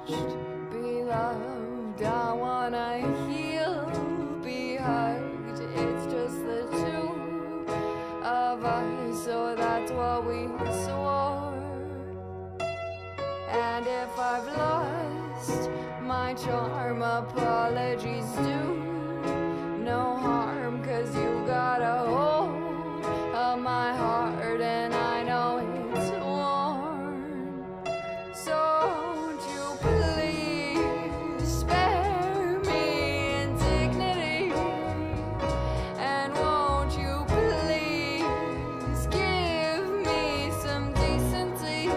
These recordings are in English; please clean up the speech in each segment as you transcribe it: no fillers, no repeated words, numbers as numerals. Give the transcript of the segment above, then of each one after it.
be loved, I wanna heal, be hugged. It's just the two of us, so that's what we swore. And if I've lost my charm, apologies due. No harm, 'cause you got a hold of my heart, and I know it's worn. So won't you please spare me indignity, and won't you please give me some decency,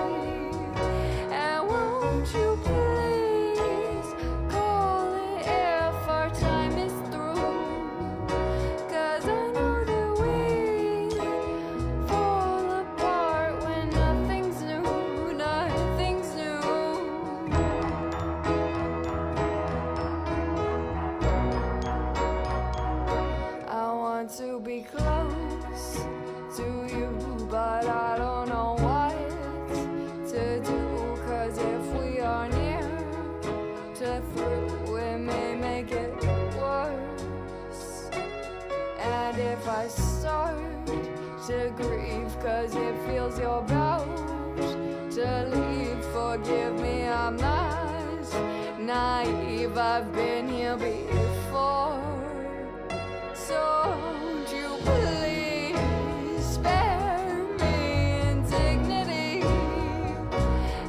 and won't you please call it if our time is through, 'cause I know that we fall apart when nothing's new, nothing's new. I want to be close to you, but I don't know what to do, 'cause if we are near to through, it may make it worse. And if I start to grieve, 'cause it feels you're about to leave, forgive me, I'm not naive, I've been here before. So won't you please spare me indignity,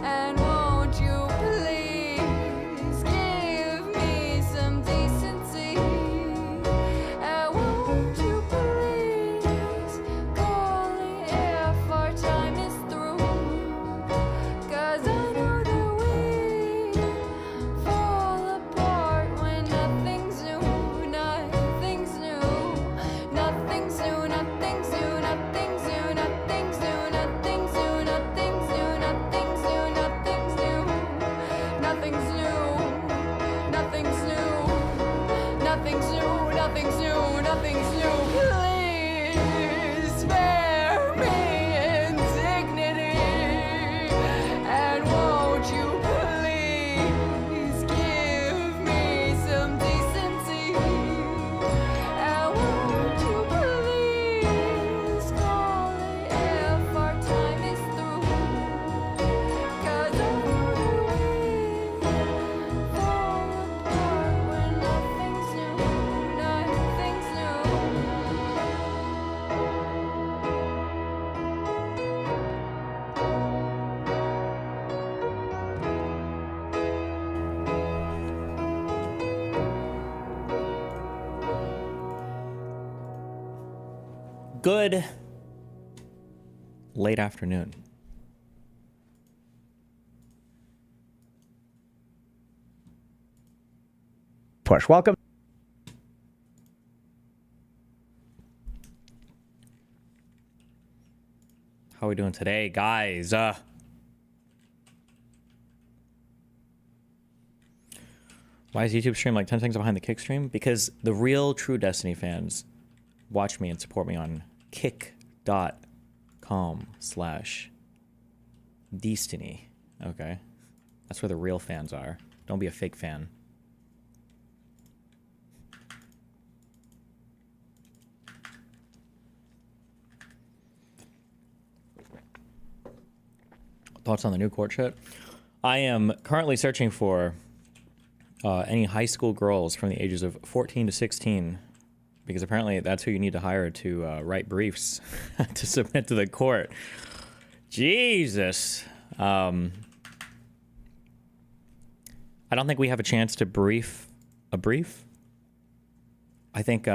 and won't you please give me some decency, and won't you please call it if our time is through, 'cause I know that we fall apart when nothing's new, nothing's new, nothing's new, nothing's new, nothing's new, nothing's new, nothing's new, nothing's new, nothing's new, nothing's new, nothing's new, nothing's new, nothing's new, nothing's new, nothing's new. Please spare me indignity, and won't you please give me some decency, and won't you please call it if our time is through, 'cause I know that we fall apart when nothing's new, nothing's new. Good late afternoon. Push. Welcome. How are we doing today, guys? Why is YouTube stream like 10 things behind the kick stream? Because the real true Destiny fans watch me and support me on kick.com/Destiny. Okay? That's where the real fans are. Don't be a fake fan. Thoughts on the new court shit? I am currently searching for any high school girls from the ages of 14 to 16, because apparently that's who you need to hire to write briefs to submit to the court. Jesus. I don't think we have a chance to brief a brief. I think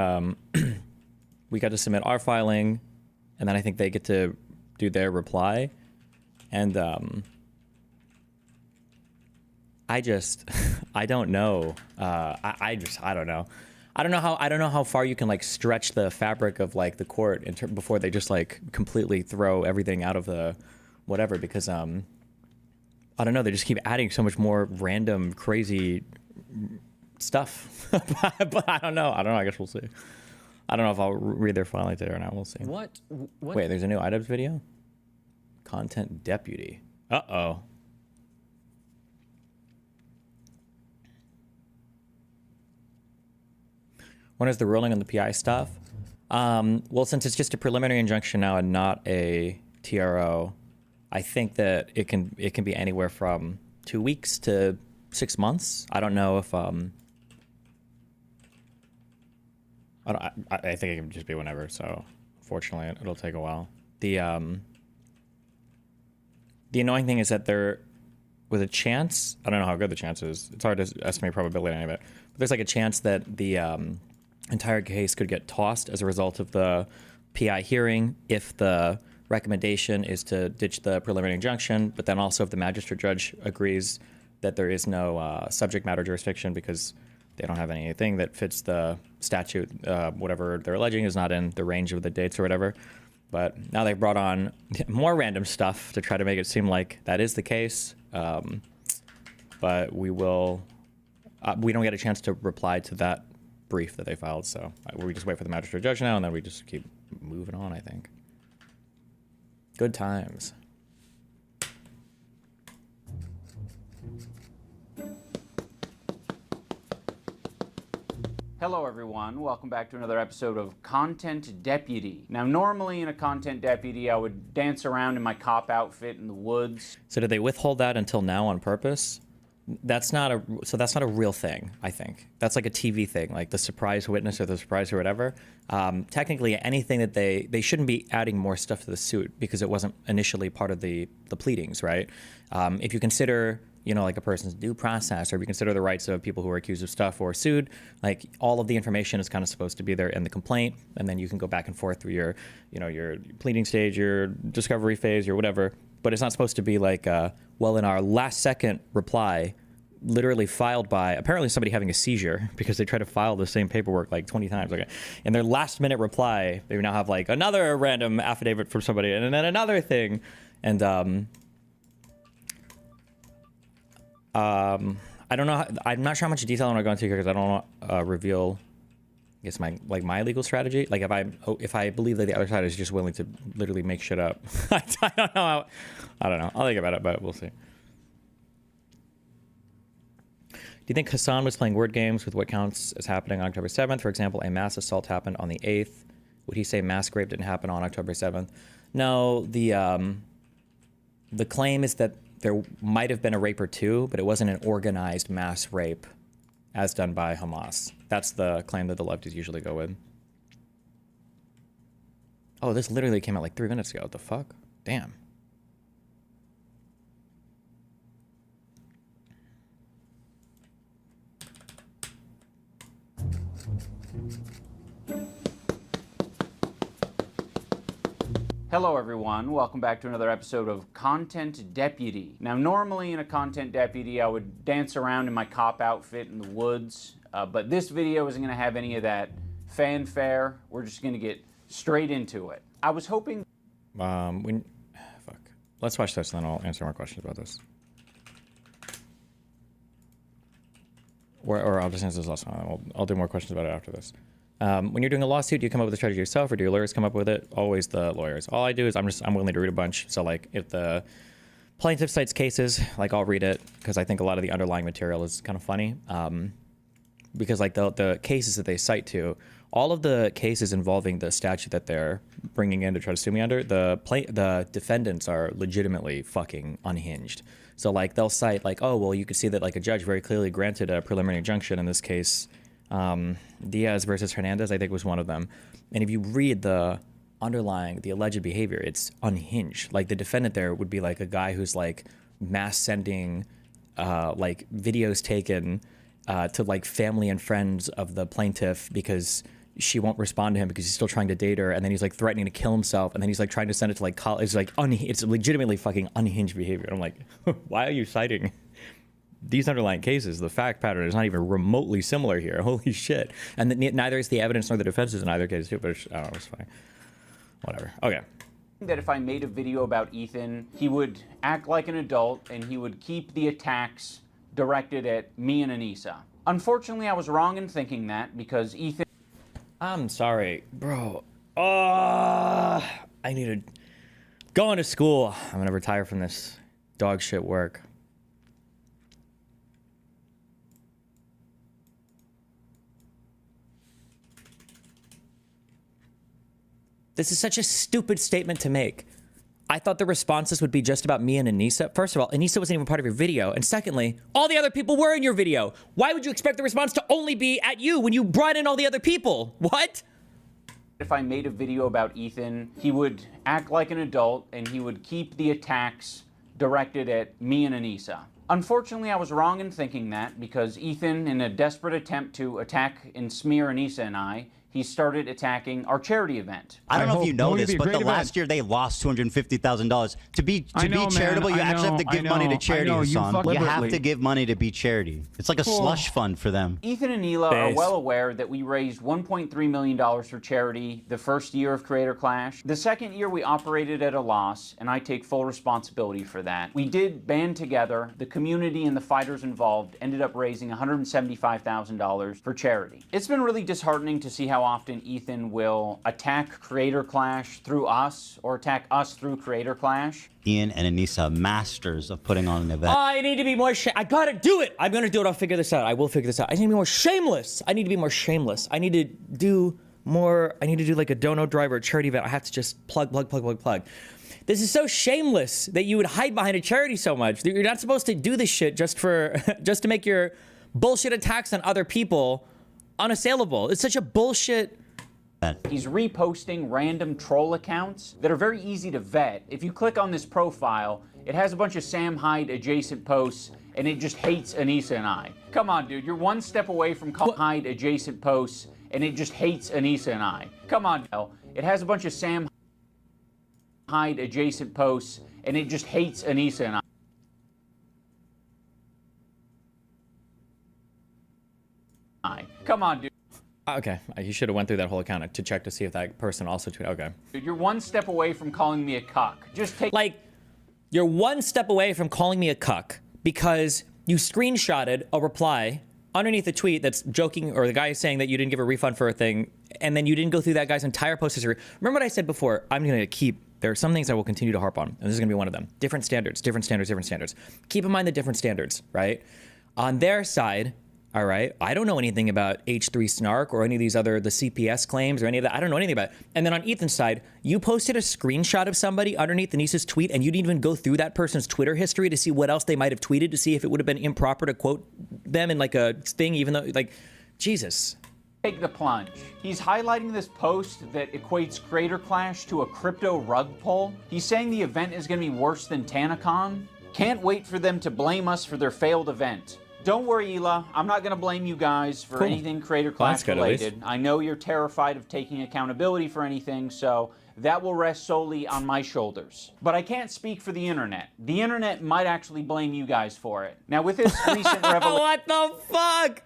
we got to submit our filing, and then I think they get to do their reply. And I don't know. I don't know. I don't know how far you can like stretch the fabric of like the court before they just like completely throw everything out of the whatever, because I don't know, they just keep adding so much more random crazy stuff. But I don't know. I guess we'll see. I don't know if I'll read their filing today or not. We'll see. What? Wait, there's a new IDubbbz video? Content deputy. Uh-oh. When is the ruling on the PI stuff? Well, since it's just a preliminary injunction now and not a TRO, I think that it can be anywhere from 2 weeks to 6 months. I don't know if I think it can just be whenever. So fortunately, it'll take a while. The annoying thing is that there was a chance. I don't know how good the chance is. It's hard to estimate probability of it. But there's like a chance that the entire case could get tossed as a result of the PI hearing if the recommendation is to ditch the preliminary injunction, but then also if the magistrate judge agrees that there is no subject matter jurisdiction because they don't have anything that fits the statute, whatever they're alleging is not in the range of the dates or whatever. But now they've brought on more random stuff to try to make it seem like that is the case. But we don't get a chance to reply to that brief that they filed, so we just wait for the magistrate judge now, and then we just keep moving on, I think. Good times. Hello everyone, welcome back to another episode of Content Deputy. Now normally in a Content Deputy I would dance around in my cop outfit in the woods. So did they withhold that until now on purpose? That's not a real thing, I think. That's like a TV thing, like the surprise witness or the surprise or whatever. Technically, anything that they shouldn't be adding more stuff to the suit because it wasn't initially part of the pleadings, right? If you consider, like a person's due process, or if you consider the rights of people who are accused of stuff or sued, like all of the information is kind of supposed to be there in the complaint, and then you can go back and forth through your pleading stage, your discovery phase, or whatever. But it's not supposed to be like, well, in our last second reply, literally filed by apparently somebody having a seizure because they try to file the same paperwork like 20 times. Okay. In their last minute reply, they now have like another random affidavit from somebody and then another thing. And I don't know. I'm not sure how much detail I want to go into here because I don't want to reveal, I guess, my legal strategy. Like if I believe that the other side is just willing to literally make shit up. I don't know. I don't know. I'll think about it, but we'll see. Do you think Hassan was playing word games with what counts as happening on October 7th? For example, a mass assault happened on the 8th. Would he say mass rape didn't happen on October 7th? No, the claim is that there might have been a rape or two, but it wasn't an organized mass rape as done by Hamas. That's the claim that the lefties usually go with. Oh, this literally came out like 3 minutes ago. What the fuck? Damn. Hello everyone, welcome back to another episode of Content Deputy. Now normally in a Content Deputy I would dance around in my cop outfit in the woods, but this video isn't going to have any of that fanfare. We're just going to get straight into it. I was hoping... Fuck. Let's watch this and then I'll answer more questions about this. Or I'll just answer this last one. I'll do more questions about it after this. When you're doing a lawsuit, do you come up with a strategy yourself or do your lawyers come up with it? Always the lawyers. All I do is I'm willing to read a bunch. So like if the plaintiff cites cases, like I'll read it because I think a lot of the underlying material is kind of funny. Because like the cases that they cite to, all of the cases involving the statute that they're bringing in to try to sue me under, the defendants are legitimately fucking unhinged. So like they'll cite like, oh, well, you could see that like a judge very clearly granted a preliminary injunction in this case. Diaz versus Hernandez, I think, was one of them. And if you read the alleged behavior, it's unhinged. Like the defendant there would be like a guy who's like mass sending like videos taken to like family and friends of the plaintiff because she won't respond to him because he's still trying to date her, and then he's like threatening to kill himself, and then he's like trying to send it to like college. It's like it's legitimately fucking unhinged behavior. And I'm like, why are you citing these underlying cases? The fact pattern is not even remotely similar here. Holy shit. And neither is the evidence nor the defenses in either case too, but I don't know, it's fine. Whatever. Okay. that if I made a video about Ethan, he would act like an adult and he would keep the attacks directed at me and Anissa. Unfortunately, I was wrong in thinking that because Ethan... I'm sorry, bro. I need to go into school. I'm gonna retire from this dog shit work. This is such a stupid statement to make. I thought the responses would be just about me and Anissa. First of all, Anissa wasn't even part of your video. And secondly, all the other people were in your video. Why would you expect the response to only be at you when you brought in all the other people? What? If I made a video about Ethan, he would act like an adult and he would keep the attacks directed at me and Anissa. Unfortunately, I was wrong in thinking that because Ethan, in a desperate attempt to attack and smear Anissa and I, he started attacking our charity event. I don't know if you know this, but last year they lost $250,000. To be charitable, you actually have to give money to charity, Hassan. You have to give money to be charity. It's like a slush fund for them. Ethan and Hila are well aware that we raised $1.3 million for charity the first year of Creator Clash. The second year we operated at a loss, and I take full responsibility for that. We did band together. The community and the fighters involved ended up raising $175,000 for charity. It's been really disheartening to see how often Ethan will attack Creator Clash through us or attack us through Creator Clash. Ian and Anissa, masters of putting on an event. I need to be more I gotta do it. I'm gonna do it. I'll figure this out. I will figure this out. I need to be more shameless. I need to be more shameless. I need to do more. I need to do like a dono driver charity event. I have to just plug. This is so shameless that you would hide behind a charity so much. You're not supposed to do this shit just to make your bullshit attacks on other people unassailable. It's such a bullshit. He's reposting random troll accounts that are very easy to vet. If you click on this profile, it has a bunch of Sam Hyde adjacent posts, and it just hates Anissa and I. Come on, dude. You're one step away from Hyde adjacent posts, and it just hates Anissa and I. Come on, it has a bunch of Sam Hyde adjacent posts, and it just hates Anissa and I. Come on, dude. Okay, you should have went through that whole account to check to see if that person also tweeted. Okay. Dude, you're one step away from calling me a cuck. Just take... Like, you're one step away from calling me a cuck because you screenshotted a reply underneath a tweet that's joking, or the guy is saying that you didn't give a refund for a thing, and then you didn't go through that guy's entire post history. Remember what I said before? I'm going to there are some things I will continue to harp on, and this is going to be one of them. Different standards. Keep in mind the different standards, right? On their side... All right. I don't know anything about H3 Snark or any of these other, the CPS claims or any of that. I don't know anything about it. And then on Ethan's side, you posted a screenshot of somebody underneath Anissa's tweet, and you didn't even go through that person's Twitter history to see what else they might have tweeted, to see if it would have been improper to quote them in like a thing, even though, like, Jesus. Take the plunge. He's highlighting this post that equates Creator Clash to a crypto rug pull. He's saying the event is going to be worse than TanaCon. Can't wait for them to blame us for their failed event. Don't worry, Hila. I'm not going to blame you guys for anything Creator Clash related. I know you're terrified of taking accountability for anything, so that will rest solely on my shoulders. But I can't speak for the internet. The internet might actually blame you guys for it. Now, with this recent revelation... What the fuck?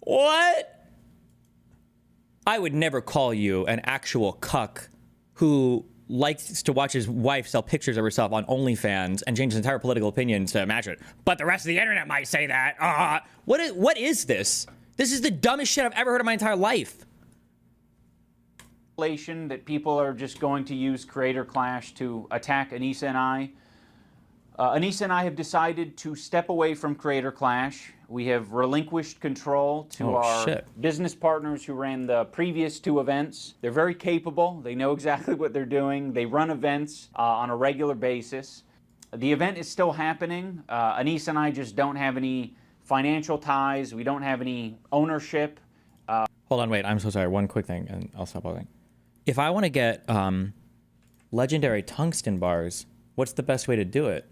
What? I would never call you an actual cuck who likes to watch his wife sell pictures of herself on OnlyFans and change his entire political opinion to match it. But the rest of the internet might say that. What is this? This is the dumbest shit I've ever heard in my entire life. That people are just going to use Creator Clash to attack Anissa and I. Anissa and I have decided to step away from Creator Clash. We have relinquished control to our business partners who ran the previous two events. They're very capable. They know exactly what they're doing. They run events on a regular basis. The event is still happening. Anissa and I just don't have any financial ties. We don't have any ownership. Hold on, wait. I'm so sorry. One quick thing, and I'll stop talking. If I want to get legendary tungsten bars, what's the best way to do it?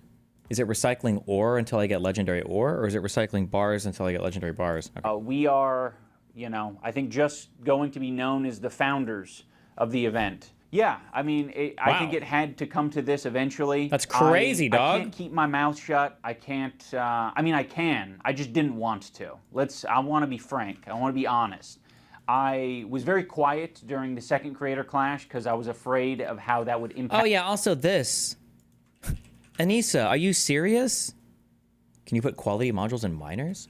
Is it recycling ore until I get legendary ore, or is it recycling bars until I get legendary bars? Okay. We are, I think just going to be known as the founders of the event. Yeah, I mean, I think it had to come to this eventually. That's crazy, dog. I can't keep my mouth shut. I can't, I can. I just didn't want to. I want to be frank. I want to be honest. I was very quiet during the second Creator Clash because I was afraid of how that would impact. Oh, yeah, also this. Anissa, are you serious? Can you put quality modules in miners?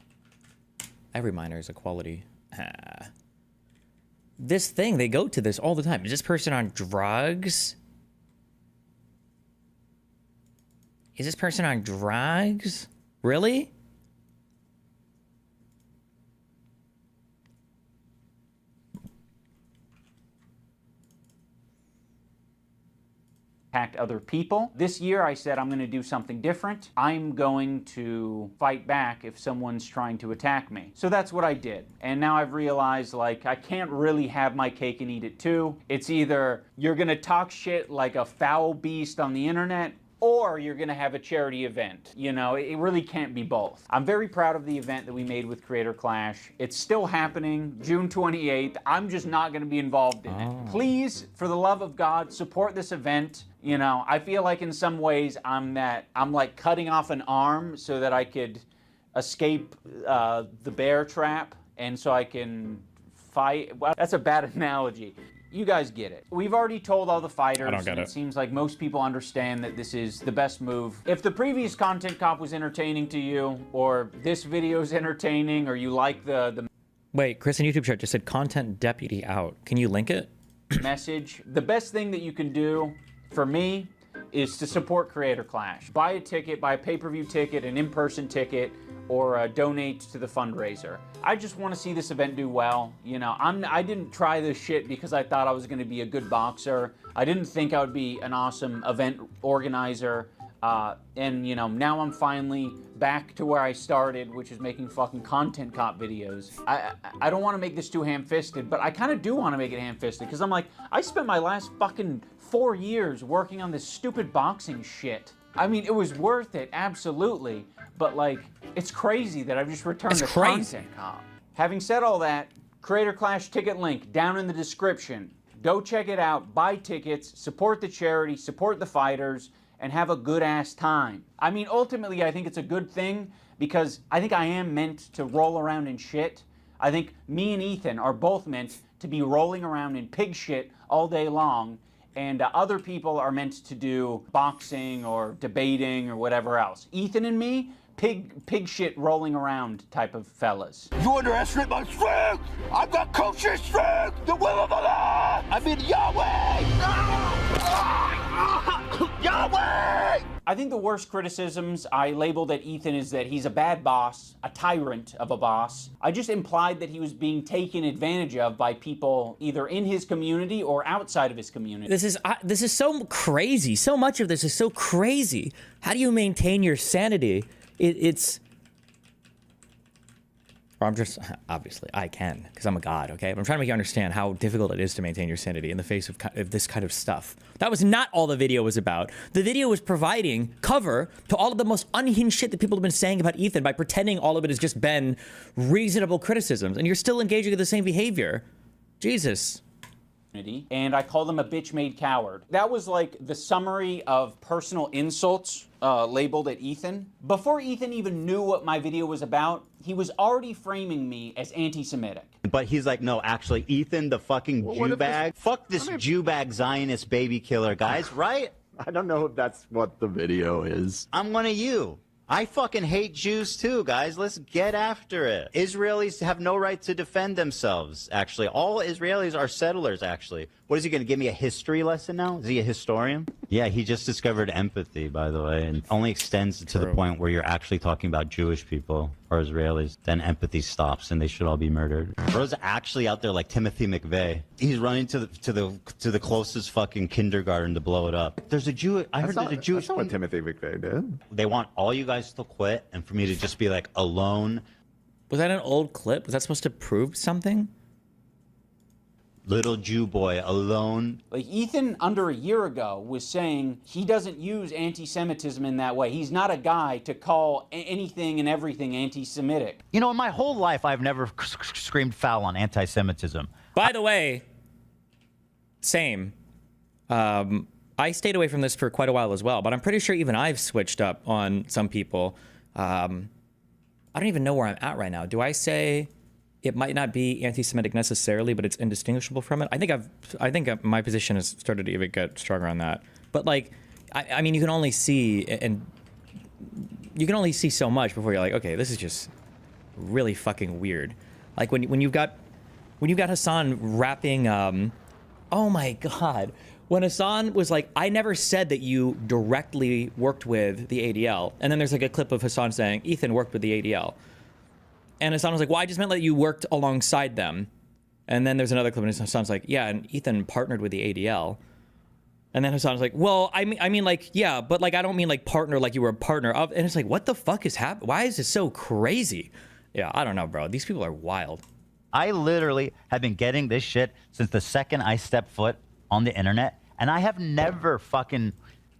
Every miner is a quality. This thing, they go to this all the time. Is this person on drugs? Is this person on drugs? Really? attacked other people. This year I said I'm going to do something different. I'm going to fight back if someone's trying to attack me. So that's what I did. And now I've realized, like, I can't really have my cake and eat it too. It's either you're going to talk shit like a foul beast on the internet, or you're gonna have a charity event. You know, it really can't be both. I'm very proud of the event that we made with Creator Clash. It's still happening, June 28th. I'm just not gonna be involved in it. Please, for the love of God, support this event. You know, I feel like in some ways I'm like cutting off an arm so that I could escape the bear trap, and so I can fight. Well, that's a bad analogy. You guys get it. We've already told all the fighters, I don't get and it. it seems like most people understand that this is the best move. If the previous Content Cop was entertaining to you, or this video is entertaining, or you like the Wait, Chris in YouTube chat just said content deputy out. Can you link it? message, the best thing that you can do for me is to support Creator Clash. Buy a ticket, buy a pay-per-view ticket, an in-person ticket, or donate to the fundraiser. I just want to see this event do well. You know, I didn't try this shit because I thought I was going to be a good boxer. I didn't think I would be an awesome event organizer. And, you know, now I'm finally back to where I started, which is making fucking Content Cop videos. I don't want to make this too ham-fisted, but I kind of do want to make it ham-fisted, because I'm like, I spent my last fucking 4 years working on this stupid boxing shit. I mean, it was worth it, absolutely. But, like, it's crazy that I've just returned to Content Cop. Having said all that, Creator Clash ticket link down in the description. Go check it out, buy tickets, support the charity, support the fighters, and have a good-ass time. I mean, ultimately, I think it's a good thing, because I think I am meant to roll around in shit. I think me and Ethan are both meant to be rolling around in pig shit all day long, and other people are meant to do boxing or debating or whatever else. Ethan and me, pig shit rolling around type of fellas. You underestimate my strength! I've got coach's strength! The will of Allah! I mean Yahweh! Yahweh! I think the worst criticisms I labeled at Ethan is that he's a bad boss, a tyrant of a boss. I just implied that he was being taken advantage of by people either in his community or outside of his community. This is so crazy. So much of this is so crazy. How do you maintain your sanity? It's... Or I'm just, obviously, I can, because I'm a god, okay? But I'm trying to make you understand how difficult it is to maintain your sanity in the face of this kind of stuff. That was not all the video was about. The video was providing cover to all of the most unhinged shit that people have been saying about Ethan by pretending all of it has just been reasonable criticisms, and you're still engaging in the same behavior. Jesus. And I called him a bitch-made coward. That was like the summary of personal insults labeled at Ethan. Before Ethan even knew what my video was about, he was already framing me as anti-Semitic. But he's like, no, actually, Ethan, the fucking Jew bag. Fuck this Jew bag Zionist baby killer, guys, right? I don't know if that's what the video is. I'm one of you. I fucking hate Jews too, guys. Let's get after it. Israelis have no right to defend themselves, actually. All Israelis are settlers, actually. What is he going to give me a history lesson now? Is he a historian? Yeah, he just discovered empathy, by the way, and only extends to the point where you're actually talking about Jewish people or Israelis. Then empathy stops, and they should all be murdered. Bro's actually out there like Timothy McVeigh. He's running to the closest fucking kindergarten to blow it up. There's a Jew. I heard there's a Jewish. That's not what Timothy McVeigh did. They want all you guys to quit, and for me to just be like alone. Was that an old clip? Was that supposed to prove something? Little Jew boy alone. Like, Ethan, under a year ago, was saying he doesn't use anti-Semitism in that way. He's not a guy to call anything and everything anti-Semitic. You know, in my whole life, I've never screamed foul on anti-Semitism. By the way, same. I stayed away from this for quite a while as well, but I'm pretty sure even I've switched up on some people. I don't even know where I'm at right now. Do I say it might not be anti-Semitic necessarily, but it's indistinguishable from it? I think my position has started to even get stronger on that. But like, I mean, you can only see so much before you're like, okay, this is just really fucking weird. Like when you've got Hassan rapping, oh my god. When Hassan was like, I never said that you directly worked with the ADL. And then there's like a clip of Hassan saying, Ethan worked with the ADL. And Hassan was like, well, I just meant that you worked alongside them. And then there's another clip and Hassan's like, yeah, and Ethan partnered with the ADL. And then Hassan was like, well, I mean, like, yeah, but like, I don't mean like partner, like you were a partner of. And it's like, what the fuck is happening? Why is this so crazy? Yeah, I don't know, bro. These people are wild. I literally have been getting this shit since the second I stepped foot on the internet, and I have never fucking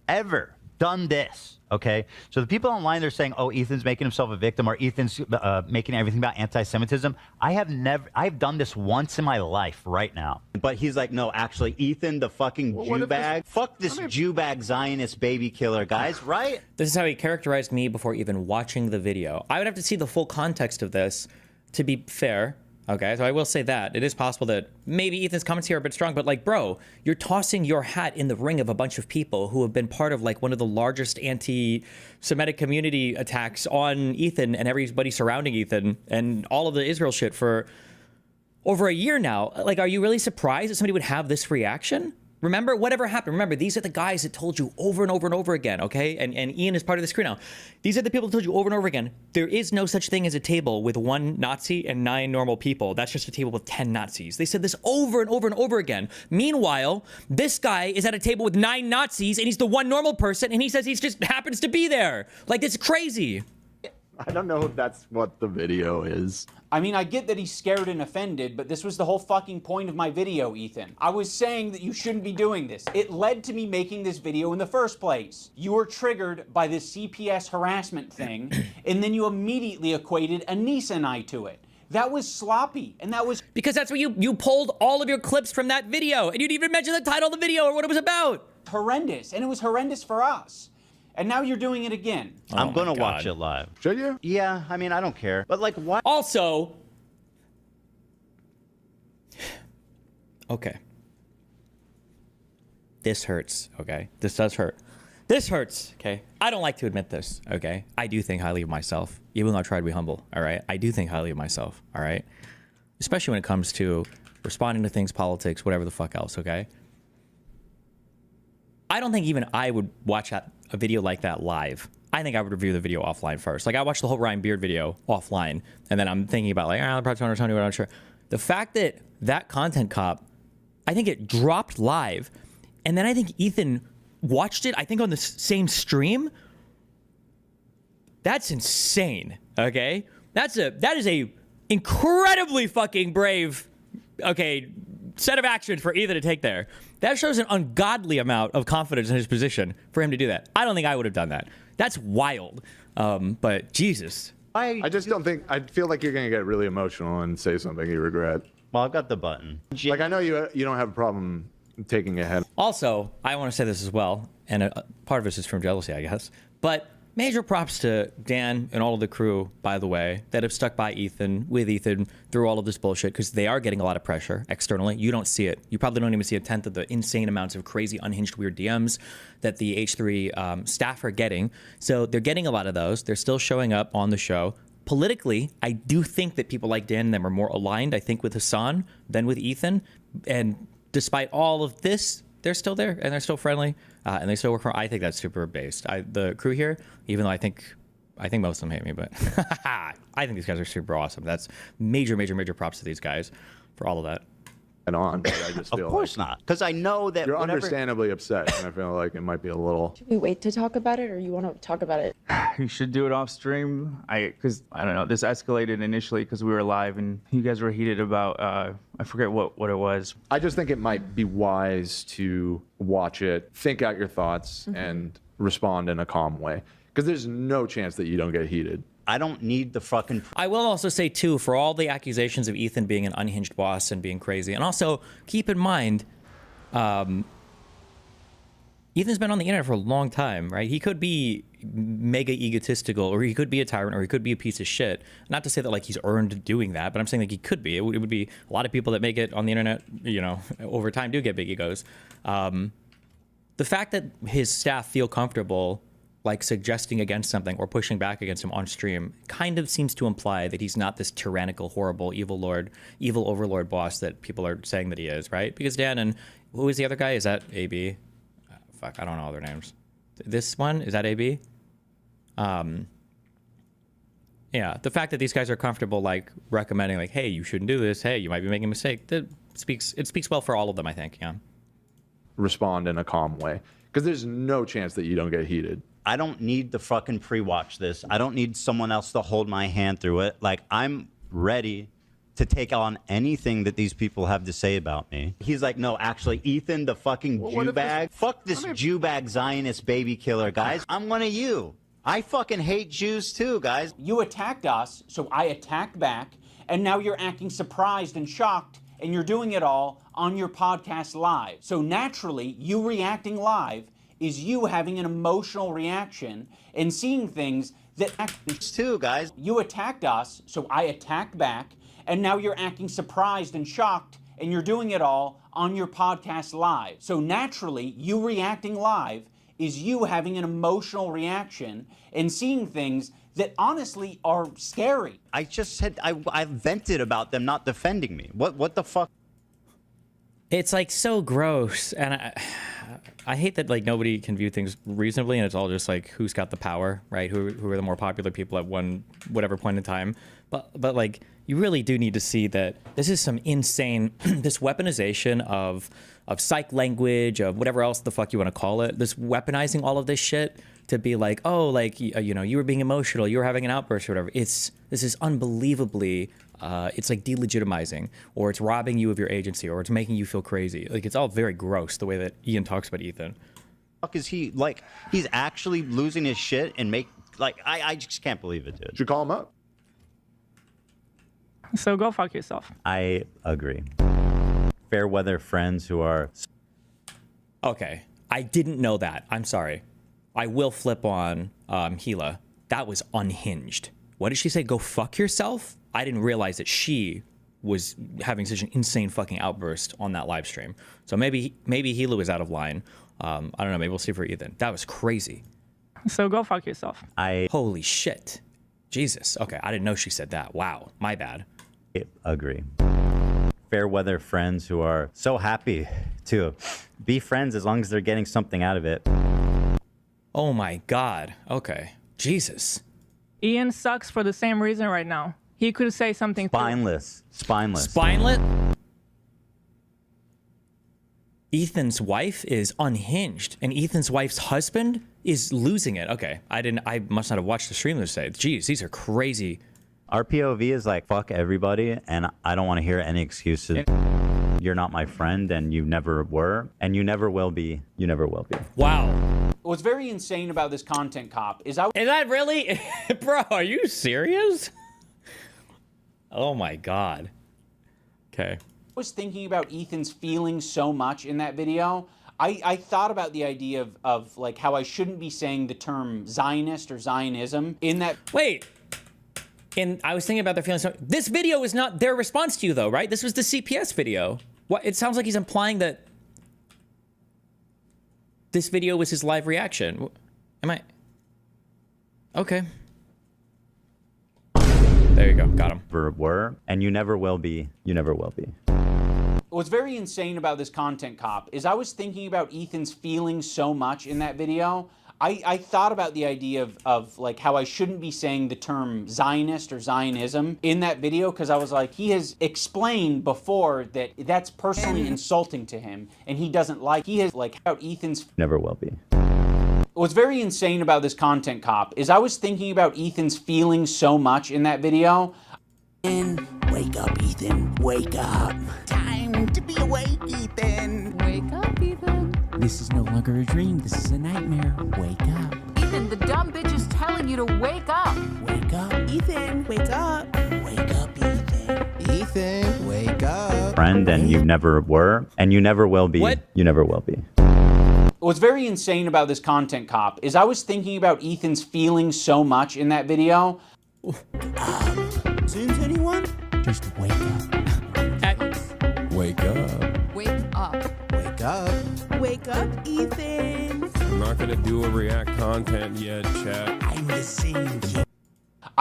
ever done this. Okay, so the people online, they're saying, oh, Ethan's making himself a victim, or Ethan's making everything about anti-Semitism. I've done this once in my life right now. But he's like, no, actually, Ethan, the fucking Jew bag. Fuck this Jew bag Zionist baby killer, guys, right? This is how he characterized me before even watching the video. I would have to see the full context of this to be fair. Okay, so I will say that. It is possible that maybe Ethan's comments here are a bit strong, but like, bro, you're tossing your hat in the ring of a bunch of people who have been part of like one of the largest anti-Semitic community attacks on Ethan and everybody surrounding Ethan and all of the Israel shit for over a year now. Like, are you really surprised that somebody would have this reaction? Remember, whatever happened, remember, these are the guys that told you over and over and over again, okay? And Ian is part of this crew now. These are the people that told you over and over again, there is no such thing as a table with 1 Nazi and 9 normal people. That's just a table with 10 Nazis. They said this over and over and over again. Meanwhile, this guy is at a table with 9 Nazis, and he's the 1 normal person, and he says he just happens to be there. Like, it's crazy. I don't know if that's what the video is. I mean, I get that he's scared and offended, but this was the whole fucking point of my video, Ethan. I was saying that you shouldn't be doing this. It led to me making this video in the first place. You were triggered by this CPS harassment thing, and then you immediately equated Anissa and I to it. That was sloppy, and that was... Because that's what you pulled all of your clips from that video, and you didn't even mention the title of the video or what it was about. Horrendous, and it was horrendous for us. And now you're doing it again. I'm gonna watch it live. Should you? Yeah, I mean, I don't care. But like, why? Also, okay. This hurts, okay? This does hurt. This hurts, okay? I don't like to admit this, okay? I do think highly of myself, even though I try to be humble, all right? I do think highly of myself, all right? Especially when it comes to responding to things, politics, whatever the fuck else, okay? I don't think even I would watch a video like that live. I think I would review the video offline first. Like, I watched the whole Ryan Beard video offline, and then I'm thinking about, like, I'm probably I'm not sure. The fact that that content cop, I think it dropped live, and then I think Ethan watched it, I think on the same stream. That's insane, okay? That is a incredibly fucking brave, okay, set of actions for Ethan to take there. That shows an ungodly amount of confidence in his position for him to do that. I don't think I would have done that. That's wild. But Jesus. I just don't think, I feel like you're going to get really emotional and say something you regret. Well, I've got the button. Like, I know you don't have a problem taking a head. Also, I want to say this as well, and part of this is from jealousy, I guess, but major props to Dan and all of the crew, by the way, that have stuck by Ethan, with Ethan, through all of this bullshit, because they are getting a lot of pressure externally. You don't see it. You probably don't even see a tenth of the insane amounts of crazy, unhinged, weird DMs that the H3 staff are getting. So they're getting a lot of those. They're still showing up on the show. Politically, I do think that people like Dan and them are more aligned, I think, with Hassan than with Ethan. And despite all of this, they're still there and they're still friendly and they still work for. I think that's super based. The crew here, even though I think most of them hate me, but I think these guys are super awesome. That's major props to these guys for all of that. And on, but I just feel Of course not, because I know that you're whatever... understandably upset, and I feel like it might be a little. Should we wait to talk about it, or you want to talk about it? You should do it off stream. Because I don't know. This escalated initially because we were live and you guys were heated about. I forget what it was. I just think it might be wise to watch it, think out your thoughts, and respond in a calm way. Because there's no chance that you don't get heated. I don't need the fucking... I will also say, too, for all the accusations of Ethan being an unhinged boss and being crazy, and also keep in mind, Ethan's been on the internet for a long time, right? He could be mega egotistical, or he could be a tyrant, or he could be a piece of shit. Not to say that, like, he's earned doing that, but I'm saying, like, he could be. It would be a lot of people that make it on the internet, you know, over time do get big egos. The fact that his staff feel comfortable like suggesting against something or pushing back against him on stream kind of seems to imply that he's not this tyrannical, horrible, evil overlord boss that people are saying that he is, right? Because Dan and who is the other guy? Is that AB? Fuck, I don't know all their names. This one, is that AB? Yeah, the fact that these guys are comfortable like recommending like, hey, you shouldn't do this. Hey, you might be making a mistake. It speaks well for all of them, I think. Yeah. respond in a calm way. Because there's no chance that you don't get heated. I don't need to fucking pre-watch this. I don't need someone else to hold my hand through it. Like, I'm ready to take on anything that these people have to say about me. He's like, no, actually, Ethan, the fucking Jew bag. Fuck this Jew bag Zionist baby killer, guys. I'm one of you. I fucking hate Jews too, guys. You attacked us, so I attacked back, and now you're acting surprised and shocked, and you're doing it all on your podcast live. So naturally, you reacting live is you having an emotional reaction and seeing things that too, guys. You attacked us, so I attacked back, and now you're acting surprised and shocked, and you're doing it all on your podcast live. So naturally, you reacting live is you having an emotional reaction and seeing things that honestly are scary. I just said I vented about them not defending me. What the fuck? It's like so gross, and I hate that like nobody can view things reasonably, and it's all just like who's got the power, right? Who are the more popular people at whatever point in time. But like you really do need to see that this is some insane this weaponization of psych language, of whatever else the fuck you want to call it. This weaponizing all of this shit to be like, oh, like you know, you were being emotional, you were having an outburst or whatever. This is unbelievably. It's like delegitimizing, or it's robbing you of your agency, or it's making you feel crazy. Like it's all very gross the way that Ian talks about Ethan. Fuck is he like? He's actually losing his shit and I just can't believe it, dude. Should call him up. So go fuck yourself. I agree. Fair weather friends who are. Okay, I didn't know that. I'm sorry. I will flip on Gila. That was unhinged. What did she say? Go fuck yourself? I didn't realize that she was having such an insane fucking outburst on that live stream. So maybe Gila was out of line. I don't know. Maybe we'll see for Ethan. That was crazy. So go fuck yourself. Holy shit. Jesus. Okay, I didn't know she said that. Wow, my bad. I agree. Fair weather friends who are so happy to be friends as long as they're getting something out of it. Oh my God. Okay. Jesus. Ian sucks for the same reason right now. He could say something. Spineless. Spineless? Ethan's wife is unhinged, and Ethan's wife's husband is losing it. Okay, I must not have watched the stream this day. Jeez, these are crazy. Our POV is like, fuck everybody, and I don't want to hear any excuses. You're not my friend, and you never were, and you never will be. You never will be. Wow. What's very insane about this content cop is Is that really? Bro, are you serious? Oh my God. Okay. I was thinking about Ethan's feelings so much in that video. I thought about the idea of like how I shouldn't be saying the term Zionist or Zionism in that. Wait. And I was thinking about their feelings. This video is not their response to you though, right? This was the CPS video. What? It sounds like he's implying that this video was his live reaction. Am I? Okay. There you go. Got him. Were, and you never will be. You never will be. What's very insane about this content cop is I was thinking about Ethan's feelings so much in that video. I thought about the idea of like how I shouldn't be saying the term Zionist or Zionism in that video because I was like, he has explained before that that's personally insulting to him and he doesn't like. He has like about Ethan's. Never will be. What's very insane about this content cop is I was thinking about Ethan's feelings so much in that video. And wake up, Ethan. Wake up. Time to be awake, Ethan. Wake up, Ethan. This is no longer a dream. This is a nightmare. Wake up. Ethan, the dumb bitch is telling you to wake up. Wake up. Ethan, wake up. Wake up, Ethan. Ethan, wake up. Friend, and you never were, and you never will be. What? You never will be. What's very insane about this content cop is I was thinking about Ethan's feelings so much in that video. Since anyone? Just wake up. Wake up. Wake up. Wake up. Wake up, Ethan. I'm not gonna do a react content yet, chat. I'm the same kid.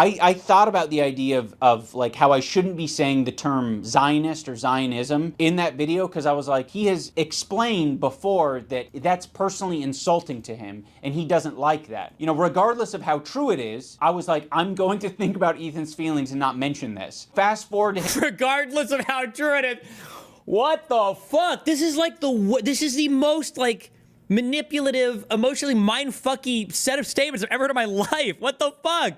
I thought about the idea of like how I shouldn't be saying the term Zionist or Zionism in that video because I was like, he has explained before that that's personally insulting to him and he doesn't like that. You know, regardless of how true it is, I was like, I'm going to think about Ethan's feelings and not mention this. Fast forward to Regardless of how true it is. What the fuck? This is like this is the most like manipulative, emotionally mindfucky set of statements I've ever heard in my life. What the fuck?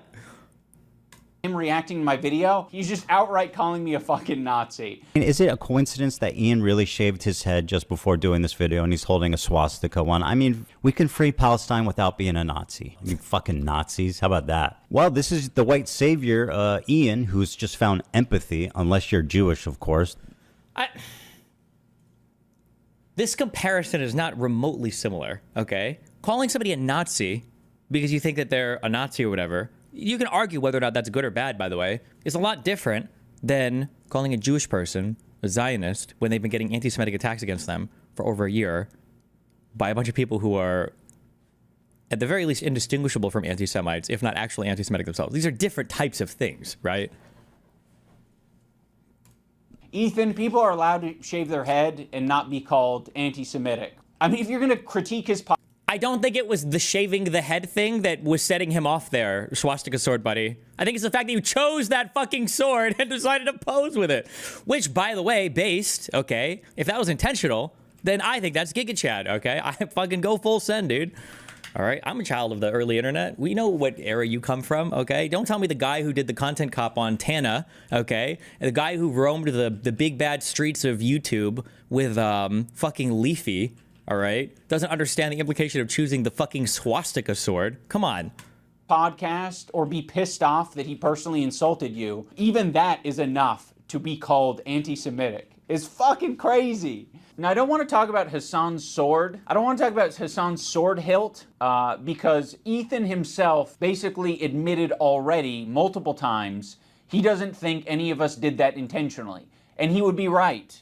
Him reacting to my video, he's just outright calling me a fucking Nazi. Is it a coincidence that Ian really shaved his head just before doing this video and he's holding a swastika one? I mean, we can free Palestine without being a Nazi. You fucking Nazis. How about that? Well, this is the white savior, Ian, who's just found empathy, unless you're Jewish, of course. This comparison is not remotely similar, okay? Calling somebody a Nazi because you think that they're a Nazi or whatever, you can argue whether or not that's good or bad, by the way, is a lot different than calling a Jewish person a Zionist when they've been getting anti-Semitic attacks against them for over a year by a bunch of people who are, at the very least, indistinguishable from anti-Semites, if not actually anti-Semitic themselves. These are different types of things, right? Ethan, people are allowed to shave their head and not be called anti-Semitic. I mean, if you're going to critique his... I don't think it was the shaving the head thing that was setting him off there, swastika sword buddy. I think it's the fact that you chose that fucking sword and decided to pose with it. Which, by the way, based, okay, if that was intentional, then I think that's Giga Chad, okay? I fucking go full send, dude. All right, I'm a child of the early internet. We know what era you come from, okay? Don't tell me the guy who did the content cop on Tana, okay? And the guy who roamed the big bad streets of YouTube with fucking Leafy, all right? Doesn't understand the implication of choosing the fucking swastika sword. Come on. Podcast or be pissed off that he personally insulted you. Even that is enough to be called anti-Semitic. It's fucking crazy. Now, I don't want to talk about Hassan's sword. I don't want to talk about Hassan's sword hilt because Ethan himself basically admitted already multiple times he doesn't think any of us did that intentionally. And he would be right.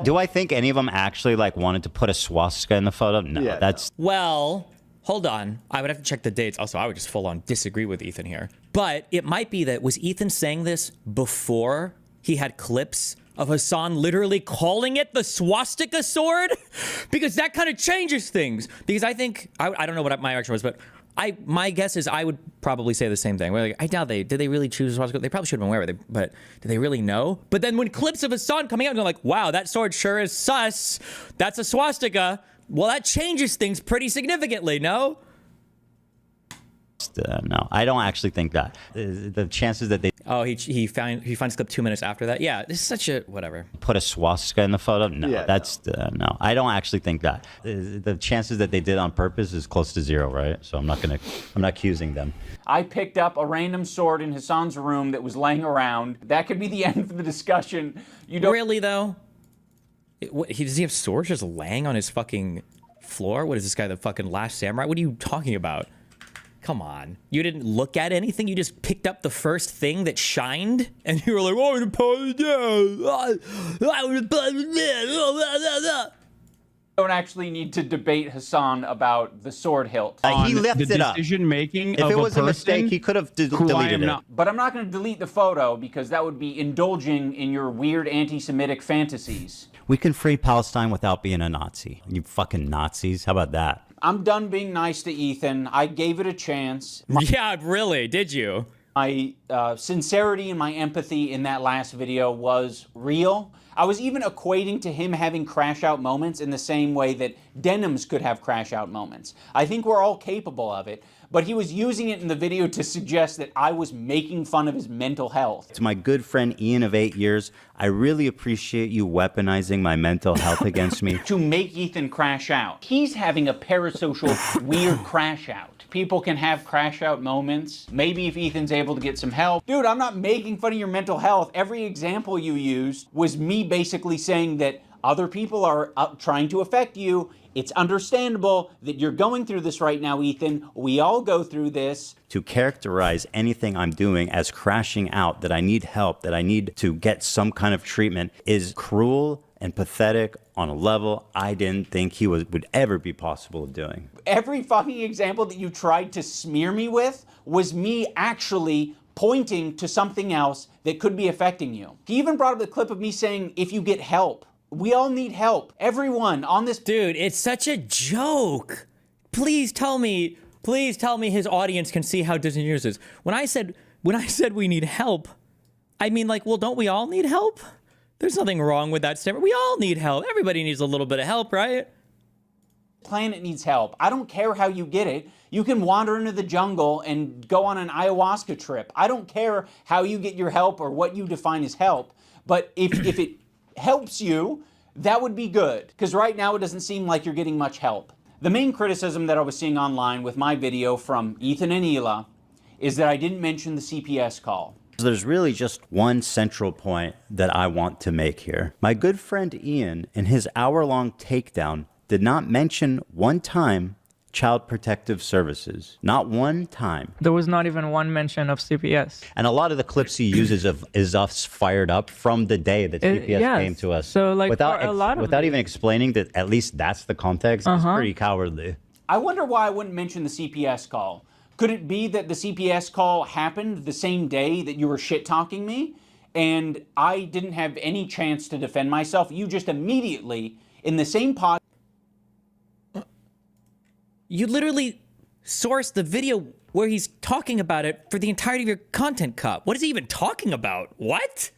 Do I think any of them actually like wanted to put a swastika in the photo? No, Yeah, that's... Well, hold on. I would have to check the dates. Also, I would just full on disagree with Ethan here. But it might be that, was Ethan saying this before he had clips of Hassan literally calling it the swastika sword? Because that kind of changes things. Because I think, I don't know what my reaction was, but my guess is I would probably say the same thing. Like, I doubt did they really choose swastika? They probably should have been aware of it, but did they really know? But then when clips of Hassan coming out and they're like, wow, that sword sure is sus. That's a swastika. Well, that changes things pretty significantly, no? No, I don't actually think that. The chances that they... Oh, he finds clip 2 minutes after that. Yeah, this is such a whatever. Put a swastika in the photo? No, Yeah, that's... no, I don't actually think that. The chances that they did on purpose is close to zero, right? So I'm not accusing them. I picked up a random sword in Hassan's room that was laying around. That could be the end of the discussion. You don't... Really, though? Does he have swords just laying on his fucking floor? What is this guy, the fucking Last Samurai? What are you talking about? Come on. You didn't look at anything? You just picked up the first thing that shined? And you were like, oh, don't actually need to debate Hassan about the sword hilt. He left it up. Decision-making If it was a mistake, he could have deleted it. But I'm not going to delete the photo because that would be indulging in your weird anti-Semitic fantasies. We can free Palestine without being a Nazi. You fucking Nazis. How about that? I'm done being nice to Ethan. I gave it a chance. Yeah, really? Did you? My sincerity and my empathy in that last video was real. I was even equating to him having crash out moments in the same way that denims could have crash out moments. I think we're all capable of it, but he was using it in the video to suggest that I was making fun of his mental health. To my good friend Ian of 8 years, I really appreciate you weaponizing my mental health against me. To make Ethan crash out. He's having a parasocial weird crash out. People can have crash out moments. Maybe if Ethan's able to get some help. Dude, I'm not making fun of your mental health. Every example you used was me basically saying that other people are trying to affect you. It's understandable that you're going through this right now, Ethan. We all go through this. To characterize anything I'm doing as crashing out, that I need help, that I need to get some kind of treatment, is cruel and pathetic on a level I didn't think he would ever be possible of doing. Every fucking example that you tried to smear me with was me actually pointing to something else that could be affecting you. He even brought up the clip of me saying, if you get help. We all need help. Everyone on this... Dude, it's such a joke. Please tell me his audience can see how disingenuous this is. When I said we need help, I mean, like, well, don't we all need help? There's nothing wrong with that statement. We all need help. Everybody needs a little bit of help, right? Planet needs help. I don't care how you get it. You can wander into the jungle and go on an ayahuasca trip. I don't care how you get your help or what you define as help. But if it helps you, that would be good. Because right now it doesn't seem like you're getting much help. The main criticism that I was seeing online with my video from Ethan and Hila is that I didn't mention the CPS call. There's really just one central point that I want to make here. My good friend Ian, in his hour-long takedown, did not mention one time Child Protective Services. Not one time. There was not even one mention of CPS. And a lot of the clips he uses is us fired up from the day that CPS yes. came to us. So, like, without, for a lot of without even explaining that at least that's the context, it's pretty cowardly. I wonder why I wouldn't mention the CPS call. Could it be that the CPS call happened the same day that you were shit-talking me? And I didn't have any chance to defend myself? You just immediately, in the same pod... You literally sourced the video where he's talking about it for the entirety of your content cup. What is he even talking about? What?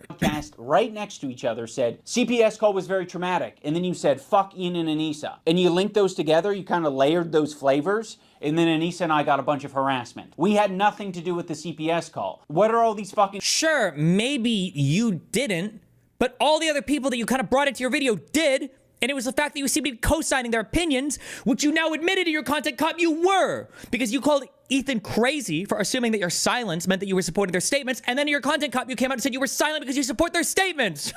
Podcast right next to each other said, CPS call was very traumatic. And then you said, fuck Ian and Anissa. And you linked those together, you kind of layered those flavors. And then Anissa and I got a bunch of harassment. We had nothing to do with the CPS call. What are all these fucking... Sure, maybe you didn't, but all the other people that you kind of brought into your video did. And it was the fact that you seemed to be co-signing their opinions, which you now admitted in your content cup you were. Because you called Ethan crazy for assuming that your silence meant that you were supporting their statements. And then in your content cup, you came out and said you were silent because you support their statements.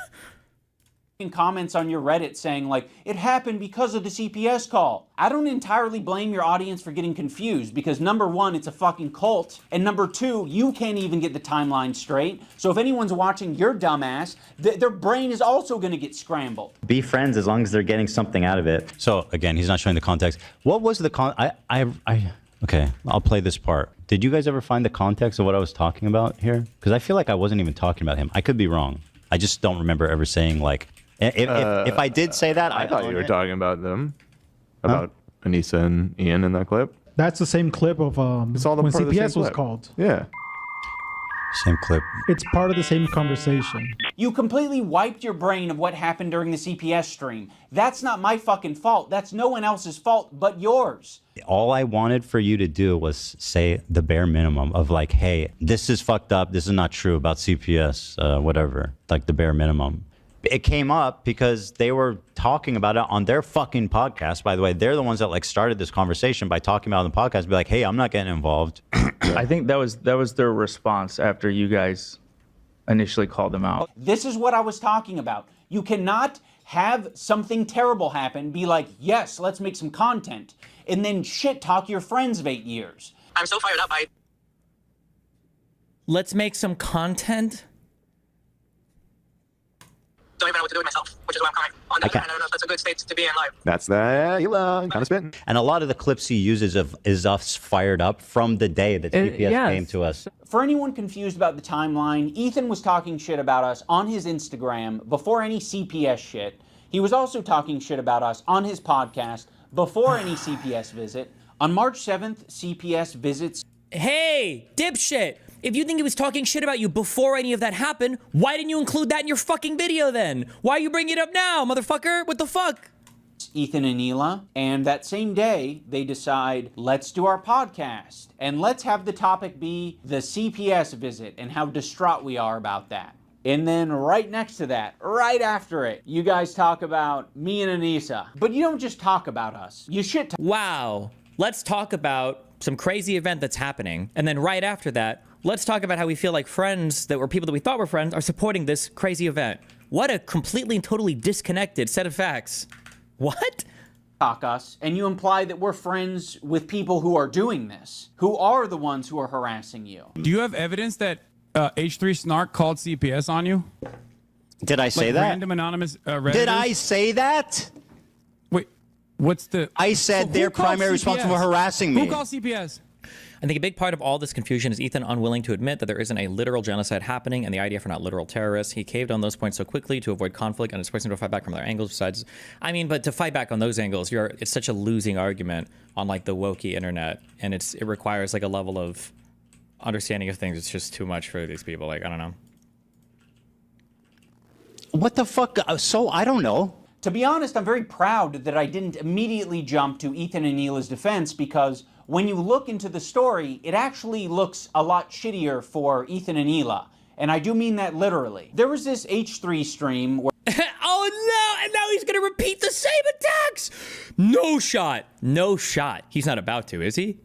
Comments on your Reddit saying like, it happened because of the CPS call. I don't entirely blame your audience for getting confused because number one, it's a fucking cult. And number two, you can't even get the timeline straight. So if anyone's watching your dumbass, their brain is also gonna get scrambled. Be friends as long as they're getting something out of it. So again, he's not showing the context. What was the okay, I'll play this part. Did you guys ever find the context of what I was talking about here? Because I feel like I wasn't even talking about him. I could be wrong. I just don't remember ever saying like, if I did say that, I thought you were talking about them, about Anissa and Ian in that clip. That's the same clip of it's all the when part of the same CPS was clip. called. Yeah. Same clip. It's part of the same conversation. You completely wiped your brain of what happened during the CPS stream. That's not my fucking fault. That's no one else's fault but yours. All I wanted for you to do was say the bare minimum of like, hey, this is fucked up. This is not true about CPS, whatever, like the bare minimum. It came up because they were talking about it on their fucking podcast. By the way, they're the ones that like started this conversation by talking about it on the podcast. Be like, hey, I'm not getting involved. I think that was their response after you guys initially called them out. This is what I was talking about. You cannot have something terrible happen, be like, yes, let's make some content, and then shit talk your friends of 8 years. I'm so fired up. Let's make some content? Don't even know what to do with myself, which is why I'm coming. On the other hand, I don't know if that's a good state to be in live. That's that. Kind of spitting. And a lot of the clips he uses is us fired up from the day that CPS came to us. For anyone confused about the timeline, Ethan was talking shit about us on his Instagram before any CPS shit. He was also talking shit about us on his podcast before any CPS visit. On March 7th, CPS visits. Hey, dipshit! If you think he was talking shit about you before any of that happened, why didn't you include that in your fucking video then? Why are you bringing it up now, motherfucker? What the fuck? Ethan and Hila, and that same day, they decide, let's do our podcast, and let's have the topic be the CPS visit and how distraught we are about that. And then right next to that, right after it, you guys talk about me and Anissa. But you don't just talk about us. You shit talk. Wow. Let's talk about some crazy event that's happening, and then right after that, let's talk about how we feel like friends that were people that we thought were friends are supporting this crazy event. What a completely and totally disconnected set of facts. What? Talk us, and you imply that we're friends with people who are doing this, who are the ones who are harassing you. Do you have evidence that H3 Snark called CPS on you? Did I say like that? Random anonymous Redditors? Did I say that? Wait, what's the... I said they're primarily responsible for harassing me. Who called CPS? I think a big part of all this confusion is Ethan unwilling to admit that there isn't a literal genocide happening and the IDF are not literal terrorists. He caved on those points so quickly to avoid conflict and is forcing to fight back from other angles besides... I mean, but to fight back on those angles, it's such a losing argument on like the wokey internet, and it requires like a level of understanding of things. It's just too much for these people. Like, I don't know. What the fuck? So, I don't know. To be honest, I'm very proud that I didn't immediately jump to Ethan and Hila's defense, because when you look into the story, it actually looks a lot shittier for Ethan and Hila. And I do mean that literally. There was this H3 stream where oh no, and now he's gonna repeat the same attacks! No shot. No shot. He's not about to, is he?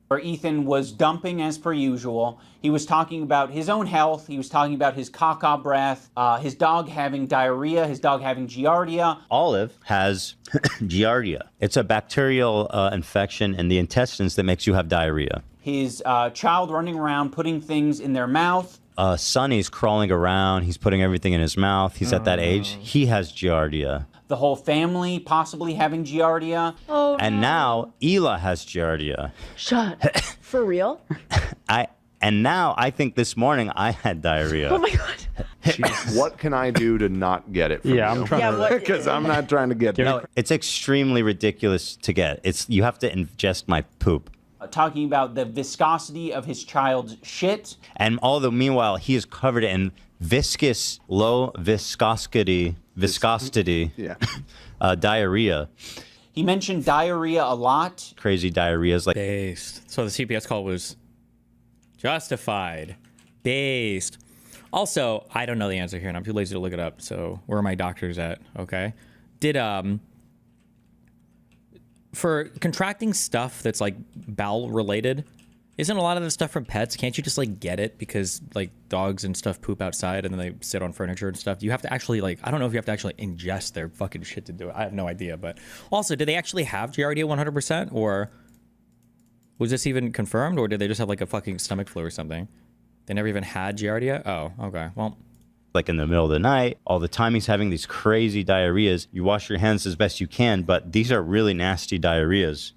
where Ethan was dumping as per usual. He was talking about his own health. He was talking about his caca breath, his dog having diarrhea, his dog having giardia. Olive has giardia. It's a bacterial infection in the intestines that makes you have diarrhea. His child running around putting things in their mouth. Sonny's crawling around. He's putting everything in his mouth. He's at that age. He has giardia. The whole family possibly having giardia. Oh, and now Hila has giardia. Shut. For real? And now I think this morning I had diarrhea. Oh my God. Jeez. What can I do to not get it from you? I'm trying because I'm not trying to get it. No, it's extremely ridiculous to get. You have to ingest my poop. Talking about the viscosity of his child's shit. And meanwhile, he is covered in viscous, low viscosity diarrhea. He mentioned diarrhea a lot. Crazy diarrheas. Based. So the CPS call was justified. Based. Also, I don't know the answer here, and I'm too lazy to look it up. So where are my doctors at? Okay. Did for contracting stuff that's like bowel related, isn't a lot of the stuff from pets? Can't you just like get it because like dogs and stuff poop outside and then they sit on furniture and stuff? Do you have to actually like, I don't know if you have to actually ingest their fucking shit to do it. I have no idea. But also, did they actually have giardia 100%, or was this even confirmed, or did they just have like a fucking stomach flu or something? They never even had giardia? Oh, okay. Well, like in the middle of the night, all the time he's having these crazy diarrheas. You wash your hands as best you can, but these are really nasty diarrheas.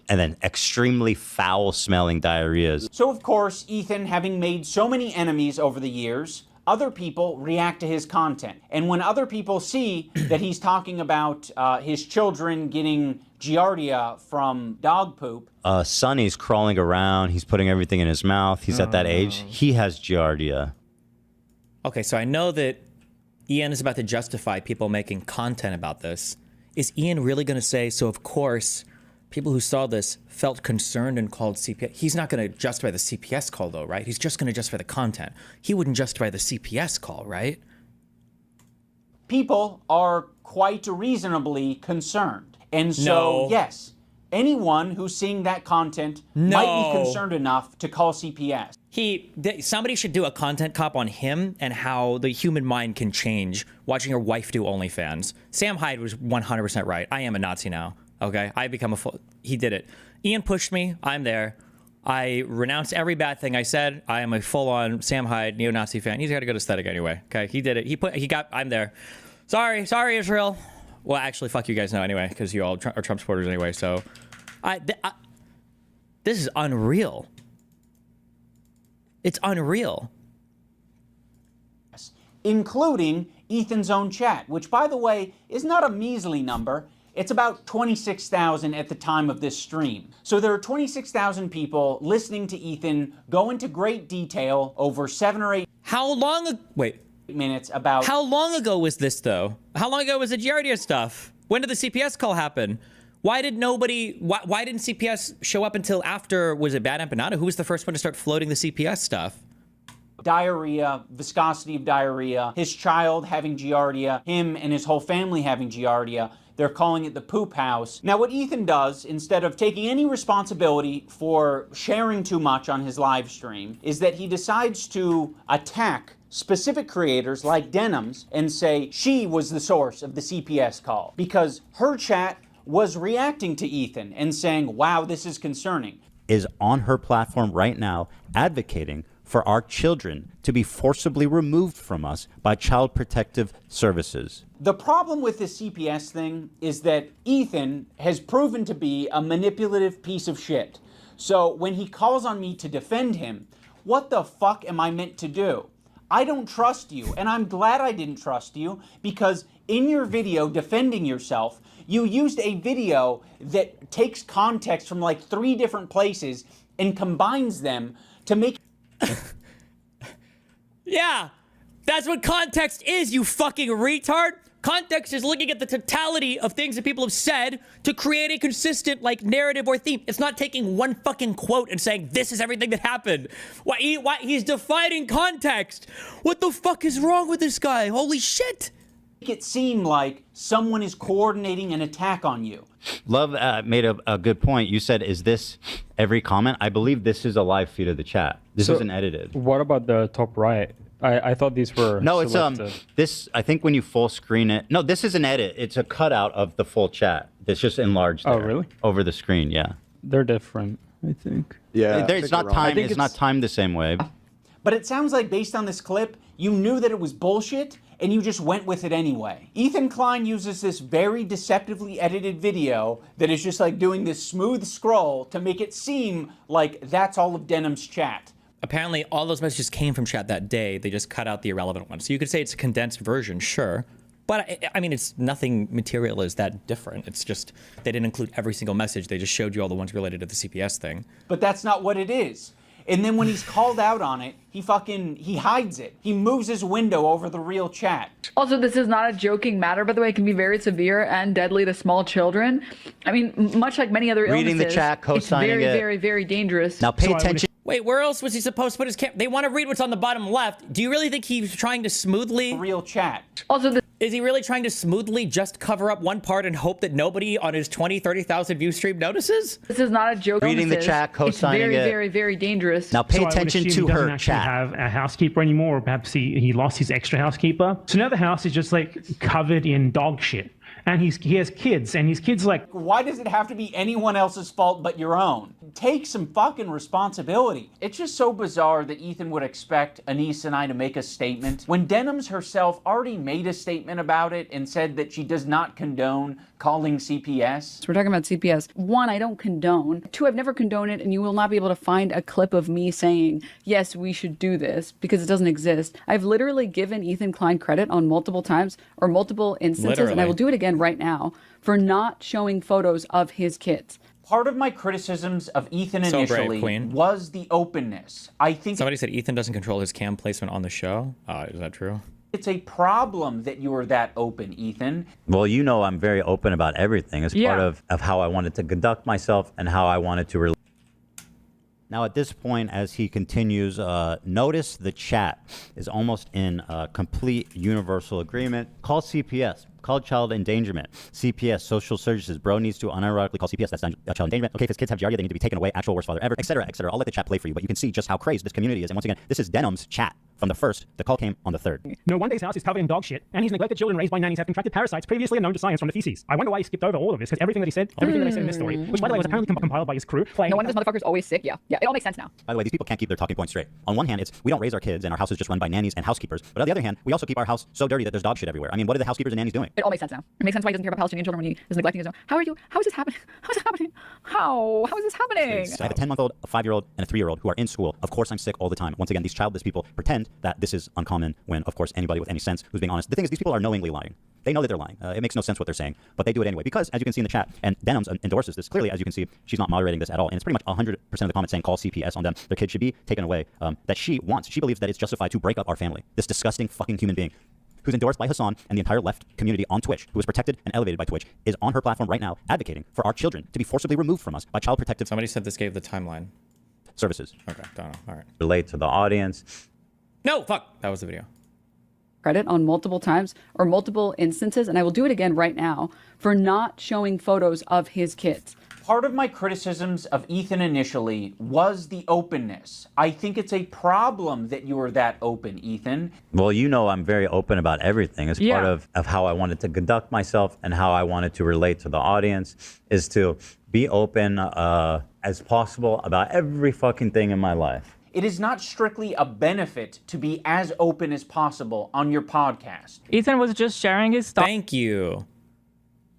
And then extremely foul-smelling diarrheas. So, of course, Ethan, having made so many enemies over the years, other people react to his content. And when other people see that he's talking about his children getting giardia from dog poop. Sonny's crawling around. He's putting everything in his mouth. He's at that age. He has giardia. Okay, so I know that Ian is about to justify people making content about this. Is Ian really going to say, so of course, people who saw this felt concerned and called CPS? He's not going to justify the CPS call, though, right? He's just going to justify the content. He wouldn't justify the CPS call, right? People are quite reasonably concerned. And so, yes, anyone who's seeing that content might be concerned enough to call CPS. Somebody should do a content cop on him and how the human mind can change watching your wife do OnlyFans. Sam Hyde was 100% right. I am a Nazi now. Okay, I become he did it. Ian pushed me. I'm there. I renounced every bad thing I said. I am a full-on Sam Hyde neo-Nazi fan. He's got a good aesthetic anyway. Okay, he did it. I'm there. Sorry, Israel. Well, actually, fuck you guys now anyway, because you all are Trump supporters anyway. So, this is unreal. It's unreal. Including Ethan's own chat, which, by the way, is not a measly number. It's about 26,000 at the time of this stream. So there are 26,000 people listening to Ethan go into great detail over 7 or 8 minutes about... How long ago was this, though? How long ago was the giardia stuff? When did the CPS call happen? Why didn't CPS show up until after, was it Bad Empanada? Who was the first one to start floating the CPS stuff? Diarrhea, viscosity of diarrhea, his child having giardia, him and his whole family having giardia. They're calling it the poop house. Now, what Ethan does, instead of taking any responsibility for sharing too much on his live stream, is that he decides to attack specific creators like Denim's and say she was the source of the CPS call because her chat was reacting to Ethan and saying, wow, this is concerning. Is on her platform right now advocating for our children to be forcibly removed from us by Child Protective Services. The problem with this CPS thing is that Ethan has proven to be a manipulative piece of shit. So when he calls on me to defend him, what the fuck am I meant to do? I don't trust you, and I'm glad I didn't trust you, because in your video defending yourself, you used a video that takes context from like 3 different places and combines them to make... Yeah. That's what context is, you fucking retard. Context is looking at the totality of things that people have said to create a consistent, like, narrative or theme. It's not taking one fucking quote and saying, this is everything that happened. Why he's defining context. What the fuck is wrong with this guy? Holy shit. Make it seem like someone is coordinating an attack on you. Love made a good point. You said, is this every comment? I believe this is a live feed of the chat. This isn't edited. What about the top right? I thought these were No, it's selected. this, I think when you full screen it, no, this is an edit. It's a cutout of the full chat. It's just enlarged Oh, there, really? over the screen, yeah. They're different, I think. Yeah. It's not timed, it's not timed the same way. But it sounds like based on this clip, you knew that it was bullshit and you just went with it anyway. Ethan Klein uses this very deceptively edited video that is just like doing this smooth scroll to make it seem like that's all of Denham's chat. Apparently, all those messages came from chat that day. They just cut out the irrelevant ones. So you could say it's a condensed version, sure. But I mean, it's nothing material is that different. It's just they didn't include every single message. They just showed you all the ones related to the CPS thing. But that's not what it is. And then when he's called out on it, he hides it. He moves his window over the real chat. Also, this is not a joking matter, by the way. It can be very severe and deadly to small children. I mean, much like many other illnesses. Reading the chat, co-signing it's very, it. very, very dangerous. Now pay attention. Wait, where else was he supposed to put his camera? They want to read what's on the bottom left. Do you really think he's trying to smoothly? Real chat. Also, is he really trying to smoothly just cover up one part and hope that nobody on his 20, 30,000 view stream notices? This is not a joke. Reading the chat, co-signing It's very, it. very, very dangerous. Now pay So I would attention assume to he doesn't her actually chat. have a housekeeper anymore, or perhaps he lost his extra housekeeper. So now the house is just like covered in dog shit. And he has kids, and his kids like... Why does it have to be anyone else's fault but your own? Take some fucking responsibility. It's just so bizarre that Ethan would expect Anise and I to make a statement when Denham's herself already made a statement about it and said that she does not condone calling CPS. So we're talking about CPS. One, I don't condone. Two, I've never condoned it, and you will not be able to find a clip of me saying, yes, we should do this, because it doesn't exist. I've literally given Ethan Klein credit on multiple times or multiple instances, and I will do it again right now, for not showing photos of his kids. Part of my criticisms of Ethan So initially brave, Queen. was the openness. I think Somebody said Ethan doesn't control his cam placement on the show. Is that true? it's a problem that you are that open, Ethan. Well, you know I'm very open about everything as part of how I wanted to conduct myself and how I wanted to Now, at this point, as he continues, notice the chat is almost in complete universal agreement. Call CPS. Call child endangerment. CPS, social services. Bro needs to unironically call CPS. That's child endangerment. Okay, if his kids have giardia, they need to be taken away. Actual worst father ever, etc., etc. I'll let the chat play for you, but you can see just how crazy this community is. And once again, this is Denham's chat from the 1st. The call came on the 3rd. No one day's house is covered in dog shit, and his neglected children raised by nannies have contracted parasites previously unknown to science from the feces. I wonder why he skipped over all of this, because everything that he said, everything that I said in this story, which by the way was apparently compiled by his crew. No one of this motherfucker's always sick. Yeah, it all makes sense now. By the way, these people can't keep their talking points straight. On one hand, it's we don't raise our kids and our house is just run by nannies and housekeepers. But on the other hand, we also keep our house so dirty that there's dog shit everywhere. I mean, what are the housekeepers and nannies doing? It all makes sense now. It makes sense why he doesn't care about Palestinian children when he is neglecting his own. How are you? How is this happening? How is this happening? How is this happening? I have a 10-month-old, a 5-year-old, and a 3-year-old who are in school. Of course, I'm sick all the time. Once again, these childless people pretend that this is uncommon when, of course, anybody with any sense who's being honest. The thing is, these people are knowingly lying. They know that they're lying. It makes no sense what they're saying, but they do it anyway. Because, as you can see in the chat, and Denham's endorses this clearly, as you can see, she's not moderating this at all. And it's pretty much 100% of the comments saying call CPS on them. Their kids should be taken away. That she wants. She believes that it's justified to break up our family. This disgusting fucking human being, who's endorsed by Hassan and the entire left community on Twitch, who is protected and elevated by Twitch, is on her platform right now advocating for our children to be forcibly removed from us by Child Protective. Somebody said this gave the timeline. Services. Okay, don't know. All right. Relate to the audience. No, fuck. That was the video. Credit on multiple times or multiple instances, and I will do it again right now, for not showing photos of his kids. Part of my criticisms of Ethan initially was the openness. I think it's a problem that you are that open, Ethan. Well, you know I'm very open about everything as part of how I wanted to conduct myself and how I wanted to relate to the audience, is to be open as possible about every fucking thing in my life. It is not strictly a benefit to be as open as possible on your podcast. Ethan was just sharing his stuff. Thank you.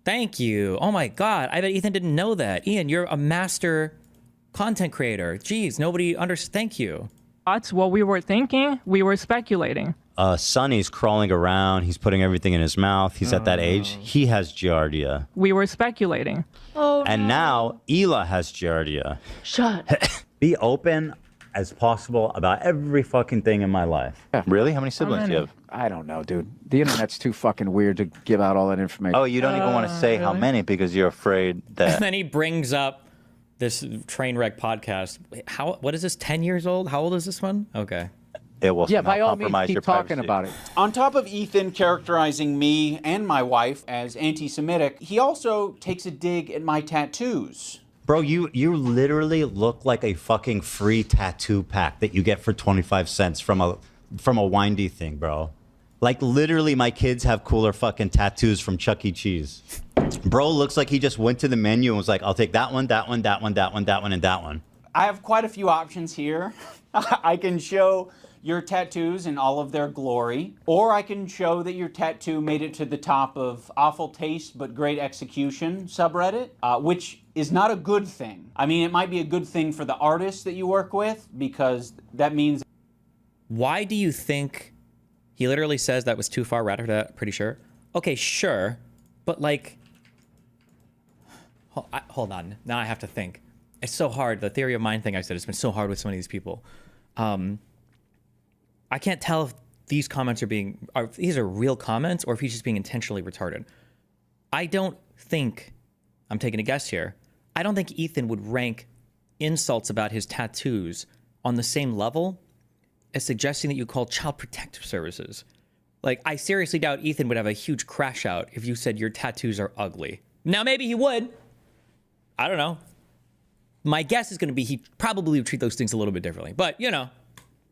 Thank you. Oh my God. I bet Ethan didn't know that. Ian, you're a master content creator. Jeez, nobody understands. Thank you. That's what we were thinking. We were speculating. Sonny's crawling around. He's putting everything in his mouth. He's at that age. He has giardia. We were speculating. Oh, and now Ela has giardia. Shut. Be open as possible about every fucking thing in my life. Really? How many siblings do you have? I don't know, dude. The internet's too fucking weird to give out all that information. Oh, you don't even want to say how many because you're afraid that. And then he brings up this train wreck podcast. What is this? 10 years old? How old is this one? Okay. It will by all means, compromise keep your talking privacy. about it. On top of Ethan characterizing me and my wife as anti-Semitic, he also takes a dig at my tattoos. Bro, you literally look like a fucking free tattoo pack that you get for 25 cents from a windy thing, bro. Like literally my kids have cooler fucking tattoos from Chuck E. Cheese. Bro looks like he just went to the menu and was like, I'll take that one, that one, that one, that one, that one, and that one. I have quite a few options here. I can show your tattoos in all of their glory, or I can show that your tattoo made it to the top of awful taste but great execution subreddit, which is not a good thing. I mean, it might be a good thing for the artists that you work with because that means... Why do you think he literally says that was too far? Pretty sure. Okay, sure, but like, hold on. Now I have to think. It's so hard. The theory of mind thing I said, it's been so hard with so many of these people. I can't tell if these comments these are real comments or if he's just being intentionally retarded. I don't think, I'm taking a guess here, I don't think Ethan would rank insults about his tattoos on the same level as suggesting that you call child protective services. Like, I seriously doubt Ethan would have a huge crash out if you said your tattoos are ugly. Now, maybe he would. I don't know. My guess is going to be he probably would treat those things a little bit differently, but you know.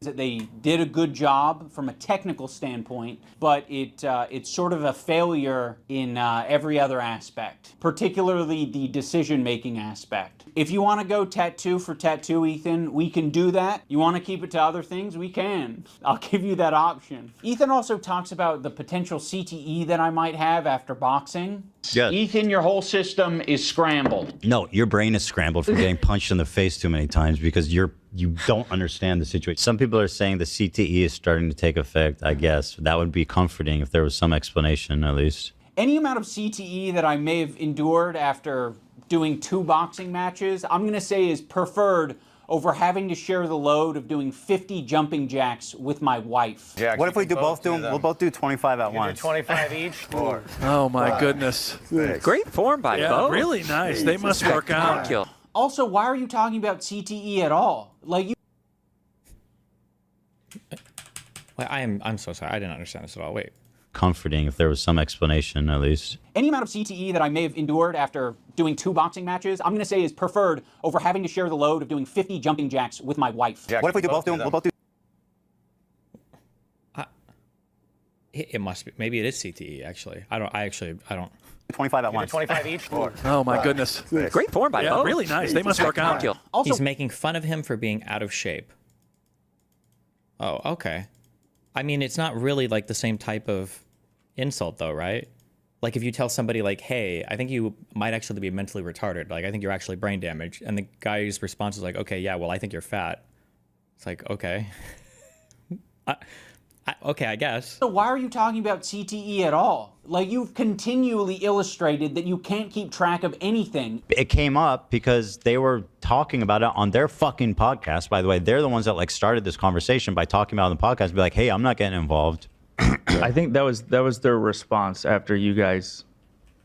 That they did a good job from a technical standpoint, but it's sort of a failure in every other aspect, particularly the decision-making aspect. If you want to go tattoo for tattoo, Ethan, we can do that. You want to keep it to other things? We can. I'll give you that option. Ethan also talks about the potential CTE that I might have after boxing. Yes. Ethan, your whole system is scrambled. No, your brain is scrambled from getting punched in the face too many times because you don't understand the situation. Some people are saying the CTE is starting to take effect, I guess. That would be comforting if there was some explanation, at least. Any amount of CTE that I may have endured after doing 2 boxing matches, I'm going to say is preferred over having to share the load of doing 50 jumping jacks with my wife. Yeah, what if we we'll both do 25 at once? 25 each? Oh my goodness. Great form by both. Really nice. They must work out. Also, why are you talking about CTE at all? Like you. Wait, I'm so sorry. I didn't understand this at all. Wait. Comforting if there was some explanation, at least. Any amount of CTE that I may have endured after doing 2 boxing matches, I'm going to say is preferred over having to share the load of doing 50 jumping jacks with my wife. What if we we'll both do. It must be. Maybe it is CTE. Actually, I don't. 25 at once. 25 each? Oh my goodness. Great form by both. Really nice. They must work out. Also, he's making fun of him for being out of shape. Oh, okay. I mean, it's not really like the same type of insult though, right? Like if you tell somebody like, hey, I think you might actually be mentally retarded. Like, I think you're actually brain damaged. And the guy's response is like, okay, yeah, well, I think you're fat. It's like, okay. Okay, I guess. So why are you talking about CTE at all? Like, you've continually illustrated that you can't keep track of anything. It came up because they were talking about it on their fucking podcast. By the way, they're the ones that like started this conversation by talking about it on the podcast. Be like, hey, I'm not getting involved. I think that was their response after you guys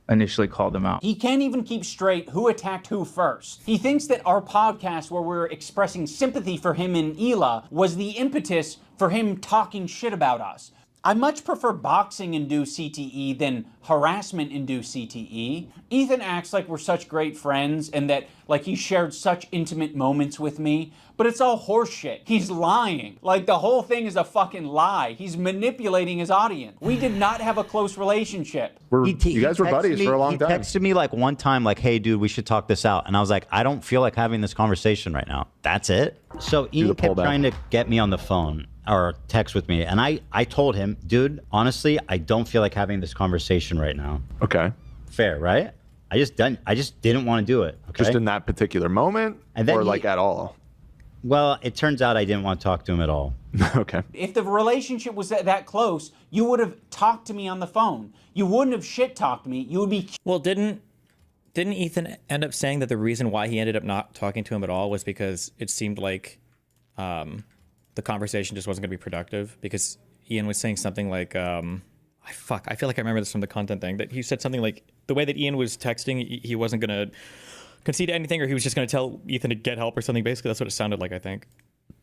initially called them out. He can't even keep straight who attacked who first. He thinks that our podcast where we're expressing sympathy for him and Ela was the impetus for him talking shit about us. I much prefer boxing-induced CTE than harassment-induced CTE. Ethan acts like we're such great friends and that like he shared such intimate moments with me, but it's all horseshit. He's lying. Like the whole thing is a fucking lie. He's manipulating his audience. We did not have a close relationship. You guys were buddies for a long time. He texted me like one time like, hey dude, we should talk this out. And I was like, I don't feel like having this conversation right now. That's it. So Ian kept trying to get me on the phone or text with me. And I told him, dude, honestly, I don't feel like having this conversation right now. Okay. Fair, right? I just didn't want to do it. Okay? Just in that particular moment, and then or like at all? Well, it turns out I didn't want to talk to him at all. Okay. If the relationship was that close, you would have talked to me on the phone. You wouldn't have shit-talked me. You would be... Well, didn't Ethan end up saying that the reason why he ended up not talking to him at all was because it seemed like the conversation just wasn't going to be productive because Ian was saying something like, I feel like I remember this from the content thing, that he said something like the way that Ian was texting, he wasn't going to concede anything, or he was just going to tell Ethan to get help or something. Basically, that's what it sounded like, I think.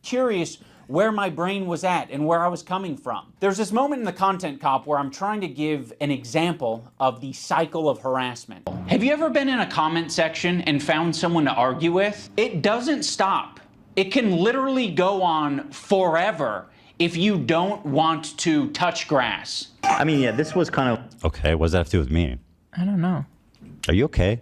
Curious where my brain was at and where I was coming from. There's this moment in the Content Cop where I'm trying to give an example of the cycle of harassment. Have you ever been in a comment section and found someone to argue with? It doesn't stop. It can literally go on forever if you don't want to touch grass. I mean, yeah, this was kind of... Okay, what does that have to do with me? I don't know. Are you okay?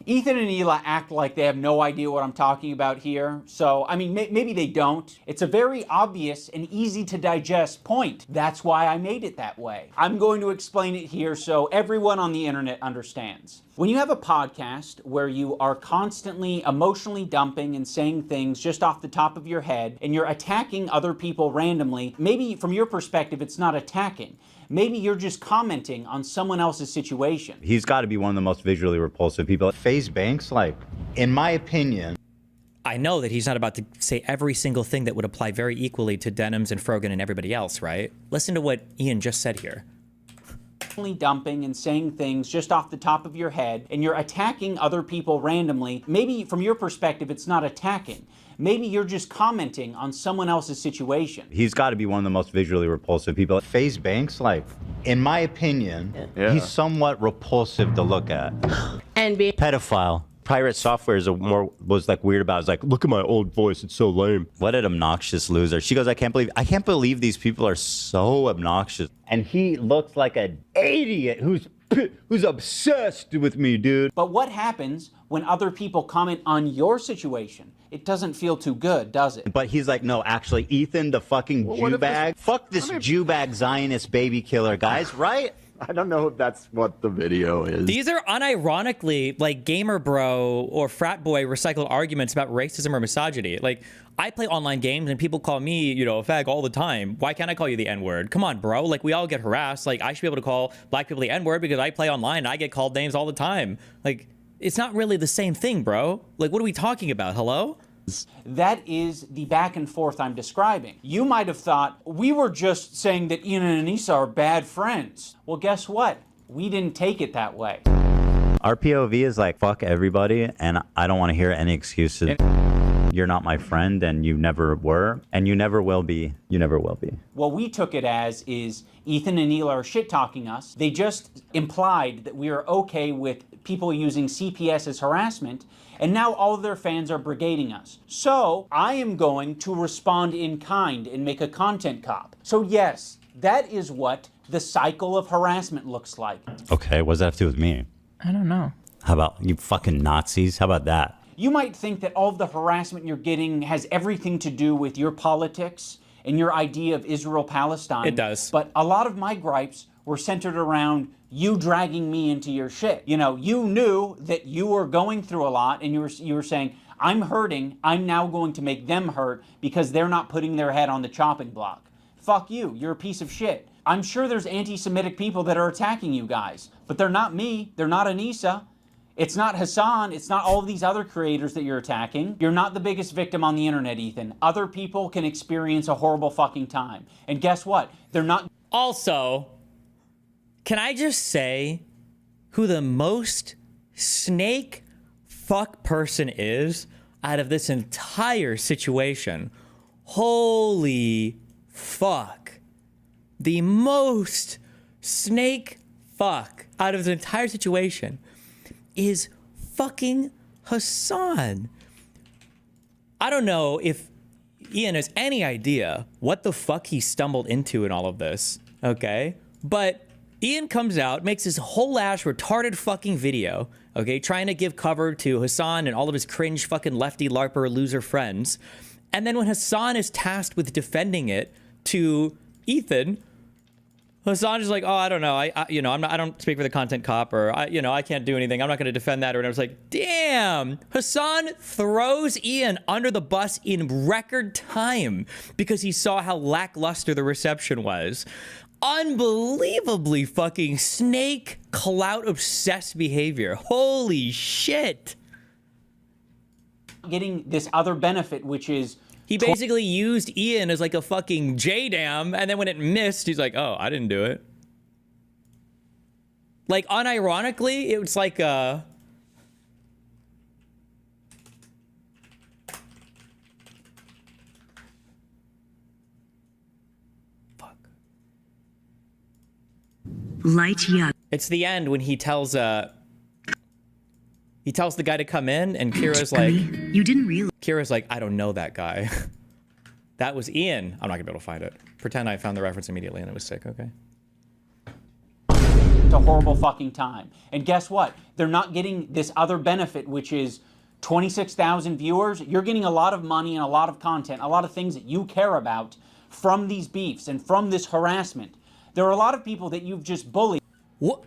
Ethan and Hila act like they have no idea what I'm talking about here. So, I mean, maybe they don't. It's a very obvious and easy to digest point. That's why I made it that way. I'm going to explain it here so everyone on the internet understands. When you have a podcast where you are constantly emotionally dumping and saying things just off the top of your head, and you're attacking other people randomly, maybe from your perspective it's not attacking. Maybe you're just commenting on someone else's situation. He's got to be one of the most visually repulsive people. FaZe Banks, like, in my opinion... I know that he's not about to say every single thing that would apply very equally to Denims and Frogan and everybody else, right? Listen to what Ian just said here. Dumping and saying things just off the top of your head, and you're attacking other people randomly. Maybe from your perspective it's not attacking. Maybe you're just commenting on someone else's situation. He's got to be one of the most visually repulsive people. FaZe Banks, like, in my opinion, he's somewhat repulsive to look at. And be pedophile. Pirate Software was like weird about it. It's like, look at my old voice, it's so lame. What an obnoxious loser. She goes, I can't believe these people are so obnoxious. And he looks like an idiot who's obsessed with me, dude. But what happens when other people comment on your situation? It doesn't feel too good, does it? But he's like, no, actually, Ethan, the fucking Jew bag. Fuck this Jew bag Zionist baby killer, guys, right? I don't know if that's what the video is. These are unironically like gamer bro or frat boy recycled arguments about racism or misogyny. Like, I play online games and people call me, you know, a fag all the time. Why can't I call you the N-word? Come on, bro. Like, we all get harassed. Like, I should be able to call black people the N-word because I play online and I get called names all the time. Like, it's not really the same thing, bro. Like, what are we talking about? Hello? That is the back and forth I'm describing. You might have thought we were just saying that Ian and Anissa are bad friends. Well, guess what? We didn't take it that way. Our POV is like, fuck everybody, and I don't want to hear any excuses. You're not my friend, and you never were, and you never will be. You never will be. What we took it as is Ethan and Hila are shit-talking us. They just implied that we are okay with people using CPS as harassment, and now all of their fans are brigading us. So I am going to respond in kind and make a content cop. So yes, that is what the cycle of harassment looks like. Okay, what does that have to do with me? I don't know. How about you fucking Nazis? How about that? You might think that all of the harassment you're getting has everything to do with your politics and your idea of Israel-Palestine. It does. But a lot of my gripes were centered around you dragging me into your shit. You know, you knew that you were going through a lot, and you were saying, I'm hurting, I'm now going to make them hurt because they're not putting their head on the chopping block. Fuck you, you're a piece of shit. I'm sure there's anti-Semitic people that are attacking you guys, but they're not me, they're not Anissa. It's not Hassan, it's not all of these other creators that you're attacking. You're not the biggest victim on the internet, Ethan. Other people can experience a horrible fucking time. And guess what? They're not... Also, can I just say who the most snake fuck person is out of this entire situation? Holy fuck. The most snake fuck out of the entire situation is fucking Hassan. I don't know if Ian has any idea what the fuck he stumbled into in all of this, okay? But Ian comes out, makes this whole ass retarded fucking video, okay, trying to give cover to Hassan and all of his cringe fucking lefty LARPer loser friends. And then when Hassan is tasked with defending it to Ethan, Hassan is like, oh, I don't know. I don't speak for the content cop, or I can't do anything. I'm not going to defend that. Or I was like, damn. Hassan throws Ian under the bus in record time because he saw how lackluster the reception was. Unbelievably fucking snake clout obsessed behavior. Holy shit. getting this other benefit, which is he basically used Ian as like a fucking J-dam, and then when it missed, he's like, oh, I didn't do it. Like, unironically, it was like, Fuck. Light young. It's the end when he tells the guy to come in, and Kira's like, you didn't realize. Kira's like, I don't know that guy. That was Ian. I'm not gonna be able to find it. Pretend I found the reference immediately and it was sick, okay? It's a horrible fucking time. And guess what? They're not getting this other benefit, which is 26,000 viewers. You're getting a lot of money and a lot of content, a lot of things that you care about from these beefs and from this harassment. There are a lot of people that you've just bullied. What?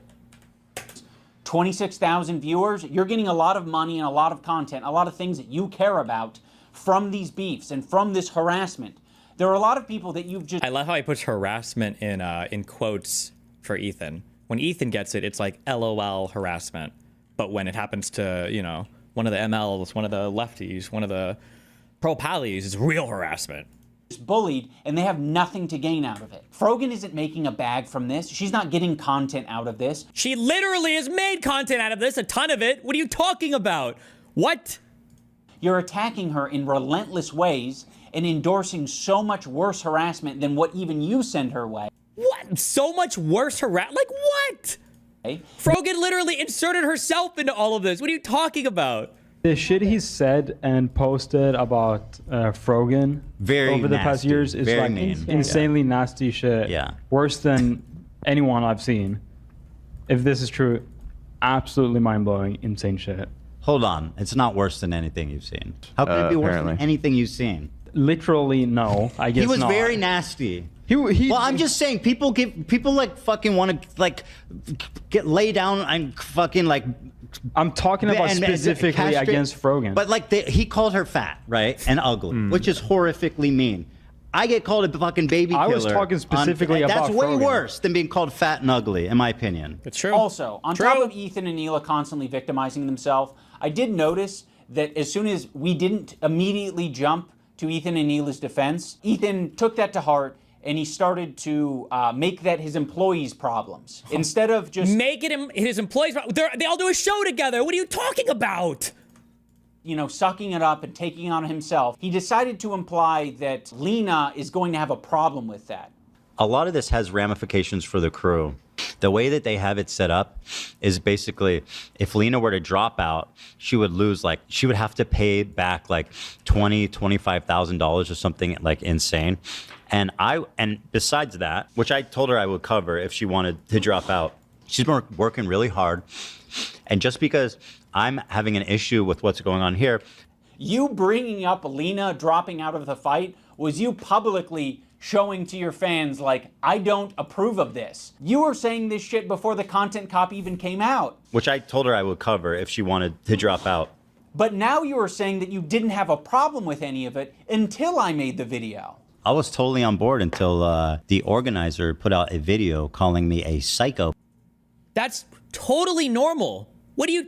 26,000 viewers. You're getting a lot of money and a lot of content, a lot of things that you care about from these beefs and from this harassment. There are a lot of people that you've just... I love how he puts harassment in quotes for Ethan. When Ethan gets it, it's like LOL harassment. But when it happens to, you know, one of the MLs, one of the lefties, one of the pro-pallies, it's real harassment. Bullied, and they have nothing to gain out of it. Frogan isn't making a bag from this. She's not getting content out of this. She literally has made content out of this, a ton of it. What are you talking about? What? You're attacking her in relentless ways and endorsing so much worse harassment than what even you send her way. What? So much worse harassment? Like what? Frogan literally inserted herself into all of this. What are you talking about? The shit he's said and posted about Frogan over the past years is like insanely nasty shit. Yeah. Worse than anyone I've seen. If this is true, absolutely mind-blowing, insane shit. Hold on. It's not worse than anything you've seen. How can it be worse than anything you've seen? Literally, no. I guess he was not. very nasty. Well, I'm just saying, people like fucking want to like lay down and fucking like. I'm talking about specifically against Frogan. But like he called her fat, right, and ugly, which is horrifically mean. I get called a fucking baby killer. I was talking specifically about That's way Frogan. worse than being called fat and ugly, in my opinion. It's true. Also, on top of Ethan and Neela constantly victimizing themselves, I did notice that as soon as we didn't immediately jump to Ethan and Neela's defense, Ethan took that to heart and he started to make that his employees' problems. Instead of just... Make it his employees' they all do a show together. What are you talking about? You know, sucking it up and taking it on himself. He decided to imply that Lena is going to have a problem with that. A lot of this has ramifications for the crew. The way that they have it set up is basically, if Lena were to drop out, she would lose, like, she would have to pay back like $25,000 or something like insane. And besides that, which I told her I would cover if she wanted to drop out, she's been working really hard. And just because I'm having an issue with what's going on here. You bringing up Lena dropping out of the fight was you publicly showing to your fans, like, I don't approve of this. You were saying this shit before the content cop even came out. Which I told her I would cover if she wanted to drop out. But now you are saying that you didn't have a problem with any of it until I made the video. I was totally on board until the organizer put out a video calling me a psycho. That's totally normal. What do you...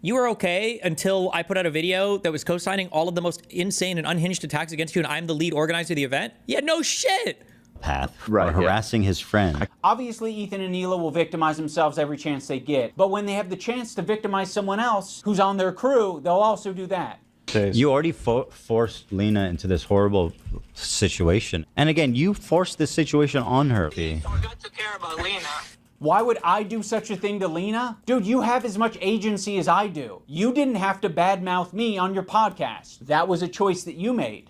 You were okay until I put out a video that was co-signing all of the most insane and unhinged attacks against you, and I'm the lead organizer of the event? Yeah, no shit. Path or harassing his friend. Obviously, Ethan and Neela will victimize themselves every chance they get. But when they have the chance to victimize someone else who's on their crew, they'll also do that. You already forced Lena into this horrible situation. And again, you forced this situation on her. Why would I do such a thing to Lena? Dude, you have as much agency as I do. You didn't have to badmouth me on your podcast. That was a choice that you made.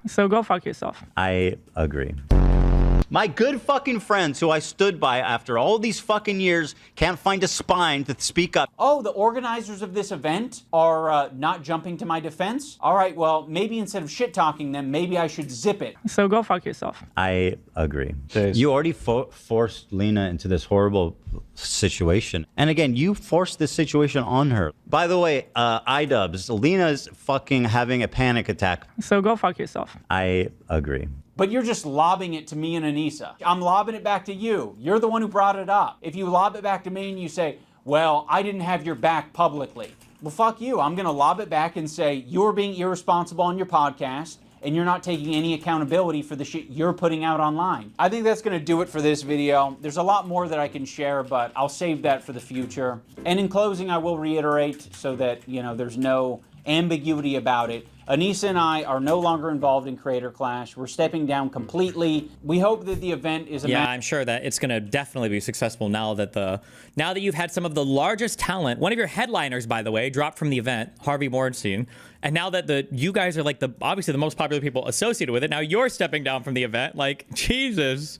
So go fuck yourself. I agree. My good fucking friends who I stood by after all these fucking years can't find a spine to speak up. Oh, the organizers of this event are not jumping to my defense? All right, well, maybe instead of shit-talking them, maybe I should zip it. So go fuck yourself. I agree. You already forced Lena into this horrible situation. And again, you forced this situation on her. By the way, iDubbbz, Lena's fucking having a panic attack. So go fuck yourself. I agree. But you're just lobbing it to me and Anissa. I'm lobbing it back to you. You're the one who brought it up. If you lob it back to me and you say, well, I didn't have your back publicly. well, fuck you. I'm going to lob it back and say, you're being irresponsible on your podcast, and you're not taking any accountability for the shit you're putting out online. I think that's going to do it for this video. There's a lot more that I can share, but I'll save that for the future. And in closing, I will reiterate so that, there's no ambiguity about it. Anissa and I are no longer involved in Creator Clash. We're stepping down completely. We hope that the event is a I'm sure that it's going to definitely be successful now that you've had some of the largest talent, one of your headliners, by the way, dropped from the event, Harvey Weinstein, and now that you guys are like obviously the most popular people associated with it, now you're stepping down from the event. Like, Jesus.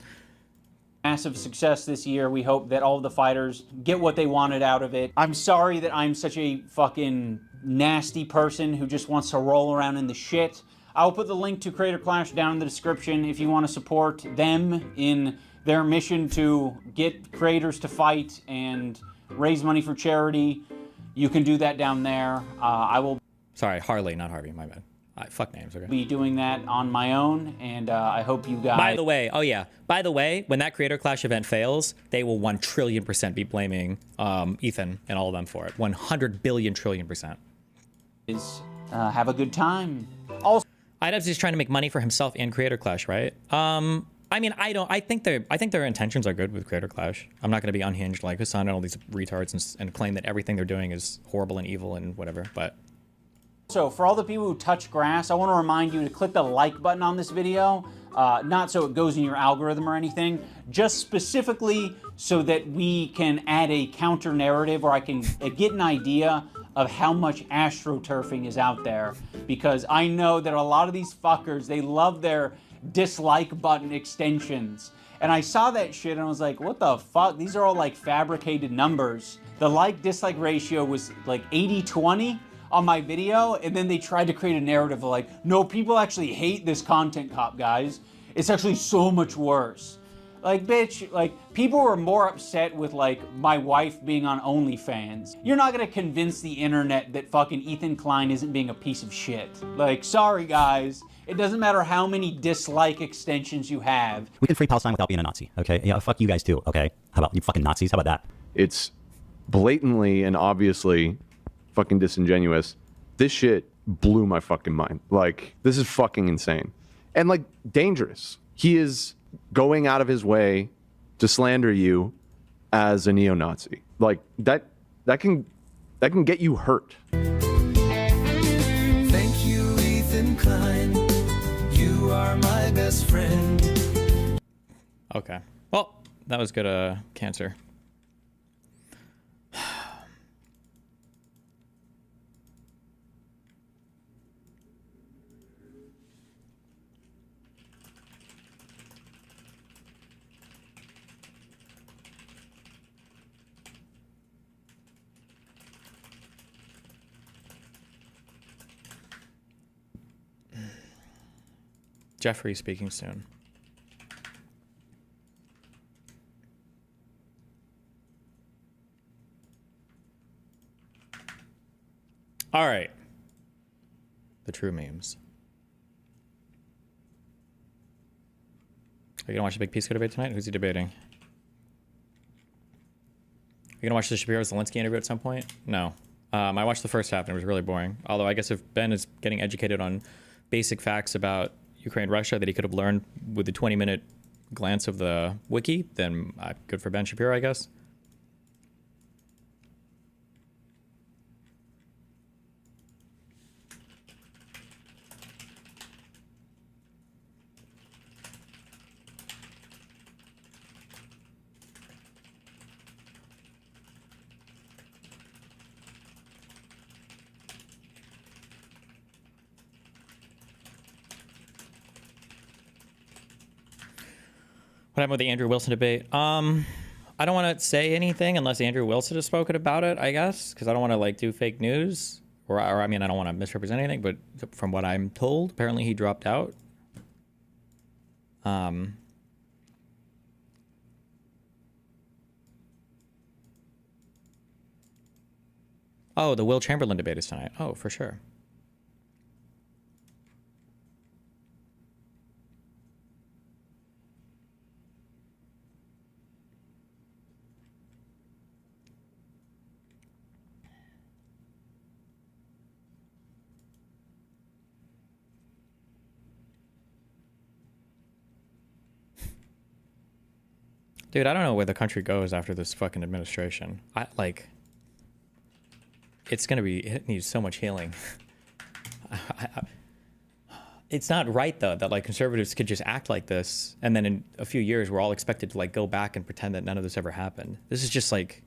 Massive success this year. We hope that all of the fighters get what they wanted out of it. I'm sorry that I'm such a fucking nasty person who just wants to roll around in the shit. I'll put the link to Creator Clash down in the description if you want to support them in their mission to get creators to fight and raise money for charity. You can do that down there. I will... Sorry, Harley, not Harvey, my bad. Fuck names, okay. Be doing that on my own, and I hope you guys... By the way, when that Creator Clash event fails, they will 1 trillion% be blaming Ethan and all of them for it. 100 billion trillion%. Have a good time. Also, IDubbbz is trying to make money for himself and Creator Clash, right? I think their intentions are good with Creator Clash. I'm not going to be unhinged like Hassan and all these retards and claim that everything they're doing is horrible and evil and whatever, but... So for all the people who touch grass, I want to remind you to click the like button on this video, not so it goes in your algorithm or anything, just specifically so that we can add a counter narrative or I can get an idea of how much astroturfing is out there, because I know that a lot of these fuckers, they love their dislike button extensions. And I saw that shit and I was like, what the fuck? These are all like fabricated numbers. The like-dislike ratio was like 80-20 on my video, and then they tried to create a narrative of like, no, people actually hate this content cop, guys. It's actually so much worse. Like, bitch, like, people were more upset with, like, my wife being on OnlyFans. You're not gonna convince the internet that fucking Ethan Klein isn't being a piece of shit. Like, sorry, guys. It doesn't matter how many dislike extensions you have. We can free Palestine without being a Nazi, okay? Yeah, fuck you guys too, okay? How about you fucking Nazis? How about that? It's blatantly and obviously fucking disingenuous. This shit blew my fucking mind. Like, this is fucking insane. And, like, dangerous. He is going out of his way to slander you as a neo-Nazi. Like, that can get you hurt. Thank you, Ethan Klein. You are my best friend. Okay. Well, that was good, Cancer. Jeffrey speaking soon. All right. The true memes. Are you gonna watch the big Pisco debate tonight? Who's he debating? Are you gonna watch the Shapiro-Zelensky interview at some point? No. I watched the first half and it was really boring. Although I guess if Ben is getting educated on basic facts about Ukraine, Russia that he could have learned with the 20-minute glance of the wiki, then good for Ben Shapiro, I guess. What happened with the Andrew Wilson debate? I don't want to say anything unless Andrew Wilson has spoken about it, I guess, because I don't want to like do fake news, or I mean, I don't want to misrepresent anything. But from what I'm told, apparently he dropped out. Oh, the Will Chamberlain debate is tonight. Oh, for sure. Dude, I don't know where the country goes after this fucking administration. It needs so much healing. It's not right though that like conservatives could just act like this, and then in a few years we're all expected to like go back and pretend that none of this ever happened. This is just like.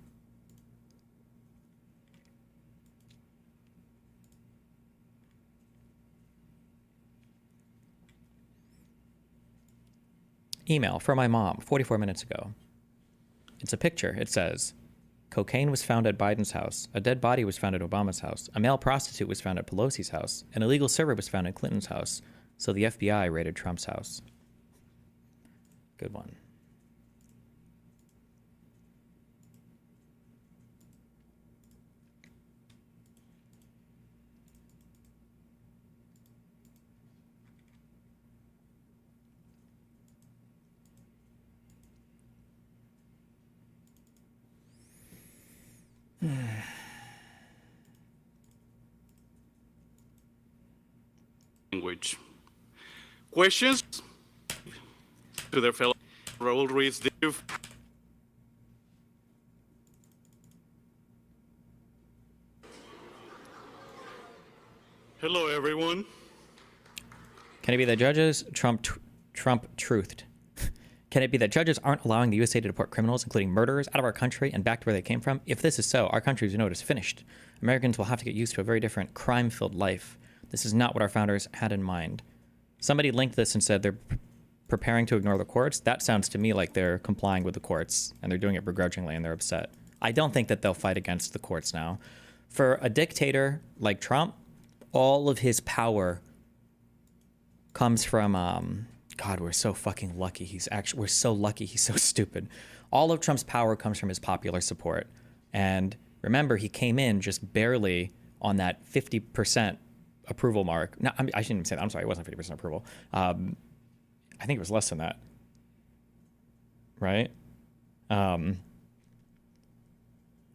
Email from my mom 44 minutes ago. It's a picture. It says, cocaine was found at Biden's house. A dead body was found at Obama's house. A male prostitute was found at Pelosi's house. An illegal server was found at Clinton's house. So the FBI raided Trump's house. Good one. Language. Questions to their fellow rivalries. Hello, everyone. Can it be that judges Trump truthed? Can it be that judges aren't allowing the USA to deport criminals, including murderers, out of our country and back to where they came from? If this is so, our country's is finished. Americans will have to get used to a very different crime-filled life. This is not what our founders had in mind. Somebody linked this and said they're preparing to ignore the courts. That sounds to me like they're complying with the courts, and they're doing it begrudgingly, and they're upset. I don't think that they'll fight against the courts now. For a dictator like Trump, all of his power comes from... God, we're so fucking lucky. We're so lucky he's so stupid. All of Trump's power comes from his popular support. And remember, he came in just barely on that 50% approval mark. No, I shouldn't even say that. I'm sorry, it wasn't 50% approval. I think it was less than that. Right? I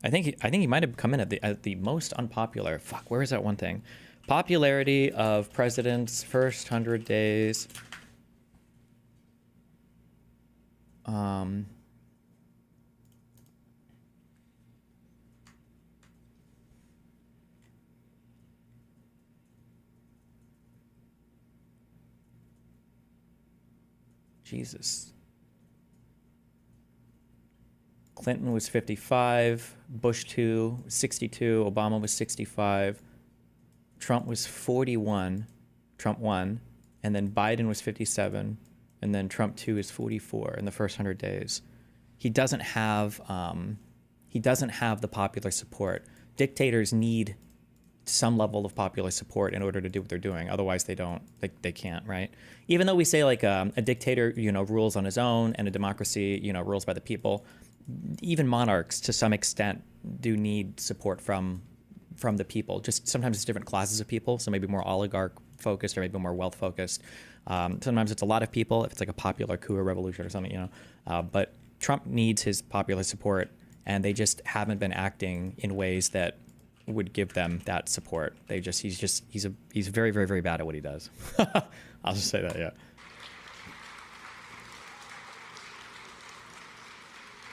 think he might have come in at the most unpopular. Fuck, where is that one thing? Popularity of president's first 100 days. Jesus. Clinton was 55, Bush 2, 62, Obama was 65, Trump was 41, Trump 1, and then Biden was 57, and then Trump 2 is 44 in the first 100 days. He doesn't have the popular support. Dictators need some level of popular support in order to do what they're doing. Otherwise, they can't, right? Even though we say like a dictator, rules on his own, and a democracy, rules by the people, even monarchs to some extent do need support from the people. Just sometimes it's different classes of people, so maybe more oligarch focused or maybe more wealth focused. Sometimes it's a lot of people if it's like a popular coup or revolution or something, but Trump needs his popular support, and they just haven't been acting in ways that would give them that support. He's very, very, very bad at what he does. I'll just say that, yeah.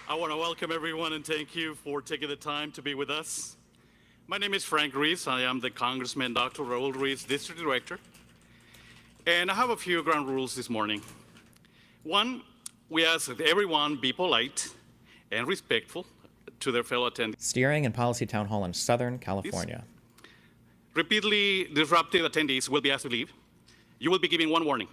I want to welcome everyone and thank you for taking the time to be with us. My name is Frank Reese. I am the Congressman Dr. Raul Reese, District Director. And I have a few ground rules this morning. One, we ask that everyone be polite and respectful to their fellow attendees. Steering and Policy Town Hall in Southern California. Repeatedly disruptive attendees will be asked to leave. You will be given one warning.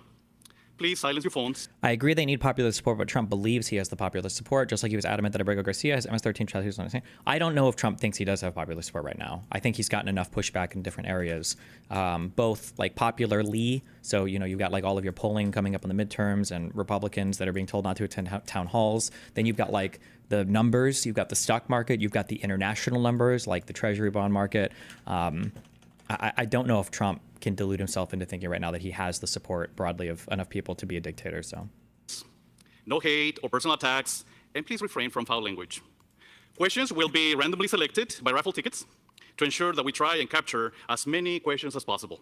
Please silence your phones. I agree they need popular support, but Trump believes he has the popular support, just like he was adamant that Abrego Garcia has MS-13 child who's not insane. I don't know if Trump thinks he does have popular support right now. I think he's gotten enough pushback in different areas, both like popularly. So, you've got like all of your polling coming up in the midterms and Republicans that are being told not to attend town halls. Then you've got like the numbers, you've got the stock market, you've got the international numbers like the treasury bond market. I don't know if Trump can delude himself into thinking right now that he has the support broadly of enough people to be a dictator. So, no hate or personal attacks, and please refrain from foul language. Questions will be randomly selected by raffle tickets to ensure that we try and capture as many questions as possible.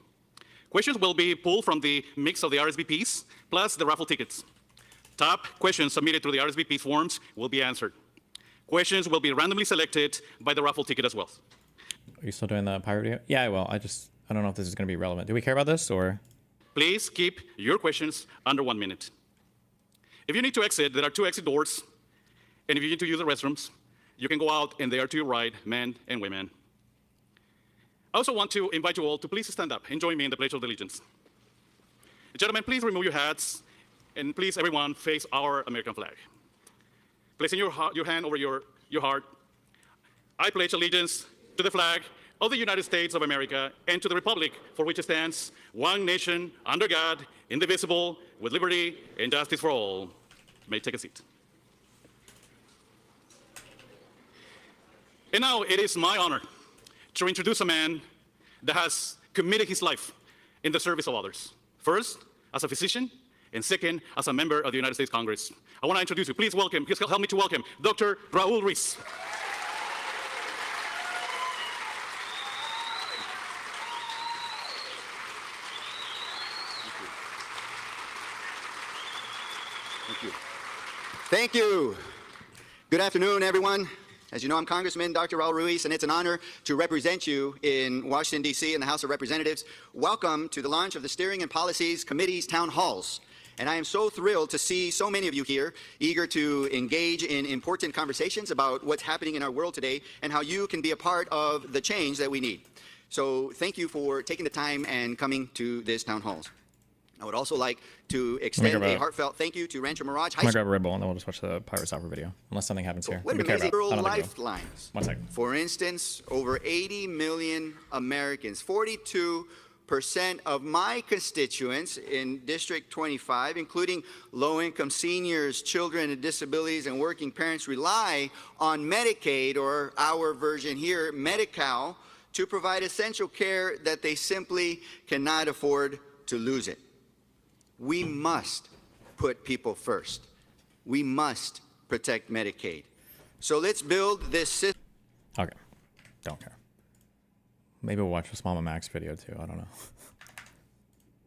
Questions will be pulled from the mix of the RSVPs plus the raffle tickets. Top questions submitted through the RSVP forms will be answered. Questions will be randomly selected by the raffle ticket as well. Are you still doing the pirate video? Yeah, I will. I don't know if this is going to be relevant. Do we care about this or? Please keep your questions under 1 minute. If you need to exit, there are 2 exit doors. And if you need to use the restrooms, you can go out and they are to your right, men and women. I also want to invite you all to please stand up and join me in the Pledge of Allegiance. Gentlemen, please remove your hats, and please, everyone, face our American flag. Placing your hand over your heart, I pledge allegiance to the flag of the United States of America and to the republic for which it stands, one nation, under God, indivisible, with liberty and justice for all. You may take a seat. And now it is my honor to introduce a man that has committed his life in the service of others. First, as a physician, and second, as a member of the United States Congress. I want to introduce you. Please help me to welcome Dr. Raul Ruiz. Thank you. Good afternoon, everyone. As you know, I'm Congressman Dr. Raul Ruiz, and it's an honor to represent you in Washington, D.C. in the House of Representatives. Welcome to the launch of the Steering and Policies Committee's Town Halls. And I am so thrilled to see so many of you here, eager to engage in important conversations about what's happening in our world today and how you can be a part of the change that we need. So thank you for taking the time and coming to this Town Halls. I would also like to extend a heartfelt thank you to Rancho Mirage High School. I'm going to grab a Red Bull and then we'll just watch the Pirate Soccer video. Unless something happens here. What an amazing rural lifelines. 1 second. For instance, over 80 million Americans, 42% of my constituents in District 25, including low-income seniors, children with disabilities, and working parents, rely on Medicaid, or our version here, Medi-Cal, to provide essential care that they simply cannot afford to lose it. We must put people first. We must protect Medicaid. So let's build this system. Okay. Don't care. Maybe we'll watch this Mama Max video too. I don't know.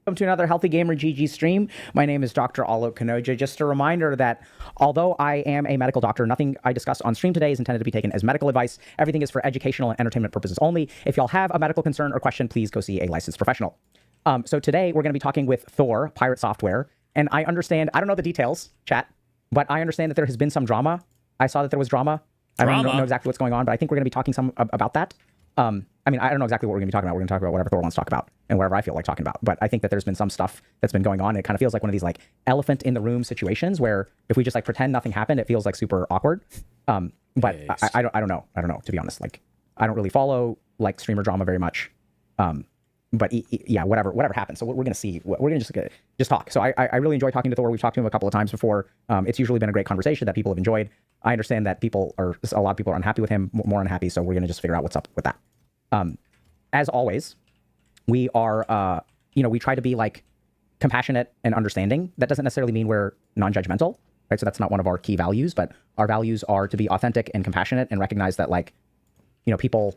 Welcome to another Healthy Gamer GG stream. My name is Dr. Alok Kanoja. Just a reminder that although I am a medical doctor, nothing I discuss on stream today is intended to be taken as medical advice. Everything is for educational and entertainment purposes only. If y'all have a medical concern or question, please go see a licensed professional. So today we're going to be talking with Thor, Pirate Software. And I understand, I don't know the details, chat, but I understand that there has been some drama. I saw that there was drama. I don't know exactly what's going on, but I think we're going to be talking some about that. I mean, I don't know exactly what we're going to be talking about. We're going to talk about whatever Thor wants to talk about and whatever I feel like talking about. But I think that there's been some stuff that's been going on. It kind of feels like one of these like elephant in the room situations where if we just like pretend nothing happened, it feels like super awkward. But I don't know. I don't know, to be honest. Like, I don't really follow like streamer drama very much. But yeah, whatever happens. So we're going to see. We're going to just talk. So I really enjoy talking to Thor. We've talked to him a couple of times before. It's usually been a great conversation that people have enjoyed. I understand that a lot of people are unhappy with him, more unhappy. So we're going to just figure out what's up with that. As always, we are, we try to be like compassionate and understanding. That doesn't necessarily mean we're non-judgmental, right? So that's not one of our key values, but our values are to be authentic and compassionate and recognize that like, people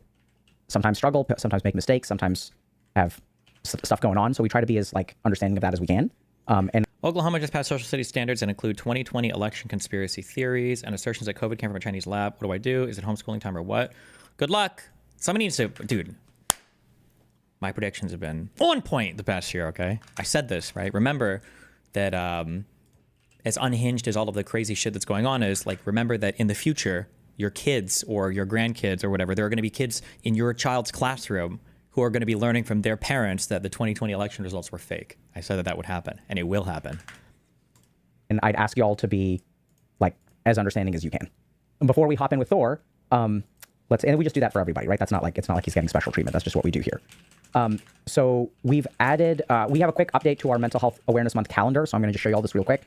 sometimes struggle, sometimes make mistakes, sometimes have stuff going on. So we try to be as like understanding of that as we can. And Oklahoma just passed social studies standards that include 2020 election conspiracy theories and assertions that COVID came from a Chinese lab. What do I do? Is it homeschooling time or what? Good luck. Somebody needs to, dude. My predictions have been on point the past year. Okay, I said this right. Remember that as unhinged as all of the crazy shit that's going on is, like, remember that in the future, your kids or your grandkids or whatever, there are going to be kids in your child's classroom who are going to be learning from their parents that the 2020 election results were fake. I said that that would happen, and it will happen. And I'd ask y'all to be like as understanding as you can. And before we hop in with Thor, and we just do that for everybody, right? It's not like he's getting special treatment. That's just what we do here. So we've added, we have a quick update to our Mental Health Awareness Month calendar. So I'm going to just show you all this real quick.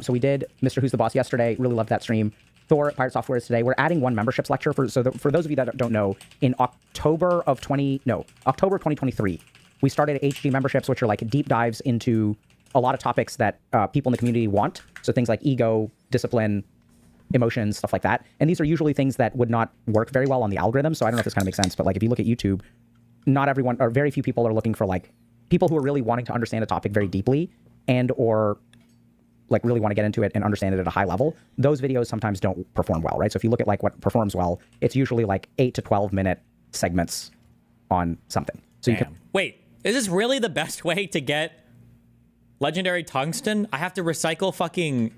So we did Mr. Who's the Boss yesterday. Really loved that stream. Thor Pirate Software is today. We're adding one memberships lecture for those of you that don't know, in October 2023, we started HG memberships, which are like deep dives into a lot of topics that people in the community want. So things like ego, discipline, emotions, stuff like that. And these are usually things that would not work very well on the algorithm. So I don't know if this kind of makes sense, but like if you look at YouTube, not everyone or very few people are looking for like people who are really wanting to understand a topic very deeply and or like really want to get into it and understand it at a high level, those videos sometimes don't perform well, right? So if you look at like what performs well, it's usually like 8 to 12 minute segments on something. So you can wait, is this really the best way to get legendary tungsten? I have to recycle fucking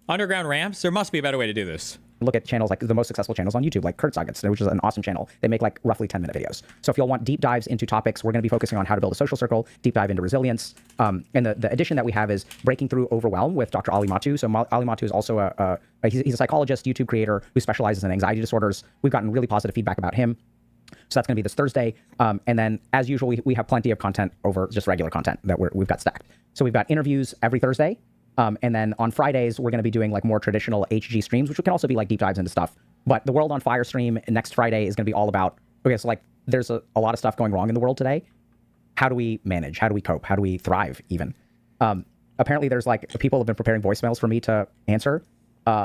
underground ramps? There must be a better way to do this. Look at channels like the most successful channels on YouTube, like Kurt Sagetz, which is an awesome channel. They make like roughly 10-minute videos. So if you'll want deep dives into topics, we're going to be focusing on how to build a social circle, deep dive into resilience. And the addition that we have is breaking through overwhelm with Dr. Ali Matu. So Ali Matu is also he's a psychologist, YouTube creator who specializes in anxiety disorders. We've gotten really positive feedback about him. So that's going to be this Thursday. And then as usual, we have plenty of content over just regular content that we've got stacked. So we've got interviews every Thursday. And then on Fridays, we're going to be doing like more traditional HG streams, which can also be like deep dives into stuff. But the World on Fire stream next Friday is going to be all about, okay, so like there's a lot of stuff going wrong in the world today. How do we manage? How do we cope? How do we thrive even? Apparently there's like, people have been preparing voicemails for me to answer.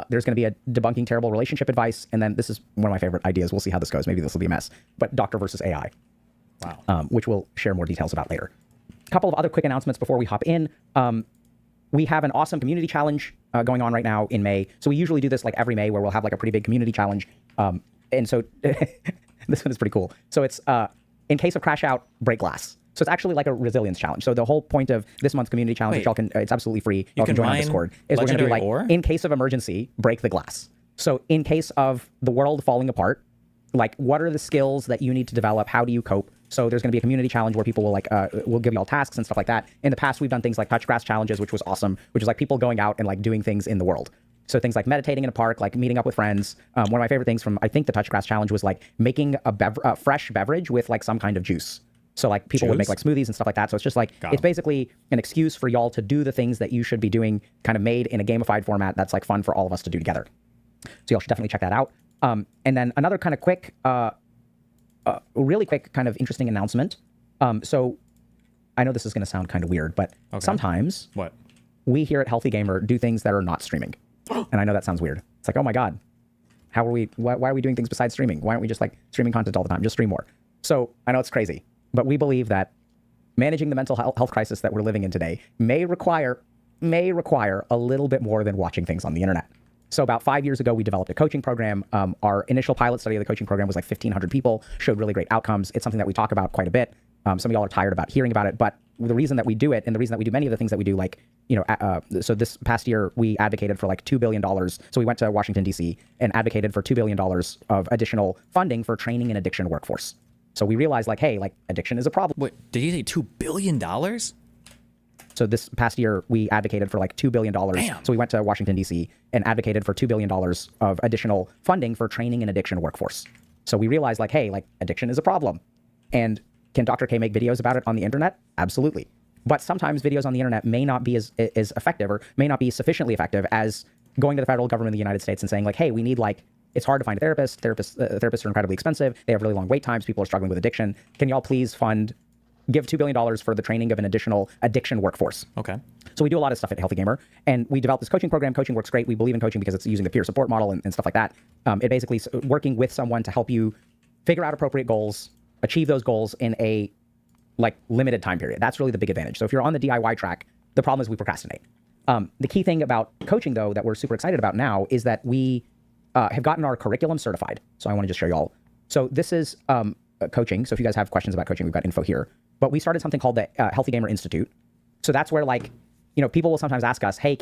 There's going to be a debunking terrible relationship advice. And then this is one of my favorite ideas. We'll see how this goes. Maybe this will be a mess. But Doctor versus AI. Wow. Which we'll share more details about later. A couple of other quick announcements before we hop in. We have an awesome community challenge going on right now in May. So we usually do this like every May where we'll have like a pretty big community challenge. And so this one is pretty cool. So it's in case of crash out, break glass. So it's actually like a resilience challenge. So the whole point of this month's community challenge, which y'all can, it's absolutely free. Y'all can join on Discord. Is we're going to be like, in case of emergency, break the glass. So in case of the world falling apart, like what are the skills that you need to develop? How do you cope? So there's going to be a community challenge where people will like, we'll give you all tasks and stuff like that. In the past, we've done things like touch grass challenges, which was awesome, which is like people going out and like doing things in the world. So things like meditating in a park, like meeting up with friends. One of my favorite things from, I think, the touch grass challenge was like making a fresh beverage with like some kind of juice. So like people would make like smoothies and stuff like that. So it's just like, it's basically an excuse for y'all to do the things that you should be doing, kind of made in a gamified format that's like fun for all of us to do together. So y'all should definitely check that out. And then another kind of quick, really quick kind of interesting announcement. So I know this is going to sound kind of weird, but sometimes we here at Healthy Gamer do things that are not streaming. And I know that sounds weird. It's like, oh my God, how are we, why are we doing things besides streaming? Why aren't we just like streaming content all the time? Just stream more. So I know it's crazy, but we believe that managing the mental health crisis that we're living in today may require a little bit more than watching things on the internet. So about 5 years ago, we developed a coaching program. Our initial pilot study of the coaching program was like 1,500 people, showed really great outcomes. It's something that we talk about quite a bit. Some of y'all are tired about hearing about it, but the reason that we do it and the reason that we do many of the things that we do, like, you know, so this past year, we advocated for like $2 billion. So we went to Washington, D.C. and advocated for $2 billion of additional funding for training an addiction workforce. So we realized like, hey, like addiction is a problem. Wait, did you say $2 billion? So this past year, we advocated for like $2 billion. Damn. So we went to Washington, D.C. and advocated for $2 billion of additional funding for training an addiction workforce. So we realized like, hey, like addiction is a problem. And can Dr. K make videos about it on the internet? Absolutely. But sometimes videos on the internet may not be as effective or may not be sufficiently effective as going to the federal government of the United States and saying like, hey, we need like, it's hard to find a therapist. Therapists are incredibly expensive. They have really long wait times. People are struggling with addiction. Can y'all please give $2 billion for the training of an additional addiction workforce? Okay. So we do a lot of stuff at Healthy Gamer, and we developed this coaching program. Coaching works great. We believe in coaching because it's using the peer support model and stuff like that. It basically is working with someone to help you figure out appropriate goals, achieve those goals in a like limited time period. That's really the big advantage. So if you're on the DIY track, the problem is we procrastinate. The key thing about coaching, though, that we're super excited about now is that we have gotten our curriculum certified. So I want to just show you all. So this is coaching. So if you guys have questions about coaching, we've got info here. But we started something called the Healthy Gamer Institute. So that's where like, you know, people will sometimes ask us, hey,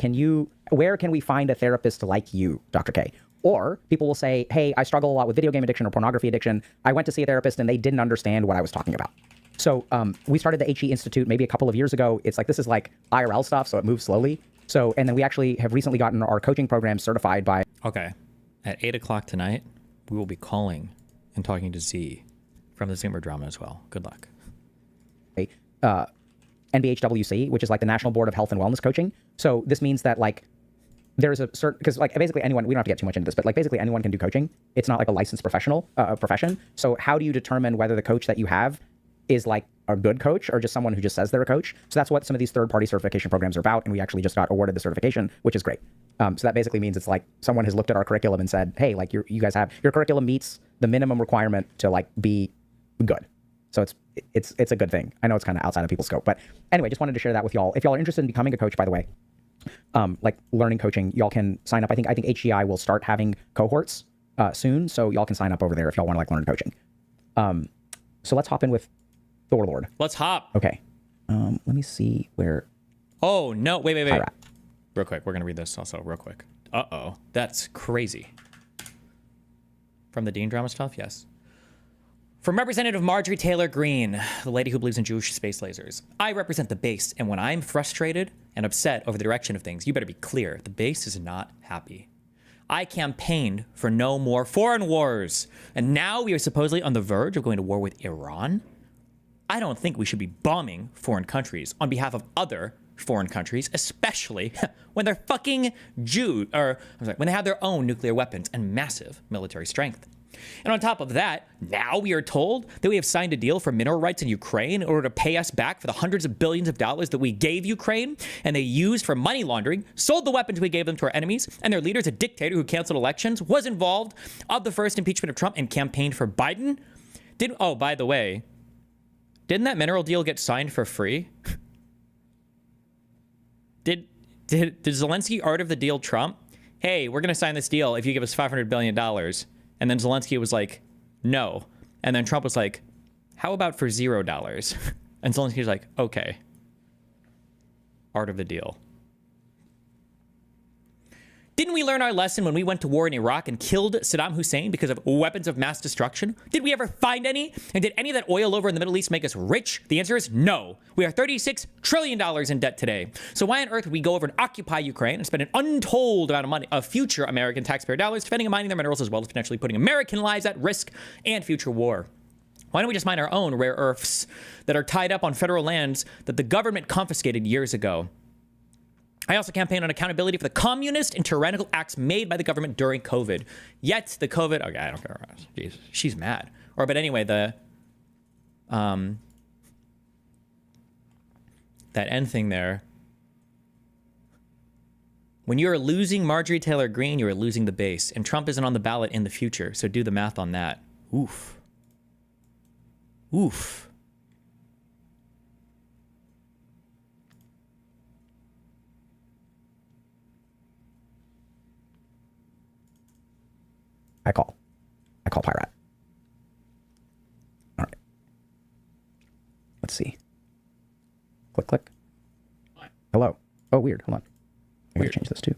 where can we find a therapist like you, Dr. K? Or people will say, hey, I struggle a lot with video game addiction or pornography addiction. I went to see a therapist and they didn't understand what I was talking about. So we started the HE Institute maybe a couple of years ago. It's like, this is like IRL stuff, so it moves slowly. So, and then we actually have recently gotten our coaching program certified by... Okay. At 8 o'clock tonight, we will be calling and talking to Z from the Zoomer drama as well. Good luck. NBHWC, which is like the National Board of Health and Wellness Coaching. So this means that like there's a certain, because like basically anyone, we don't have to get too much into this, but like basically anyone can do coaching. It's not like a licensed profession. So how do you determine whether the coach that you have is like a good coach or just someone who just says they're a coach? So that's what some of these third-party certification programs are about, and we actually just got awarded the certification, which is great. So that basically means it's like someone has looked at our curriculum and said, hey, like you guys have, your curriculum meets the minimum requirement to like be good. So it's a good thing. I know it's kind of outside of people's scope, but anyway, just wanted to share that with y'all. If y'all are interested in becoming a coach, by the way, like learning coaching, y'all can sign up. I think HEI will start having cohorts soon, so y'all can sign up over there if y'all want to like learn coaching. So let's hop in with Thor Lord. Let's hop. Okay. Let me see where. Oh no! Wait. Pirate. Real quick, we're gonna read this also real quick. That's crazy. From the Dean drama stuff, yes. From Representative Marjorie Taylor Greene, the lady who believes in Jewish space lasers. I represent the base, and when I'm frustrated and upset over the direction of things, you better be clear. The base is not happy. I campaigned for no more foreign wars, and now we are supposedly on the verge of going to war with Iran? I don't think we should be bombing foreign countries on behalf of other foreign countries, especially when they're fucking Jews, or when they have their own nuclear weapons and massive military strength. And on top of that, now we are told that we have signed a deal for mineral rights in Ukraine in order to pay us back for the hundreds of billions of dollars that we gave Ukraine and they used for money laundering, sold the weapons we gave them to our enemies, and their leader's a dictator who canceled elections, was involved of the first impeachment of Trump and campaigned for Biden. Oh, by the way, didn't that mineral deal get signed for free? Did Zelensky art of the deal Trump? Hey, we're going to sign this deal if you give us $500 billion. And then Zelensky was like, no. And then Trump was like, how about for $0? And Zelensky was like, okay. Art of the deal. Didn't we learn our lesson when we went to war in Iraq and killed Saddam Hussein because of weapons of mass destruction? Did we ever find any? And did any of that oil over in the Middle East make us rich? The answer is no. We are $36 trillion in debt today. So why on earth would we go over and occupy Ukraine and spend an untold amount of money of future American taxpayer dollars defending and mining their minerals, as well as potentially putting American lives at risk and future war? Why don't we just mine our own rare earths that are tied up on federal lands that the government confiscated years ago? I also campaign on accountability for the communist and tyrannical acts made by the government during COVID. Yet the COVID, okay, I don't care. Jeez, she's mad. But anyway, that end thing there. When you're losing Marjorie Taylor Greene, you're losing the base, and Trump isn't on the ballot in the future. So do the math on that. Oof. Oof. I call Pirate. All right. Let's see. Click. Hello. Oh, weird. Hold on. I gotta change this too.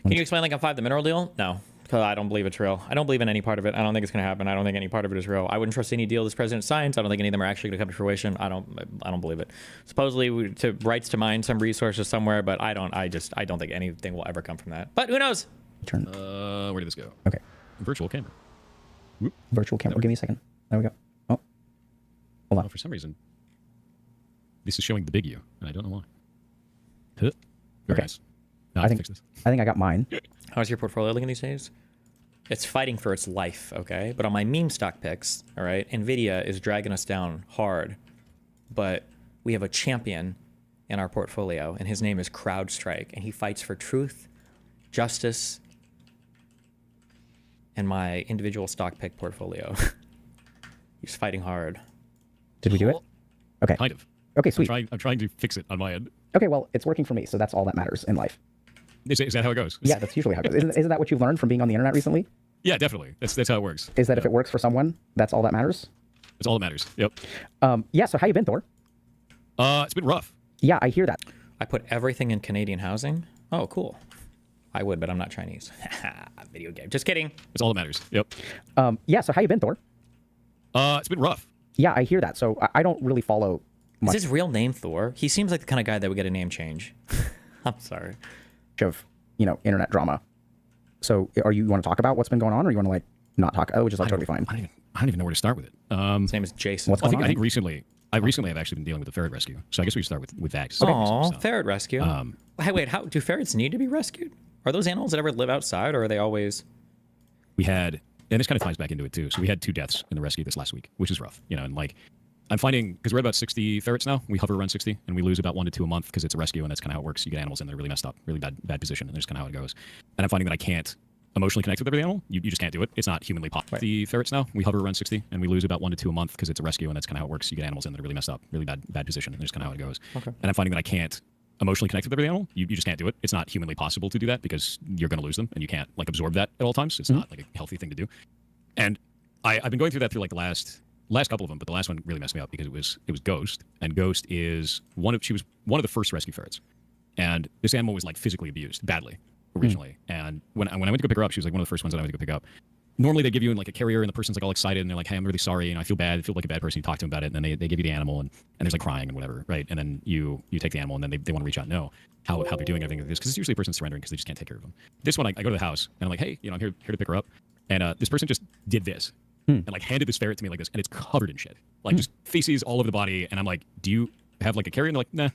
Can you explain Lincoln 5, the mineral deal? No, because I don't believe it's real. I don't believe in any part of it. I don't think it's going to happen. I don't think any part of it is real. I wouldn't trust any deal this president signs. I don't think any of them are actually going to come to fruition. I don't believe it. Supposedly to rights to mine some resources somewhere, but I don't think anything will ever come from that. But who knows? Where did this go? Okay. Virtual camera. Whoop. Virtual camera. Give me a second. There we go. Oh. Hold on. For some reason, this is showing the big U, and I don't know why. Very okay. nice. Now I think fix this. I think I got mine. How's your portfolio looking these days? It's fighting for its life, okay? But on my meme stock picks, all right, NVIDIA is dragging us down hard. But we have a champion in our portfolio, and his name is CrowdStrike, and he fights for truth, justice, and my individual stock pick portfolio. He's fighting hard. Did we do it? Okay. Kind of. Okay, sweet. I'm trying to fix it on my end. Okay, well, it's working for me, so that's all that matters in life. Is that how it goes? Yeah, that's usually how it goes. Isn't that what you've learned from being on the internet recently? Yeah, definitely. That's how it works. Is that if it works for someone, that's all that matters? It's all that matters. Yep. Yeah, so how you been, Thor? It's been rough. Yeah, I hear that. I put everything in Canadian housing. Oh, cool. I would, but I'm not Chinese. Video game. Just kidding. It's all that matters. Yep. Yeah, so how you been, Thor? It's been rough. Yeah, I hear that. So I don't really follow much. Is his real name Thor? He seems like the kind of guy that would get a name change. I'm sorry. Of, internet drama. So you want to talk about what's been going on, or you want to not talk? Oh, which is totally fine. I don't even know where to start with it. His name is Jason. What's going on? I think recently have actually been dealing with the ferret rescue. So I guess we should start with that. Oh, ferret rescue. Hey, wait, how do ferrets need to be rescued? Are those animals that ever live outside, or are they always? We had, and this kind of ties back into it too. So we had 2 deaths in the rescue this last week, which is rough. And I'm finding, because we're at about 60 ferrets now, we hover around 60, and we lose about 1 to 2 a month because it's a rescue, and that's kind of how it works. You get animals in that are really messed up, really bad position, and that's kind of how it goes. And I'm finding that I can't emotionally connect with every animal. You just can't do it. It's not humanly possible. Right. The ferrets now, we hover around 60, and we lose about 1 to 2 a month because it's a rescue, and that's kind of how it works. You get animals in that are really messed up, really bad position, and that's kind of how it goes. Okay. And I'm finding that I can't emotionally connected with every animal, you just can't do it. It's not humanly possible to do that because you're going to lose them, and you can't like absorb that at all times. It's not like a healthy thing to do. And I've been going through that through like the last couple of them, but the last one really messed me up because it was Ghost, and Ghost is she was one of the first rescue ferrets, and this animal was like physically abused badly originally. And when I went to go pick her up, she was like one of the first ones that I went to go pick up. Normally they give you in like a carrier, and the person's like all excited, and they're like, "Hey, I'm really sorry, and I feel bad. I feel like a bad person." You talk to them about it, and then they give you the animal, and there's like crying and whatever, right? And then you take the animal, and then they want to reach out and know how they're doing everything like this, because it's usually a person surrendering because they just can't take care of them. This one, I go to the house, and I'm like, "Hey, I'm here to pick her up," and this person just did this. And like handed this ferret to me like this, and it's covered in shit, like just feces all over the body. And I'm like, "Do you have like a carrier?" And they're like, "Nah."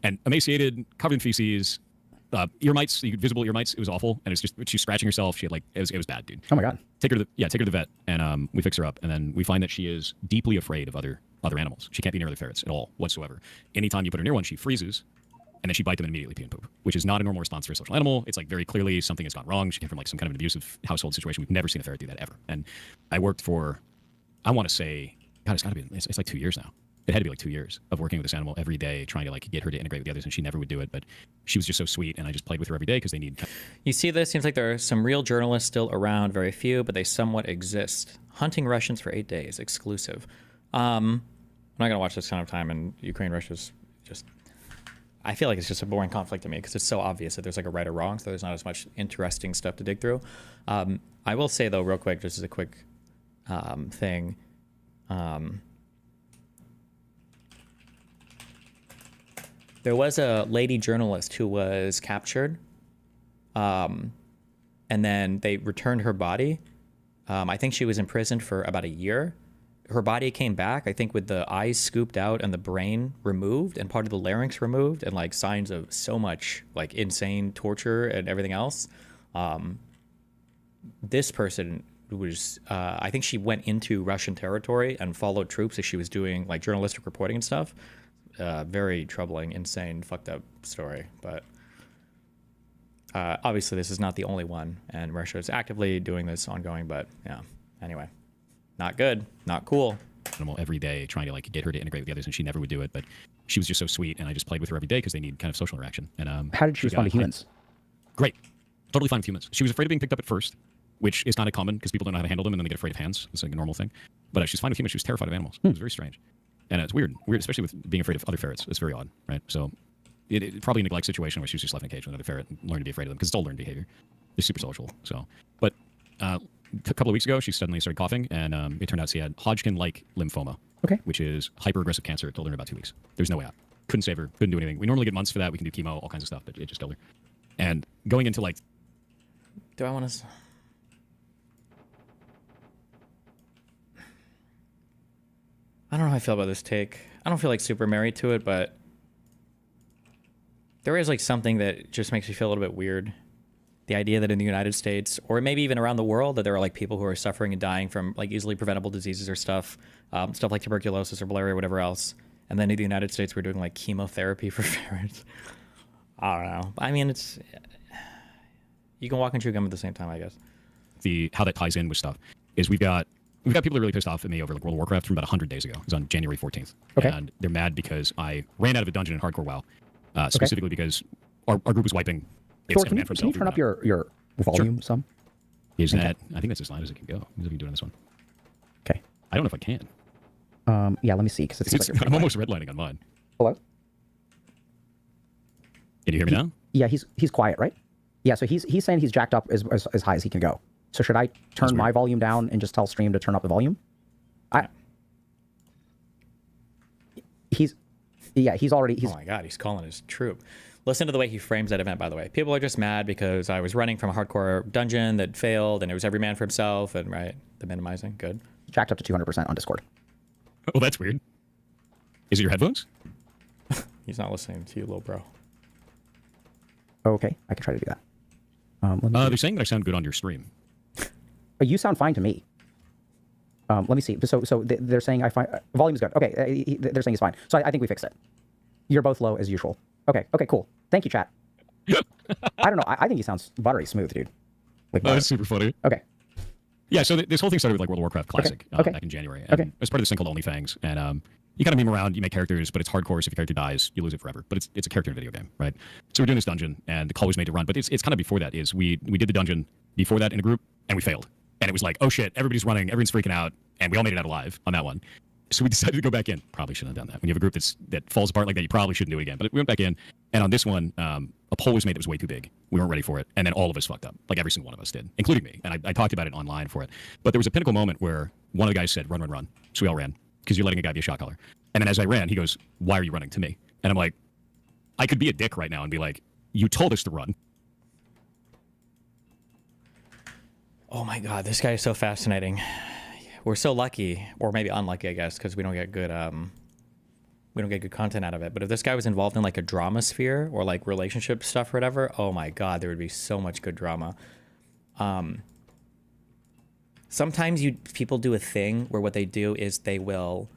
And emaciated, covered in feces, ear mites, visible ear mites. It was awful, and it's just she's scratching herself. She had like it was bad, dude. Oh my god. Take her to the vet, and we fix her up, and then we find that she is deeply afraid of other animals. She can't be near other ferrets at all whatsoever. Anytime you put her near one, she freezes, and then she bites them and immediately pee and poop, which is not a normal response for a social animal. It's like very clearly something has gone wrong. She came from like some kind of an abusive household situation. We've never seen a ferret do that ever. And I worked for, I want to say, God, it's like 2 years now. It had to be like 2 years of working with this animal every day, trying to like get her to integrate with the others, and she never would do it. But she was just so sweet, and I just played with her every day because they need. You see this? Seems like there are some real journalists still around, very few, but they somewhat exist. Hunting Russians for 8 days, exclusive. I'm not gonna watch this kind of time, and Ukraine-Russia's just. I feel like it's just a boring conflict to me because it's so obvious that there's like a right or wrong, so there's not as much interesting stuff to dig through. I will say though, real quick, just as a quick thing. There was a lady journalist who was captured, and then they returned her body. I think she was imprisoned for about a year. Her body came back, I think, with the eyes scooped out and the brain removed and part of the larynx removed, and like signs of so much like insane torture and everything else. This person was, I think she went into Russian territory and followed troops as she was doing like journalistic reporting and stuff. Very troubling, insane, fucked up story. But obviously this is not the only one, and Russia is actively doing this ongoing, but yeah, anyway. Not good, not cool. Animal every day, trying to like get her to integrate with the others, and she never would do it. But she was just so sweet, and I just played with her every day because they need kind of social interaction. And how did she respond to humans? Great, totally fine with humans. She was afraid of being picked up at first, which is kind of common because people don't know how to handle them, and then they get afraid of hands. It's like a normal thing. But she's fine with humans. She was terrified of animals. It was very strange, and it's weird, especially with being afraid of other ferrets. It's very odd, right? So it probably a neglect situation where she was just left in a cage with another ferret and learned to be afraid of them because it's all learned behavior. They're super social. So, but. A couple of weeks ago, she suddenly started coughing, and it turned out she had Hodgkin-like lymphoma, which is hyper-aggressive cancer. It killed her in about 2 weeks. There's no way out. Couldn't save her. Couldn't do anything. We normally get months for that. We can do chemo, all kinds of stuff, but it just killed her. And going into like... Do I want to... I don't know how I feel about this take. I don't feel like super married to it, but there is like something that just makes me feel a little bit weird. The idea that in the United States, or maybe even around the world, that there are like people who are suffering and dying from like easily preventable diseases or stuff like tuberculosis or malaria or whatever else. And then in the United States, we're doing like chemotherapy for ferrets. I don't know. I mean, it's, you can walk and chew gum at the same time, I guess. How that ties in with stuff is we've got people that are really pissed off at me over like World of Warcraft from about 100 days ago. It was on January 14th. Okay. And they're mad because I ran out of a dungeon in Hardcore WoW, specifically because our group was wiping. Thor, can you turn up your volume some? Is that? I think that's as loud as it can go. As I can do it on this one. Okay. I don't know if I can. Yeah, let me see. Because I'm almost redlining on mine. Hello? Can you hear me now? Yeah, he's quiet, right? Yeah, so he's saying he's jacked up as high as he can go. So should I turn my volume down and just tell Stream to turn up the volume? He's already... Oh my God, he's calling his troop. Listen to the way he frames that event, by the way. People are just mad because I was running from a hardcore dungeon that failed, and it was every man for himself, and right, the minimizing, good. Jacked up to 200% on Discord. Oh, that's weird. Is it your headphones? He's not listening to you, little bro. Okay, I can try to do that. They're saying that I sound good on your stream. You sound fine to me. Let me see. So they're saying volume is good. Okay, they're saying it's fine. So I think we fixed it. You're both low as usual. Okay, cool. Thank you, chat. I don't know. I think he sounds buttery smooth, dude. Like that's super funny. Okay. Yeah, so this whole thing started with like World of Warcraft Classic Okay. back in January. And it was part of this thing called OnlyFangs. And you kind of meme around, you make characters, but it's hardcore. So if your character dies, you lose it forever. But it's a character in a video game, right? So we're doing this dungeon, and the call was made to run. But it's kind of before that is we did the dungeon before that in a group, and we failed. And it was like, oh shit, everybody's running, everyone's freaking out, and we all made it out alive on that one. So we decided to go back in. Probably shouldn't have done that. When you have a group that falls apart like that, you probably shouldn't do it again. But we went back in, and on this one, a poll was made that was way too big. We weren't ready for it, and then all of us fucked up. Like every single one of us did, including me. And I talked about it online for it. But there was a pinnacle moment where one of the guys said, run, run, run. So we all ran, because you're letting a guy be a shot caller. And then as I ran, he goes, why are you running to me? And I'm like, I could be a dick right now and be like, you told us to run. Oh my God, this guy is so fascinating. We're so lucky, or maybe unlucky, I guess, because we don't get good content out of it. But if this guy was involved in like a drama sphere or like relationship stuff or whatever, oh my God, there would be so much good drama. Sometimes people do a thing where what they do is they will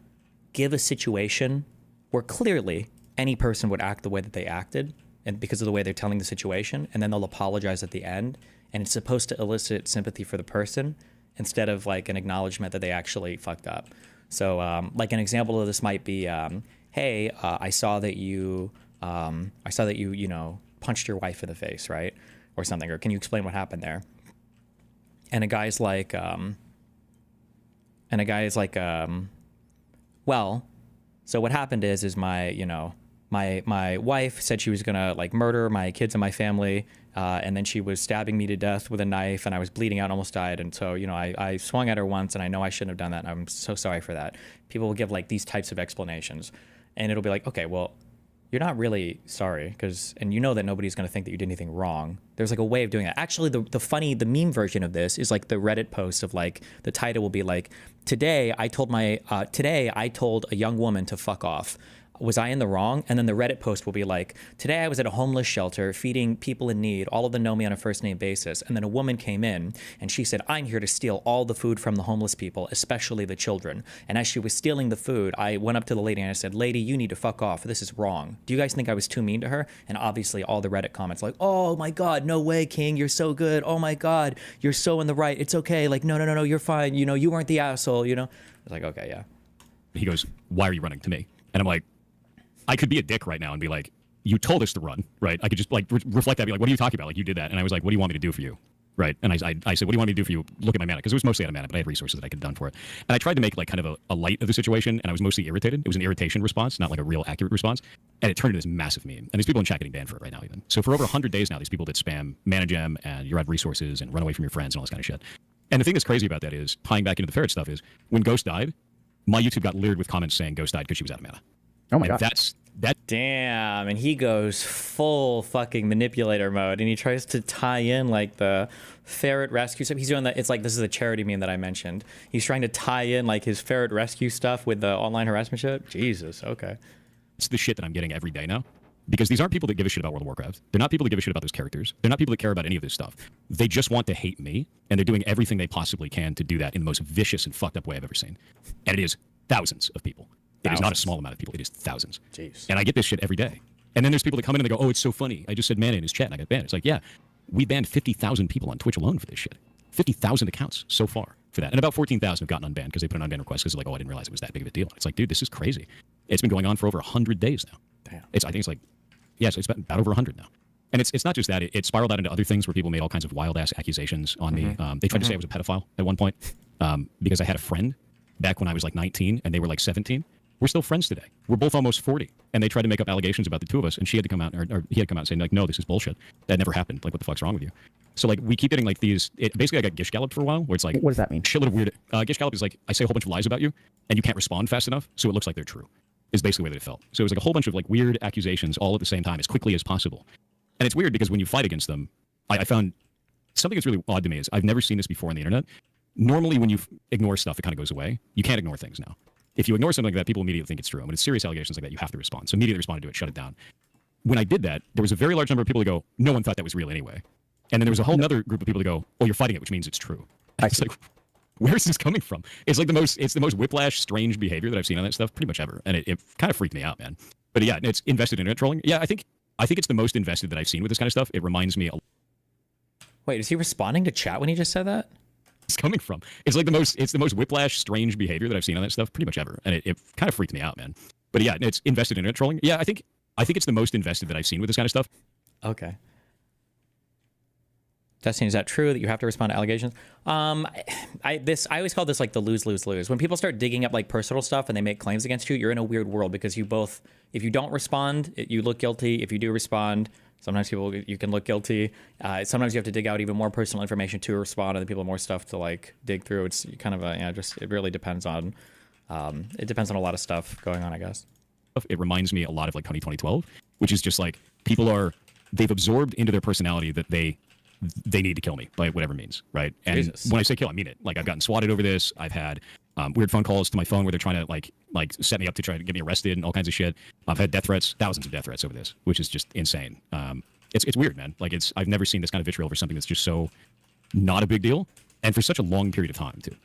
give a situation where clearly any person would act the way that they acted, and because of the way they're telling the situation, and then they'll apologize at the end, and it's supposed to elicit sympathy for the person instead of like an acknowledgement that they actually fucked up. So like an example of this might be, hey, I saw that you you know, punched your wife in the face, right? Or something, or can you explain what happened there? And a guy's like, well, so what happened is my wife said she was gonna like murder my kids and my family, and then she was stabbing me to death with a knife, and I was bleeding out and almost died. And so, you know, I swung at her once, and I know I shouldn't have done that, and I'm so sorry for that. People will give like these types of explanations, and it'll be like, okay, well, you're not really sorry, and you know that nobody's going to think that you did anything wrong. There's like a way of doing that. Actually, the meme version of this is like the Reddit post of like, the title will be like, today I told a young woman to fuck off. Was I in the wrong? And then the Reddit post will be like, today I was at a homeless shelter feeding people in need. All of them know me on a first name basis. And then a woman came in and she said, I'm here to steal all the food from the homeless people, especially the children. And as she was stealing the food, I went up to the lady and I said, lady, you need to fuck off. This is wrong. Do you guys think I was too mean to her? And obviously all the Reddit comments like, oh my God, no way, King. You're so good. Oh my God, you're so in the right. It's okay. Like, no, you're fine. You know, you weren't the asshole, you know? It's like, okay, yeah. He goes, why are you running to me? And I'm like, I could be a dick right now and be like, you told us to run, right? I could just like reflect that, be like, what are you talking about? Like, you did that. And I was like, what do you want me to do for you? Right? And I said, what do you want me to do for you? Look at my mana. Because it was mostly out of mana, but I had resources that I could have done for it. And I tried to make like kind of a light of the situation, and I was mostly irritated. It was an irritation response, not like a real accurate response. And it turned into this massive meme. And there's people in chat getting banned for it right now even. So for over 100 days now, these people that spam mana gem and you're out of resources and run away from your friends and all this kind of shit. And the thing that's crazy about that is, tying back into the ferret stuff, is when Ghost died, my YouTube got littered with comments saying Ghost died because she was out of mana. Oh my God. Damn, and he goes full fucking manipulator mode, and he tries to tie in like the ferret rescue stuff. He's doing that. It's like, this is a charity meme that I mentioned. He's trying to tie in like his ferret rescue stuff with the online harassment shit. Jesus, okay. It's the shit that I'm getting every day now. Because these aren't people that give a shit about World of Warcraft. They're not people that give a shit about those characters. They're not people that care about any of this stuff. They just want to hate me, and they're doing everything they possibly can to do that in the most vicious and fucked up way I've ever seen. And it is thousands of people. It is not a small amount of people. It is thousands. Jeez. And I get this shit every day. And then there's people that come in and they go, oh, it's so funny. I just said mana in his chat and I got banned. It's like, yeah, we banned 50,000 people on Twitch alone for this shit. 50,000 accounts so far for that. And about 14,000 have gotten unbanned because they put an unbanned request because they're like, oh, I didn't realize it was that big of a deal. It's like, dude, this is crazy. It's been going on for over 100 days now. Damn. I think it's like, yeah, so it's about over 100 now. And it's not just that. It spiraled out into other things where people made all kinds of wild-ass accusations on me. They tried to say I was a pedophile at one point because I had a friend back when I was like 19 and they were like 17. We're still friends today. We're both almost 40. And they tried to make up allegations about the two of us. And she had to come out, or he had to come out and say, like, no, this is bullshit. That never happened. Like, what the fuck's wrong with you? So, like, we keep getting, like, these... basically, I got gish galloped for a while, where it's like... What does that mean? Shit load of weird... gish gallop is like, I say a whole bunch of lies about you, and you can't respond fast enough, so it looks like they're true. Is basically the way that it felt. So it was like a whole bunch of, like, weird accusations all at the same time, as quickly as possible. And it's weird because when you fight against them, I found... Something that's really odd to me is I've never seen this before on the internet. Normally, when you ignore stuff, it kind of goes away. You can't ignore things now. If you ignore something like that, people immediately think it's true. When it's serious allegations like that, you have to respond. So immediately responded to it, shut it down. When I did that, there was a very large number of people that go, no one thought that was real anyway. And then there was a whole other group of people that go, oh, you're fighting it, which means it's true. It's like, where is this coming from? It's like it's the most whiplash, strange behavior that I've seen on that stuff pretty much ever. And it kind of freaked me out, man. But yeah, it's invested internet trolling. Yeah, I think it's the most invested that I've seen with this kind of stuff. It reminds me. Wait, is he responding to chat when he just said that? it's coming from. It's like it's the most whiplash, strange behavior that I've seen on that stuff pretty much ever, and it kind of freaked me out, man. But yeah, it's invested internet trolling. Yeah, I think it's the most invested that I've seen with this kind of stuff. Okay. Destiny, is that true that you have to respond to allegations? I always call this like the lose. When people start digging up like personal stuff and they make claims against you, you're in a weird world because if you don't respond, you look guilty. If you do respond, sometimes you can look guilty. Sometimes you have to dig out even more personal information to respond, and then people have more stuff to like dig through. It's kind of it really depends on a lot of stuff going on, I guess. It reminds me a lot of like 2012, which is just like they've absorbed into their personality that they need to kill me by whatever means, right? And Jesus. when I say kill, I mean it. Like I've gotten swatted over this. I've had weird phone calls to my phone where they're trying to like set me up to try to get me arrested and all kinds of shit. I've had death threats, thousands of death threats over this, which is just insane. It's weird, man. Like I've never seen this kind of vitriol for something that's just so not a big deal, and for such a long period of time too.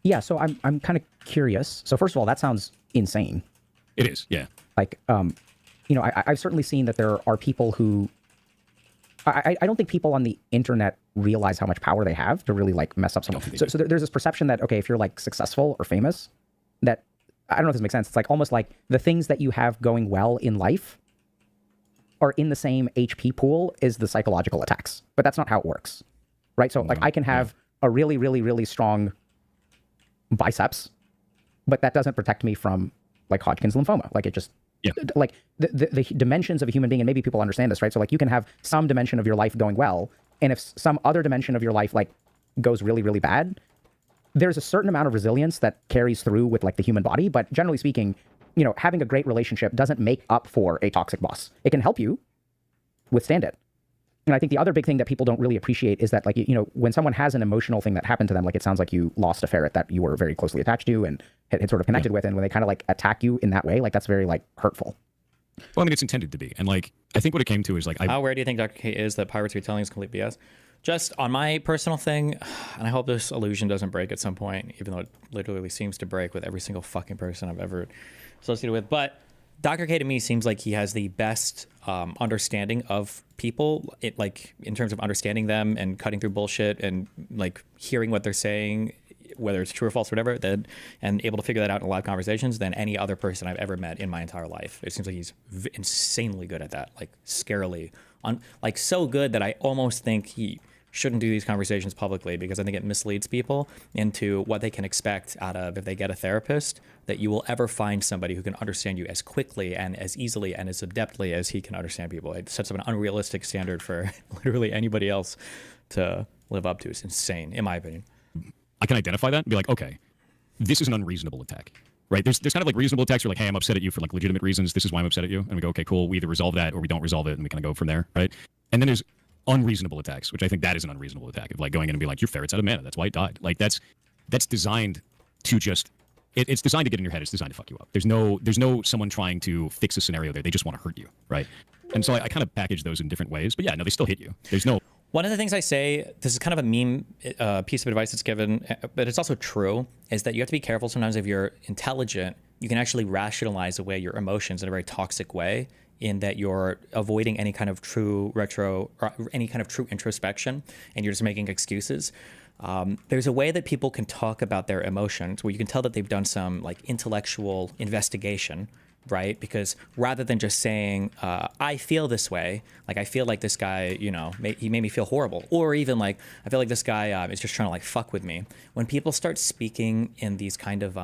Yeah, so I'm kind of curious. So first of all, that sounds insane. It is, yeah. Like, I've certainly seen that there are people who. I don't think people on the internet realize how much power they have to really like mess up someone. So there's this perception that, okay, if you're like successful or famous, that I don't know if this makes sense. It's like almost like the things that you have going well in life are in the same HP pool as the psychological attacks. But that's not how it works, right? So like I can have a really, really, really strong biceps, but that doesn't protect me from like Hodgkin's lymphoma. Like it just, like the dimensions of a human being, and maybe people understand this, right? So like you can have some dimension of your life going well, and if some other dimension of your life like goes really, really bad, there's a certain amount of resilience that carries through with like the human body. But generally speaking, having a great relationship doesn't make up for a toxic boss. It can help you withstand it. And I think the other big thing that people don't really appreciate is that like, when someone has an emotional thing that happened to them, like it sounds like you lost a ferret that you were very closely attached to and had sort of connected with. And when they kind of like attack you in that way, like that's very like hurtful. Well, I mean, it's intended to be. And like, I think what it came to is like, how aware do you think Dr. K is that pirates retelling is complete BS? Just on my personal thing, and I hope this illusion doesn't break at some point, even though it literally seems to break with every single fucking person I've ever associated with. But Dr. K to me seems like he has the best understanding of people, like in terms of understanding them and cutting through bullshit and like hearing what they're saying, whether it's true or false, or whatever, and able to figure that out in live conversations than any other person I've ever met in my entire life. It seems like he's insanely good at that, like scarily, like so good that I almost think he shouldn't do these conversations publicly, because I think it misleads people into what they can expect out of, if they get a therapist, that you will ever find somebody who can understand you as quickly and as easily and as adeptly as he can understand people. It sets up an unrealistic standard for literally anybody else to live up to. It's insane, in my opinion. I can identify that and be like, okay, this is an unreasonable attack, right? There's kind of like reasonable attacks where like, hey, I'm upset at you for like legitimate reasons. This is why I'm upset at you. And we go, okay, cool. We either resolve that or we don't resolve it, and we kind of go from there, right? And then there's unreasonable attacks, which I think that is an unreasonable attack of like going in and be like, your ferret's out of mana. That's why it died. Like that's designed to just, it's designed to get in your head. It's designed to fuck you up. There's no someone trying to fix a scenario there. They just want to hurt you, right? And so I kind of package those in different ways, but yeah, no, they still hit you. There's no. One of the things I say, this is kind of a meme piece of advice that's given, but it's also true, is that you have to be careful sometimes. If you're intelligent, you can actually rationalize away your emotions in a very toxic way, in that you're avoiding any kind of true any kind of true introspection, and you're just making excuses. There's a way that people can talk about their emotions where you can tell that they've done some like intellectual investigation, right? Because rather than just saying, I feel this way, like I feel like this guy, he made me feel horrible, or even like, I feel like this guy is just trying to like fuck with me. When people start speaking in these kind of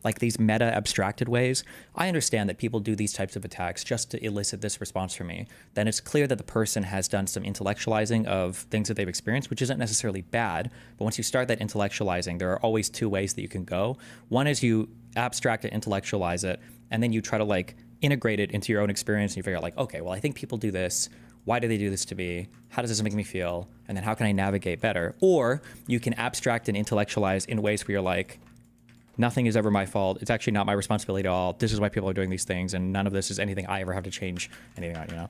like these meta abstracted ways, I understand that people do these types of attacks just to elicit this response from me. Then it's clear that the person has done some intellectualizing of things that they've experienced, which isn't necessarily bad. But once you start that intellectualizing, there are always two ways that you can go. One is you abstract it, intellectualize it, and then you try to like integrate it into your own experience, and you figure out like, okay, well, I think people do this. Why do they do this to me? How does this make me feel? And then how can I navigate better? Or you can abstract and intellectualize in ways where you're like, nothing is ever my fault. It's actually not my responsibility at all. This is why people are doing these things, and none of this is anything I ever have to change anything on,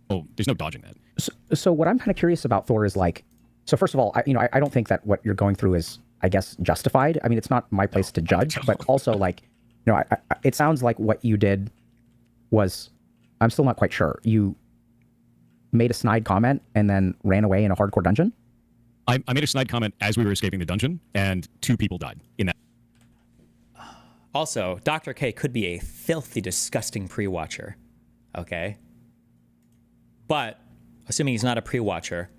Oh, there's no dodging that. So what I'm kind of curious about, Thor, is like, so first of all, I don't think that what you're going through is, I guess, justified. I mean, it's not my place to judge, but also like, it sounds like what you did was, I'm still not quite sure. You made a snide comment and then ran away in a hardcore dungeon? I made a snide comment as we were escaping the dungeon, and 2 people died in that. Also, Dr. K could be a filthy, disgusting pre-watcher, okay? But, assuming he's not a pre-watcher,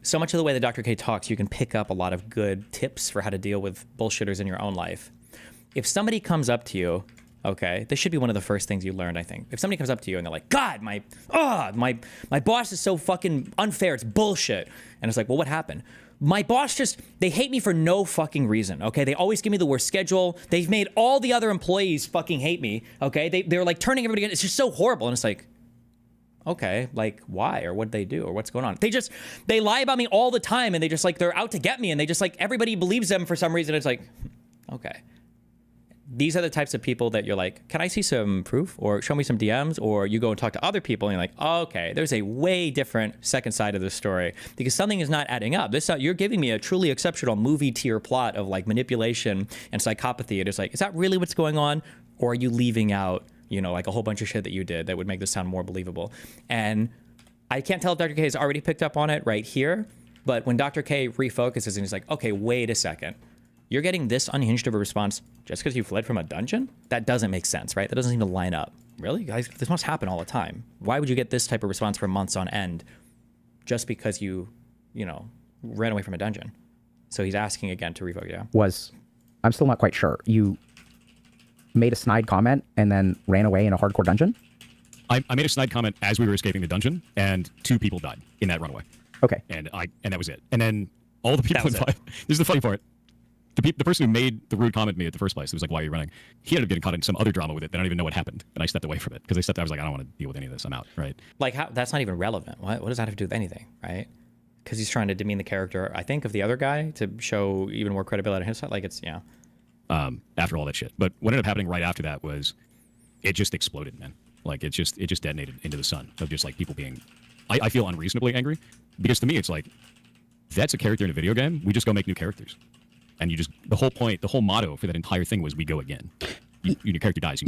so much of the way that Dr. K talks, you can pick up a lot of good tips for how to deal with bullshitters in your own life. If somebody comes up to you, okay, this should be one of the first things you learned, I think. If somebody comes up to you and they're like, God, my boss is so fucking unfair, it's bullshit. And it's like, well, what happened? My boss they hate me for no fucking reason, okay? They always give me the worst schedule. They've made all the other employees fucking hate me, okay? They're like turning everybody against. It's just so horrible. And it's like, okay, like why? Or what'd they do? Or what's going on? They lie about me all the time, and they're out to get me, and they just like, everybody believes them for some reason. It's like, okay. These are the types of people that you're like, can I see some proof or show me some DMs? Or you go and talk to other people and you're like, oh, okay, there's a way different second side of the story because something is not adding up. You're giving me a truly exceptional movie tier plot of like manipulation and psychopathy. And it's like, is that really what's going on? Or are you leaving out, like a whole bunch of shit that you did that would make this sound more believable? And I can't tell if Dr. K has already picked up on it right here, but when Dr. K refocuses and he's like, okay, wait a second. You're getting this unhinged of a response just because you fled from a dungeon? That doesn't make sense, right? That doesn't seem to line up. Really? Guys, this must happen all the time. Why would you get this type of response for months on end just because you ran away from a dungeon? So he's asking again to refocus, yeah? I'm still not quite sure. You made a snide comment and then ran away in a hardcore dungeon? I made a snide comment as we were escaping the dungeon, and 2 people died in that runaway. Okay. And that was it. And then all the people involved, this is the funny part. The person who made the rude comment to me at the first place, it was like, why are you running? He ended up getting caught in some other drama with it. They don't even know what happened. And I stepped away from it because I was like, I don't want to deal with any of this. I'm out, right? Like, that's not even relevant. What does that have to do with anything, right? Because he's trying to demean the character, I think, of the other guy to show even more credibility on his side. Like, it's, yeah. After all that shit. But what ended up happening right after that was it just exploded, man. Like, it just detonated into the sun of just like people being, I feel unreasonably angry because to me, it's like, that's a character in a video game. We just go make new characters. And the whole point, the whole motto for that entire thing was we go again. Your character dies.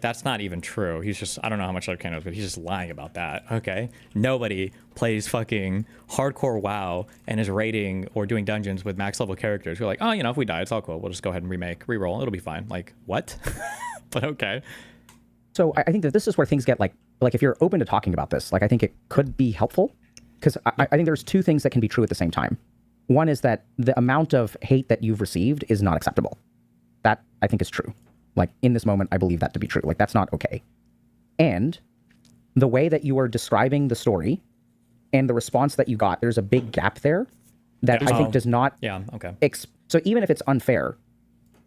That's not even true. He's just, I don't know how much I knows, but he's just lying about that, okay? Nobody plays fucking hardcore WoW and is raiding or doing dungeons with max level characters. You're like, oh, if we die, it's all cool. We'll just go ahead and re-roll. It'll be fine. Like, what? But okay. So I think that this is where things get like if you're open to talking about this, like I think it could be helpful because I think there's 2 things that can be true at the same time. One is that the amount of hate that you've received is not acceptable. That I think is true. Like in this moment, I believe that to be true. Like that's not okay. And the way that you are describing the story and the response that you got, there's a big gap there that I think does not. Yeah. Okay. So even if it's unfair,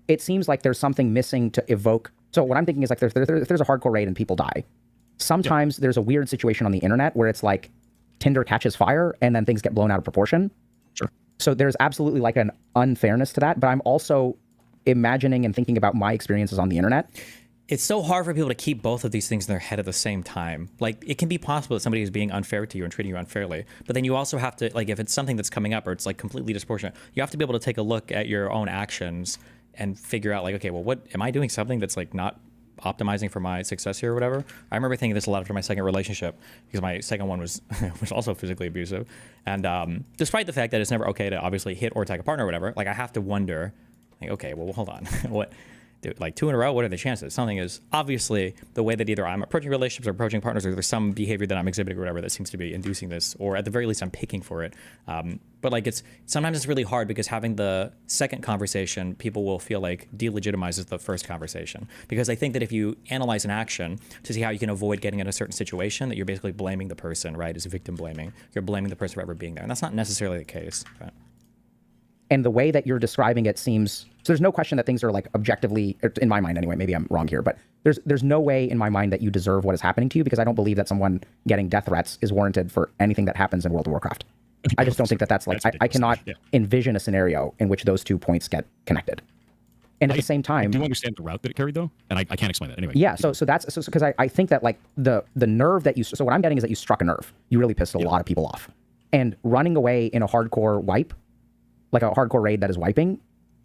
it seems like there's something missing to evoke. So what I'm thinking is like if there's a hardcore raid and people die, sometimes there's a weird situation on the internet where it's like Tinder catches fire and then things get blown out of proportion. Sure. So there's absolutely like an unfairness to that, but I'm also imagining and thinking about my experiences on the internet. It's so hard for people to keep both of these things in their head at the same time. Like, it can be possible that somebody is being unfair to you and treating you unfairly, but then you also have to, like, if it's something that's coming up or it's like completely disproportionate, you have to be able to take a look at your own actions and figure out like, okay, well, what am I doing something that's like not optimizing for my success here or whatever? I remember thinking this a lot after my second relationship because my second one was also physically abusive. And despite the fact that it's never okay to obviously hit or attack a partner or whatever, like I have to wonder, like, okay, well, hold on. What, dude, like 2 in a row, what are the chances? Something is obviously the way that either I'm approaching relationships or approaching partners, or there's some behavior that I'm exhibiting or whatever that seems to be inducing this, or at the very least I'm picking for it. But like sometimes it's really hard because having the second conversation, people will feel like delegitimizes the first conversation. Because I think that if you analyze an action to see how you can avoid getting in a certain situation, that you're basically blaming the person, right? It's victim blaming. You're blaming the person for ever being there. And that's not necessarily the case. But. And the way that you're describing it seems, so there's no question that things are like objectively, in my mind anyway, maybe I'm wrong here, but there's no way in my mind that you deserve what is happening to you, because I don't believe that someone getting death threats is warranted for anything that happens in World of Warcraft. I just don't think that that's like, I cannot envision a scenario in which those 2 points get connected. And at the same time, do you understand the route that it carried though? And I can't explain that anyway. Yeah. So that's because I think that like the nerve that so what I'm getting is that you struck a nerve. You really pissed a lot of people off, and running away in a hardcore wipe, like a hardcore raid that is wiping,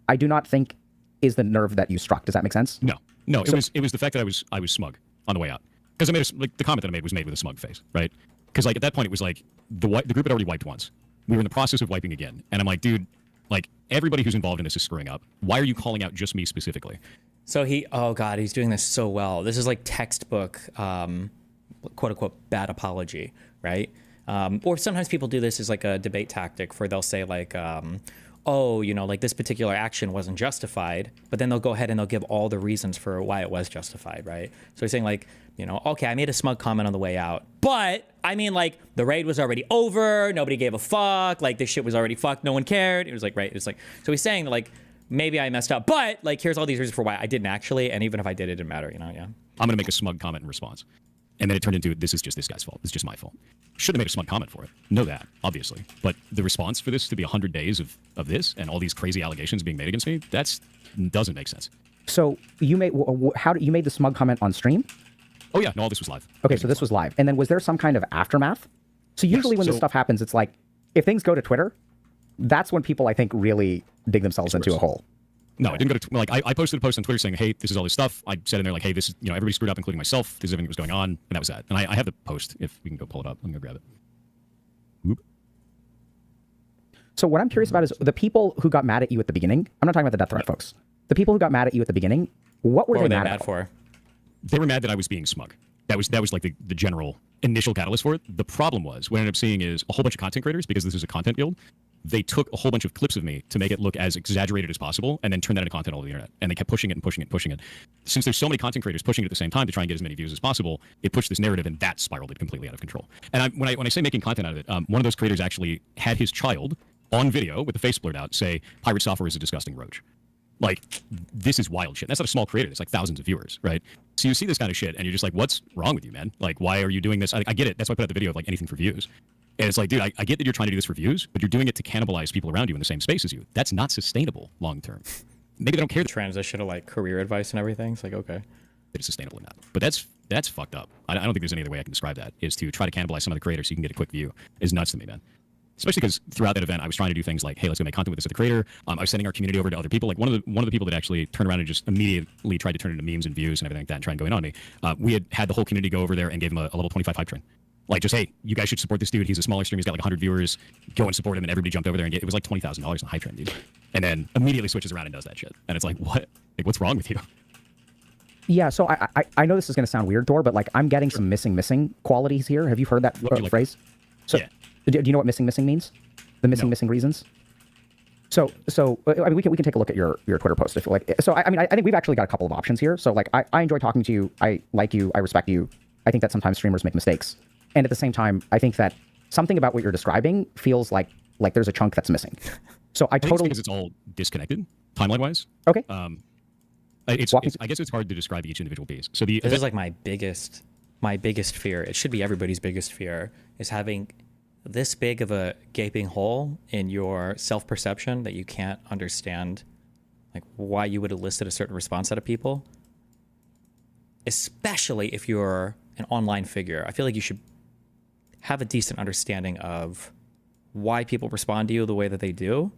I do not think is the nerve that you struck. Does that make sense? No. It was the fact that I was smug on the way out, because I made the comment that I made was made with a smug face, right? Because like at that point it was like the group had already wiped once. We were in the process of wiping again, and I'm like, dude, like everybody who's involved in this is screwing up. Why are you calling out just me specifically? So oh God, he's doing this so well. This is like textbook, quote unquote, bad apology, right? Or sometimes people do this as like a debate tactic where they'll say like, oh, you know, like this particular action wasn't justified, but then they'll go ahead and they'll give all the reasons for why it was justified, right? So he's saying like, you know, okay, I made a smug comment on the way out, but I mean like the raid was already over, nobody gave a fuck, like this shit was already fucked, no one cared. It was like, right, it's like, so he's saying like, maybe I messed up, but like here's all these reasons for why I didn't actually, and even if I did, it didn't matter, you know, yeah. I'm gonna make a smug comment in response. And then it turned into, this is just this guy's fault. It's just my fault. Shouldn't have made a smug comment for it. Know that, obviously. But the response for this to be 100 days of this and all these crazy allegations being made against me, doesn't make sense. So you made you made the smug comment on stream? Oh yeah, no, all this was live. Okay, so this was live. And then was there some kind of aftermath? So usually when this stuff happens, it's like, if things go to Twitter, that's when people, I think, really dig themselves into a hole. No, I didn't go to like I posted a post on Twitter saying, "Hey, this is all this stuff." I said in there like, "Hey, this is everybody screwed up, including myself. This is everything that was going on," and that was that. And I have the post if we can go pull it up. Let me go grab it. Whoop. So what I'm curious about is the people who got mad at you at the beginning. I'm not talking about the death threat folks. The people who got mad at you at the beginning, what were they mad for? They were mad that I was being smug. That was like the general initial catalyst for it. The problem was what I ended up seeing is a whole bunch of content creators, because this is a content guild. They took a whole bunch of clips of me to make it look as exaggerated as possible and then turn that into content all over the internet. And they kept pushing it and pushing it and pushing it. Since there's so many content creators pushing it at the same time to try and get as many views as possible, it pushed this narrative and that spiraled it completely out of control. And when I say making content out of it, one of those creators actually had his child on video with the face blurred out say, "Pirate Software is a disgusting roach." Like, this is wild shit. That's not a small creator. It's like thousands of viewers, right? So you see this kind of shit and you're just like, what's wrong with you, man? Like, why are you doing this? I get it. That's why I put out the video of like anything for views. And it's like, dude, I get that you're trying to do this for views, but you're doing it to cannibalize people around you in the same space as you. That's not sustainable long term. Maybe they don't care. Transition to like career advice and everything. It's like, okay. It's sustainable in that. But that's fucked up. I don't think there's any other way I can describe that, is to try to cannibalize some of the creators so you can get a quick view. Is nuts to me, man. Especially because throughout that event, I was trying to do things like, hey, let's go make content with this other creator. I was sending our community over to other people. Like one of the people that actually turned around and just immediately tried to turn it into memes and views and everything like that and try and go in on me. We had the whole community go over there and gave him a level 25 hype train. Like, just, hey, you guys should support this dude. He's a smaller stream. He's got like 100 viewers. Go and support him. And everybody jumped over there and it was like $20,000 on hype train, dude. And then immediately switches around and does that shit. And it's like, what? Like, what's wrong with you? Yeah, so I know this is going to sound weird, Thor, but like I'm getting some missing qualities here. Have you heard that phrase? So, yeah. Do you know what missing means? The missing reasons. So I mean, we can take a look at your Twitter post if you like. So I mean, I think we've actually got a couple of options here. So like, I enjoy talking to you. I like you. I respect you. I think that sometimes streamers make mistakes, and at the same time, I think that something about what you're describing feels like there's a chunk that's missing. So I totally, because it's all disconnected timeline wise. Okay. I guess it's hard to describe each individual piece. So this is like my biggest fear. It should be everybody's biggest fear, is having this big of a gaping hole in your self-perception that you can't understand like why you would elicit a certain response out of people, especially if you're an online figure. I feel like you should have a decent understanding of why people respond to you the way that they do,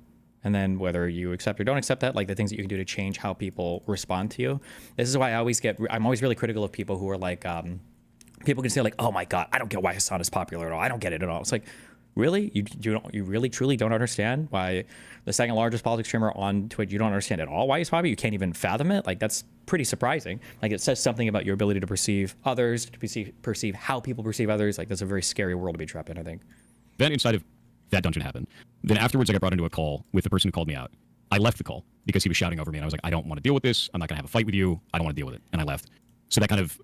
and then whether you accept or don't accept that, like the things that you can do to change how people respond to you. This is why I'm always really critical of people who are like, people can say like, oh my God, I don't get why Hassan is popular at all. I don't get it at all. It's like, really? You really truly don't understand why the second largest politics streamer on Twitch, you don't understand at all why he's popular? You can't even fathom it? Like, that's pretty surprising. Like, it says something about your ability to perceive others, to perceive how people perceive others. Like, that's a very scary world to be trapped in, I think. Then inside of that dungeon happened. Then afterwards, I got brought into a call with the person who called me out. I left the call because he was shouting over me, and I was like, I don't want to deal with this. I'm not going to have a fight with you. I don't want to deal with it. And I left. So that kind of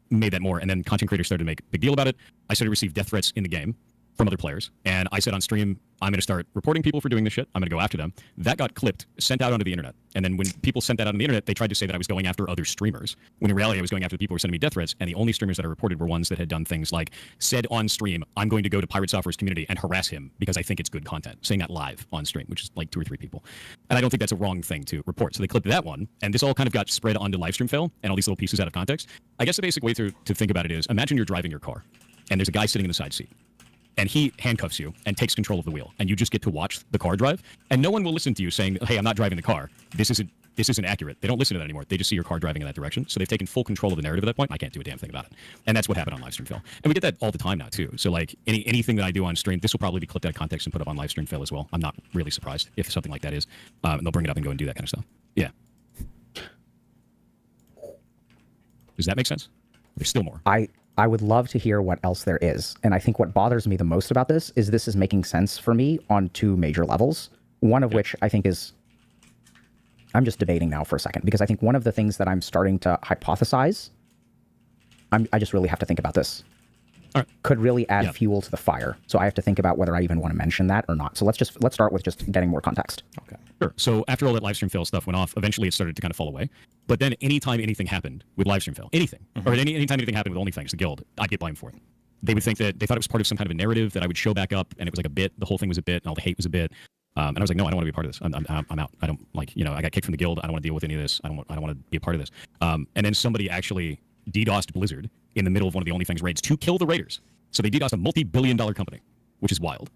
made that more. And then content creators started to make a big deal about it. I started to receive death threats in the game from other players. And I said on stream, I'm going to start reporting people for doing this shit. I'm going to go after them. That got clipped, sent out onto the internet. And then when people sent that out on the internet, they tried to say that I was going after other streamers, when in reality I was going after the people who were sending me death threats. And the only streamers that I reported were ones that had done things like said on stream, I'm going to go to Pirate Software's community and harass him because I think it's good content, saying that live on stream, which is like 2 or 3 people. And I don't think that's a wrong thing to report. So they clipped that one. And this all kind of got spread onto Livestream Fail and all these little pieces out of context. I guess the basic way to think about it is, imagine you're driving your car and there's a guy sitting in the side seat. And he handcuffs you and takes control of the wheel, and you just get to watch the car drive, and no one will listen to you saying, hey, I'm not driving the car. This is this isn't accurate. They don't listen to that anymore. They just see your car driving in that direction. So they've taken full control of the narrative at that point. I can't do a damn thing about it. And that's what happened on Livestream Phil. And we get that all the time now too. So like anything that I do on stream, this will probably be clipped out of context and put up on Livestream Phil as well. I'm not really surprised if something like that is. And they'll bring it up and go and do that kind of stuff. Yeah. Does that make sense? There's still more. I would love to hear what else there is. And I think what bothers me the most about this is making sense for me on two major levels. One of which I think is, I'm just debating now for a second, because I think one of the things that I'm starting to hypothesize, I just really have to think about this, could really add fuel to the fire. So I have to think about whether I even want to mention that or not. So let's start with just getting more context. Okay. Sure. So after all that Livestream Fail stuff went off, eventually it started to kind of fall away. But then anytime anything happened with Livestream Fail, anything, or anytime anything happened with OnlyFans, the guild, I'd get blamed for it. They would think that they thought it was part of some kind of a narrative that I would show back up, and it was like a bit. The whole thing was a bit, and all the hate was a bit. And I was like, no, I don't want to be a part of this. I'm out. I don't like, I got kicked from the guild. I don't want to deal with any of this. I don't want to be a part of this. And then somebody actually DDoSed Blizzard in the middle of one of the OnlyFans raids to kill the raiders. So they DDoSed a multi-billion-dollar company, which is wild.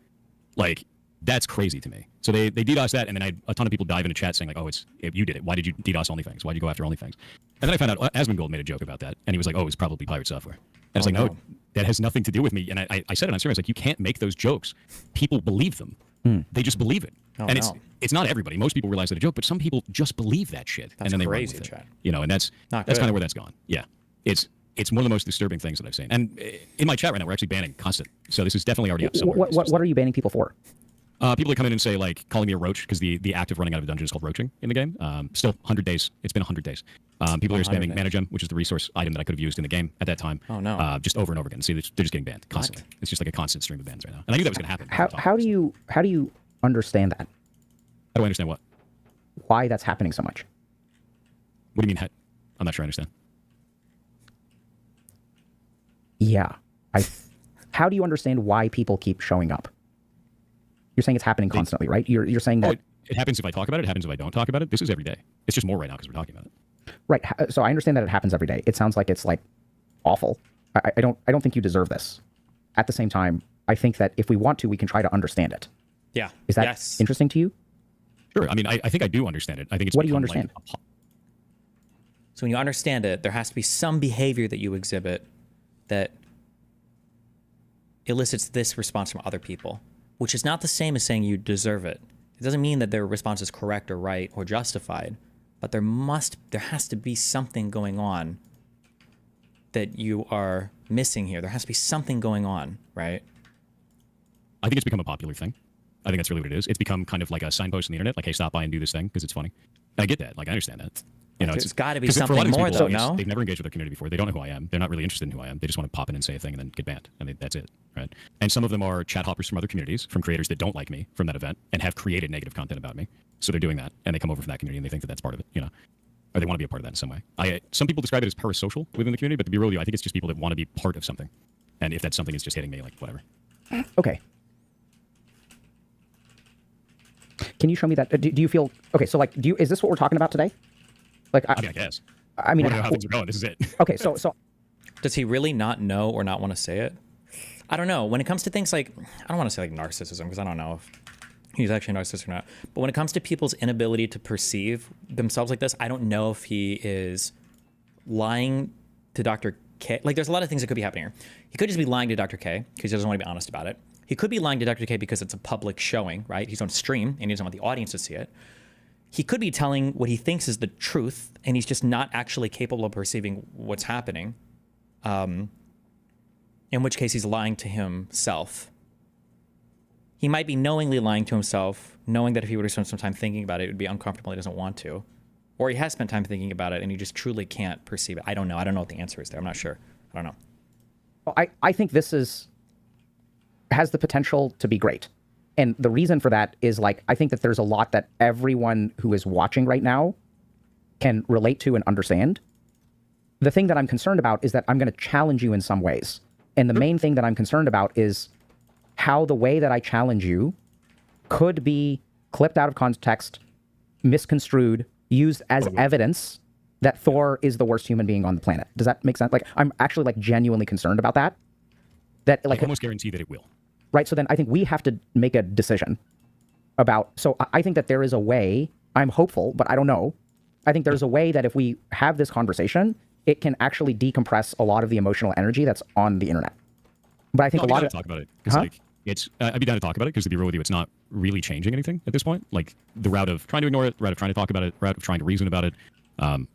Like, that's crazy to me. So they DDoSed that, and then I had a ton of people dive into chat saying like, oh, you did it. Why did you DDoS OnlyFans? Why did you go after OnlyFans? And then I found out Asmongold made a joke about that, and he was like, oh, it's probably pirate software. And I was like, no, that has nothing to do with me. And I said it on stream. I was like, you can't make those jokes. People believe them. They just believe it. And it's not everybody. Most people realize that a joke, but some people just believe that shit. That's and then they crazy, run with Chad. It. And that's kind of where that's gone. Yeah. It's one of the most disturbing things that I've seen. And in my chat right now, we're actually banning constant. So this is definitely already up somewhere. What are you banning people for? People that come in and say, like, calling me a roach, because the act of running out of a dungeon is called roaching in the game. Still, 100 days. It's been 100 days. People are spamming mana gem, which is the resource item that I could have used in the game at that time. Oh, no. Just over and over again. See, they're just getting banned constantly. It's just like a constant stream of bans right now. And I knew that was going to happen. How do you understand that? How do I understand what? Why that's happening so much? What do you mean? I'm not sure I understand. Yeah. How do you understand why people keep showing up? You're saying it's happening constantly, right? You're saying that... It happens if I talk about it. It happens if I don't talk about it. This is every day. It's just more right now because we're talking about it. Right. So I understand that it happens every day. It sounds like it's like awful. I don't think you deserve this. At the same time, I think that if we want to, we can try to understand it. Yeah. Is that interesting to you? Sure. I mean, I think I do understand it. I think it's what do you understand? So when you understand it, there has to be some behavior that you exhibit that elicits this response from other people, which is not the same as saying you deserve it. It doesn't mean that their response is correct or right or justified, but there has to be something going on that you are missing here. There has to be something going on, right? I think it's become a popular thing. I think that's really what it is. It's become kind of like a signpost on the internet, like, hey, stop by and do this thing because it's funny. And I get that. Like, I understand that. There's got to be 'cause for a lot something of more, people, though, no? They've never engaged with their community before. They don't know who I am. They're not really interested in who I am. They just want to pop in and say a thing and then get banned. I mean, that's it, right? And some of them are chat hoppers from other communities, from creators that don't like me from that event and have created negative content about me. So they're doing that, and they come over from that community and they think that that's part of it, or they want to be a part of that in some way. Some people describe it as parasocial within the community, but to be real with you, I think it's just people that want to be part of something. And if that something is just hitting me, like, whatever. Okay. Can you show me that? Do you feel okay? So, like, is this what we're talking about today? Like, I mean, I guess. I mean, I don't know how things are going. This is it. Okay, so does he really not know or not want to say it? I don't know. When it comes to things like, I don't want to say like narcissism because I don't know if he's actually a narcissist or not. But when it comes to people's inability to perceive themselves like this, I don't know if he is lying to Dr. K. Like, there's a lot of things that could be happening here. He could just be lying to Dr. K because he doesn't want to be honest about it. He could be lying to Dr. K because it's a public showing, right? He's on stream and he doesn't want the audience to see it. He could be telling what he thinks is the truth, and he's just not actually capable of perceiving what's happening. In which case, he's lying to himself. He might be knowingly lying to himself, knowing that if he were to spend some time thinking about it, it would be uncomfortable. He doesn't want to. Or he has spent time thinking about it, and he just truly can't perceive it. I don't know. I don't know what the answer is there. I'm not sure. I don't know. Well, I think this has the potential to be great. And the reason for that is, like, I think that there's a lot that everyone who is watching right now can relate to and understand. The thing that I'm concerned about is that I'm going to challenge you in some ways. And the main thing that I'm concerned about is how the way that I challenge you could be clipped out of context, misconstrued, used as evidence that Thor is the worst human being on the planet. Does that make sense? Like, I'm actually, like, genuinely concerned about that. That, like, I almost guarantee that it will. Right. So then I think we have to make a decision about. So I think that there is a way. I'm hopeful, but I don't know, I think there's a way that if we have this conversation, it can actually decompress a lot of the emotional energy that's on the internet. But I think No, a lot of talk about it because like I'd be down to talk about it because to be real with you, it's not really changing anything at this point. Like the route of trying to ignore it, route of trying to talk about it, route of trying to reason about it.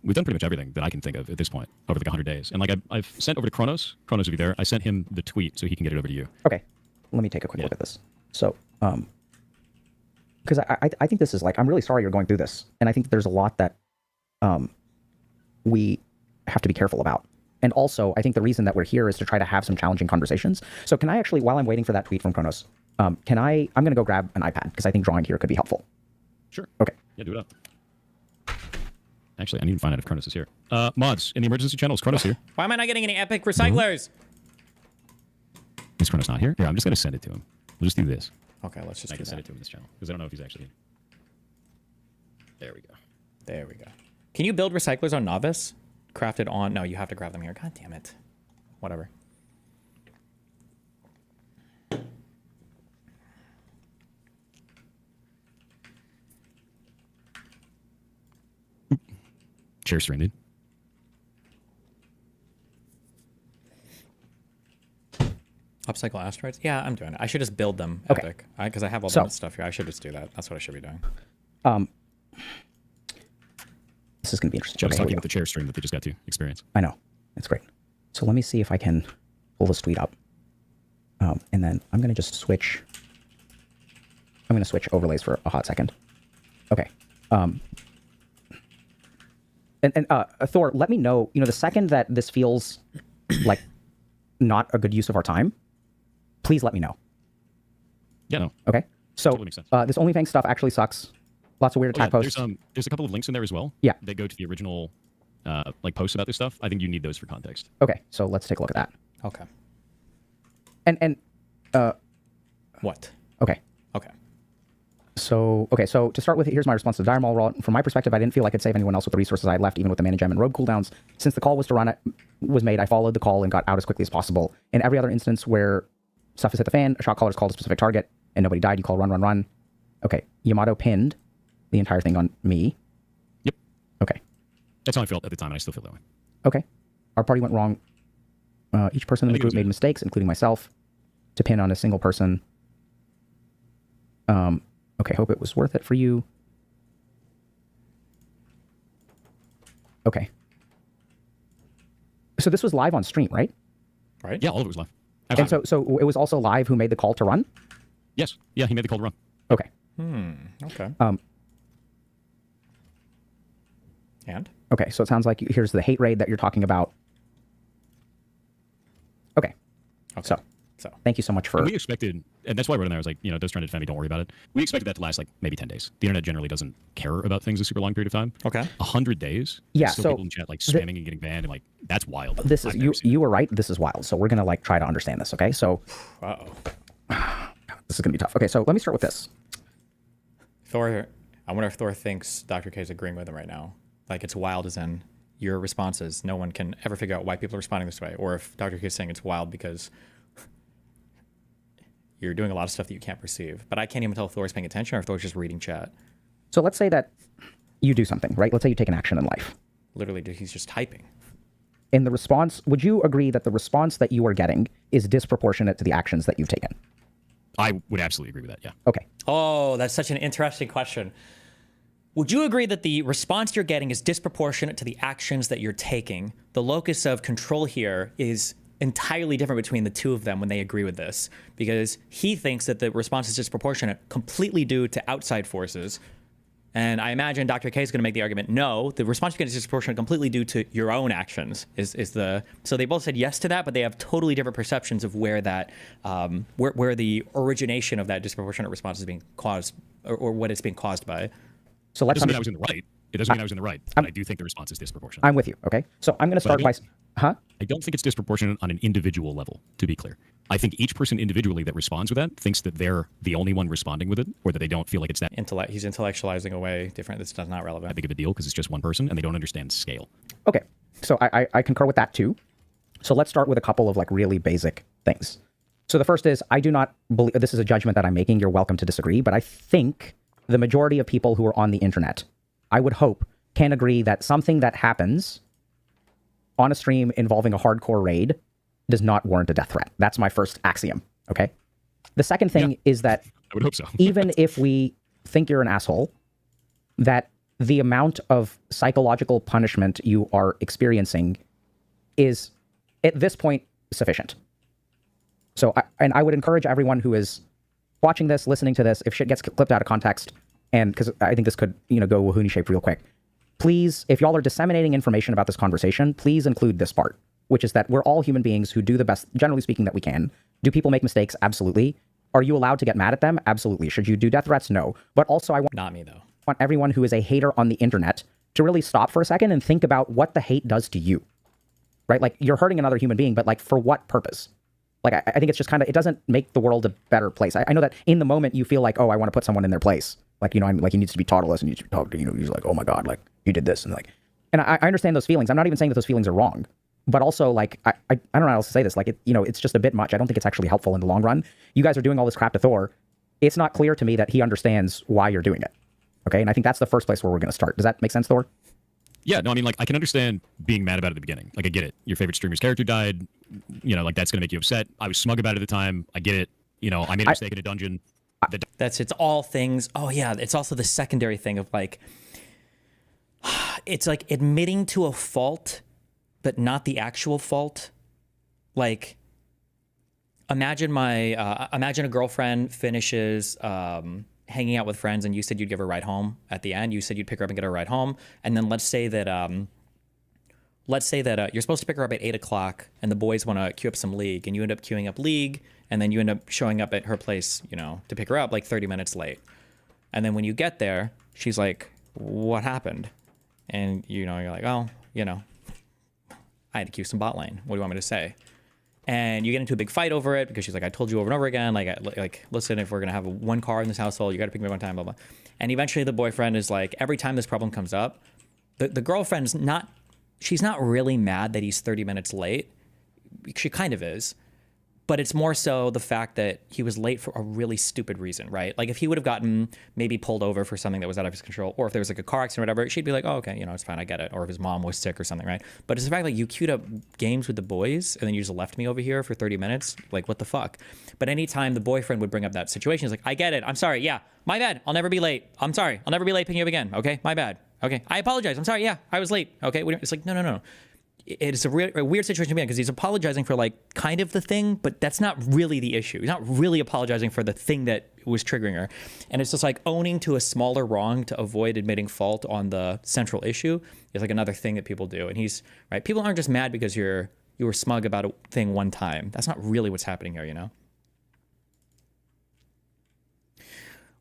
We've done pretty much everything that I can think of at this point over like 100 days. And like I've sent over to Kronos. Kronos will be there. I sent him the tweet so he can get it over to you. Okay, let me take a quick look at this. So, because I think this is like, I'm really sorry you're going through this, and I think there's a lot that we have to be careful about. And also, I think the reason that we're here is to try to have some challenging conversations. So can I actually, while I'm waiting for that tweet from Kronos, I'm going to go grab an iPad because I think drawing here could be helpful. Sure. Okay. Yeah, do it up. Actually, I need to find out if Kronos is here. Mods, in the emergency channel, is Kronos here? Why am I not getting any epic recyclers? Is Kronos not here? Yeah, I'm just going to send it to him. We'll just do this. Okay, let's just I can send it to him in this channel because I don't know if he's actually here. There we go. There we go. Can you build recyclers on Novice? Crafted on... No, you have to grab them here. God damn it. Whatever. Share stream, dude. Upcycle asteroids? Yeah, I'm doing it. I should just build them epic. Because I have all that stuff here. I should just do that. That's what I should be doing. This is going to be interesting. Joe was talking about the chair stream that they just got to experience. I know. It's great. So let me see if I can pull this tweet up. And then I'm going to just switch. I'm going to switch overlays for a hot second. Okay. Thor, let me know, the second that this feels like not a good use of our time, please let me know. Yeah, no. Okay. So Totally makes sense. This OnlyFans stuff actually sucks. Lots of weird attack posts. There's a couple of links in there as well. Yeah. They go to the original like posts about this stuff. I think you need those for context. Okay, so let's take a look at that. Okay. And what? Okay. Okay. So to start with, here's my response to the Dire Maul. From my perspective, I didn't feel I could save anyone else with the resources I had left, even with the mana gem and robe cooldowns. Since the call was to run, was made, I followed the call and got out as quickly as possible. In every other instance where stuff has hit the fan, a shot caller is called a specific target, and nobody died, you call run, run, run. Okay, Yamato pinned the entire thing on me. Yep. Okay. That's how I felt at the time, and I still feel that way. Okay. Our party went wrong. Each person in the group made mistakes, including myself, to pin on a single person. Okay, hope it was worth it for you. Okay. So this was live on stream, right? Right. Yeah, all of it was live. And so it was also live who made the call to run? Yes. Yeah, he made the call to run. Okay. Okay. And? Okay, so it sounds like here's the hate raid that you're talking about. Okay. So thank you so much for... And we expected, and that's why I wrote in there, I was like, those trying to defend me, don't worry about it. We expected that to last like maybe 10 days. The internet generally doesn't care about things a super long period of time. Okay. 100 days? Yeah, still so... people in chat like spamming and getting banned, and like, that's wild. This is, you were right, this is wild. So we're going to like try to understand this, okay? So... This is going to be tough. Okay, so let me start with this. Thor, I wonder if Thor thinks Dr. K is agreeing with him right now. Like it's wild as in your responses. No one can ever figure out why people are responding this way. Or if Dr. K is saying it's wild because you're doing a lot of stuff that you can't perceive. But I can't even tell if Thor's paying attention or if Thor's just reading chat. So let's say that you do something, right? Let's say you take an action in life. Literally, he's just typing. In the response, would you agree that the response that you are getting is disproportionate to the actions that you've taken? I would absolutely agree with that, yeah. Okay. Oh, that's such an interesting question. Would you agree that the response you're getting is disproportionate to the actions that you're taking? The locus of control here is entirely different between the two of them when they agree with this, because he thinks that the response is disproportionate completely due to outside forces. And I imagine Dr. K is going to make the argument, no, the response you get is disproportionate completely due to your own actions. So they both said yes to that, but they have totally different perceptions of where that, where the origination of that disproportionate response is being caused, or what it's being caused by. So let's. It doesn't mean I was in the right. It doesn't mean I was in the right. But I do think the response is disproportionate. I'm with you. Okay. So I'm going to start by. Huh? I don't think it's disproportionate on an individual level, to be clear. I think each person individually that responds with that thinks that they're the only one responding with it, or that they don't feel like it's that. He's intellectualizing away different. This is not relevant. I think of a deal because it's just one person and they don't understand scale. Okay. So I concur with that too. So let's start with a couple of like really basic things. So the first is, I do not believe, this is a judgment that I'm making. You're welcome to disagree, but I think the majority of people who are on the internet, I would hope, can agree that something that happens on a stream involving a hardcore raid does not warrant a death threat. That's my first axiom, okay? The second thing is that I would hope so. even if we think you're an asshole, that the amount of psychological punishment you are experiencing is, at this point, sufficient. So, I would encourage everyone who is watching this, listening to this, if shit gets clipped out of context, and because I think this could, go wahoonie shape real quick, please, if y'all are disseminating information about this conversation, please include this part, which is that we're all human beings who do the best, generally speaking, that we can. Do people make mistakes? Absolutely. Are you allowed to get mad at them? Absolutely. Should you do death threats? No. But also, I want not me though. Want everyone who is a hater on the internet to really stop for a second and think about what the hate does to you, right? Like, you're hurting another human being, but like, for what purpose? Like, I think it's just kind of, it doesn't make the world a better place. I know that in the moment you feel like, oh, I want to put someone in their place. Like, I'm like, he needs to be taught a lesson. He needs to be talked to, he's like, oh my God, like, you did this. And I understand those feelings. I'm not even saying that those feelings are wrong, but also, like, I don't know how else to say this. Like, it's just a bit much. I don't think it's actually helpful in the long run. You guys are doing all this crap to Thor. It's not clear to me that he understands why you're doing it. Okay. And I think that's the first place where we're going to start. Does that make sense, Thor? Yeah, no, I mean, like, I can understand being mad about it at the beginning. Like, I get it. Your favorite streamer's character died. Like, that's going to make you upset. I was smug about it at the time. I get it. I made a mistake in a dungeon. It's all things. Oh, yeah. It's also the secondary thing of, like, it's like admitting to a fault, but not the actual fault. Like, imagine a girlfriend finishes hanging out with friends, and you said you'd give her a ride home at the end. You said you'd pick her up and get her a ride home. And then let's say that you're supposed to pick her up at 8 o'clock and the boys want to queue up some League, and you end up queuing up League, and then you end up showing up at her place, to pick her up like 30 minutes late. And then when you get there, she's like, what happened? And, you're like, oh, I had to queue some bot lane. What do you want me to say? And you get into a big fight over it because she's like, I told you over and over again, like, listen, if we're going to have one car in this household, you got to pick me up on time, blah, blah. And eventually the boyfriend is like, every time this problem comes up, the girlfriend's she's not really mad that he's 30 minutes late. She kind of is. But it's more so the fact that he was late for a really stupid reason, right? Like, if he would have gotten maybe pulled over for something that was out of his control, or if there was like a car accident or whatever, she'd be like, oh, okay, it's fine, I get it. Or if his mom was sick or something, right? But it's the fact like you queued up games with the boys and then you just left me over here for 30 minutes. Like, what the fuck? But anytime the boyfriend would bring up that situation, he's like, I get it. I'm sorry. Yeah, my bad. I'll never be late. I'm sorry. I'll never be late picking you up again. Okay, my bad. Okay, I apologize. I'm sorry. Yeah, I was late. Okay, it's like, no. It's a weird situation to be in because he's apologizing for like kind of the thing, but that's not really the issue. He's not really apologizing for the thing that was triggering her. And it's just like owning to a smaller wrong to avoid admitting fault on the central issue is like another thing that people do. And he's right. People aren't just mad because you were smug about a thing one time. That's not really what's happening here,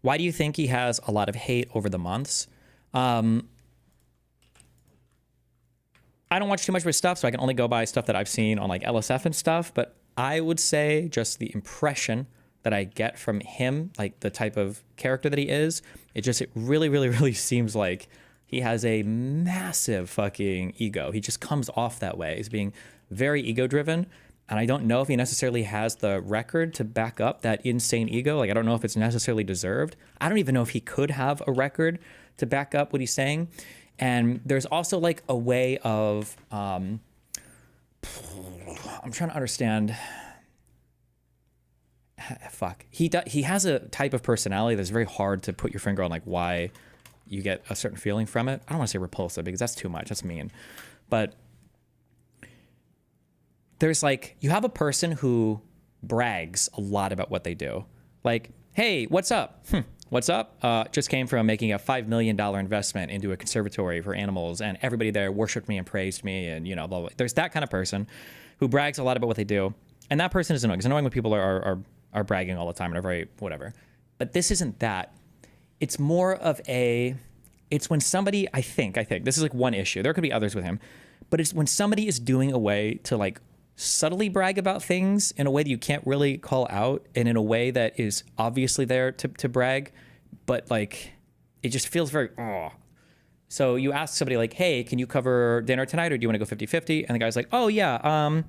Why do you think he has a lot of hate over the months? I don't watch too much of his stuff, so I can only go by stuff that I've seen on like LSF and stuff. But I would say just the impression that I get from him, like the type of character that he is, it really, really, really seems like he has a massive fucking ego. He just comes off that way as being very ego-driven. And I don't know if he necessarily has the record to back up that insane ego. Like, I don't know if it's necessarily deserved. I don't even know if he could have a record to back up what he's saying. And there's also like a way of, I'm trying to understand. Fuck. He has a type of personality that's very hard to put your finger on, like why you get a certain feeling from it. I don't want to say repulsive because that's too much. That's mean. But there's like, you have a person who brags a lot about what they do. Like, hey, what's up? What's up? Just came from making a $5 million investment into a conservatory for animals, and everybody there worshiped me and praised me, and blah, blah. There's that kind of person who brags a lot about what they do, and that person is annoying. It's annoying when people are bragging all the time and are very whatever. But this isn't that. It's more of it's when somebody, I think this is like one issue. There could be others with him, but it's when somebody is doing a way to like subtly brag about things in a way that you can't really call out, and in a way that is obviously there to brag, but like it just feels very So you ask somebody like, hey, can you cover dinner tonight, or do you want to go 50-50? And the guy's like, oh yeah,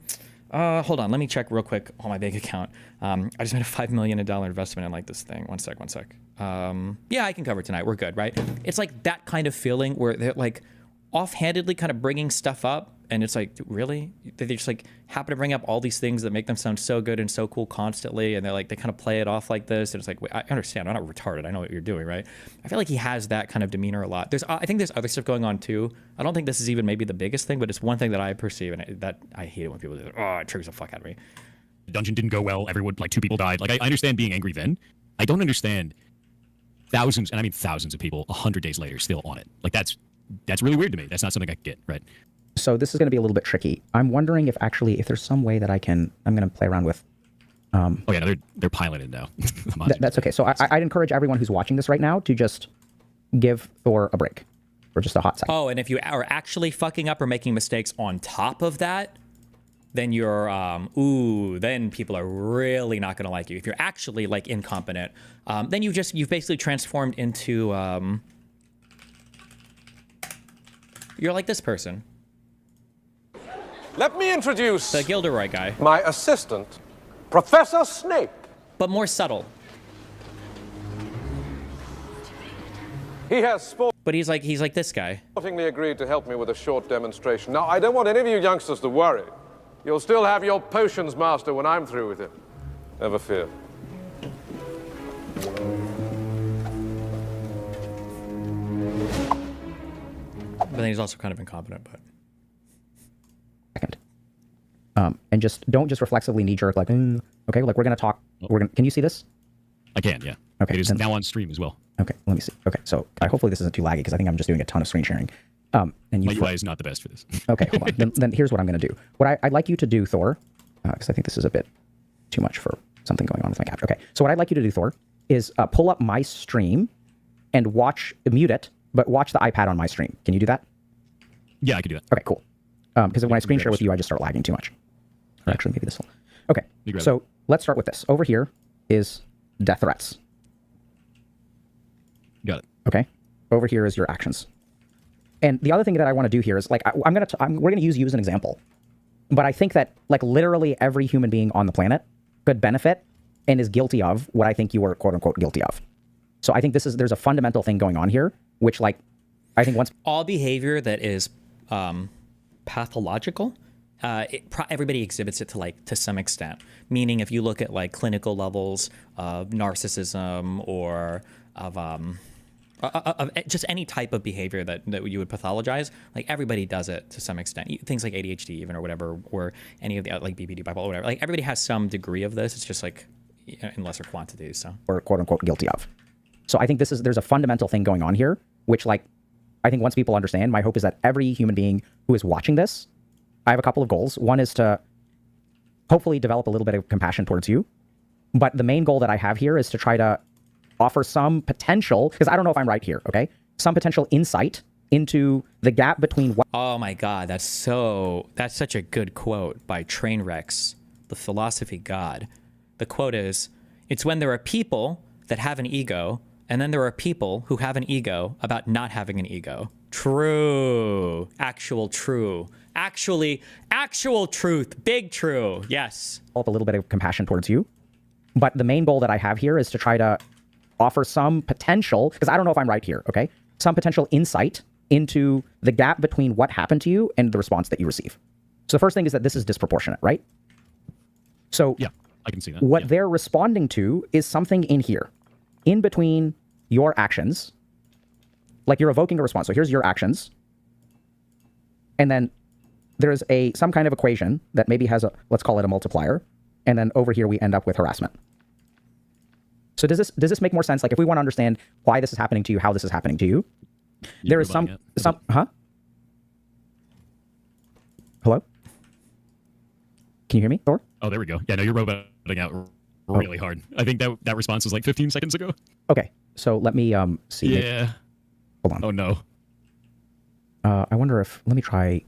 hold on, let me check real quick on my bank account. I just made a $5 million investment in like this thing. One sec. Yeah, I can cover tonight. We're good, right? It's like that kind of feeling where they're like, offhandedly kind of bringing stuff up, and it's like, really? They just like happen to bring up all these things that make them sound so good and so cool constantly, and they're like, they kind of play it off like this, and it's like, wait, I understand, I'm not retarded, I know what you're doing, right? I feel like he has that kind of demeanor a lot. I think there's other stuff going on too. I don't think this is even maybe the biggest thing, but it's one thing that I perceive, and that I hate it when people do it. Oh, it triggers the fuck out of me. The dungeon didn't go well. Everyone, like 2 people died. Like I understand being angry then. I don't understand thousands, and I mean thousands of people 100 days later still on it. Like that's really weird to me. That's not something I get, right? So this is going to be a little bit tricky. I'm wondering if there's some way that I'm going to play around with. Oh yeah, no, they're piloted now. That's okay. So I'd encourage everyone who's watching this right now to just give Thor a break for just a hot second. Oh, and if you are actually fucking up or making mistakes on top of that, then you're, then people are really not going to like you. If you're actually like incompetent, then you've basically transformed into, you're like this person. Let me introduce the Gilderoy guy. My assistant, Professor Snape. But more subtle. He has But he's like this guy. sportingly agreed to help me with a short demonstration. Now, I don't want any of you youngsters to worry. You'll still have your potions master when I'm through with him. Never fear. But then he's also kind of incompetent, but. Second. And don't just reflexively knee-jerk like, okay, like we're going to talk. Can you see this? I can, yeah. Okay. It is now on stream as well. Okay, let me see. Okay, so hopefully this isn't too laggy because I think I'm just doing a ton of screen sharing. And My UI is not the best for this. Okay, hold on. Then here's what I'm going to do. What I'd like you to do, Thor, because I think this is a bit too much for something going on with my capture. Okay, so what I'd like you to do, Thor, is pull up my stream and mute it, but watch the iPad on my stream. Can you do that? Yeah, I can do that. Okay, cool. Because when I screen share with you, I just start lagging too much. Or actually, maybe this will. Okay, so let's start with this. Over here is death threats. Got it. Okay, over here is your actions. And the other thing that I want to do here is, like, we're going to use you as an example. But I think that, like, literally every human being on the planet could benefit and is guilty of what I think you were, quote unquote, guilty of. So I think there's a fundamental thing going on here, which, like, I think once all behavior that is pathological, everybody exhibits it to some extent. Meaning, if you look at like clinical levels of narcissism or of just any type of behavior that you would pathologize, like everybody does it to some extent. Things like ADHD even or whatever, or any of the like BPD, bipolar, whatever. Like everybody has some degree of this. It's just like in lesser quantities. So we're, quote unquote, guilty of. So I think there's a fundamental thing going on here, which, like, I think once people understand, my hope is that every human being who is watching this, I have a couple of goals. One is to hopefully develop a little bit of compassion towards you. But the main goal that I have here is to try to offer some potential, because I don't know if I'm right here, okay? Some potential insight into the gap between what... Oh my God, that's such a good quote by Trainwrecks, the philosophy god. The quote is, it's when there are people that have an ego, and then there are people who have an ego about not having an ego. True. Actual true. Actual truth. Big true. Yes. Develop a little bit of compassion towards you. But the main goal that I have here is to try to offer some potential, because I don't know if I'm right here, okay? Some potential insight into the gap between what happened to you and the response that you receive. So the first thing is that this is disproportionate, right? So yeah, I can see that. What they're responding to is something in here, in between your actions. Like you're evoking a response. So here's your actions. And then there's some kind of equation that maybe has let's call it a multiplier. And then over here we end up with harassment. So does this make more sense? Like if we want to understand why this is happening to you, how this is happening to you, there is some, hello? Can you hear me, Thor? Oh, there we go. Yeah, no, you're roboting out really hard. I think that response was like 15 seconds ago. Okay, so let me see. Yeah. Hold on. Oh no. I wonder if, let me try.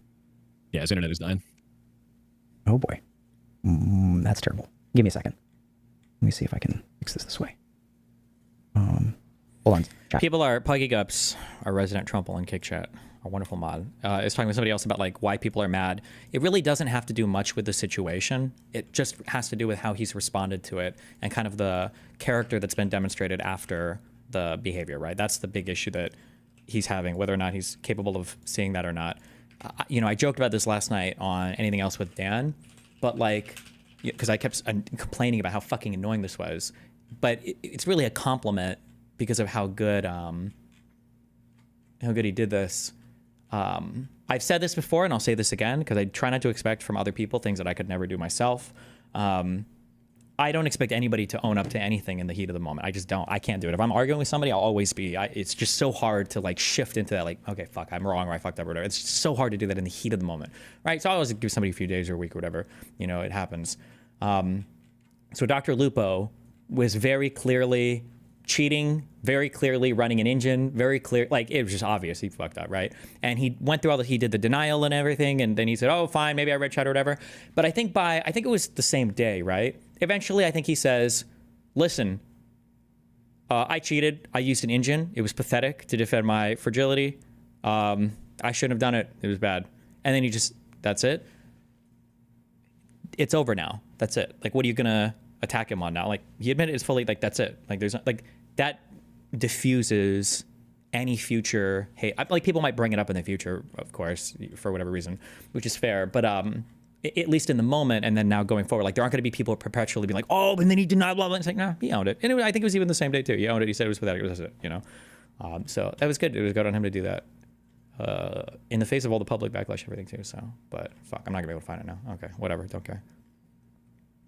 Yeah, his internet is dying. Oh boy. That's terrible. Give me a second. Let me see if I can fix this way. Hold on. Chat. People are Puggy Gups, our resident Trumple in Kick Chat, a wonderful mod, is talking with somebody else about like why people are mad. It really doesn't have to do much with the situation. It just has to do with how he's responded to it and kind of the character that's been demonstrated after the behavior, right? That's the big issue that he's having, whether or not he's capable of seeing that or not. You know, I joked about this last night on Anything Else with Dan, but like, because I kept complaining about how fucking annoying this was, but it's really a compliment because of how good he did this. I've said this before, and I'll say this again, because I try not to expect from other people things that I could never do myself. I don't expect anybody to own up to anything in the heat of the moment. I just don't. I can't do it. If I'm arguing with somebody, I'll always be. It's just so hard to like shift into that. Like, okay, fuck, I'm wrong, or I fucked up, or whatever. It's just so hard to do that in the heat of the moment, right? So I always give somebody a few days or a week or whatever. You know, it happens. So Dr. Lupo was very clearly cheating, very clearly running an engine, very clear. Like, it was just obvious he fucked up, right? And he went through he did the denial and everything, and then he said, oh, fine, maybe I read chat or whatever. But I think it was the same day, right? Eventually, I think he says, listen, I cheated. I used an engine. It was pathetic to defend my fragility. I shouldn't have done it. It was bad. And then that's it. It's over now. That's it. Like, what are you going to attack him on now? Like, he admitted it's fully, like, that's it. Like, there's like, that diffuses any future hate. Like, people might bring it up in the future, of course, for whatever reason, which is fair. But, at least in the moment, and then now going forward, like, there aren't going to be people perpetually being like, oh, and then he denied blah, blah. It's like, no, he owned it. And I think it was even the same day, too. He owned it. He said it was pathetic. It was it, you know? So that was good. It was good on him to do that. In the face of all the public backlash and everything, too. So, but fuck, I'm not going to be able to find it now. Okay, whatever. Don't care.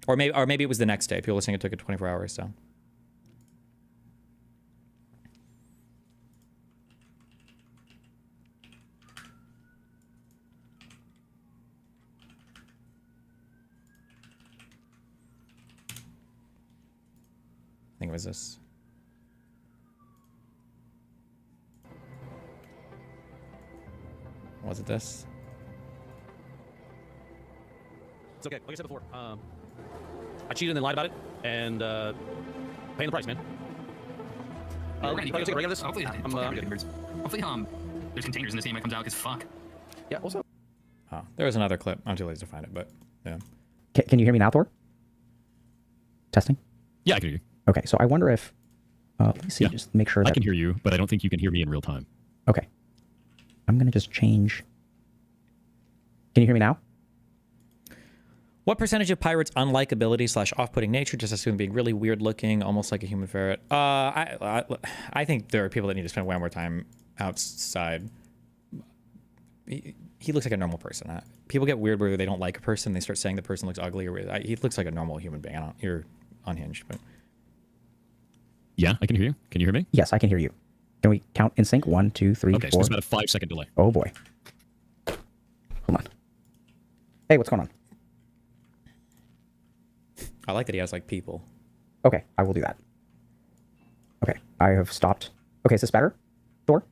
Or maybe it was the next day. People were saying it took it 24 hours, so. I think it was this. Was it this? It's okay. Like I said before, I cheated and then lied about it, and paying the price, man. We're gonna take a break of this. Hopefully, I'm good. hopefully, there's containers in this game that comes out, because fuck. Yeah, also. Oh, there was another clip. I'm too lazy to find it, but yeah. Can you hear me now, Thor? Testing? Yeah, I can hear you. Okay, so I wonder if, let me see, just make sure that... I can hear you, but I don't think you can hear me in real time. Okay. I'm going to just change... Can you hear me now? What percentage of pirates' unlikability / off-putting nature just assume being really weird looking, almost like a human ferret? I think there are people that need to spend way more time outside. He looks like a normal person. People get weird where they don't like a person. They start saying the person looks ugly or weird. He looks like a normal human being. You're unhinged, but... Yeah, I can hear you. Can you hear me? Yes, I can hear you. Can we count in sync? 1, 2, 3, 4. Okay, so it's about a 5-second delay. Oh boy. Hold on. Hey, what's going on? I like that he has like people. Okay, I will do that. Okay, I have stopped. Okay, is this better? Thor?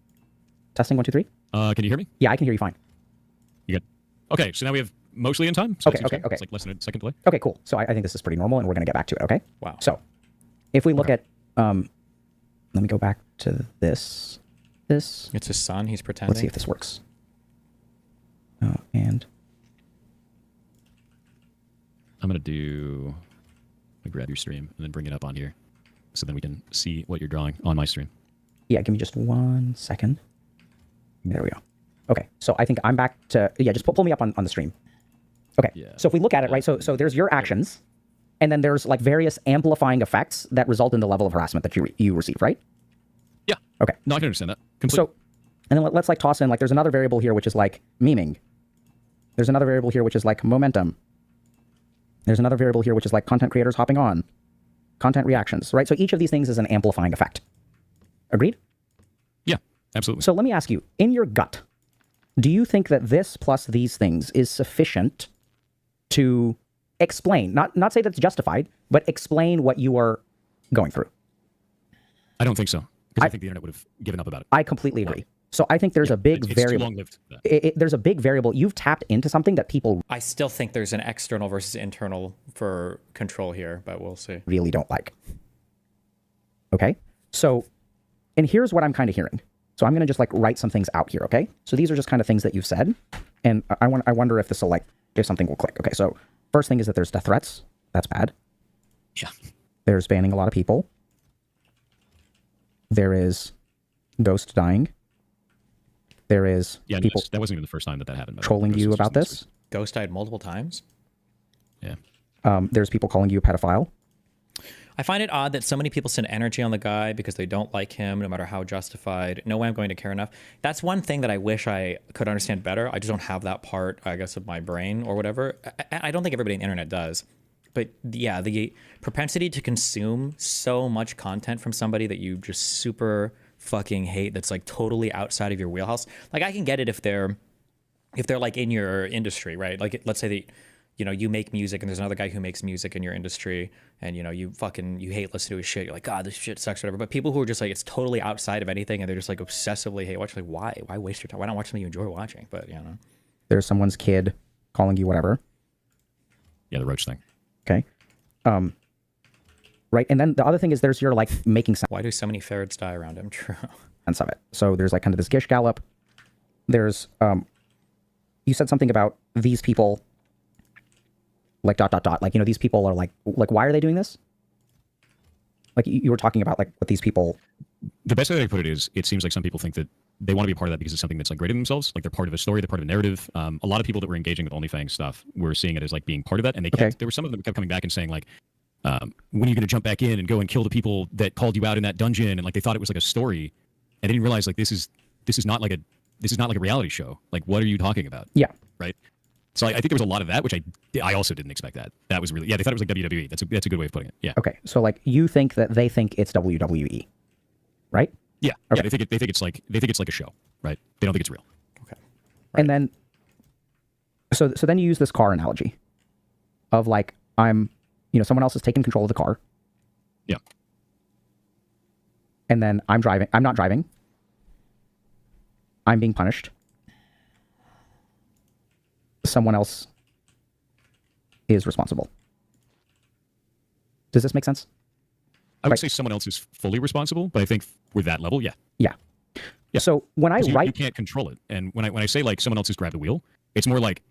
Testing 1, 2, 3. Can you hear me? Yeah, I can hear you fine. You good? Okay, so now we have mostly in time. So okay. It's like less than a second delay. Okay, cool. So I think this is pretty normal, and we're going to get back to it, okay? Wow. So, if we look at... let me go back to this. It's his son. He's pretending. Let's see if this works. And... I'm going to do... grab your stream and then bring it up on here so then we can see what you're drawing on my stream. Yeah, give me just 1 second. There we go. Okay, so I think I'm back to... Yeah, just pull me up on the stream. Okay, so if we look at it, right, so there's your actions, and then there's like various amplifying effects that result in the level of harassment that you receive, right? Yeah. Okay. No, I can understand that completely. So, and then let's like toss in, like there's another variable here which is like memeing. There's another variable here which is like momentum. There's another variable here which is like content creators hopping on. Content reactions, right? So each of these things is an amplifying effect. Agreed? Yeah, absolutely. So let me ask you, in your gut, do you think that this plus these things is sufficient to explain, not say that's justified, but explain what you are going through? I don't think so, because I think the internet would have given up about it. I completely agree. So I think there's a big variable. It's too long-lived. There's a big variable. You've tapped into something that people... I still think there's an external versus internal for control here, but we'll see. ...really don't like. Okay? So, and here's what I'm kind of hearing. So I'm going to just like write some things out here, okay? So these are just kind of things that you've said. And I wonder if this will like, if something will click. Okay, so first thing is that there's death threats. That's bad. Yeah. There's banning a lot of people. There is ghost dying. There is Yeah, people that wasn't even the first time that happened. trolling you about this. Ghost died multiple times. Yeah. There's people calling you a pedophile. I find it odd that so many people send energy on the guy because they don't like him, no matter how justified. No way I'm going to care enough. That's one thing that I wish I could understand better. I just don't have that part, I guess, of my brain or whatever. I don't think everybody on the internet does. But yeah, the propensity to consume so much content from somebody that you just super fucking hate, that's like totally outside of your wheelhouse. Like, I can get it if they're like in your industry, right? Like, let's say that, you know, you make music and there's another guy who makes music in your industry, and, you know, you hate listening to his shit. You're like, God, this shit sucks, or whatever. But people who are just like, it's totally outside of anything, and they're just like obsessively hate watching. Like, why waste your time? Why not watch something you enjoy watching? But, you know. There's someone's kid calling you whatever. Yeah, the roach thing. Okay. Right. And then the other thing is there's your like making sense. Why do so many ferrets die around him? True. Sense of it. So there's like kind of this Gish Gallop. There's, you said something about these people, like ... Like, you know, these people are like, why are they doing this? Like you were talking about like what these people. The best way I put it is, it seems like some people think that they want to be a part of that because it's something that's like greater than themselves. Like they're part of a story, they're part of a narrative. A lot of people that were engaging with OnlyFans stuff were seeing it as like being part of that. And they kept, there were some of them that kept coming back and saying like, when are you going to jump back in and go and kill the people that called you out in that dungeon? And like, they thought it was like a story, and they didn't realize like, this is not like a reality show. Like, what are you talking about? Yeah. Right. So I think there was a lot of that, which I also didn't expect that. That was really, yeah, they thought it was like WWE. That's a good way of putting it. Yeah. Okay. So like you think that they think it's WWE, right? Yeah. Okay. Yeah. They think it's like a show, right? They don't think it's real. Okay. Right. And then, so then you use this car analogy of like, someone else has taken control of the car. Yeah. And then I'm not driving. I'm being punished. Someone else is responsible. Does this make sense? I would say someone else is fully responsible, but I think with that level, yeah. Yeah. So when I write, you can't control it. And when I say like someone else has grabbed the wheel, it's more like,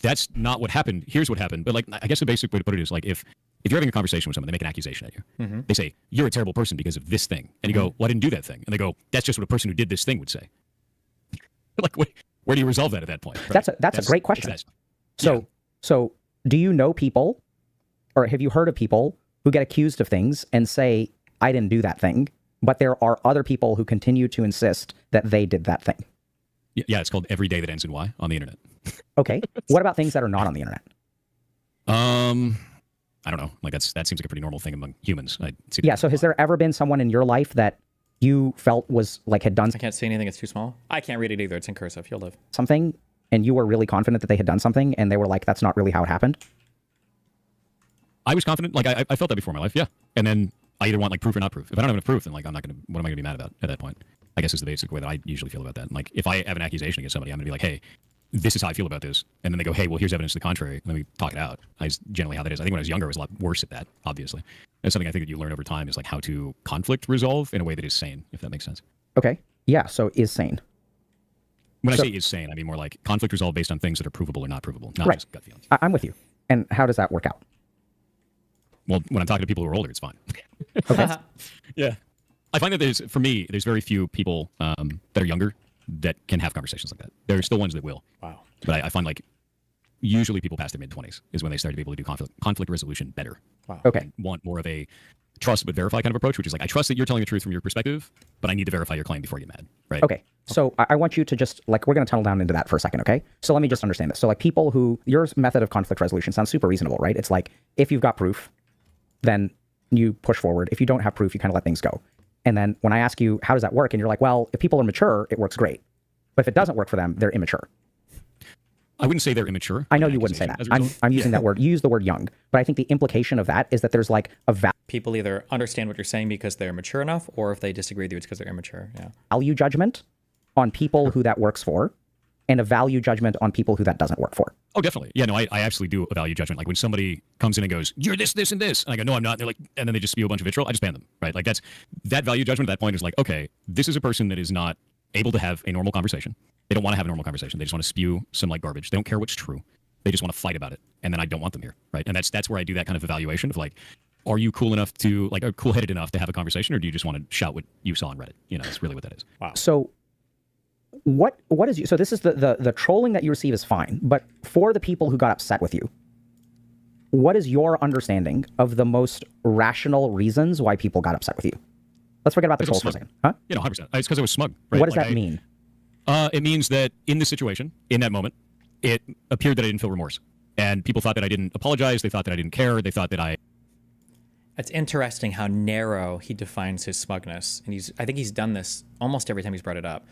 that's not what happened. Here's what happened. But like, I guess the basic way to put it is like, if you're having a conversation with someone, they make an accusation at you. Mm-hmm. They say, you're a terrible person because of this thing. And you go, well, I didn't do that thing. And they go, that's just what a person who did this thing would say. Like, where do you resolve that at that point? Right? That's a great question. So do you know people, or have you heard of people who get accused of things and say, I didn't do that thing, but there are other people who continue to insist that they did that thing? Yeah, it's called Every Day That Ends in Y on the internet. Okay. What about things that are not on the internet? I don't know. Like that seems like a pretty normal thing among humans. Yeah. So has there ever been someone in your life that you felt was like had done? I can't see anything. It's too small. I can't read it either. It's in cursive. You'll live. Something, and you were really confident that they had done something, and they were like, "That's not really how it happened." I was confident. Like I felt that before in my life. Yeah. And then I either want like proof or not proof. If I don't have enough proof, then like I'm not gonna. What am I gonna be mad about at that point? I guess is the basic way that I usually feel about that. And like if I have an accusation against somebody, I'm gonna be like, hey, this is how I feel about this. And then they go, hey, well, here's evidence to the contrary. Let me talk it out. That's generally how that is. I think when I was younger, I was a lot worse at that, obviously. That's something I think that you learn over time is like how to conflict resolve in a way that is sane, if that makes sense. Okay. Yeah. So is sane. When I say is sane, I mean more like conflict resolve based on things that are provable or not provable, not just gut feelings. I'm with you. And how does that work out? Well, when I'm talking to people who are older, it's fine. Okay. Yeah. I find that there's very few people that are younger that can have conversations like that. There are still ones that will. Wow. But I find like usually people past their mid-20s is when they start to be able to do conflict resolution better. Wow. Okay. And want more of a trust but verify kind of approach, which is like, I trust that you're telling the truth from your perspective, but I need to verify your claim before you get mad. Right. Okay. So I want you to just like, we're going to tunnel down into that for a second. Okay. So let me just understand this. So like people who, your method of conflict resolution sounds super reasonable, right? It's like, if you've got proof, then you push forward. If you don't have proof, you kind of let things go. And then when I ask you, how does that work? And you're like, well, if people are mature, it works great. But if it doesn't work for them, they're immature. I wouldn't say they're immature. I know you wouldn't say that. I'm using that word. You use the word young. But I think the implication of that is that there's like a people either understand what you're saying because they're mature enough, or if they disagree with you, it's because they're immature. Yeah. Value judgment on people who that works for, and a value judgment on people who that doesn't work for. Oh, definitely. Yeah, no, I absolutely do a value judgment. Like when somebody comes in and goes, you're this, this, and this. And I go, no, I'm not. And they're like, and then they just spew a bunch of vitriol. I just ban them, right? Like that value judgment at that point is like, okay, this is a person that is not able to have a normal conversation. They don't want to have a normal conversation. They just want to spew some like garbage. They don't care what's true. They just want to fight about it. And then I don't want them here, right? And that's where I do that kind of evaluation of like, are you cool enough to like, are cool-headed enough to have a conversation, or do you just want to shout what you saw on Reddit? You know, that's really what that is. Wow. So what is you? So this is the trolling that you receive is fine, but for the people who got upset with you, what is your understanding of the most rational reasons why people got upset with you? Let's forget about the troll for a second. Huh? You know, 100%. It's because I was smug. Right? What does that mean? It means that in this situation, in that moment, it appeared that I didn't feel remorse. And people thought that I didn't apologize. They thought that I didn't care. They thought that I... It's interesting how narrow he defines his smugness. And I think he's done this almost every time he's brought it up.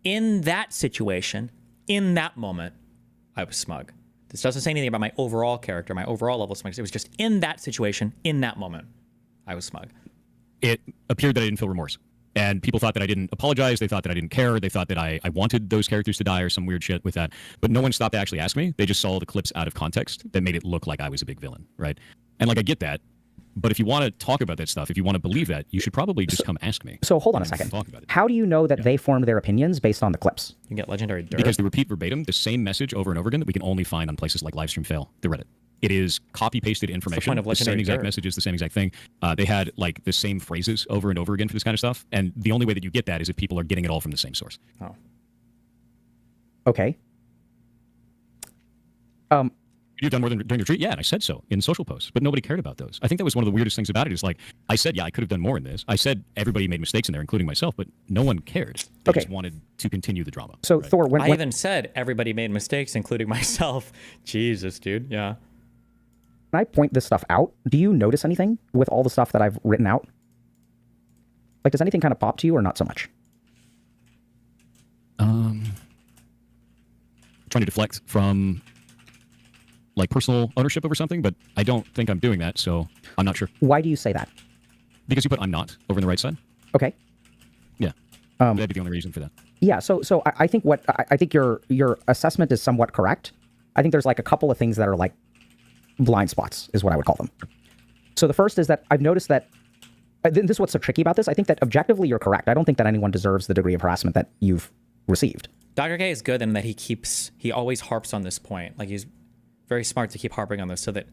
In that situation, in that moment, I was smug. This doesn't say anything about my overall character, my overall level of smugness. It was just in that situation, in that moment, I was smug. It appeared that I didn't feel remorse. And people thought that I didn't apologize. They thought that I didn't care. They thought that I wanted those characters to die or some weird shit with that. But no one stopped to actually ask me. They just saw the clips out of context that made it look like I was a big villain, right? And like, I get that. But if you want to talk about that stuff, if you want to believe that, you should probably just come ask me. So hold on a second. Talk about it. How do you know that they formed their opinions based on the clips? You get legendary dirt. Because they repeat verbatim the same message over and over again that we can only find on places like Livestream the Reddit. It is copy-pasted information. Point of the same legendary exact dirt. messages, the same exact thing. They had like the same phrases over and over again for this kind of stuff. And the only way that you get that is if people are getting it all from the same source. Oh. Okay. You've done more than during the retreat? Yeah, and I said so in social posts, but nobody cared about those. I think that was one of the weirdest things about it is like, I said, yeah, I could have done more in this. I said everybody made mistakes in there, including myself, but no one cared. They just wanted to continue the drama. So Thor, I even said everybody made mistakes, including myself. Jesus, dude. Yeah. When I point this stuff out, do you notice anything with all the stuff that I've written out? Like, does anything kind of pop to you or not so much? Trying to deflect from like personal ownership over something, but I don't think I'm doing that, so I'm not sure. Why do you say that? Because you put I'm not over on the right side. Okay. Yeah. That'd be the only reason for that. Yeah. So I think I think your assessment is somewhat correct. I think there's like a couple of things that are like blind spots, is what I would call them. So the first is that I've noticed that this is what's so tricky about this. I think that objectively you're correct. I don't think that anyone deserves the degree of harassment that you've received. Dr. K is good in that he always harps on this point. Like, he's very smart to keep harping on this so that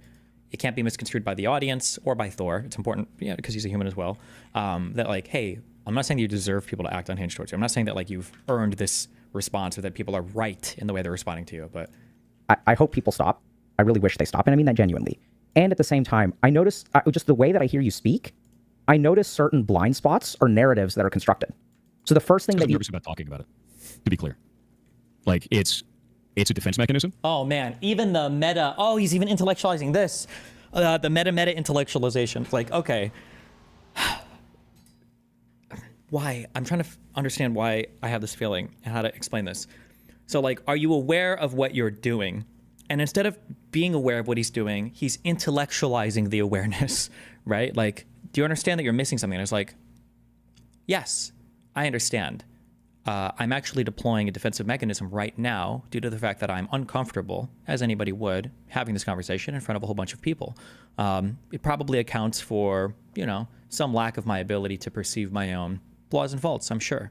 it can't be misconstrued by the audience or by Thor. It's important, yeah, because he's a human as well. That like, hey, I'm not saying that you deserve people to act unhinged towards you. I'm not saying that like you've earned this response or that people are right in the way they're responding to you. But I hope people stop. I really wish they stop, and I mean that genuinely. And at the same time, I notice just the way that I hear you speak, I notice certain blind spots or narratives that are constructed. So the first thing that I'm nervous about talking about it, to be clear. Like, it's a defense mechanism. Oh man, even the meta. Oh, he's even intellectualizing this. The meta intellectualization. Like, okay, why? I'm trying to understand why I have this feeling and how to explain this. So, like, are you aware of what you're doing? And instead of being aware of what he's doing, he's intellectualizing the awareness, right? Like, do you understand that you're missing something? And it's like, yes, I understand. I'm actually deploying a defensive mechanism right now due to the fact that I'm uncomfortable, as anybody would, having this conversation in front of a whole bunch of people. It probably accounts for, you know, some lack of my ability to perceive my own flaws and faults, I'm sure.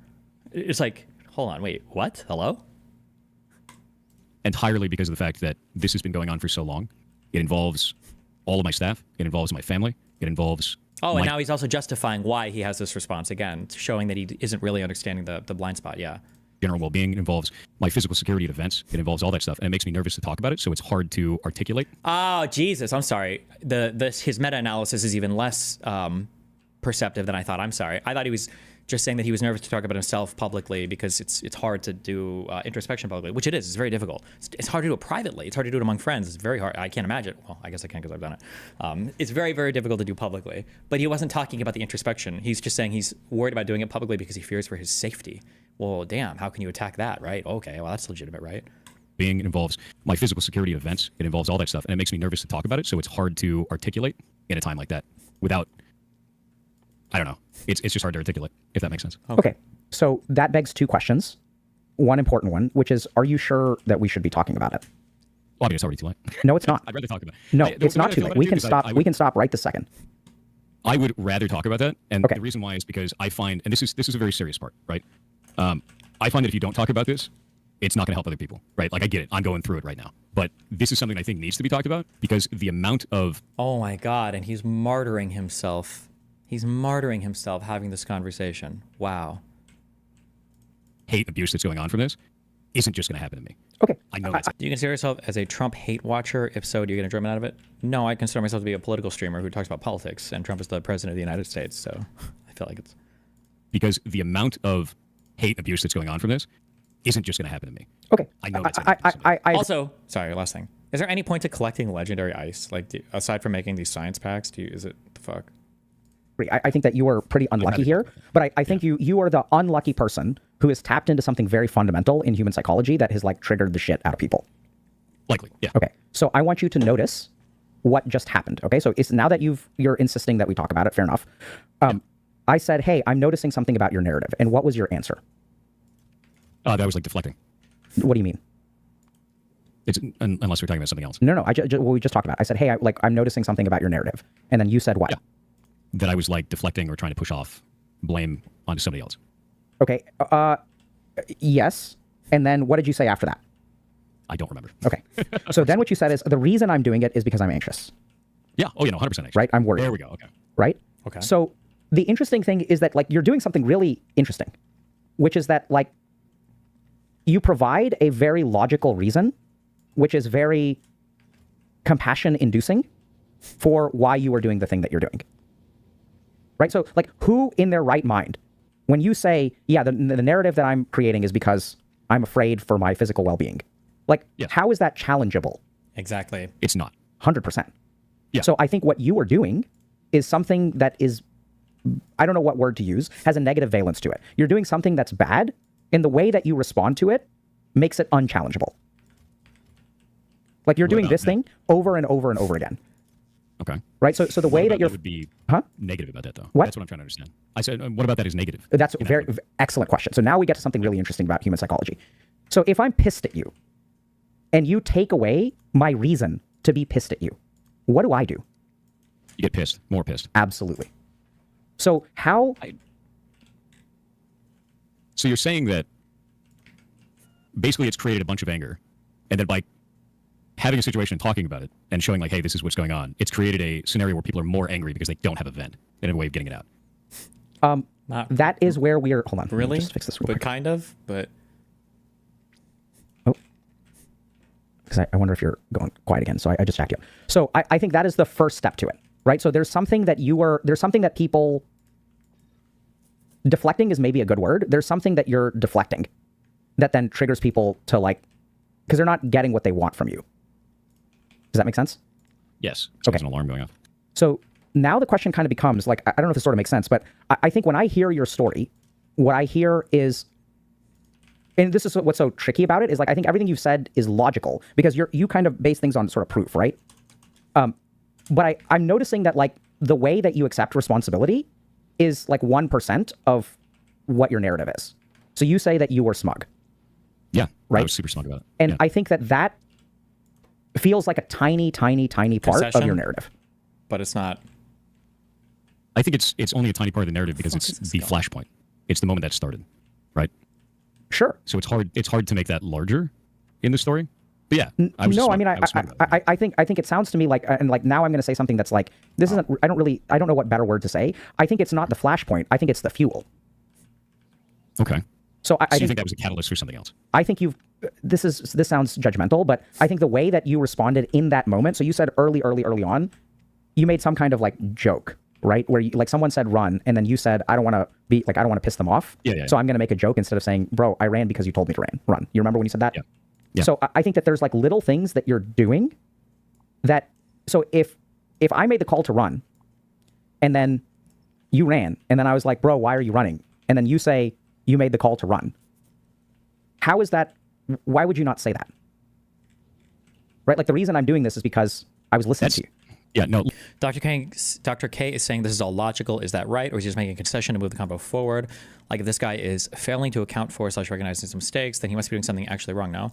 It's like, hold on, wait, what? Hello? Entirely because of the fact that this has been going on for so long. It involves all of my staff. It involves my family. It involves... Oh, and now he's also justifying why he has this response again, showing that he isn't really understanding the blind spot. Yeah. General well-being. It involves my physical security at events. It involves all that stuff, and it makes me nervous to talk about it. So it's hard to articulate. Oh, Jesus! I'm sorry. His meta-analysis is even less perceptive than I thought. I'm sorry. I thought he was just saying that he was nervous to talk about himself publicly because it's hard to do introspection publicly, which it is. It's very difficult. It's hard to do it privately. It's hard to do it among friends. It's very hard. I can't imagine. Well, I guess I can because I've done it. It's very, very difficult to do publicly. But he wasn't talking about the introspection. He's just saying he's worried about doing it publicly because he fears for his safety. Well, damn, how can you attack that, right? Okay, well, that's legitimate, right? Being involves my physical security at events. It involves all that stuff, and it makes me nervous to talk about it. So it's hard to articulate in a time like that without... I don't know. It's just hard to articulate, if that makes sense. Okay. So that begs two questions. One important one, which is, are you sure that we should be talking about it? Well, I mean, it's already too late. No, it's not. I'd rather talk about it. No, it's not too late. We can stop. We can stop right this second. I would rather talk about that, and the reason why is because I find, and this is a very serious part, right? I find that if you don't talk about this, it's not going to help other people, right? Like, I get it. I'm going through it right now. But this is something I think needs to be talked about because the amount of... Oh, my God. And he's martyring himself. He's martyring himself having this conversation. Wow. hate abuse that's going on from this isn't just going to happen to me. Okay. I know that's Do you consider yourself as a Trump hate watcher? If so, do you get enjoyment out of it? No, I consider myself to be a political streamer who talks about politics, and Trump is the president of the United States, so I feel like it's... because the amount of hate abuse that's going on from this isn't just going to happen to me. Okay. I know that's Also, sorry, last thing. Is there any point to collecting legendary ice? Like, aside from making these science packs, is it the fuck? I think that you are pretty unlucky here, but I think you are the unlucky person who has tapped into something very fundamental in human psychology that has like triggered the shit out of people. Likely, yeah. Okay, so I want you to notice what just happened. Okay, so it's now that you're insisting that we talk about it. Fair enough. I said, hey, I'm noticing something about your narrative, and what was your answer? That was like deflecting. What do you mean? It's unless we're talking about something else. No, what we just talked about. I said, hey, I'm noticing something about your narrative, and then you said what? Yeah. That I was like deflecting or trying to push off blame onto somebody else. Okay. Yes. And then what did you say after that? I don't remember. Okay. So then what you said is the reason I'm doing it is because I'm anxious. Yeah. Oh, 100% anxious. Right. I'm worried. There we go. Okay. Right. Okay. So the interesting thing is that like you're doing something really interesting, which is that like you provide a very logical reason, which is very compassion inducing for why you are doing the thing that you're doing. Right. So like who in their right mind, when you say, yeah, the narrative that I'm creating is because I'm afraid for my physical well-being, like how is that challengeable? Exactly. It's not. 100%. Yeah. So I think what you are doing is something that is, I don't know what word to use, has a negative valence to it. You're doing something that's bad, and the way that you respond to it makes it unchallengeable. Like you're doing this thing over and over and over again. Okay. Right. So the way that you're would be negative about that though. What? That's what I'm trying to understand. I said, what about that is negative? That's a very excellent question. So now we get to something really interesting about human psychology. So if I'm pissed at you and you take away my reason to be pissed at you, what do? You get pissed, more pissed. Absolutely. So how? So you're saying that basically it's created a bunch of anger, and then by having a situation and talking about it and showing like, hey, this is what's going on, it's created a scenario where people are more angry because they don't have a vent and a way of getting it out. That is where we are. Hold on. Really? Just fix this real but quick. kind of, but... Oh. Because I wonder if you're going quiet again. So I just jacked you. So I think that is the first step to it, right? So there's something that people, deflecting is maybe a good word. There's something that you're deflecting that then triggers people to like, because they're not getting what they want from you. Does that make sense? Yes. So there's an alarm going off. So now the question kind of becomes like, I don't know if this sort of makes sense, but I think when I hear your story, what I hear is, and this is what's so tricky about it, is like, I think everything you've said is logical because you kind of base things on sort of proof, right? But I'm noticing that like the way that you accept responsibility is like 1% of what your narrative is. So you say that you were smug. Yeah. Right. I was super smug about it. And yeah. I think that feels like a tiny part of your narrative. But it's not. I think it's only a tiny part of the narrative because it's the flashpoint. It's the moment that started, right? Sure. So it's hard to make that larger in the story. But yeah, I think it sounds to me like, and like now I'm going to say something that's like, this isn't, I don't know what better word to say. I think it's not the flashpoint. I think it's the fuel. Okay. So I think that was a catalyst for something else. I think this sounds judgmental, but I think the way that you responded in that moment, so you said early on, you made some kind of like joke, right? Where like someone said run, and then you said, I don't want to piss them off. Yeah. So I'm going to make a joke instead of saying, bro, I ran because you told me to run. You remember when you said that? Yeah. So I think that there's like little things that you're doing that, so if I made the call to run and then you ran and then I was like, bro, why are you running? And then you say you made the call to run. How is that? Why would you not say that? Right? Like the reason I'm doing this is because I was listening to you. Yeah, no. Dr. K is saying this is all logical. Is that right? Or is he just making a concession to move the combo forward? Like if this guy is failing to account for / recognizing his mistakes, then he must be doing something actually wrong now.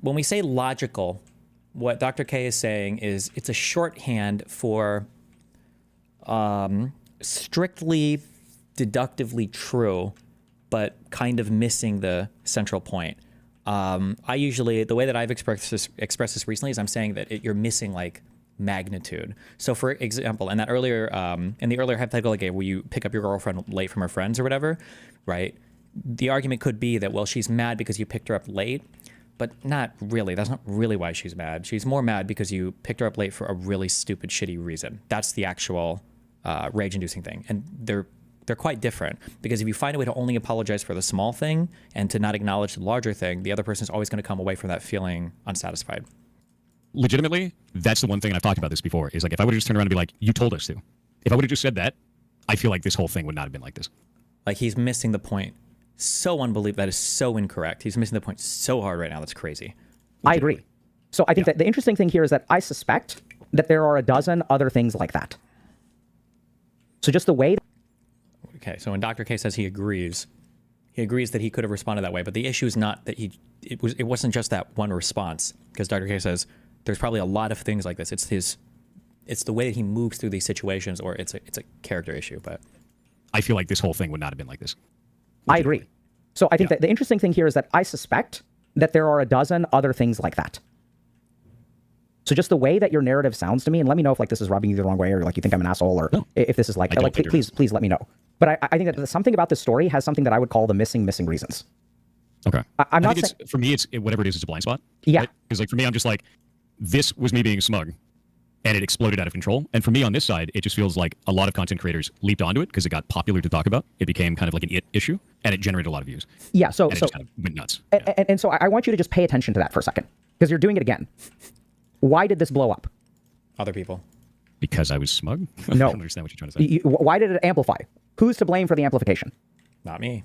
When we say logical, what Dr. K is saying is it's a shorthand for strictly deductively true, but kind of missing the central point. I usually, the way that I've expressed this recently is I'm saying that you're missing like magnitude. So for example, in the earlier hypothetical I gave where you pick up your girlfriend late from her friends or whatever, right? the argument could be that, well, she's mad because you picked her up late, but not really. That's not really why she's mad. She's more mad because you picked her up late for a really stupid, shitty reason. That's the actual rage-inducing thing. And they're quite different, because if you find a way to only apologize for the small thing and to not acknowledge the larger thing, the other person is always going to come away from that feeling unsatisfied. Legitimately, that's the one thing, and I've talked about this before, is like if I would have just turned around and be like, you told us to. If I would have just said that, I feel like this whole thing would not have been like this. Like, he's missing the point. So unbelievable. That is so incorrect. He's missing the point so hard right now. That's crazy. I agree. So I think that the interesting thing here is that I suspect that there are a dozen other things like that. So just the way... Okay, so when Dr. K says he agrees that he could have responded that way, but the issue is not that it wasn't just that one response, because Dr. K says there's probably a lot of things like this. It's the way that he moves through these situations, or it's a character issue. But I feel like this whole thing would not have been like this. I agree. So I think that the interesting thing here is that I suspect that there are a dozen other things like that. So just the way that your narrative sounds to me, and let me know if like this is rubbing you the wrong way, or like you think I'm an asshole, or if this is like please let me know. But I think that something about this story has something that I would call the missing reasons. Okay. I'm not saying, for me, it's whatever it is, it's a blind spot. Yeah. Because like for me, I'm just like, this was me being smug, and it exploded out of control. And for me on this side, it just feels like a lot of content creators leaped onto it because it got popular to talk about. It became kind of like an it issue, and it generated a lot of views. Yeah. So and it just kind of went nuts. And so I want you to just pay attention to that for a second, because you're doing it again. Why did this blow up? Other people. Because I was smug? No. I don't understand what you're trying to say. Why did it amplify? Who's to blame for the amplification? Not me.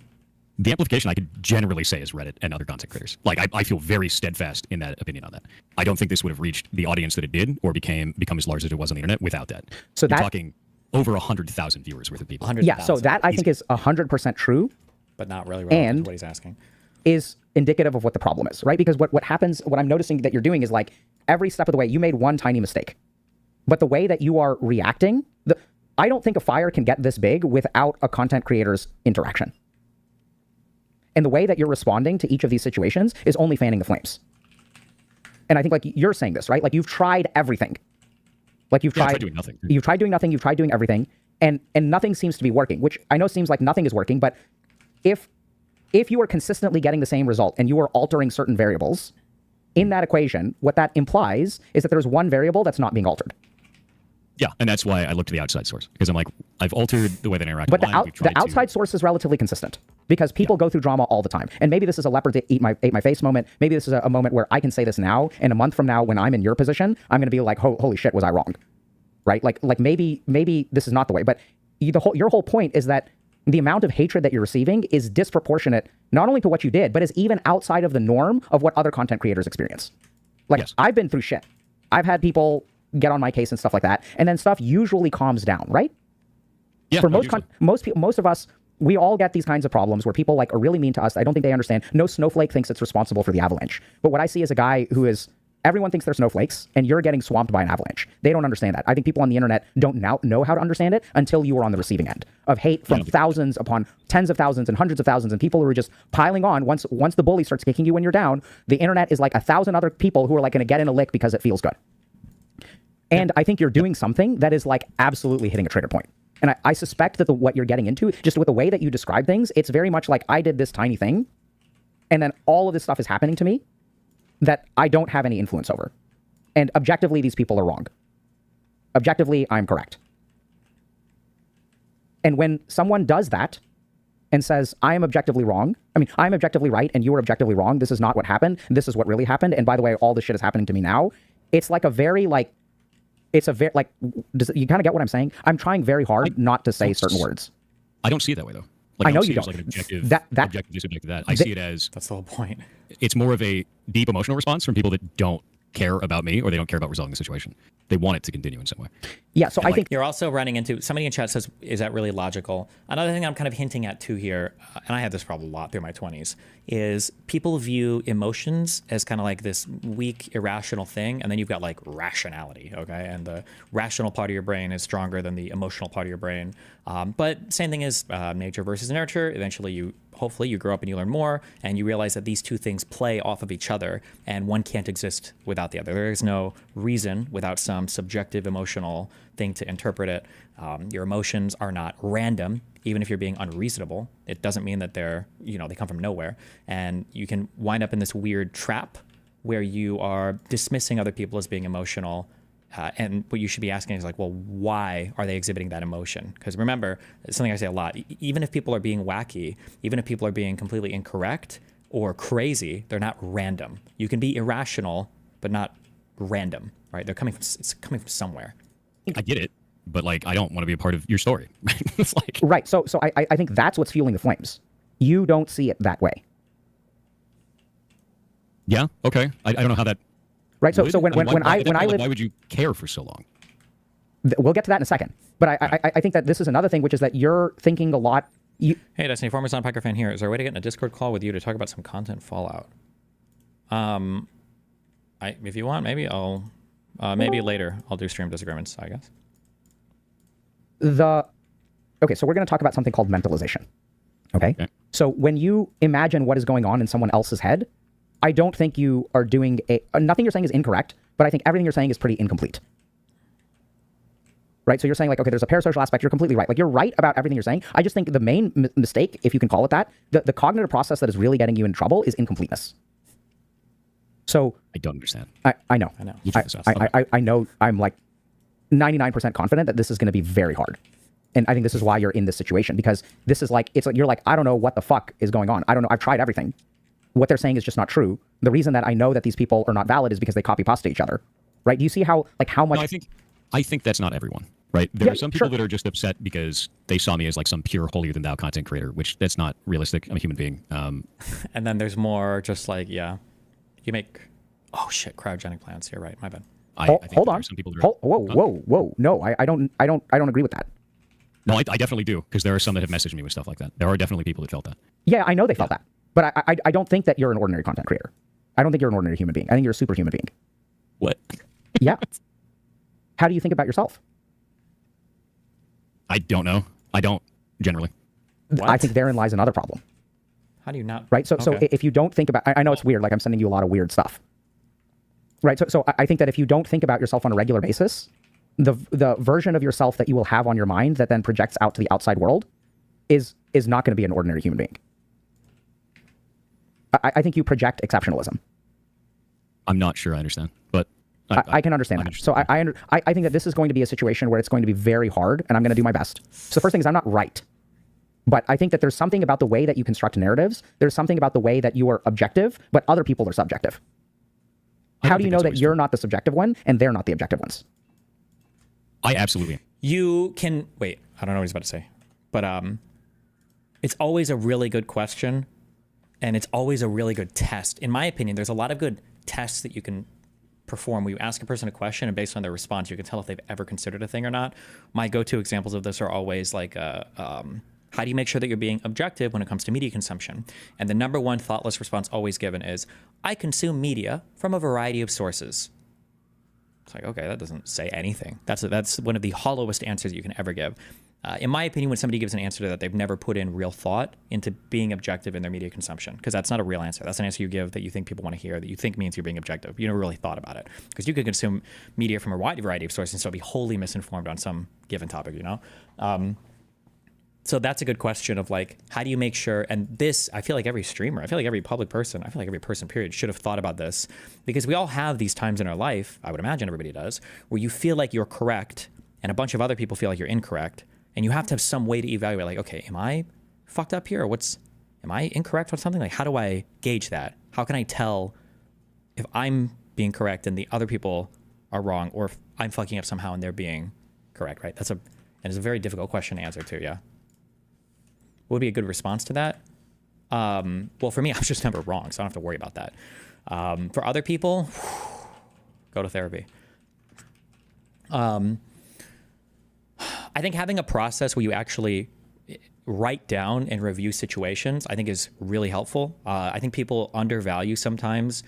The amplification I could generally say is Reddit and other content creators. Like, I feel very steadfast in that opinion on that. I don't think this would have reached the audience that it did or become as large as it was on the internet without that. So you're talking over 100,000 viewers worth of people. Yeah, so that I think is 100% true. But not really relevant to what he's asking. Is indicative of what the problem is, right? Because what happens, what I'm noticing that you're doing is like every step of the way, you made one tiny mistake. But the way that you are reacting, I don't think a fire can get this big without a content creator's interaction. And the way that you're responding to each of these situations is only fanning the flames. And I think like you're saying this, right? Like you've tried everything. Like you've tried doing nothing. You've tried doing nothing, you've tried doing everything, and nothing seems to be working, which I know seems like nothing is working, but if you are consistently getting the same result and you are altering certain variables in that equation, what that implies is that there's one variable that's not being altered. Yeah, and that's why I look to the outside source, because I'm like, I've altered the way that I interact. But the outside source is relatively consistent, because people go through drama all the time. And maybe this is a leopard that ate my face moment. Maybe this is a moment where I can say this now, and a month from now, when I'm in your position, I'm going to be like, holy shit, was I wrong? Right? Like maybe this is not the way. But your whole point is that the amount of hatred that you're receiving is disproportionate, not only to what you did, but is even outside of the norm of what other content creators experience. Like, I've been through shit. I've had people get on my case and stuff like that, and then stuff usually calms down, right? Yeah. For most of us, we all get these kinds of problems where people like are really mean to us. I don't think they understand. No snowflake thinks it's responsible for the avalanche. But what I see is a guy who is, everyone thinks they're snowflakes, and you're getting swamped by an avalanche. They don't understand that. I think people on the internet don't now know how to understand it until you are on the receiving end of hate from thousands upon tens of thousands and hundreds of thousands, and people who are just piling on. Once the bully starts kicking you when you're down, the internet is like 1,000 other people who are like going to get in a lick because it feels good. And I think you're doing something that is like absolutely hitting a trigger point. And I suspect that what you're getting into, just with the way that you describe things, it's very much like I did this tiny thing, and then all of this stuff is happening to me that I don't have any influence over. And objectively, these people are wrong. Objectively, I'm correct. And when someone does that and says, I am objectively wrong, I mean, I'm objectively right and you are objectively wrong, this is not what happened, this is what really happened, and by the way, all this shit is happening to me now, it's like a very like, it's a very, like, you kind of get what I'm saying? I'm trying very hard not to say certain words. I don't see it that way, though. Like, I know you don't. don't. Like an objective, Objective, disubjective that. I see it as... That's the whole point. It's more of a deep emotional response from people that don't care about me, or they don't care about resolving the situation. They want it to continue in some way. Yeah, so I think... You're also running into... Somebody in chat says, is that really logical? Another thing I'm kind of hinting at too here, and I had this problem a lot through my 20s, is people view emotions as kind of like this weak, irrational thing, and then you've got like rationality, okay? And the rational part of your brain is stronger than the emotional part of your brain. But same thing is nature versus nurture. Eventually you hopefully you grow up and you learn more and you realize that these two things play off of each other and one can't exist without the other. There is no reason without some subjective emotional thing to interpret it. Your emotions are not random. Even if you're being unreasonable, it doesn't mean that they're, they come from nowhere. And you can wind up in this weird trap where you are dismissing other people as being emotional. And what you should be asking is like, well, why are they exhibiting that emotion? Because remember, it's something I say a lot, even if people are being wacky, even if people are being completely incorrect or crazy, they're not random. You can be irrational, but not random, right? It's coming from somewhere. I get it, but like, I don't want to be a part of your story. It's like... Right. So I think that's what's fueling the flames. You don't see it that way. Yeah. Okay. I don't know how that... Right. So when I live, why would you care for so long? We'll get to that in a second. But I think that this is another thing, which is that you're thinking a lot. Hey, Destiny, former Son Piker fan here. Is there a way to get in a Discord call with you to talk about some content fallout? If you want, maybe I'll maybe later I'll do stream disagreements, I guess. Okay, so we're going to talk about something called mentalization. Okay? So when you imagine what is going on in someone else's head, I don't think you are doing nothing you're saying is incorrect, but I think everything you're saying is pretty incomplete. Right? So you're saying like, okay, there's a parasocial aspect. You're completely right. Like you're right about everything you're saying. I just think the main mistake, if you can call it that, the cognitive process that is really getting you in trouble is incompleteness. So I don't understand. I know. I know. I know. I'm like 99% confident that this is going to be very hard. And I think this is why you're in this situation, because this is like, it's like, you're like, I don't know what the fuck is going on. I don't know. I've tried everything. What they're saying is just not true. The reason that I know that these people are not valid is because they copy pasta each other. Right? Do you see how much... No, I think that's not everyone, right? There are some people that are just upset because they saw me as like some pure holier than thou content creator, which that's not realistic. I'm a human being. And then there's more just like, you make, oh shit, cryogenic plants. You're right. My bad. I think hold on. Some people that are, whoa. No, I don't agree with that. No, I definitely do, because there are some that have messaged me with stuff like that. There are definitely people that felt that. Yeah, I know they felt that. But I don't think that you're an ordinary content creator. I don't think you're an ordinary human being. I think you're a superhuman being. What? Yeah. How do you think about yourself? I don't know. I don't, generally. What? I think therein lies another problem. How do you not? Right? So if you don't think about... I know it's weird, like I'm sending you a lot of weird stuff. Right? So I think that if you don't think about yourself on a regular basis, the version of yourself that you will have on your mind that then projects out to the outside world is not going to be an ordinary human being. I think you project exceptionalism. I'm not sure I understand, but... I can understand that. So I think that this is going to be a situation where it's going to be very hard, and I'm going to do my best. So the first thing is I'm not right. But I think that there's something about the way that you construct narratives. There's something about the way that you are objective, but other people are subjective. How do you know that you're not the subjective one and they're not the objective ones? I absolutely am. You can... Wait, I don't know what he's about to say. But it's always a really good question, and it's always a really good test. In my opinion, there's a lot of good tests that you can perform where you ask a person a question, and based on their response, you can tell if they've ever considered a thing or not. My go-to examples of this are always like, how do you make sure that you're being objective when it comes to media consumption? And the number one thoughtless response always given is, I consume media from a variety of sources. It's like, okay, that doesn't say anything. That's one of the hollowest answers you can ever give. In my opinion, when somebody gives an answer to that, they've never put in real thought into being objective in their media consumption, because that's not a real answer. That's an answer you give that you think people want to hear, that you think means you're being objective. You never really thought about it, because you could consume media from a wide variety of sources and still be wholly misinformed on some given topic, So that's a good question of like, how do you make sure, and this, I feel like every streamer, I feel like every public person, I feel like every person period should have thought about this, because we all have these times in our life, I would imagine everybody does, where you feel like you're correct and a bunch of other people feel like you're incorrect. And you have to have some way to evaluate, like, okay, am I fucked up here? Or am I incorrect on something? Like, how do I gauge that? How can I tell if I'm being correct and the other people are wrong, or if I'm fucking up somehow and they're being correct, right? And it's a very difficult question to answer too, yeah. What would be a good response to that? Well, for me, I was just never wrong, so I don't have to worry about that. For other people, go to therapy. I think having a process where you actually write down and review situations, I think is really helpful. I think people undervalue sometimes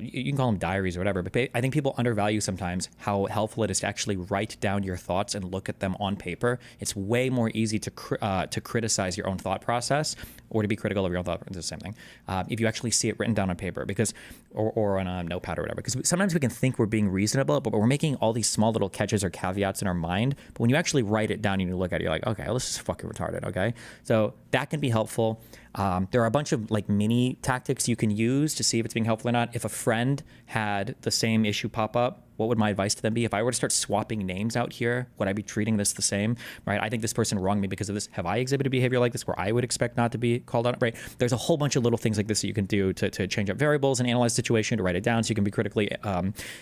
you can call them diaries or whatever, but I think people undervalue sometimes how helpful it is to actually write down your thoughts and look at them on paper. It's way more easy to criticize your own thought process or to be critical of your own thought. It's the same thing. If you actually see it written down on paper, because or on a notepad or whatever, because sometimes we can think we're being reasonable, but we're making all these small little catches or caveats in our mind. But when you actually write it down and you look at it, you're like, okay, well, this is fucking retarded. Okay, so that can be helpful. There are a bunch of like mini tactics you can use to see if it's being helpful or not. If a friend had the same issue pop up, what would my advice to them be? If I were to start swapping names out here, would I be treating this the same? Right? I think this person wronged me because of this. Have I exhibited behavior like this where I would expect not to be called out? Right? There's a whole bunch of little things like this that you can do to change up variables and analyze the situation, to write it down so you can be critically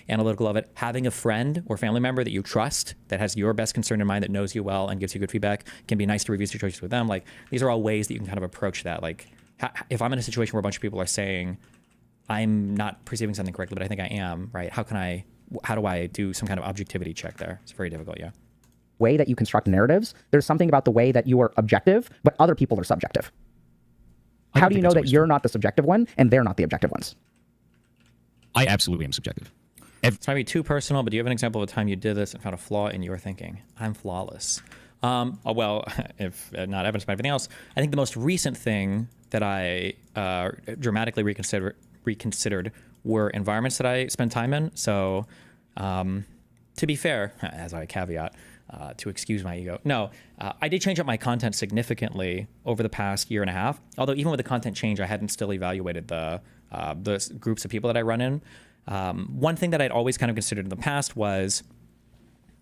analytical of it. Having a friend or family member that you trust, that has your best concern in mind, that knows you well and gives you good feedback, can be nice to review situations with them. Like, these are all ways that you can kind of approach that. Like, if I'm in a situation where a bunch of people are saying, I'm not perceiving something correctly, but I think I am, right? How do I do some kind of objectivity check there? It's very difficult, yeah. Way that you construct narratives, there's something about the way that you are objective, but other people are subjective. How do you know that you're not the subjective one and they're not the objective ones? I absolutely am subjective. It's might be too personal, but do you have an example of a time you did this and found a flaw in your thinking? I'm flawless. Well, if not evidence by everything else, I think the most recent thing that I dramatically reconsidered were environments that I spend time in. So, to be fair, as I caveat, to excuse my ego, no, I did change up my content significantly over the past year and a half. Although even with the content change, I hadn't still evaluated the groups of people that I run in. One thing that I'd always kind of considered in the past was,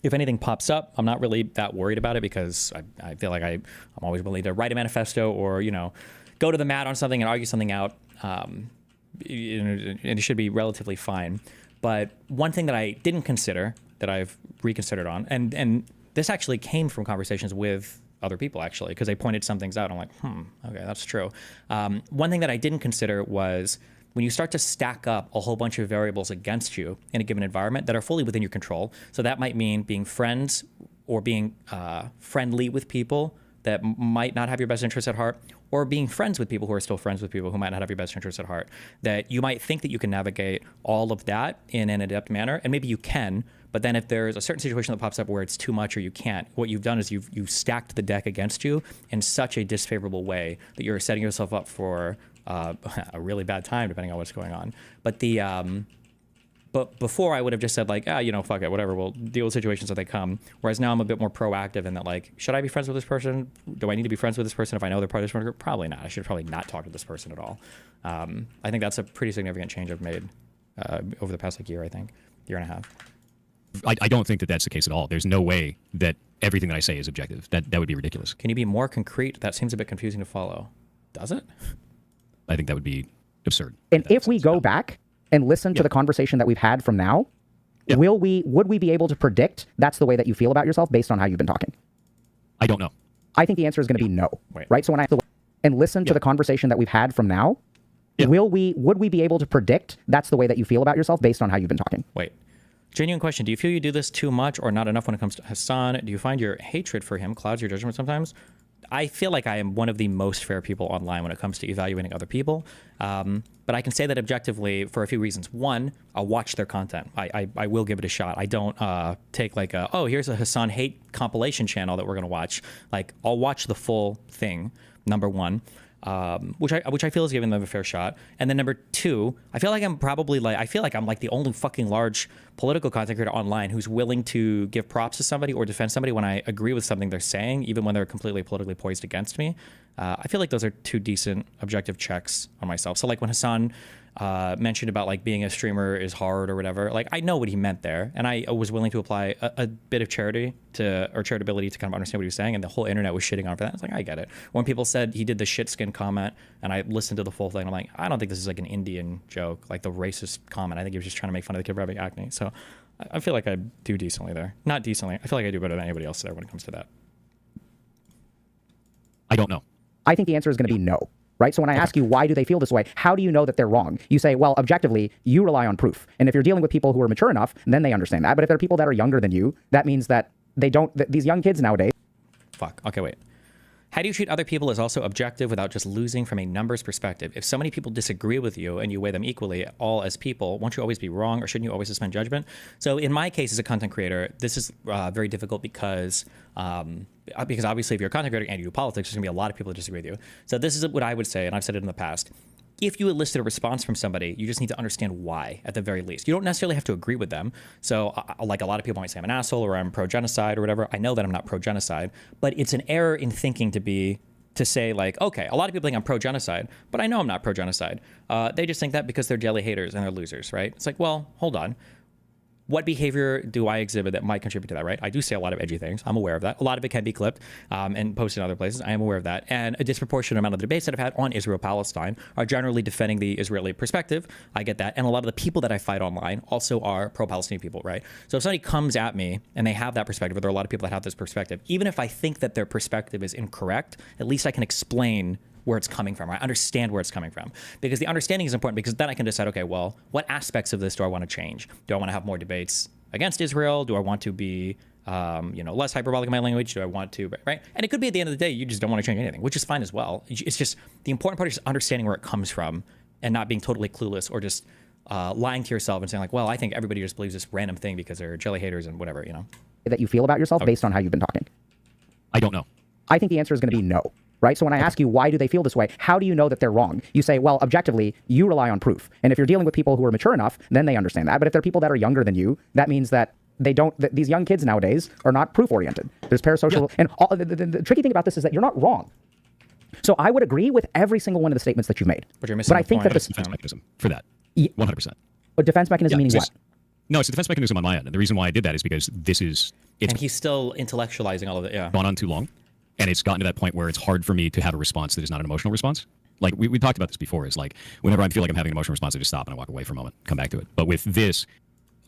if anything pops up, I'm not really that worried about it because I feel like I'm always willing to write a manifesto or, go to the mat on something and argue something out. And it should be relatively fine. But one thing that I didn't consider, that I've reconsidered on, and this actually came from conversations with other people, actually, because they pointed some things out. I'm like, okay, that's true. One thing that I didn't consider was when you start to stack up a whole bunch of variables against you in a given environment that are fully within your control. So that might mean being friends or being friendly with people that might not have your best interests at heart, or being friends with people who are still friends with people who might not have your best interests at heart. That you might think that you can navigate all of that in an adept manner, and maybe you can, but then if there's a certain situation that pops up where it's too much or you can't, what you've done is you've stacked the deck against you in such a disfavorable way that you're setting yourself up for a really bad time, depending on what's going on. But but before I would have just said like, fuck it, whatever, we'll deal with situations as they come. Whereas now I'm a bit more proactive in that, like, should I be friends with this person? Do I need to be friends with this person if I know they're part of this group? Probably not. I should probably not talk to this person at all. I think that's a pretty significant change I've made over the past year and a half. I don't think that that's the case at all. There's no way that everything that I say is objective. That would be ridiculous. Can you be more concrete? That seems a bit confusing to follow. Does it? I think that would be absurd. And if we go back and listen to the conversation that we've had from now, would we be able to predict that's the way that you feel about yourself based on how you've been talking? I don't know. I think the answer is going to be no. Right? So when I have to and listen to the conversation that we've had from now, would we be able to predict that's the way that you feel about yourself based on how you've been talking? Wait. Genuine question. Do you feel you do this too much or not enough when it comes to Hassan? Do you find your hatred for him clouds your judgment sometimes? I feel like I am one of the most fair people online when it comes to evaluating other people. But I can say that objectively for a few reasons. One, I'll watch their content. I will give it a shot. I don't take like, here's a Hassan hate compilation channel that we're going to watch. Like, I'll watch the full thing, number one. Which I feel is giving them a fair shot. And then number two, I feel like I'm the only fucking large political content creator online who's willing to give props to somebody or defend somebody when I agree with something they're saying, even when they're completely politically poised against me. I feel like those are two decent objective checks on myself. So like when Hassan mentioned about like being a streamer is hard or whatever, like I know what he meant there, and I was willing to apply a bit of charitability to kind of understand what he was saying, and the whole internet was shitting on for that. It's like, I get it. When people said he did the shit skin comment and I listened to the full thing, I'm like, I don't think this is like an Indian joke, like the racist comment. I think he was just trying to make fun of the kid for having acne. So I feel like I do decently there. Not decently. I feel like I do better than anybody else there when it comes to that. I don't know. I think the answer is going to be no. Right? So when I ask you, why do they feel this way? How do you know that they're wrong? You say, well, objectively, you rely on proof. And if you're dealing with people who are mature enough, then they understand that. But if there are people that are younger than you, that means that they don't, these young kids nowadays. Fuck. Okay, wait. How do you treat other people is also objective without just losing from a numbers perspective. If so many people disagree with you and you weigh them equally, all as people, won't you always be wrong, or shouldn't you always suspend judgment? So in my case as a content creator, this is very difficult because obviously if you're a content creator and you do politics, there's gonna be a lot of people that disagree with you. So this is what I would say, and I've said it in the past. If you elicit a response from somebody, you just need to understand why, at the very least. You don't necessarily have to agree with them. So, like a lot of people might say I'm an asshole or I'm pro-genocide or whatever. I know that I'm not pro-genocide, but it's an error in thinking to say like, okay, a lot of people think I'm pro-genocide, but I know I'm not pro-genocide. They just think that because they're jelly haters and they're losers, right? It's like, well, hold on. What behavior do I exhibit that might contribute to that, right? I do say a lot of edgy things. I'm aware of that. A lot of it can be clipped and posted in other places. I am aware of that. And a disproportionate amount of the debates that I've had on Israel-Palestine are generally defending the Israeli perspective. I get that. And a lot of the people that I fight online also are pro-Palestinian people, right? So if somebody comes at me and they have that perspective, or there are a lot of people that have this perspective, even if I think that their perspective is incorrect, at least I can explain where it's coming from. I understand where it's coming from, because the understanding is important, because then I can decide, okay, well, what aspects of this do I want to change? Do I want to have more debates against Israel? Do I want to be, less hyperbolic in my language? Do I want to, right? And it could be at the end of the day, you just don't want to change anything, which is fine as well. It's just, the important part is just understanding where it comes from and not being totally clueless or just lying to yourself and saying like, well, I think everybody just believes this random thing because they're jelly haters and whatever, That you feel about yourself based on how you've been talking? I don't know. I think the answer is going to be no. Right? So when I ask you, why do they feel this way? How do you know that they're wrong? You say, well, objectively, you rely on proof. And if you're dealing with people who are mature enough, then they understand that. But if they're people that are younger than you, that means that they don't, these young kids nowadays are not proof oriented. There's parasocial. Yeah. And the tricky thing about this is that you're not wrong. So I would agree with every single one of the statements that you made. But you're missing I think that this defense mechanism for that. 100%. A defense mechanism meaning what? No, it's a defense mechanism on my end. And the reason why I did that is because it's and he's still intellectualizing all of it. Yeah. Gone on too long. And it's gotten to that point where it's hard for me to have a response that is not an emotional response. Like we talked about this before, is like whenever I feel like I'm having an emotional response, I just stop and I walk away for a moment, come back to it. But with this,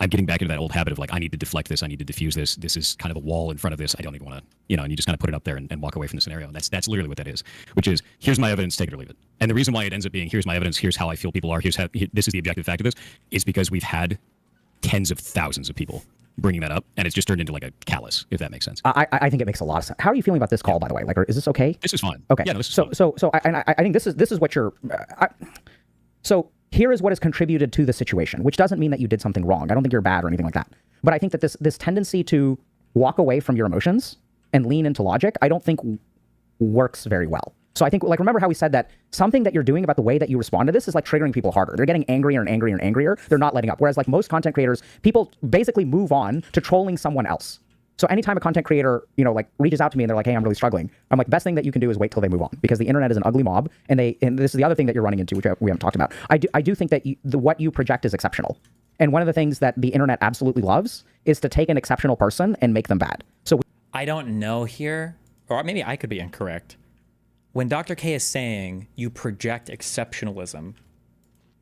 I'm getting back into that old habit of like, I need to deflect this, I need to diffuse this. This is kind of a wall in front of this. I don't even want to, and you just kind of put it up there and walk away from the scenario. And that's literally what that is, which is, here's my evidence, take it or leave it. And the reason why it ends up being, here's my evidence, here's how I feel people are, this is the objective fact of this, is because we've had tens of thousands of people bringing that up, and it's just turned into like a callus, if that makes sense. I think it makes a lot of sense. How are you feeling about this call, by the way? Like, is this okay? This is fine. Okay. Yeah, no, this is fine. So I think this is what you're. So here is what has contributed to the situation, which doesn't mean that you did something wrong. I don't think you're bad or anything like that. But I think that this tendency to walk away from your emotions and lean into logic, I don't think works very well. So I think, like, remember how we said that something that you're doing about the way that you respond to this is like triggering people harder. They're getting angrier and angrier and angrier. They're not letting up. Whereas like most content creators, people basically move on to trolling someone else. So anytime a content creator, like reaches out to me and they're like, hey, I'm really struggling, I'm like, best thing that you can do is wait till they move on, because the internet is an ugly mob. And this is the other thing that you're running into, which we haven't talked about. I do think that what you project is exceptional. And one of the things that the internet absolutely loves is to take an exceptional person and make them bad. So I don't know here, or maybe I could be incorrect. When Dr. K is saying you project exceptionalism,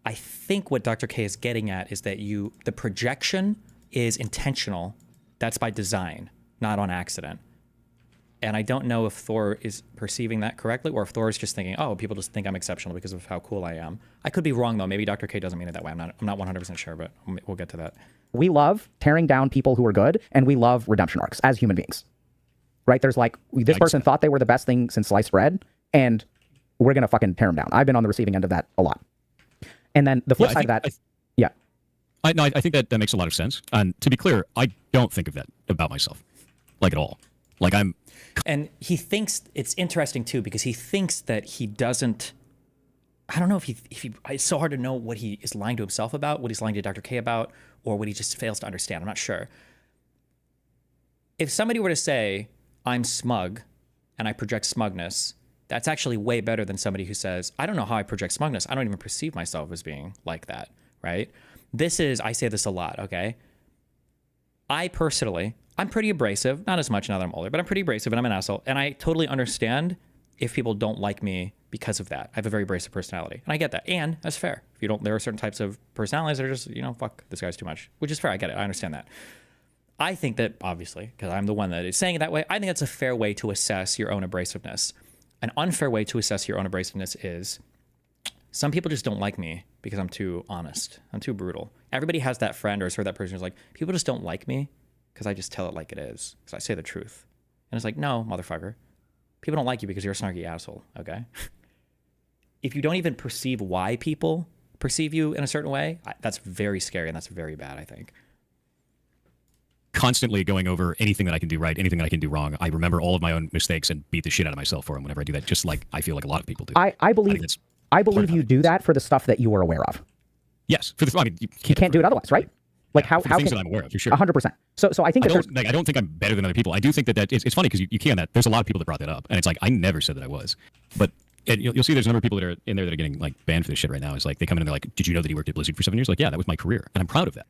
I think what Dr. K is getting at is that the projection is intentional. That's by design, not on accident. And I don't know if Thor is perceiving that correctly, or if Thor is just thinking, oh, people just think I'm exceptional because of how cool I am. I could be wrong, though. Maybe Dr. K doesn't mean it that way. I'm not 100% sure, but we'll get to that. We love tearing down people who are good, and we love redemption arcs as human beings. Right? There's like, this person thought they were the best thing since sliced bread, and we're going to fucking tear them down. I've been on the receiving end of that a lot. And then the flip side of that, I think that makes a lot of sense. And to be clear, I don't think of that about myself, like at all. Like and he thinks, it's interesting too, because he thinks that he doesn't, I don't know if he, it's so hard to know what he is lying to himself about, what he's lying to Dr. K about, or what he just fails to understand. I'm not sure. If somebody were to say, I'm smug and I project smugness, that's actually way better than somebody who says, I don't know how I project smugness. I don't even perceive myself as being like that, right? I say this a lot, okay? I personally, I'm pretty abrasive, not as much now that I'm older, but I'm pretty abrasive and I'm an asshole. And I totally understand if people don't like me because of that. I have a very abrasive personality, and I get that. And that's fair. There are certain types of personalities that are just, fuck, this guy's too much, which is fair. I get it. I understand that. I think that, obviously, because I'm the one that is saying it that way, I think that's a fair way to assess your own abrasiveness. An unfair way to assess your own abrasiveness is, some people just don't like me because I'm too honest. I'm too brutal. Everybody has that friend or has heard that person who's like, people just don't like me because I just tell it like it is, because I say the truth. And it's like, no, motherfucker. People don't like you because you're a snarky asshole, okay? If you don't even perceive why people perceive you in a certain way, that's very scary and that's very bad, I think. Constantly going over anything that I can do right, anything that I can do wrong. I remember all of my own mistakes and beat the shit out of myself for them whenever I do that, just like I feel like a lot of people do. I believe you do that for the stuff that you were aware of. Yes, for the. I mean, you can't do it otherwise, right? Like how things can, that I'm aware of, for sure. 100%. So I think I don't think I'm better than other people. I do think that it's funny because you can that. There's a lot of people that brought that up, and it's like I never said that I was, but. And you'll see there's a number of people that are in there that are getting like banned for this shit right now. It's like they come in and they're like, "Did you know that he worked at Blizzard for 7 years?" Like, yeah, that was my career, and I'm proud of that.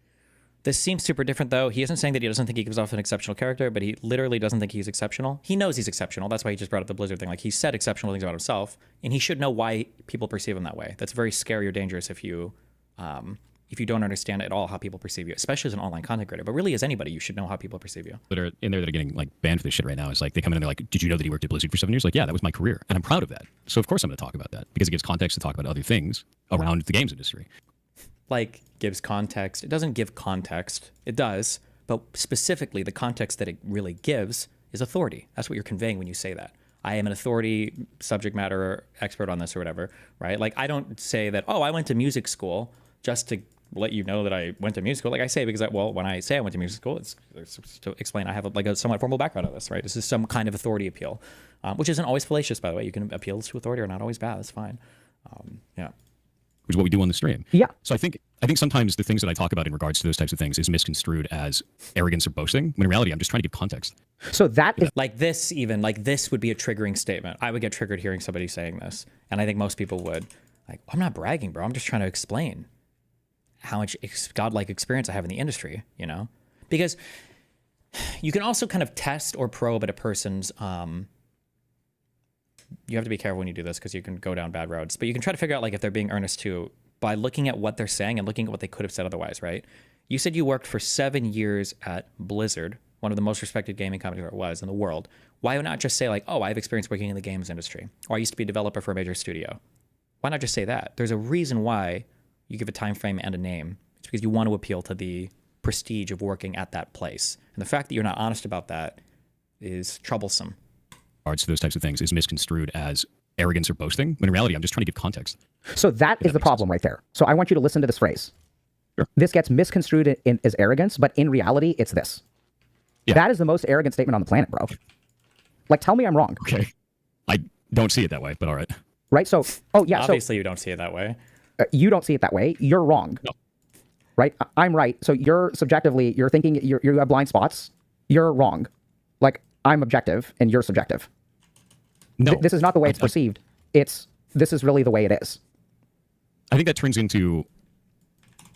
This seems super different, though. He isn't saying that he doesn't think he gives off an exceptional character, but he literally doesn't think he's exceptional. He knows he's exceptional. That's why he just brought up the Blizzard thing. Like, he said exceptional things about himself, and he should know why people perceive him that way. That's very scary or dangerous if you don't understand at all how people perceive you, especially as an online content creator. But really, as anybody, you should know how people perceive you. That are in there that are getting like banned for this shit right now. It's like they come in and they're like, "Did you know that he worked at Blizzard for 7 years?" Like, yeah, that was my career, and I'm proud of that. So of course I'm going to talk about that because it gives context to talk about other things around the games industry. Like, gives context. It doesn't give context. It does, but specifically the context that it really gives is authority. That's what you're conveying when you say that. I am an authority, subject matter expert on this or whatever, right? Like, I don't say that, oh, I went to music school just to let you know that I went to music school. Like I say, because when I say I went to music school, it's to explain I have a somewhat formal background on this, right? This is some kind of authority appeal, which isn't always fallacious, by the way. You can appeal to authority are not always bad. That's fine. Yeah. Which is what we do on the stream. Yeah. So I think sometimes the things that I talk about in regards to those types of things is misconstrued as arrogance or boasting, when in reality I'm just trying to give context. So that is like this would be a triggering statement. I would get triggered hearing somebody saying this, and I think most people would. Like, I'm not bragging, bro. I'm just trying to explain how much godlike experience I have in the industry, you know? Because you can also kind of test or probe at a person's you have to be careful when you do this because you can go down bad roads, but you can try to figure out like if they're being earnest too by looking at what they're saying and looking at what they could have said otherwise, right? You said you worked for 7 years at Blizzard, one of the most respected gaming companies there was in the world. Why not just say like, oh, I have experience working in the games industry, or I used to be a developer for a major studio? Why not just say that? There's a reason why you give a time frame and a name. It's because you want to appeal to the prestige of working at that place. And the fact that you're not honest about that is troublesome. To those types of things is misconstrued as arrogance or boasting, when in reality I'm just trying to give context. So that is the problem right there. So I want you to listen to this phrase. Sure. This gets misconstrued as arrogance, but in reality it's this. Yeah. That is the most arrogant statement on the planet, bro. Like, tell me I'm wrong. Okay. I don't see it that way, but all right. Right? So, oh yeah. Obviously you don't see it that way. You don't see it that way. You're wrong. No. Right? I'm right. So you're subjectively, you're thinking you have blind spots. You're wrong. Like, I'm objective and you're subjective. No. This is not the way it's perceived. This is really the way it is. I think that turns into,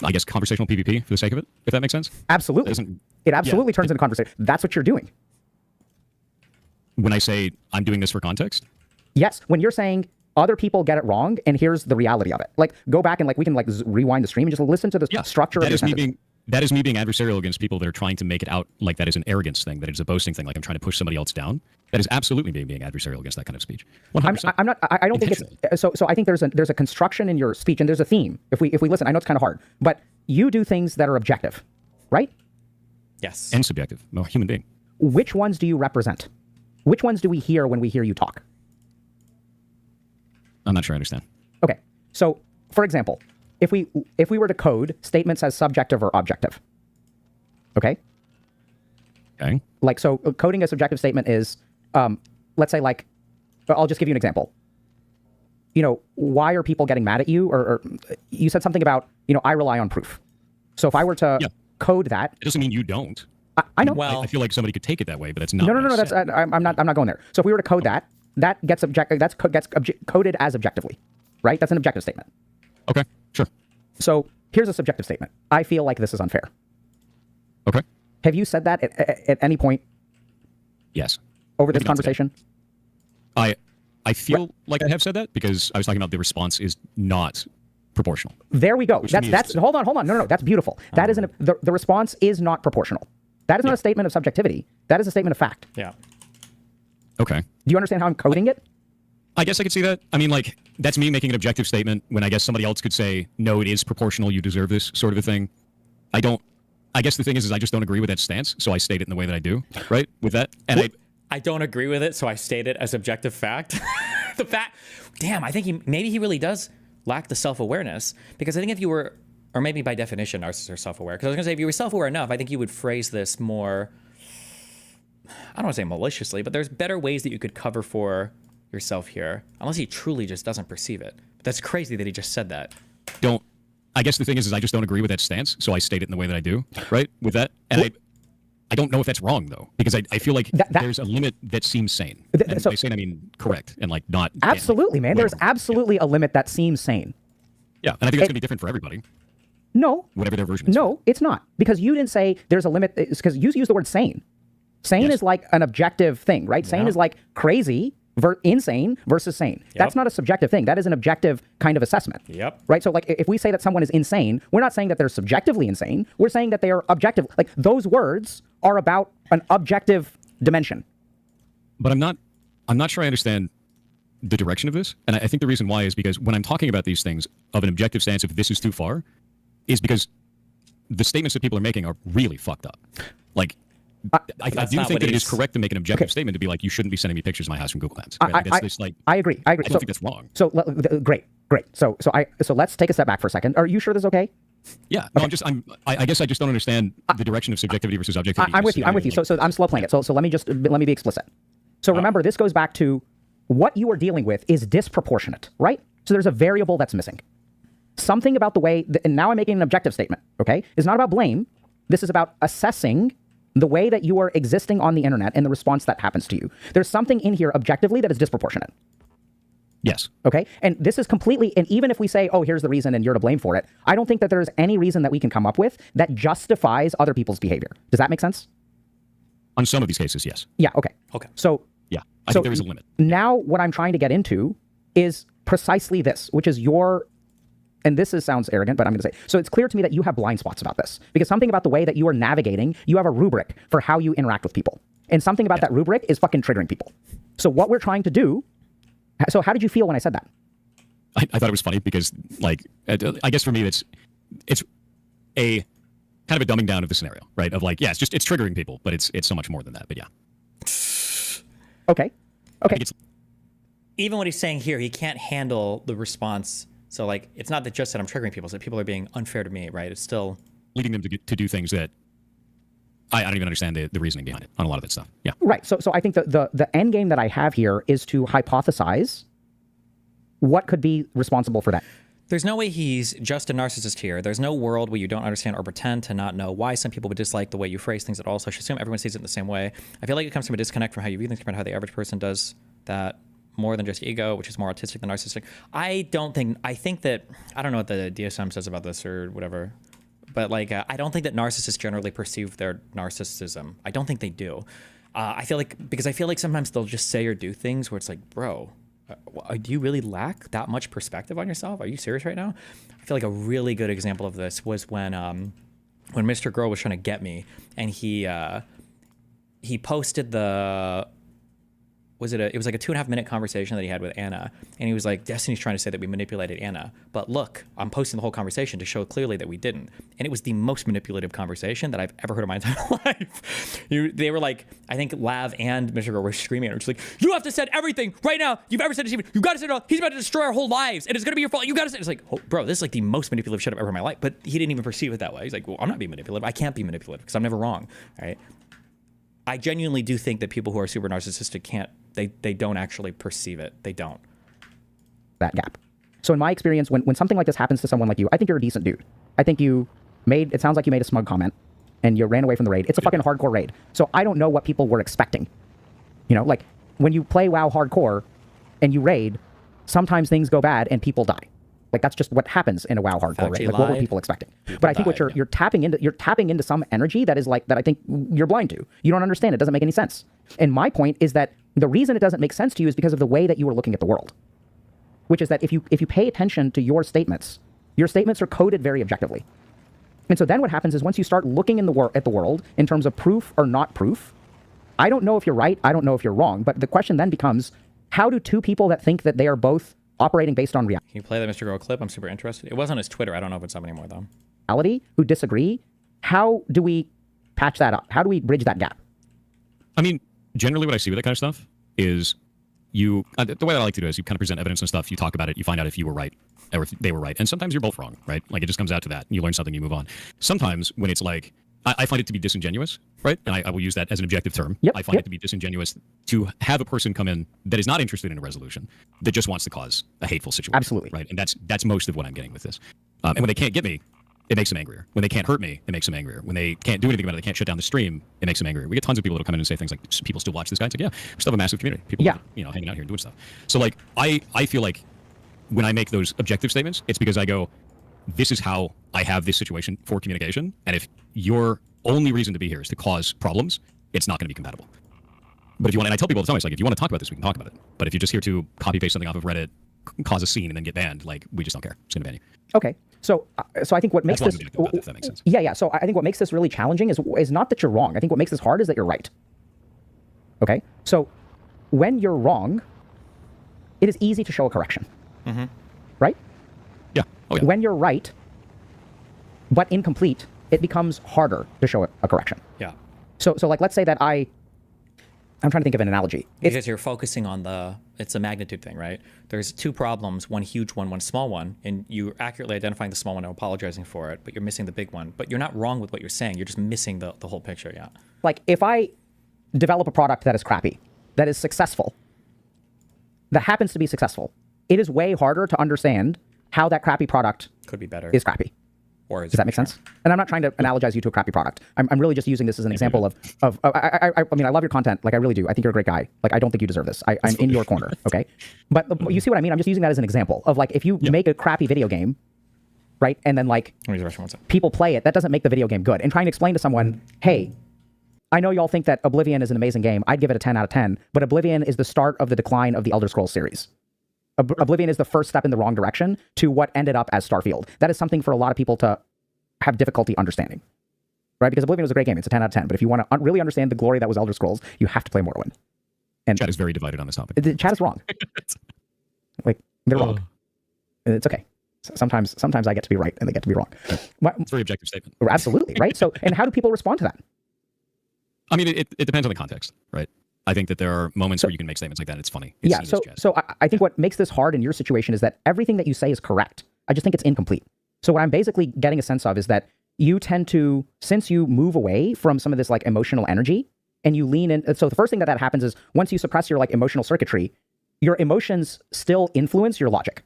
I guess, conversational PvP for the sake of it, if that makes sense. Absolutely. It absolutely turns into conversation. That's what you're doing. When I say I'm doing this for context? Yes. When you're saying other people get it wrong, and here's the reality of it. Like, go back and like we can like rewind the stream and just listen to the structure of the That is me being adversarial against people that are trying to make it out like that is an arrogance thing, that it is a boasting thing, like I'm trying to push somebody else down. That is absolutely me being adversarial against that kind of speech. 100%. I'm not. I don't think it's so. I think there's a construction in your speech, and there's a theme. If we listen, I know it's kind of hard, but you do things that are objective, right? Yes. And subjective. I'm a human being. Which ones do you represent? Which ones do we hear when we hear you talk? I'm not sure I understand. Okay. So, for example, if we were to code statements as subjective or objective, okay? Okay. Like, so coding a subjective statement is, let's say, like, I'll just give you an example. You know, why are people getting mad at you? Or you said something about, you know, I rely on proof. So if I were to code that, it doesn't mean you don't. I know. Well, I feel like somebody could take it that way, but that's not. No. That's I'm not going there. So if we were to code that gets coded as objectively, right? That's an objective statement. Okay, sure. So here's a subjective statement. I feel like this is unfair. Okay. Have you said that at any point? Yes. Over this conversation? I feel like I have said that because I was talking about the response is not proportional. There we go. That's hold on. No. That's beautiful. That isn't the response is not proportional. That is not a statement of subjectivity. That is a statement of fact. Yeah. Okay. Do you understand how I'm coding it? I guess I could see that. I mean, like, that's me making an objective statement when I guess somebody else could say, no, it is proportional, you deserve this, sort of a thing. I guess the thing is I just don't agree with that stance, so I state it in the way that I do, right? With that. And I don't agree with it, so I state it as objective fact. The fact, damn, I think maybe he really does lack the self-awareness, because I think if you were, or maybe by definition, narcissists are self-aware. Because I was gonna say, if you were self-aware enough, I think you would phrase this more, I don't want to say maliciously, but there's better ways that you could cover for yourself here, unless he truly just doesn't perceive it. But that's crazy that he just said that. I guess the thing is I just don't agree with that stance, so I state it in the way that I do, right? With that, and I don't know if that's wrong though, because I feel like there's a limit that seems sane. And by sane, I mean correct and like not. Absolutely, man. There's absolutely a limit that seems sane. Yeah, and I think it's gonna be different for everybody. No. Whatever their version is. No, it's not, because you didn't say there's a limit. It's because you use the word sane. Sane is like an objective thing, right? Sane is like crazy, insane versus sane. That's not a subjective thing. That is an objective kind of assessment. Yep. Right? So like if we say that someone is insane, we're not saying that they're subjectively insane. We're saying that they are objective. Like those words are about an objective dimension. But I'm not sure I understand the direction of this. And I think the reason why is because when I'm talking about these things of an objective stance, if this is too far, is because the statements that people are making are really fucked up. Like, I do think that it is correct to make an objective statement to be like, you shouldn't be sending me pictures of my house from Google Lens. Right? I agree. I don't think that's wrong. So great. So let's take a step back for a second. Are you sure this is okay? Yeah. No, I guess I just don't understand the direction of subjectivity versus objectivity. I'm with you. So I'm slow playing it. So let me be explicit. So remember, this goes back to what you are dealing with is disproportionate, right? So there's a variable that's missing. Something about the way, and now I'm making an objective statement, okay? It's not about blame. This is about assessing the way that you are existing on the internet and the response that happens to you. There's something in here objectively that is disproportionate. Yes. Okay? And this is completely, and even if we say, oh, here's the reason and you're to blame for it, I don't think that there's any reason that we can come up with that justifies other people's behavior. Does that make sense? On some of these cases, yes. Yeah, okay. Okay. So, yeah, I think there is a limit. Now what I'm trying to get into is precisely this, which is and this sounds arrogant, but I'm going to say, so it's clear to me that you have blind spots about this, because something about the way that you are navigating, you have a rubric for how you interact with people. And something about that rubric is fucking triggering people. So what we're trying to do, so how did you feel when I said that? I thought it was funny because, like, I guess for me, it's a kind of a dumbing down of the scenario, right? Of like, yeah, it's triggering people, but it's so much more than that, but yeah. Okay. Even what he's saying here, he can't handle the response. So, like, it's not that just that I'm triggering people, it's that people are being unfair to me, right? It's still leading them to do things that I don't even understand the reasoning behind it on a lot of that stuff. Yeah. Right. So I think the end game that I have here is to hypothesize what could be responsible for that. There's no way he's just a narcissist here. There's no world where you don't understand or pretend to not know why some people would dislike the way you phrase things at all. So I should assume everyone sees it in the same way. I feel like it comes from a disconnect from how you view things compared to how the average person does that. More than just ego, which is more autistic than narcissistic. I think that, I don't know what the DSM says about this or whatever, but like, I don't think that narcissists generally perceive their narcissism. I don't think they do. I feel like sometimes they'll just say or do things where it's like, bro, do you really lack that much perspective on yourself? Are you serious right now? I feel like a really good example of this was when Mr. Girl was trying to get me, and he posted it was like a 2.5 minute conversation that he had with Anna, and he was like, Destiny's trying to say that we manipulated Anna, but look, I'm posting the whole conversation to show clearly that we didn't. And it was the most manipulative conversation that I've ever heard in my entire life. They were like, I think Lav and Mr. Girl were screaming at her, just like, you have to send everything right now you've ever said to Steven. You got to send it all. He's about to destroy our whole lives, and it's gonna be your fault. You got to send. It's like, oh, bro, this is like the most manipulative shit I've ever in my life. But he didn't even perceive it that way. He's like, well, I'm not being manipulative. I can't be manipulative because I'm never wrong, right? I genuinely do think that people who are super narcissistic they don't actually perceive it. They don't. That gap. So in my experience, when something like this happens to someone like you, I think you're a decent dude. I think it sounds like you made a smug comment and you ran away from the raid. It's a fucking hardcore raid. So I don't know what people were expecting. You know, like when you play WoW hardcore and you raid, sometimes things go bad and people die. Like that's just what happens in a WoW hardcore raid. Like what were people expecting? But I think what you're tapping into some energy that I think you're blind to. You don't understand. It doesn't make any sense. And my point is that the reason it doesn't make sense to you is because of the way that you are looking at the world. Which is that if you pay attention to your statements are coded very objectively. And so then what happens is once you start looking at the world in terms of proof or not proof, I don't know if you're right, I don't know if you're wrong, but the question then becomes, how do two people that think that they are both operating based on reality. Can you play that Mr. Girl clip? I'm super interested. It was on his Twitter. I don't know if it's up anymore, though. Who disagree, how do we patch that up? How do we bridge that gap? I mean, generally what I see with that kind of stuff is you, the way that I like to do is you kind of present evidence and stuff, you talk about it, you find out if you were right or if they were right. And sometimes you're both wrong, right? Like it just comes out to that. You learn something, you move on. Sometimes when it's like, I find it to be disingenuous, right? And I will use that as an objective term. I find it to be disingenuous to have a person come in that is not interested in a resolution, that just wants to cause a hateful situation. Absolutely. Right? And that's most of what I'm getting with this. And when they can't get me, it makes them angrier. When they can't hurt me, it makes them angrier. When they can't do anything about it, they can't shut down the stream, it makes them angrier. We get tons of people that'll come in and say things like, people still watch this guy. It's like, yeah, we still have a massive community. People, hanging out here and doing stuff. So like, I feel like when I make those objective statements, it's because I go, this is how I have this situation for communication. And if your only reason to be here is to cause problems, it's not going to be compatible. But if you want, and I tell people all the time, it's like, if you want to talk about this, we can talk about it. But if you're just here to copy paste something off of Reddit, cause a scene, and then get banned, like, we just don't care. It's going to ban you. Okay. So I think what makes this, if that makes sense. Yeah. So I think what makes this really challenging is not that you're wrong. I think what makes this hard is that you're right. Okay. So when you're wrong, it is easy to show a correction. Mm-hmm. Right? Yeah. Oh, yeah. When you're right, but incomplete, it becomes harder to show a correction. Yeah. So like, let's say that I'm trying to think of an analogy. Because you're focusing on it's a magnitude thing, right? There's two problems, one huge one small one, and you're accurately identifying the small one and apologizing for it, but you're missing the big one. But you're not wrong with what you're saying. You're just missing the whole picture, yeah. Like, if I develop a product that is crappy, that is successful, that happens to be successful, it is way harder to understand how that crappy product could be better. Is crappy. Or does that make sense? And I'm not trying to analogize you to a crappy product. I'm really just using this as an example of I mean, I love your content. Like, I really do. I think you're a great guy. Like, I don't think you deserve this. I'm in your corner, okay? But you see what I mean? I'm just using that as an example of, like, if you make a crappy video game, right? And then, like, people play it, that doesn't make the video game good. And trying to explain to someone, hey, I know y'all think that Oblivion is an amazing game. I'd give it a 10 out of 10. But Oblivion is the start of the decline of the Elder Scrolls series. Oblivion is the first step in the wrong direction to what ended up as Starfield. That is something for a lot of people to have difficulty understanding, right? Because Oblivion was a great game. It's a 10 out of 10. But if you want to really understand the glory that was Elder Scrolls, you have to play Morrowind. And chat is very divided on this topic. The chat is wrong. Like, they're wrong. It's okay. Sometimes I get to be right and they get to be wrong. It's a very objective statement. Absolutely, right? So, and how do people respond to that? I mean, it depends on the context, right? I think that there are moments where you can make statements like that and it's funny. It's so I think what makes this hard in your situation is that everything that you say is correct. I just think it's incomplete. So what I'm basically getting a sense of is that you tend to, since you move away from some of this, like, emotional energy and you lean in. So the first thing that happens is once you suppress your, like, emotional circuitry, your emotions still influence your logic.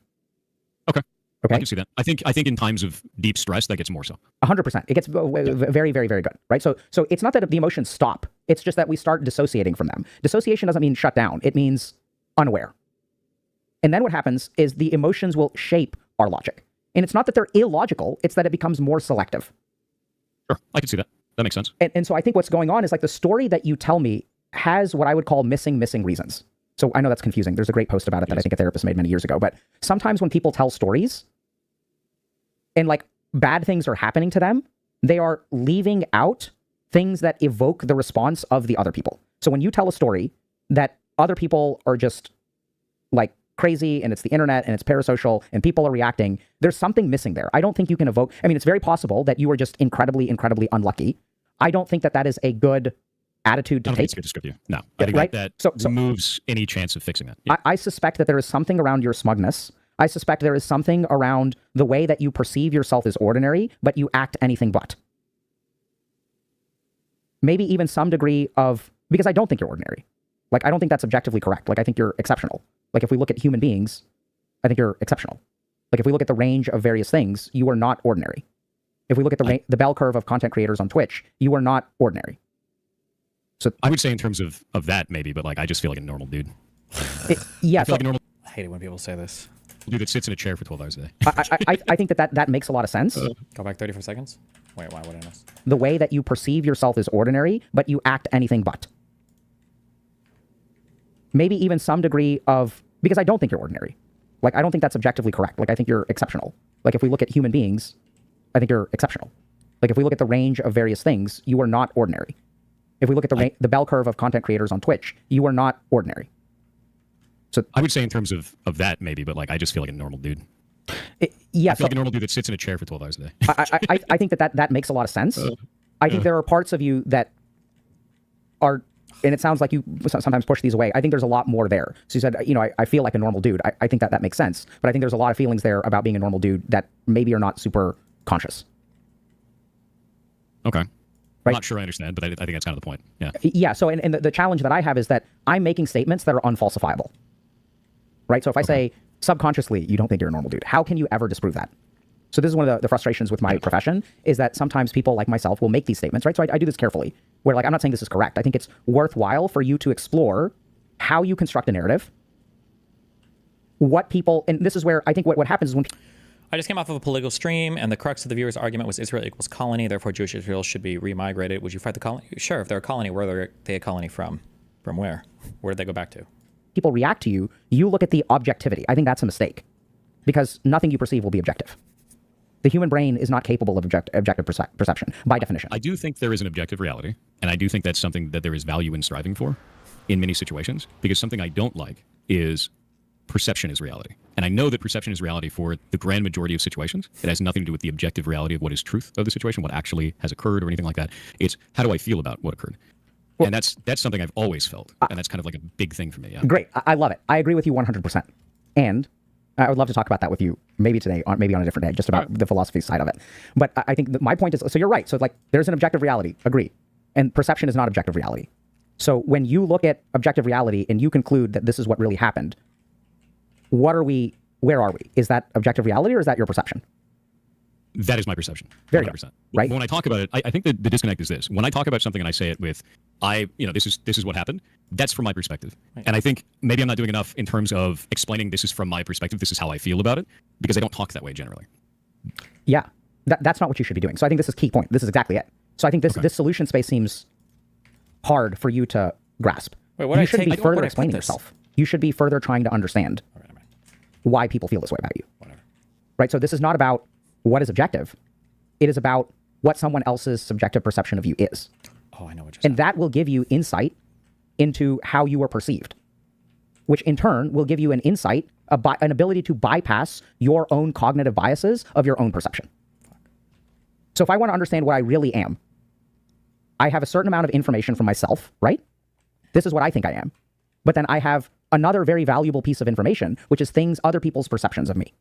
Okay. I can see that. I think in times of deep stress, that gets more so. 100%. It gets very, very, very good, right? So it's not that the emotions stop. It's just that we start dissociating from them. Dissociation doesn't mean shut down. It means unaware. And then what happens is the emotions will shape our logic. And it's not that they're illogical. It's that it becomes more selective. Sure. I can see that. That makes sense. And so I think what's going on is, like, the story that you tell me has what I would call missing reasons. So I know that's confusing. There's a great post about it that I think a therapist made many years ago. But sometimes when people tell stories and, like, bad things are happening to them, they are leaving out things that evoke the response of the other people. So when you tell a story that other people are just, like, crazy and it's the internet and it's parasocial and people are reacting, there's something missing there. I don't think you can evoke. I mean, it's very possible that you were just incredibly unlucky. I don't think that is a good attitude to take. I don't think it's good to script you. No. I think that removes any chance of fixing that. Yeah. I suspect that there is something around your smugness. I suspect there is something around the way that you perceive yourself as ordinary, but you act anything but. Maybe even some degree of, because I don't think you're ordinary. Like, I don't think that's objectively correct. Like, I think you're exceptional. Like, if we look at human beings, I think you're exceptional. Like, if we look at the range of various things, you are not ordinary. If we look at the bell curve of content creators on Twitch, you are not ordinary. So I would say in terms of that, maybe, but, like, I just feel like a normal dude. I hate it when people say this. Dude that sits in a chair for 12 hours a day. I think that makes a lot of sense. Go back 34 seconds. Wait, why would I miss? The way that you perceive yourself as ordinary, but you act anything but. Maybe even some degree of, because I don't think you're ordinary. Like, I don't think that's objectively correct. Like, I think you're exceptional. Like, if we look at human beings, I think you're exceptional. Like, if we look at the range of various things, you are not ordinary. If we look at the bell curve of content creators on Twitch, you are not ordinary. So I would say in terms of that, maybe, but, like, I just feel like a normal dude. I feel like a normal dude that sits in a chair for 12 hours a day. I think that makes a lot of sense. I think there are parts of you that are and it sounds like you sometimes push these away. I think there's a lot more there. So you said, you know, I feel like a normal dude. I think that makes sense. But I think there's a lot of feelings there about being a normal dude that maybe are not super conscious. Okay. Right? I'm not sure I understand, but I think that's kind of the point. Yeah. Yeah. So, and the challenge that I have is that I'm making statements that are unfalsifiable. Right? So if I say subconsciously, you don't think you're a normal dude, how can you ever disprove that? So this is one of the frustrations with my profession, is that sometimes people like myself will make these statements, right? So I do this carefully, where like, I'm not saying this is correct. I think it's worthwhile for you to explore how you construct a narrative, what people, and this is where I think what happens is when I just came off of a political stream, and the crux of the viewer's argument was Israel equals colony, therefore Jewish Israel should be remigrated. Would you fight the colony? Sure, if they're a colony, where are they a colony from? From where? Where did they go back to? people react to you, you look at the objectivity. I think that's a mistake, because nothing you perceive will be objective. The human brain is not capable of objective perception, by definition. I do think there is an objective reality, and I do think that's something that there is value in striving for in many situations, because something I don't like is perception is reality. And I know that perception is reality for the grand majority of situations. It has nothing to do with the objective reality of what is truth of the situation, what actually has occurred or anything like that. It's how do I feel about what occurred? Well, and that's something I've always felt, and that's kind of like a big thing for me. Yeah. Great. I love it. I agree with you 100%. And I would love to talk about that with you maybe today, or maybe on a different day, just about the philosophy side of it. But I think that my point is, so you're right. So like there's an objective reality, agree. And perception is not objective reality. So when you look at objective reality and you conclude that this is what really happened, where are we? Is that objective reality or is that your perception? That is my perception. Very 100%. good. Right. When I talk about it, I think that the disconnect is this. When I talk about something and I say it with, this is what happened, that's from my perspective. Right. And I think maybe I'm not doing enough in terms of explaining this is from my perspective, this is how I feel about it, because I don't talk that way generally. Yeah, that's not what you should be doing. So I think this is key point. This is exactly it. So I think this solution space seems hard for you to grasp. Wait, you should be further explaining yourself. You should be further trying to understand why people feel this way about you. Whatever. Right? So this is not about what is objective. It is about what someone else's subjective perception of you is. Oh, I know what you're saying. And that will give you insight into how you are perceived, which in turn will give you an insight, an ability to bypass your own cognitive biases of your own perception. So if I want to understand what I really am, I have a certain amount of information from myself, right? This is what I think I am. But then I have another very valuable piece of information, which is other people's perceptions of me.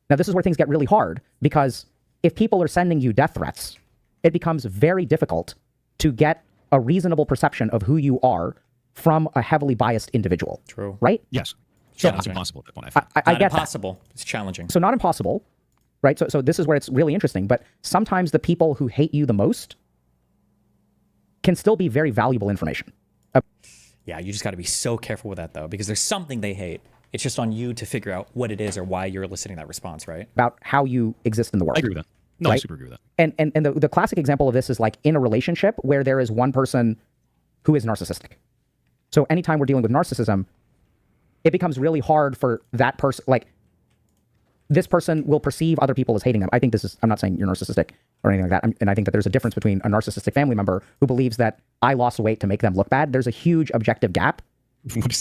Now, this is where things get really hard, because if people are sending you death threats, it becomes very difficult to get a reasonable perception of who you are from a heavily biased individual. True. Right? Yes. So, it's impossible at that point. I get impossible. That. It's challenging. So not impossible, right? So this is where it's really interesting, but sometimes the people who hate you the most can still be very valuable information. Yeah, you just got to be so careful with that, though, because there's something they hate. It's just on you to figure out what it is or why you're eliciting that response, right? About how you exist in the world. I agree with that. No, right? I super agree with that. And the classic example of this is like in a relationship where there is one person who is narcissistic. So anytime we're dealing with narcissism, it becomes really hard for that person, like this person will perceive other people as hating them. I think I'm not saying you're narcissistic or anything like that. And I think that there's a difference between a narcissistic family member who believes that I lost weight to make them look bad. There's a huge objective gap.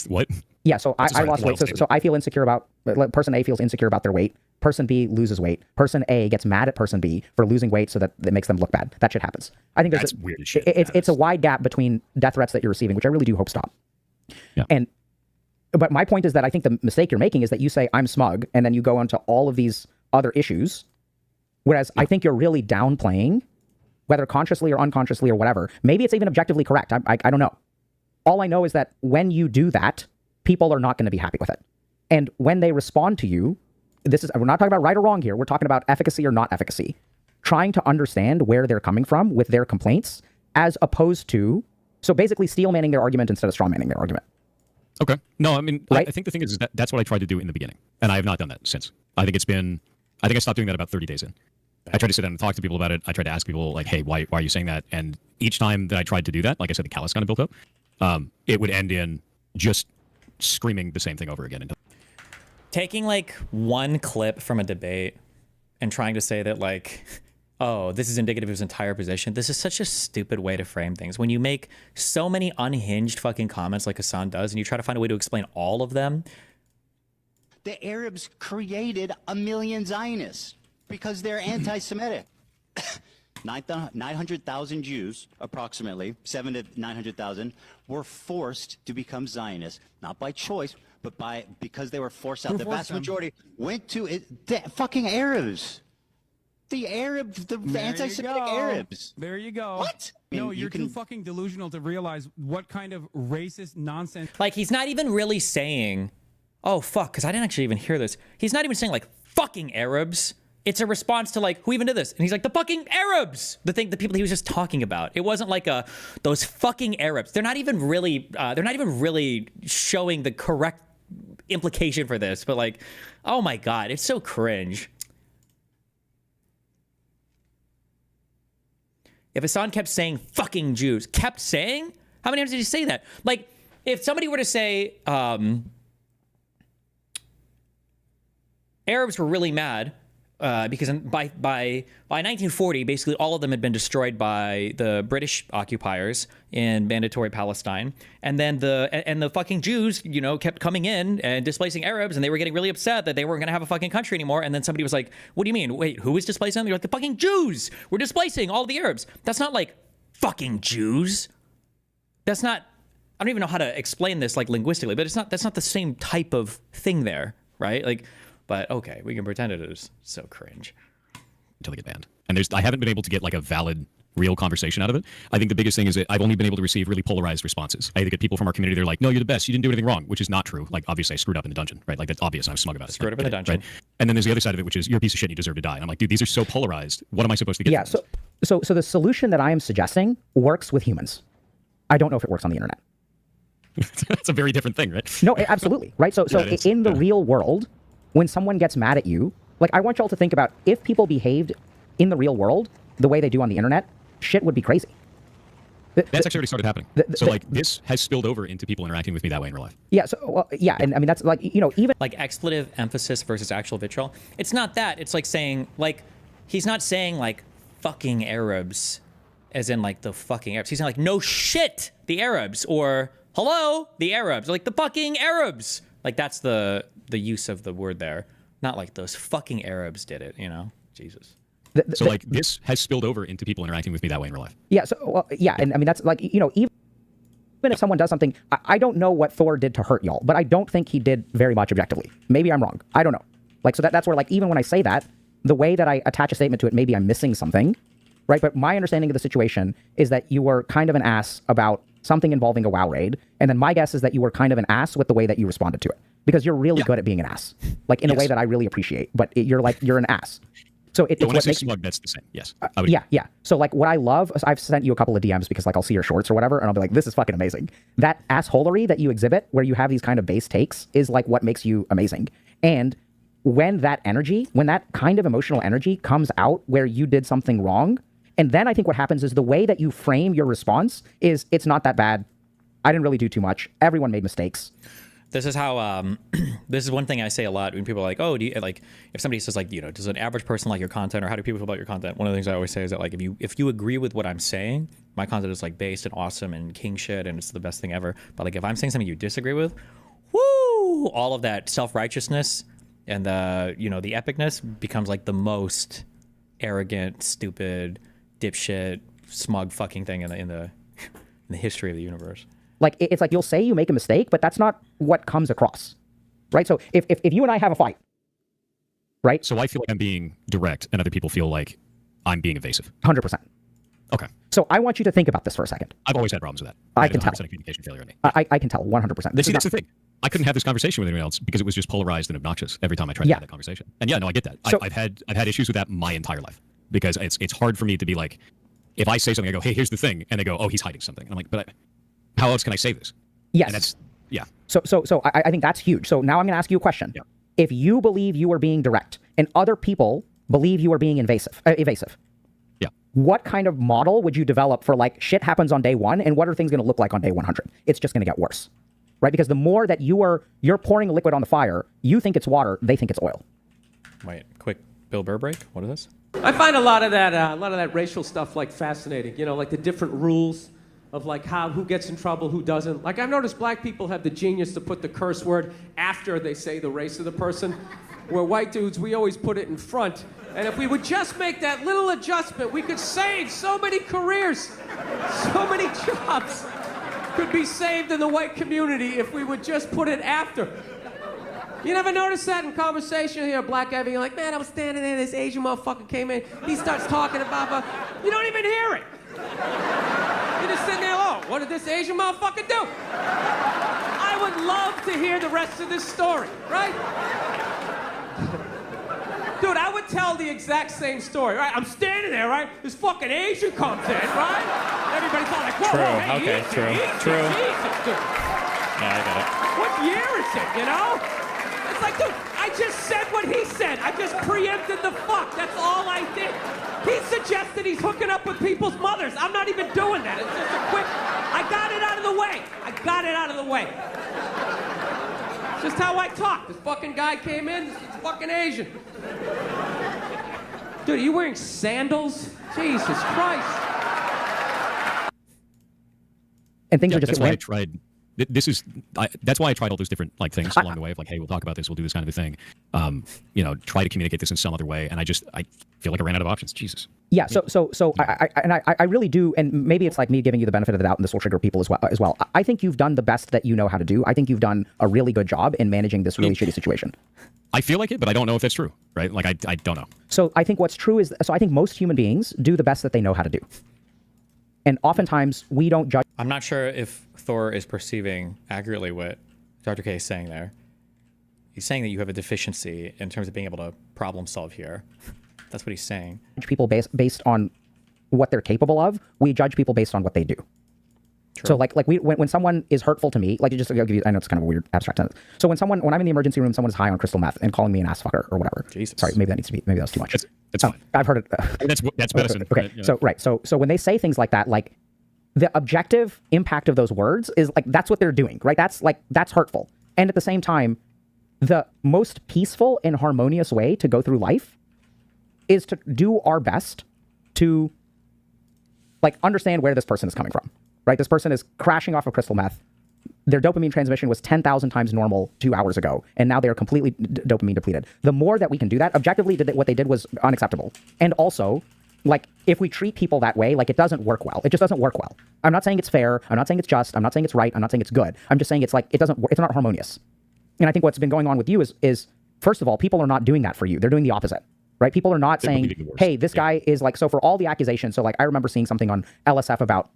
What? Yeah, so I lost weight. So I feel insecure about, person A feels insecure about their weight. Person B loses weight. Person A gets mad at person B for losing weight so that it makes them look bad. That shit happens. I think that's weird as shit. It's a wide gap between death threats that you're receiving, which I really do hope stop. Yeah. But my point is that I think the mistake you're making is that you say, I'm smug, and then you go into all of these other issues, whereas I think you're really downplaying, whether consciously or unconsciously or whatever. Maybe it's even objectively correct. I don't know. All I know is that when you do that, people are not going to be happy with it. And when they respond to you, we're not talking about right or wrong here. We're talking about efficacy or not efficacy. Trying to understand where they're coming from with their complaints, as opposed to, so basically steel manning their argument instead of straw manning their argument. Okay. No, I mean, right? I think the thing is that that's what I tried to do in the beginning. And I have not done that since. I think I stopped doing that about 30 days in. I tried to sit down and talk to people about it. I tried to ask people like, hey, why are you saying that? And each time that I tried to do that, like I said, the callus kind of built up. It would end in just screaming the same thing over again. Taking like one clip from a debate and trying to say that like, oh, this is indicative of his entire position. This is such a stupid way to frame things. When you make so many unhinged fucking comments like Hassan does, and you try to find a way to explain all of them. The Arabs created 1 million Zionists because they're anti-Semitic. 900,000 Jews, approximately 700 to 900,000, were forced to become Zionists, not by choice, but because they were forced out. The vast majority went to the fucking Arabs. The Arabs, the anti-Semitic Arabs. There you go. What? No, you're too fucking delusional to realize what kind of racist nonsense. Like, he's not even really saying, oh, fuck, because I didn't actually even hear this. He's not even saying, like, fucking Arabs. It's a response to, like, who even did this? And he's like, the fucking Arabs! The people he was just talking about. It wasn't like those fucking Arabs. They're not even really showing the correct implication for this. But, like, oh my God, it's so cringe. If Hassan kept saying fucking Jews, kept saying? How many times did he say that? Like, if somebody were to say, Arabs were really mad because by 1940, basically all of them had been destroyed by the British occupiers in Mandatory Palestine, and then the fucking Jews, you know, kept coming in and displacing Arabs, and they were getting really upset that they weren't going to have a fucking country anymore. And then somebody was like, "What do you mean? Wait, who was displacing them?" They're like, "The fucking Jews. We're displacing all of the Arabs." That's not like fucking Jews. That's not. I don't even know how to explain this like linguistically, but that's not the same type of thing there, right? Like. But okay, we can pretend it is. So cringe. Until they get banned. And I haven't been able to get like a valid, real conversation out of it. I think the biggest thing is that I've only been able to receive really polarized responses. I get people from our community, they're like, no, you're the best. You didn't do anything wrong, which is not true. Like, obviously, I screwed up in the dungeon, right? Like, that's obvious. And I was smug about it. Screwed up in the dungeon. Right? And then there's the other side of it, which is, you're a piece of shit and you deserve to die. And I'm like, dude, these are so polarized. What am I supposed to get? Yeah, so the solution that I am suggesting works with humans. I don't know if it works on the internet. That's a very different thing, right? No, absolutely. Right? So in the real world, when someone gets mad at you, like, I want y'all to think about if people behaved in the real world the way they do on the internet, shit would be crazy. That's actually already started happening. So, like, this has spilled over into people interacting with me that way in real life. Yeah, so, well, yeah, and I mean, that's like, you know, even... Like, expletive emphasis versus actual vitriol. It's not that. It's like saying, like, he's not saying, like, fucking Arabs, as in, like, the fucking Arabs. He's saying, like, no shit, the Arabs, or, hello, the Arabs, or, like, the fucking Arabs. Like, that's the use of the word there. Not like those fucking Arabs did it, you know? Jesus. So, like, this has spilled over into people interacting with me that way in real life. Yeah, so, well, yeah, and I mean, that's like, you know, even if someone does something, I don't know what Thor did to hurt y'all, but I don't think he did very much objectively. Maybe I'm wrong. I don't know. Like, so that's where, like, even when I say that, the way that I attach a statement to it, maybe I'm missing something, right? But my understanding of the situation is that you were kind of an ass about something involving a WoW raid, and then my guess is that you were kind of an ass with the way that you responded to it. Because you're really good at being an ass, like in a way that I really appreciate. But you're an ass. So it's when I what say makes smug, that's the same. Yes. Yeah. So like what I love, I've sent you a couple of DMs because like I'll see your shorts or whatever, and I'll be like, this is fucking amazing. That assholery that you exhibit, where you have these kind of base takes, is like what makes you amazing. And when that energy, when that kind of emotional energy comes out where you did something wrong, and then I think what happens is the way that you frame your response is, it's not that bad. I didn't really do too much. Everyone made mistakes. This is how, this is one thing I say a lot when people are like, oh, do you, like, if somebody says, like, you know, does an average person like your content, or how do people feel about your content? One of the things I always say is that, like, if you agree with what I'm saying, my content is, like, based and awesome and king shit and it's the best thing ever. But, like, if I'm saying something you disagree with, woo, all of that self-righteousness and the, you know, the epicness becomes, like, the most arrogant, stupid, dipshit, smug fucking thing in the history of the universe. Like, it's like you'll say you make a mistake, but that's not what comes across, right? So if you and I have a fight, right? So I feel like I'm being direct, and other people feel like I'm being evasive. 100%. Okay. So I want you to think about this for a second. I've always had problems with that. I can tell. Communication failure in me. I can tell 100%. See, that's the thing. I couldn't have this conversation with anyone else because it was just polarized and obnoxious every time I tried to have that conversation. And yeah, no, I get that. So, I've had issues with that my entire life because it's hard for me to be like, if I say something, I go, hey, here's the thing, and they go, oh, he's hiding something. And I'm like, but how else can I say this? Yes. And that's, yeah. So I think that's huge. So now I'm going to ask you a question. Yeah. If you believe you are being direct and other people believe you are being evasive, yeah, what kind of model would you develop for, like, shit happens on day 1, and what are things going to look like on day 100? It's just going to get worse, right? Because the more that you're pouring a liquid on the fire, you think it's water, they think it's oil. Wait, quick Bill Burr break. What is this? I find a lot of that racial stuff, like, fascinating. You know, like the different rules of, like, who gets in trouble, who doesn't. Like, I've noticed black people have the genius to put the curse word after they say the race of the person, where white dudes, we always put it in front And if we would just make that little adjustment, we could save so many careers, so many jobs could be saved in the white community if we would just put it after. You never notice that in conversation? You hear a black guy being like, man, I was standing there, this Asian motherfucker came in, he starts talking about, you don't even hear it. You're just sitting there, oh, what did this Asian motherfucker do? I would love to hear the rest of this story, right? Dude, I would tell the exact same story, right? I'm standing there, right? This fucking Asian comes in, right? Everybody's all like, whoa, True. whoa, hey, Okay, easy, true. easy, True. Jesus, dude. Yeah, I got it. What year is it, you know? It's like, dude, I just said what he said. I just preempted the fuck. That's all I did. He suggested he's hooking up with people's mothers. I'm not even doing that. It's just a quick, I got it out of the way. I got it out of the way. It's just how I talk. This fucking guy came in, this is fucking Asian. Dude, are you wearing sandals? Jesus Christ. And things are just that's why I tried. That's why I tried all those different things along the way of hey, we'll talk about this, we'll do this kind of a thing. Try to communicate this in some other way, and I feel like I ran out of options. Jesus. Yeah. So I really do, and maybe it's like me giving you the benefit of the doubt, and this will trigger people as well. I think you've done the best that you know how to do. I think you've done a really good job in managing this really shitty situation. I feel like it, but I don't know if that's true, right? Like I don't know. So I think what's true is, I think most human beings do the best that they know how to do. And oftentimes we don't judge. I'm not sure if Thor is perceiving accurately what Dr. K is saying there. He's saying that you have a deficiency in terms of being able to problem solve here. That's what he's saying. People based on what they're capable of. We judge people based on what they do. True. So when someone is hurtful to me, I'll give you, I know it's kind of a weird abstract sentence. So when I'm in the emergency room, someone is high on crystal meth and calling me an ass fucker or whatever. Jesus. Sorry, maybe that was too much. It's fine. I've heard it. That's medicine. Okay. Right, So when they say things like that, the objective impact of those words is that's what they're doing, right? That's hurtful. And at the same time, the most peaceful and harmonious way to go through life is to do our best to understand where this person is coming from, right? This person is crashing off of crystal meth. Their dopamine transmission was 10,000 times normal 2 hours ago, and now they're completely dopamine depleted. The more that we can do that, objectively, what they did was unacceptable. And also, if we treat people that way, it doesn't work well. It just doesn't work well. I'm not saying it's fair. I'm not saying it's just. I'm not saying it's right. I'm not saying it's good. I'm just saying it's not harmonious. And I think what's been going on with you is first of all, people are not doing that for you. They're doing the opposite, right? People are not saying, hey, this guy is so for all the accusations. So I remember seeing something on LSF about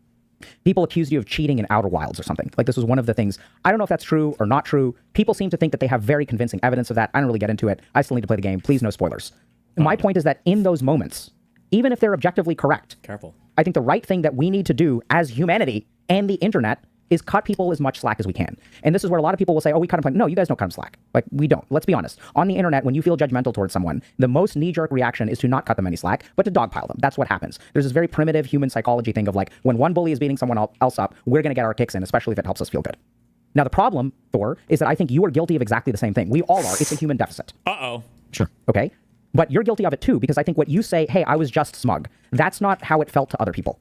people accused you of cheating in Outer Wilds or something. This was one of the things. I don't know if that's true or not true. People seem to think that they have very convincing evidence of that. I don't really get into it. I still need to play the game. Please, no spoilers. My point is that in those moments, even if they're objectively correct, careful. I think the right thing that we need to do as humanity and the internet is cut people as much slack as we can. And this is where a lot of people will say, oh, we cut them. No, you guys don't cut them slack. We don't. Let's be honest. On the internet, when you feel judgmental towards someone, the most knee-jerk reaction is to not cut them any slack, but to dogpile them. That's what happens. There's this very primitive human psychology thing of when one bully is beating someone else up, we're going to get our kicks in, especially if it helps us feel good. Now, the problem, Thor, is that I think you are guilty of exactly the same thing. We all are. It's a human deficit. Uh-oh. Sure. Okay? But you're guilty of it too, because I think what you say, hey, I was just smug, that's not how it felt to other people.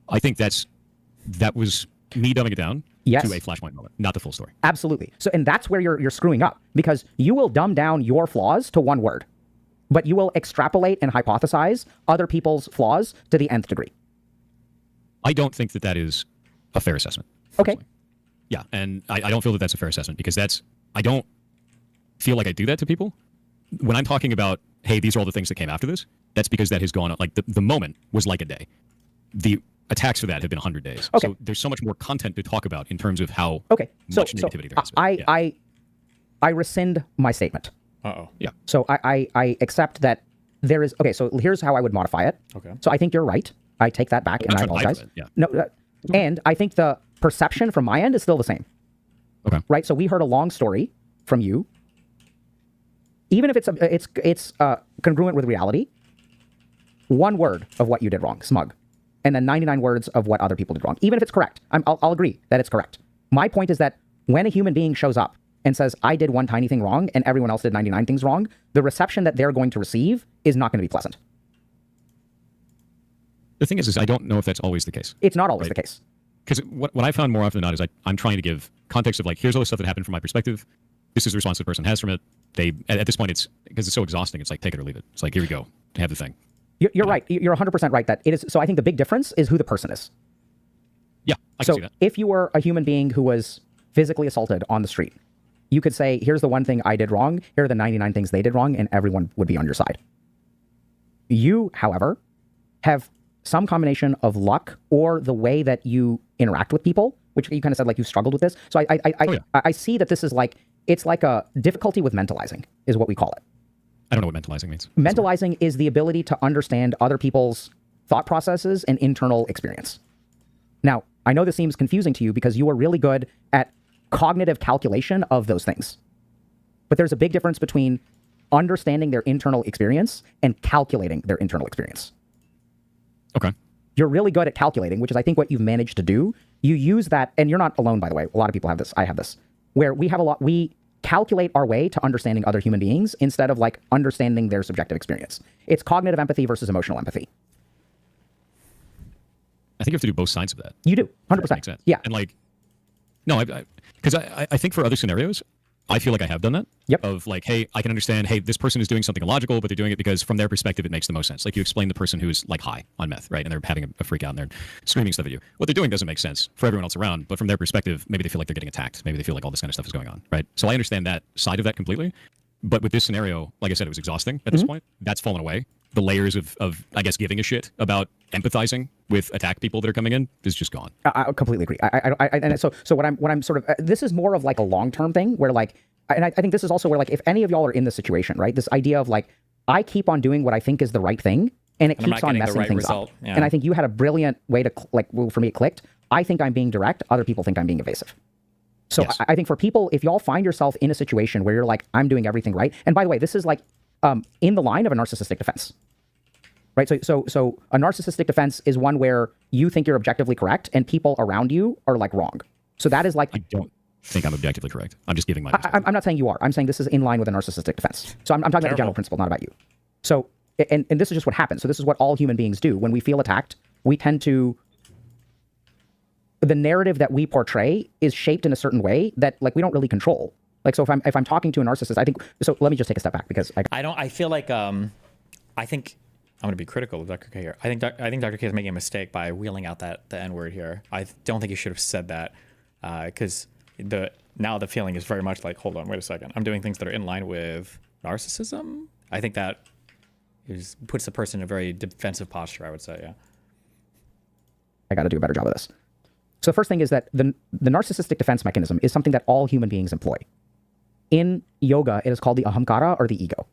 I think that was me dumbing it down to a flashpoint moment, not the full story. Absolutely. So, and that's where you're screwing up, because you will dumb down your flaws to one word, but you will extrapolate and hypothesize other people's flaws to the nth degree. I don't think that is a fair assessment. Okay. Personally. Yeah, and I don't feel that that's a fair assessment, because I don't feel like I do that to people. When I'm talking about, hey, these are all the things that came after this, that's because that has gone on. The moment was like a day. The attacks for that have been 100 days. Okay. So there's so much more content to talk about in terms of how much negativity there has been. I rescind my statement. Uh-oh. Yeah. So I accept that there is, okay, so here's how I would modify it. Okay. So I think you're right. I take that back and I apologize. No, and I think the perception from my end is still the same. Okay. Right? So we heard a long story from you. Even if it's congruent with reality, one word of what you did wrong, smug, and then 99 words of what other people did wrong. Even if it's correct, I'll agree that it's correct. My point is that when a human being shows up and says, I did one tiny thing wrong and everyone else did 99 things wrong, the reception that they're going to receive is not going to be pleasant. The thing is I don't know if that's always the case. It's not always the case. Because what I found more often than not is I'm trying to give context of here's all the stuff that happened from my perspective. This is the response the person has from it. they at this point, it's because it's so exhausting. It's like, take it or leave it. It's like, here we go, have the thing. You're right. You're 100% right that it is. So I think the big difference is who the person is. Yeah, I can see that. If you were a human being who was physically assaulted on the street, you could say, here's the one thing I did wrong, here are the 99 things they did wrong, and everyone would be on your side. You, however, have some combination of luck or the way that you interact with people, which you kind of said like you struggled with this. So I see that this is like, it's like a difficulty with mentalizing is what we call it. I don't know what mentalizing means. Mentalizing is the ability to understand other people's thought processes and internal experience. Now, I know this seems confusing to you because you are really good at cognitive calculation of those things. But there's a big difference between understanding their internal experience and calculating their internal experience. Okay. You're really good at calculating, which is I think what you've managed to do. You use that, and you're not alone, by the way. A lot of people have this. I have this, where we calculate our way to understanding other human beings instead of like understanding their subjective experience. It's cognitive empathy versus emotional empathy. I think you have to do both sides of that. You do, 100%. Makes sense. Yeah. And like, no, because I think for other scenarios, I feel like I have done that. Yep. Of like, hey, I can understand, hey, this person is doing something illogical, but they're doing it because from their perspective, it makes the most sense. Like you explain the person who's like high on meth, right? And they're having a freak out and they're screaming stuff at you. What they're doing doesn't make sense for everyone else around, but from their perspective, maybe they feel like they're getting attacked. Maybe they feel like all this kind of stuff is going on, right? So I understand that side of that completely. But with this scenario, like I said, it was exhausting at this point. That's fallen away. The layers of, I guess, giving a shit about empathizing with attack people that are coming in is just gone. I completely agree. And so what I'm sort of, this is more of like a long-term thing where like, and I think this is also where like, if any of y'all are in this situation, right? This idea of like, I keep on doing what I think is the right thing and it keeps on messing things up. Yeah. And I think you had a brilliant way to well, for me, it clicked. I think I'm being direct. Other people think I'm being evasive. So yes. I think for people, if y'all find yourself in a situation where you're like, I'm doing everything right. And by the way, this is like in the line of a narcissistic defense, right? So a narcissistic defense is one where you think you're objectively correct and people around you are like wrong. So that is like, I don't think I'm objectively correct. I'm just giving my I'm not saying you are. I'm saying this is in line with a narcissistic defense. So I'm talking about the general principle, not about you. So, and this is just what happens. So this is what all human beings do. When we feel attacked, we tend to, the narrative that we portray is shaped in a certain way that like we don't really control. Like, so if I'm talking to a narcissist, I think, so let me just take a step back because I feel like, I think I'm going to be critical of Dr. K here. I think Dr. K is making a mistake by wheeling out the N word here. I don't think he should have said that because now the feeling is very much like, hold on, wait a second. I'm doing things that are in line with narcissism. I think that puts the person in a very defensive posture, I would say, yeah. I got to do a better job of this. So the first thing is that the narcissistic defense mechanism is something that all human beings employ. In yoga, it is called the ahamkara or the ego.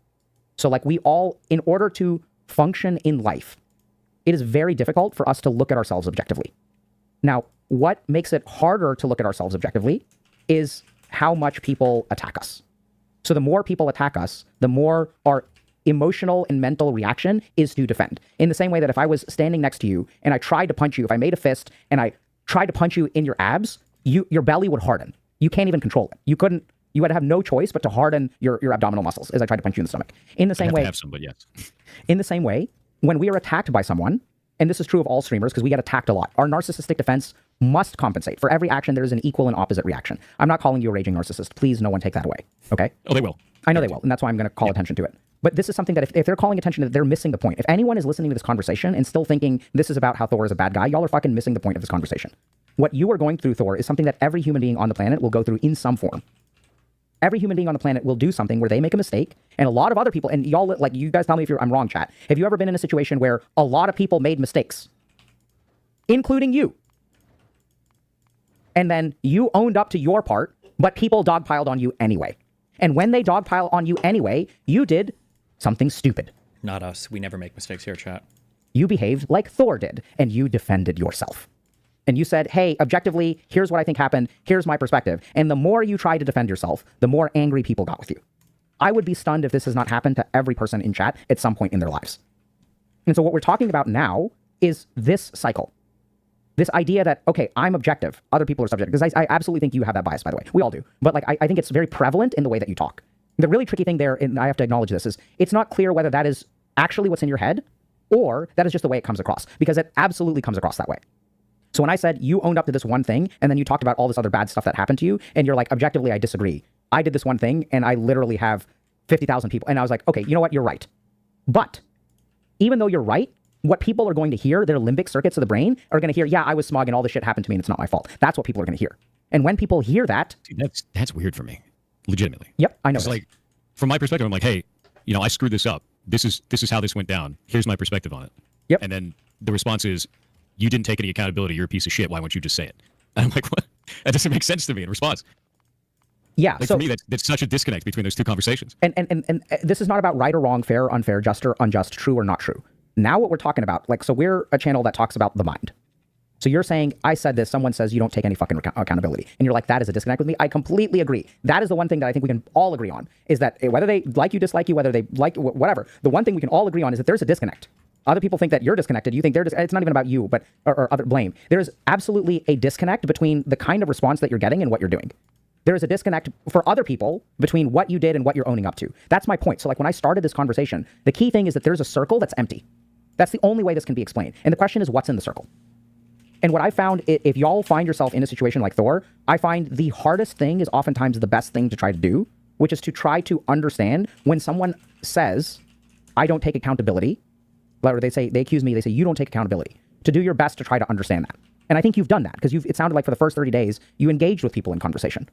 So like we all, in order to function in life, it is very difficult for us to look at ourselves objectively. Now, what makes it harder to look at ourselves objectively is how much people attack us. So the more people attack us, the more our emotional and mental reaction is to defend. In the same way that if I was standing next to you and I tried to punch you, if I made a fist and I tried to punch you in your abs, your belly would harden. You can't even control it. You would have no choice but to harden your abdominal muscles as I tried to punch you in the stomach. In the same way, have some, but yes. In the same way, when we are attacked by someone, and this is true of all streamers because we get attacked a lot, our narcissistic defense must compensate. For every action, there is an equal and opposite reaction. I'm not calling you a raging narcissist. Please, no one take that away. Okay? Oh, they will. I know they will, and that's why I'm going to call attention to it. But this is something that if they're calling attention to it, they're missing the point. If anyone is listening to this conversation and still thinking this is about how Thor is a bad guy, y'all are fucking missing the point of this conversation. What you are going through, Thor, is something that every human being on the planet will go through in some form. Every human being on the planet will do something where they make a mistake, and a lot of other people, and y'all, like, you guys tell me if I'm wrong, chat. Have you ever been in a situation where a lot of people made mistakes, including you? And then you owned up to your part, but people dogpiled on you anyway. And when they dogpile on you anyway, you did something stupid. Not us. We never make mistakes here, chat. You behaved like Thor did, and you defended yourself. And you said, hey, objectively, here's what I think happened. Here's my perspective. And the more you tried to defend yourself, the more angry people got with you. I would be stunned if this has not happened to every person in chat at some point in their lives. And so what we're talking about now is this cycle. This idea that, okay, I'm objective, other people are subjective. Because I absolutely think you have that bias, by the way. We all do. But like, I think it's very prevalent in the way that you talk. The really tricky thing there, and I have to acknowledge this, is it's not clear whether that is actually what's in your head or that is just the way it comes across. Because it absolutely comes across that way. So when I said you owned up to this one thing, and then you talked about all this other bad stuff that happened to you, and you're like, objectively, I disagree. I did this one thing, and I literally have 50,000 people. And I was like, okay, you know what? You're right. But even though you're right, what people are going to hear, their limbic circuits of the brain are going to hear, yeah, I was smug and all this shit happened to me and it's not my fault. That's what people are going to hear. And when people hear that... Dude, that's weird for me. Legitimately. Yep, I know. It's like, from my perspective, I'm like, hey, you know, I screwed this up. This is how this went down. Here's my perspective on it. Yep. And then the response is, you didn't take any accountability. You're a piece of shit. Why won't you just say it? And I'm like, what? That doesn't make sense to me in response. Yeah. Like, so, for me, that's such a disconnect between those two conversations. And this is not about right or wrong, fair or unfair, just or unjust, true or not true. Now what we're talking about, like, so we're a channel that talks about the mind. So you're saying, I said this, someone says you don't take any fucking accountability. And you're like, that is a disconnect with me. I completely agree. That is the one thing that I think we can all agree on, is that whether they like you, dislike you, whether they like whatever, the one thing we can all agree on is that there's a disconnect. Other people think that you're disconnected. You think it's not even about you, but or other blame. There is absolutely a disconnect between the kind of response that you're getting and what you're doing. There is a disconnect for other people between what you did and what you're owning up to. That's my point. So like when I started this conversation, the key thing is that there's a circle that's empty. That's the only way this can be explained. And the question is, what's in the circle? And what I found, if y'all find yourself in a situation like Thor, I find the hardest thing is oftentimes the best thing to try to do, which is to try to understand when someone says, I don't take accountability, or they accuse me, they say, you don't take accountability, to do your best to try to understand that. And I think you've done that, because it sounded like for the first 30 days, you engaged with people in conversation.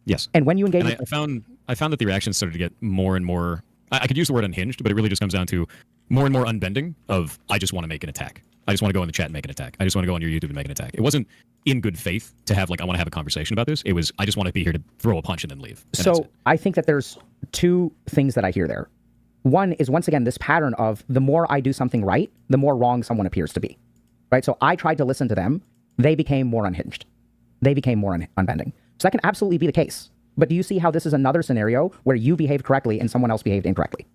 Yes. And when you engage... And I found that the reactions started to get more and more... I could use the word unhinged, but it really just comes down to more and more unbending of, I just want to make an attack. I just want to go in the chat and make an attack. I just want to go on your YouTube and make an attack. It wasn't in good faith to have, like, I want to have a conversation about this. It was, I just want to be here to throw a punch and then leave. And so I think that there's two things that I hear there. One is, once again, this pattern of the more I do something right, the more wrong someone appears to be. Right? So I tried to listen to them. They became more unhinged. They became more unbending. So that can absolutely be the case. But do you see how this is another scenario where you behaved correctly and someone else behaved incorrectly?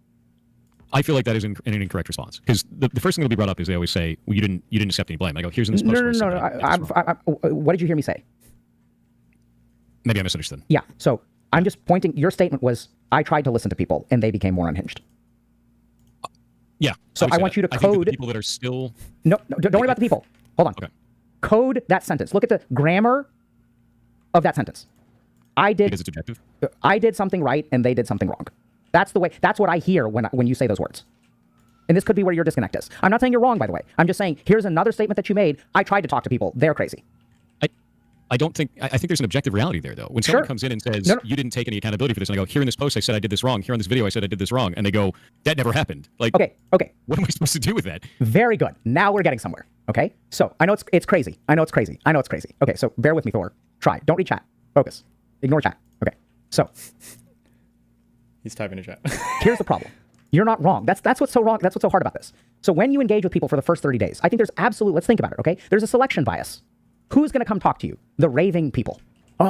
I feel like that is an incorrect response, because the first thing that'll be brought up is they always say, well, you didn't accept any blame. I go, here's in this post. No. What did you hear me say? Maybe I misunderstood. Yeah. So I'm just pointing. Your statement was, I tried to listen to people and they became more unhinged. Yeah. So I want you to code. I think the people that are still. No, don't worry about the people. Hold on. Okay. Code that sentence. Look at the grammar of that sentence. Because it's objective. I did something right and they did something wrong. That's the way. That's what I hear when you say those words. And this could be where your disconnect is. I'm not saying you're wrong, by the way. I'm just saying, here's another statement that you made. I tried to talk to people. They're crazy. I don't think. I think there's an objective reality there, though. When someone comes in and says, you didn't take any accountability for this, and I go, here in this post I said I did this wrong. Here on this video I said I did this wrong, and they go, that never happened. Like, okay. What am I supposed to do with that? Very good. Now we're getting somewhere. Okay. So I know it's crazy. I know it's crazy. Okay. So bear with me, Thor. Try. Don't read chat. Focus. Ignore chat. Okay. So. He's typing in chat. Here's the problem. You're not wrong. That's what's so wrong. That's what's so hard about this. So when you engage with people for the first 30 days, I think there's let's think about it, okay? There's a selection bias. Who's going to come talk to you? The raving people. I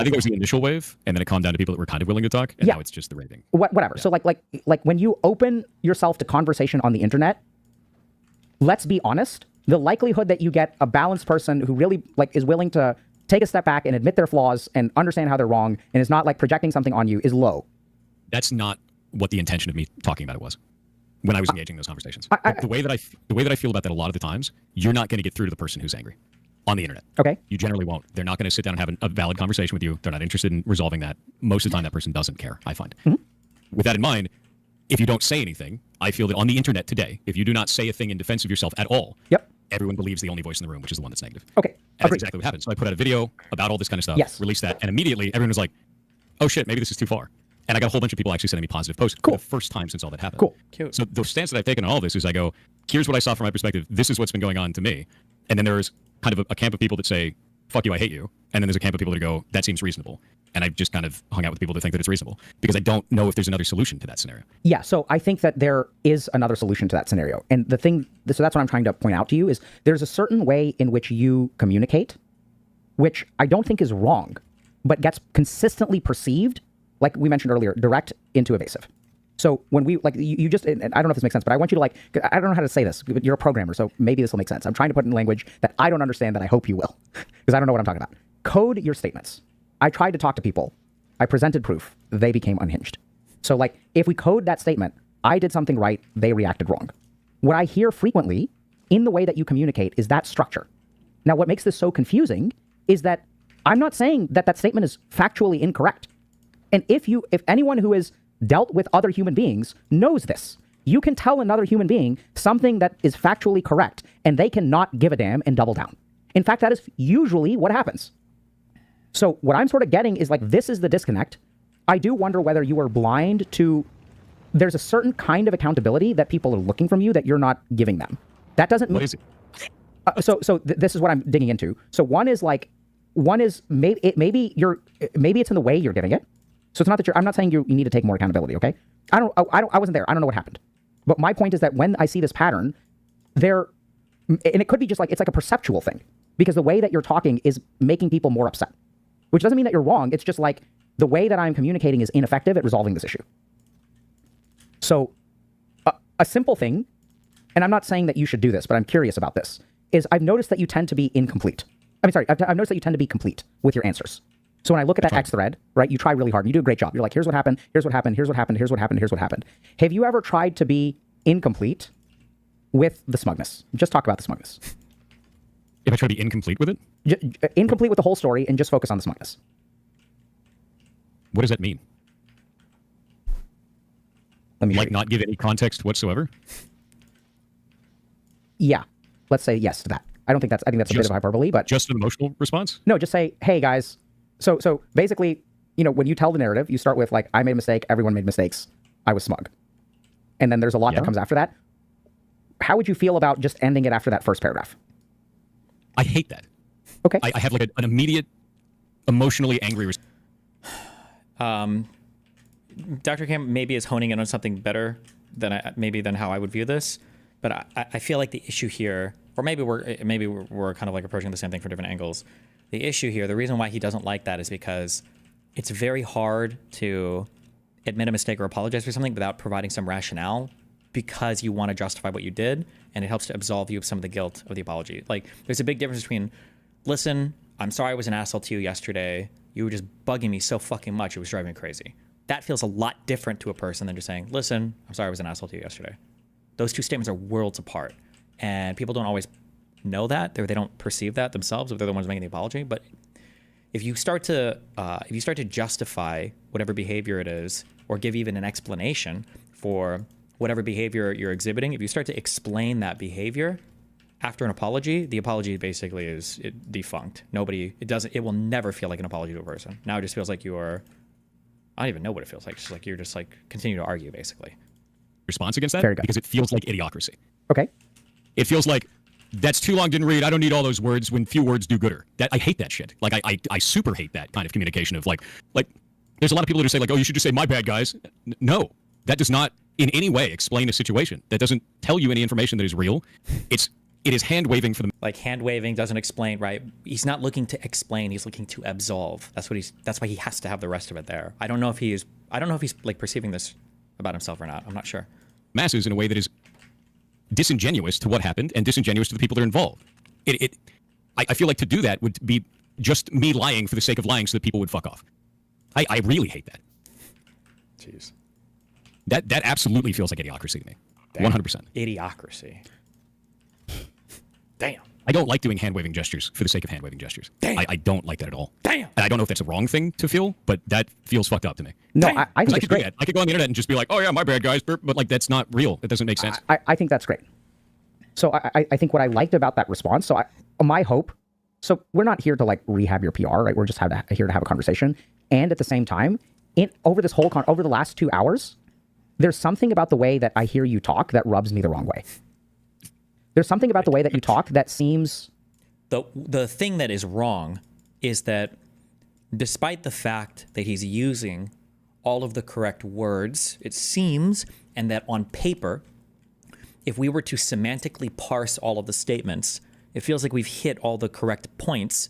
think it was the initial wave, and then it calmed down to people that were kind of willing to talk, and now it's just the raving. Whatever. Yeah. So like when you open yourself to conversation on the internet, let's be honest, the likelihood that you get a balanced person who really is willing to take a step back and admit their flaws and understand how they're wrong and is not projecting something on you is low. That's not what the intention of me talking about it was when I was engaging in those conversations. The way that I feel about that a lot of the times, you're not going to get through to the person who's angry on the internet. Okay. You generally won't. They're not going to sit down and have a valid conversation with you. They're not interested in resolving that. Most of the time, that person doesn't care, I find. Mm-hmm. With that in mind, if you don't say anything, I feel that on the internet today, if you do not say a thing in defense of yourself at all, everyone believes the only voice in the room, which is the one that's negative. Okay. And that's exactly what happened. So I put out a video about all this kind of stuff, released that, and immediately everyone was like, oh shit, maybe this is too far. And I got a whole bunch of people actually sending me positive posts for the first time since all that happened. Cool. Cute. So the stance that I've taken on all this is I go, here's what I saw from my perspective. This is what's been going on to me. And then there's kind of a camp of people that say, fuck you, I hate you. And then there's a camp of people that go, that seems reasonable. And I've just kind of hung out with people that think that it's reasonable because I don't know if there's another solution to that scenario. Yeah, so I think that there is another solution to that scenario. And so that's what I'm trying to point out to you is there's a certain way in which you communicate, which I don't think is wrong, but gets consistently perceived, like we mentioned earlier, direct into evasive. So when we, you just, and I don't know if this makes sense, but I want you to I don't know how to say this, but you're a programmer, so maybe this will make sense. I'm trying to put it in language that I don't understand that I hope you will, because I don't know what I'm talking about. Code your statements. I tried to talk to people. I presented proof. They became unhinged. So if we code that statement, I did something right, they reacted wrong. What I hear frequently in the way that you communicate is that structure. Now, what makes this so confusing is that I'm not saying that that statement is factually incorrect. And if anyone who has dealt with other human beings knows this, you can tell another human being something that is factually correct, and they cannot give a damn and double down. In fact, that is usually what happens. So what I'm sort of getting is like, this is the disconnect. I do wonder whether you are blind to, there's a certain kind of accountability that people are looking from you that you're not giving them. That doesn't mean... What is it? This is what I'm digging into. So one is maybe it's in the way you're giving it. So it's not that I'm not saying you need to take more accountability, okay? I wasn't there. I don't know what happened. But my point is that when I see this pattern, and it could be just like, it's like a perceptual thing, because the way that you're talking is making people more upset, which doesn't mean that you're wrong. It's just like the way that I'm communicating is ineffective at resolving this issue. So a simple thing, and I'm not saying that you should do this, but I'm curious about this, is I've noticed that you tend to be incomplete. I've noticed that you tend to be complete with your answers. So when I look at that X thread, right, you try really hard and you do a great job. You're like, here's what happened, here's what happened, here's what happened, here's what happened, here's what happened. Have you ever tried to be incomplete with the smugness? Just talk about the smugness. If I try to be incomplete with it? Incomplete with the whole story and just focus on the smugness. What does that mean? Let me not give any context whatsoever? Yeah. Let's say yes to that. I think that's a bit of hyperbole, but... Just an emotional response? No, just say, hey, guys. So basically, when you tell the narrative, you start with, like, I made a mistake, everyone made mistakes, I was smug. And then there's a lot that comes after that. How would you feel about just ending it after that first paragraph? I hate that. Okay. I have, like, an immediate, emotionally angry response. Dr. Cam maybe is honing in on something better than how I would view this. But I feel like the issue here, or maybe we're kind of like approaching the same thing from different angles. The issue here, the reason why he doesn't like that is because it's very hard to admit a mistake or apologize for something without providing some rationale, because you want to justify what you did, and it helps to absolve you of some of the guilt of the apology. Like, there's a big difference between, listen, I'm sorry I was an asshole to you yesterday. You were just bugging me so fucking much, it was driving me crazy. That feels a lot different to a person than just saying, listen, I'm sorry I was an asshole to you yesterday. Those two statements are worlds apart, and people don't always know that, or they don't perceive that themselves if they're the ones making the apology. But if you start to justify whatever behavior it is, or give even an explanation for whatever behavior you're exhibiting, if you start to explain that behavior after an apology, the apology basically is defunct. It will never feel like an apology to a person. Now it just feels like I don't even know what it feels like. Just like you're just like continue to argue basically. Response against that, because it feels like idiocracy. Okay. It feels like, that's too long, didn't read, I don't need all those words when few words do gooder. I hate that shit. Like, I super hate that kind of communication of like, there's a lot of people who say like, oh, you should just say my bad, guys. No, that does not in any way explain a situation. That doesn't tell you any information that is real. It is hand waving for them. Like, hand waving doesn't explain, right? He's not looking to explain, he's looking to absolve. That's why he has to have the rest of it there. I don't know if he's like perceiving this about himself or not. I'm not sure. Masses in a way that is disingenuous to what happened and disingenuous to the people that are involved. I feel like to do that would be just me lying for the sake of lying so that people would fuck off. I really hate that. Jeez. That absolutely feels like idiocracy to me. 100%. Idiocracy. Damn. I don't like doing hand-waving gestures for the sake of hand-waving gestures. Damn. I don't like that at all. Damn. And I don't know if that's a wrong thing to feel, but that feels fucked up to me. No, I think I could do that. I could go on the internet and just be like, oh yeah, my bad, guys. But like, that's not real. That doesn't make sense. I think that's great. So I think what I liked about that response, my hope, so we're not here to like rehab your PR, right? We're just here to have a conversation. And at the same time, over the last 2 hours, there's something about the way that I hear you talk that rubs me the wrong way. There's something about the way that you talk that seems... The thing that is wrong is that despite the fact that he's using all of the correct words, it seems, and that on paper, if we were to semantically parse all of the statements, it feels like we've hit all the correct points.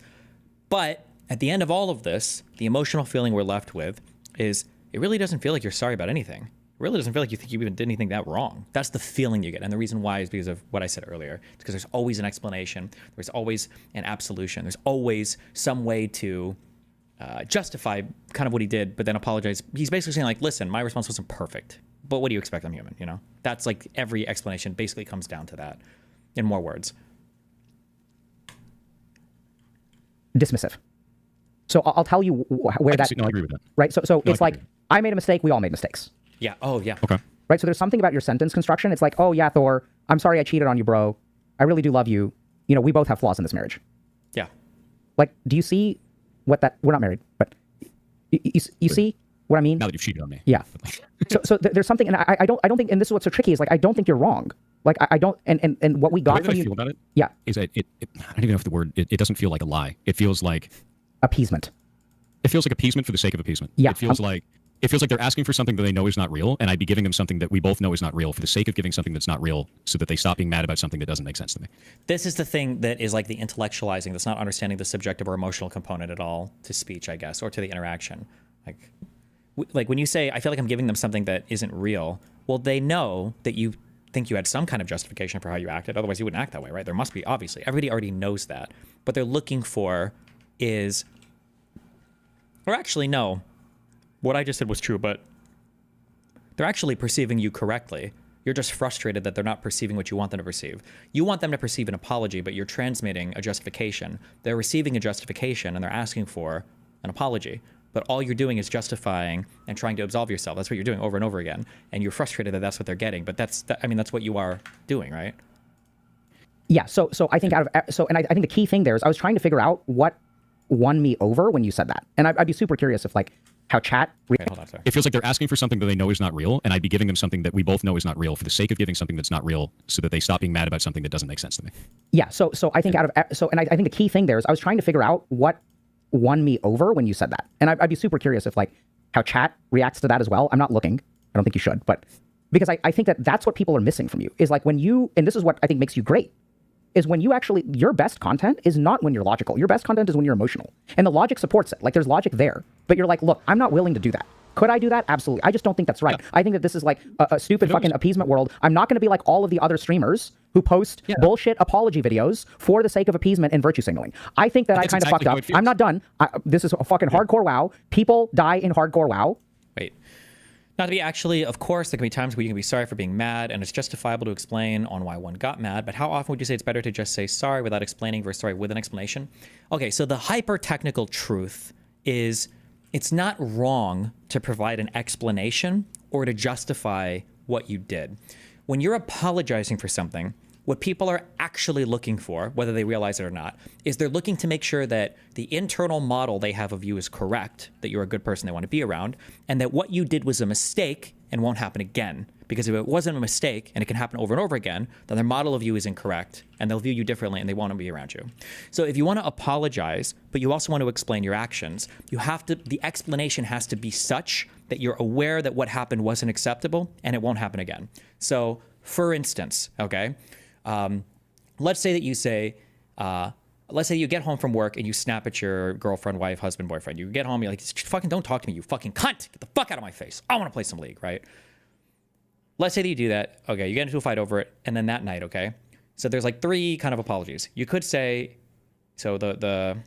But at the end of all of this, the emotional feeling we're left with is it really doesn't feel like you're sorry about anything. It really doesn't feel like you think you even did anything that wrong. That's the feeling you get. And the reason why is because of what I said earlier. It's because there's always an explanation. There's always an absolution. There's always some way to justify kind of what he did, but then apologize. He's basically saying like, listen, my response wasn't perfect, but what do you expect? I'm human, you know? That's like every explanation basically comes down to that in more words. Dismissive. So I'll tell you where that. No, I agree with that. Right. So it's like I made a mistake. We all made mistakes. Yeah. Oh, yeah. Okay. Right. So there's something about your sentence construction. It's like, oh yeah, Thor, I'm sorry I cheated on you, bro. I really do love you. You know, we both have flaws in this marriage. Yeah. Like, do you see what that? We're not married, but you see what I mean? Now that you've cheated on me. Yeah. So there's something, and I don't think, and this is what's so tricky is like I don't think you're wrong. Like I don't, and what we got the way from that I you. feel about it, yeah, is that I don't even know if the word. It doesn't feel like a lie. It feels like appeasement. It feels like appeasement for the sake of appeasement. Yeah. It feels like they're asking for something that they know is not real, and I'd be giving them something that we both know is not real for the sake of giving something that's not real, so that they stop being mad about something that doesn't make sense to me. This is the thing that is like the intellectualizing, that's not understanding the subjective or emotional component at all to speech, I guess, or to the interaction. Like when you say, I feel like I'm giving them something that isn't real, well, they know that you think you had some kind of justification for how you acted. Otherwise, you wouldn't act that way, right? There must be, obviously. Everybody already knows that. What they're looking for is, or actually, no. What I just said was true, but they're actually perceiving you correctly. You're just frustrated that they're not perceiving what you want them to perceive. You want them to perceive an apology, but you're transmitting a justification. They're receiving a justification, and they're asking for an apology. But all you're doing is justifying and trying to absolve yourself. That's what you're doing over and over again. And you're frustrated that that's what they're getting. But that's what you are doing, right? Yeah. So I think and I think the key thing there is I was trying to figure out what won me over when you said that. And I'd be super curious if like how chat. Wait, hold on, sorry. It feels like they're asking for something that they know is not real, and I'd be giving them something that we both know is not real for the sake of giving something that's not real, so that they stop being mad about something that doesn't make sense to me. Yeah. So I think I think the key thing there is I was trying to figure out what won me over when you said that. And I'd be super curious if like how chat reacts to that as well. I'm not looking. I don't think you should, but because I think that that's what people are missing from you is like when you, and this is what I think makes you great, is when you actually, your best content is not when you're logical. Your best content is when you're emotional. And the logic supports it. Like there's logic there. But you're like, look, I'm not willing to do that. Could I do that? Absolutely. I just don't think that's right. I think that this is like a stupid fucking appeasement world. I'm not going to be like all of the other streamers who post bullshit apology videos for the sake of appeasement and virtue signaling. I think that I kind of fucked up. I'm not done. This is a fucking hardcore WoW. People die in hardcore WoW. Wait. Not to be actually, of course, there can be times where you can be sorry for being mad, and it's justifiable to explain on why one got mad, but how often would you say it's better to just say sorry without explaining versus sorry with an explanation? Okay, so the hyper-technical truth is it's not wrong to provide an explanation or to justify what you did. When you're apologizing for something, what people are actually looking for, whether they realize it or not, is they're looking to make sure that the internal model they have of you is correct, that you're a good person they want to be around, and that what you did was a mistake and won't happen again. Because if it wasn't a mistake and it can happen over and over again, then their model of you is incorrect and they'll view you differently and they want to be around you. So if you want to apologize, but you also want to explain your actions, the explanation has to be such that you're aware that what happened wasn't acceptable and it won't happen again. So for instance, okay, let's say that you say, let's say you get home from work and you snap at your girlfriend, wife, husband, boyfriend. You get home, you're like, fucking don't talk to me, you fucking cunt. Get the fuck out of my face. I want to play some League, right? Let's say that you do that. Okay, you get into a fight over it. And then that night, okay? So there's like 3 kind of apologies. You could say, so the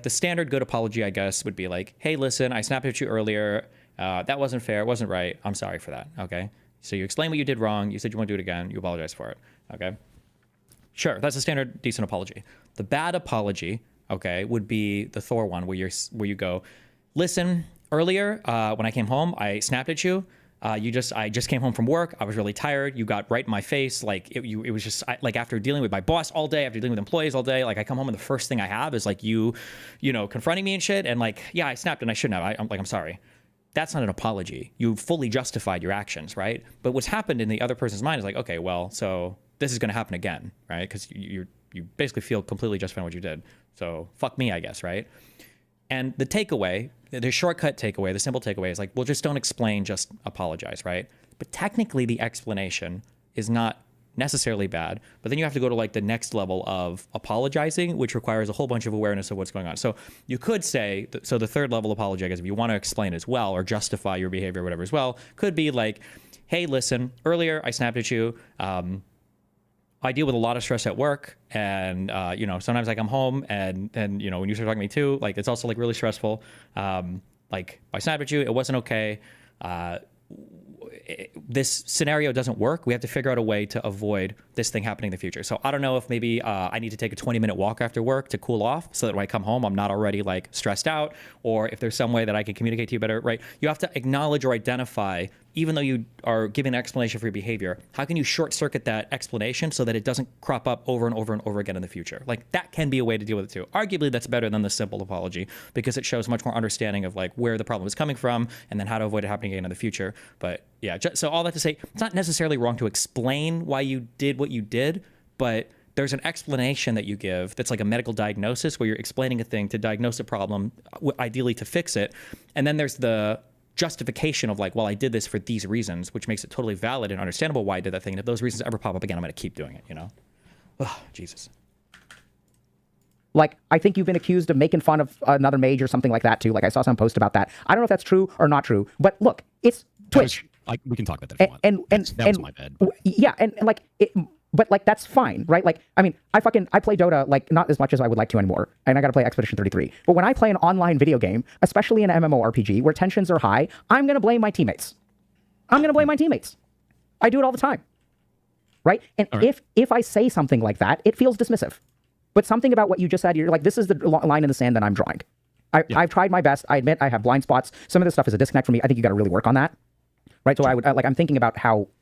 standard good apology, I guess, would be like, hey, listen, I snapped at you earlier. That wasn't fair. It wasn't right. I'm sorry for that, okay? So you explain what you did wrong. You said you want to do it again. You apologize for it, okay? Sure, that's a standard decent apology. The bad apology, okay, would be the Thor one where you go, listen, earlier when I came home, I snapped at you. I just came home from work. I was really tired. You got right in my face. Like it was just like after dealing with my boss all day, after dealing with employees all day, like I come home and the first thing I have is like you know, confronting me and shit. And like, yeah, I snapped and I shouldn't have. I'm sorry. That's not an apology. You fully justified your actions, right? But what's happened in the other person's mind is like, okay, well, so this is going to happen again, right? Because you basically feel completely justified what you did. So fuck me, I guess, right? And the takeaway, the shortcut takeaway, the simple takeaway is like, well, just don't explain, just apologize, right? But technically the explanation is not necessarily bad, but then you have to go to like the next level of apologizing, which requires a whole bunch of awareness of what's going on. So you could say, so the third level apology, I guess, if you want to explain as well or justify your behavior or whatever as well, could be like, hey, listen, earlier I snapped at you. I deal with a lot of stress at work, and you know, sometimes I come home and you know, when you start talking to me too, like it's also like really stressful. Like I snapped at you, it wasn't okay. this scenario doesn't work. We have to figure out a way to avoid this thing happening in the future. So I don't know if maybe I need to take a 20-minute walk after work to cool off so that when I come home, I'm not already like stressed out, or if there's some way that I can communicate to you better, right? You have to acknowledge or identify, even though you are giving an explanation for your behavior, how can you short circuit that explanation so that it doesn't crop up over and over and over again in the future? Like that can be a way to deal with it too. Arguably that's better than the simple apology because it shows much more understanding of like where the problem is coming from and then how to avoid it happening again in the future. But yeah, so all that to say, it's not necessarily wrong to explain why you did what you did, but there's an explanation that you give that's like a medical diagnosis where you're explaining a thing to diagnose a problem, ideally to fix it. And then there's the justification of like, well, I did this for these reasons, which makes it totally valid and understandable why I did that thing. And if those reasons ever pop up again, I'm going to keep doing it, you know? Oh, Jesus. Like, I think you've been accused of making fun of another mage or something like that too. Like I saw some post about that. I don't know if that's true or not true, but look, it's Twitch. We can talk about that if you want. That was my bad. Yeah, and like but like that's fine, right? Like, I mean, I play Dota like not as much as I would like to anymore, and I got to play Expedition 33. But when I play an online video game, especially an MMORPG where tensions are high, I'm gonna blame my teammates. I do it all the time, right? And if I say something like that, it feels dismissive. But something about what you just said, you're like, this is the line in the sand that I'm drawing. I've tried my best. I admit I have blind spots. Some of this stuff is a disconnect for me. I think you got to really work on that. Right. So I'm thinking about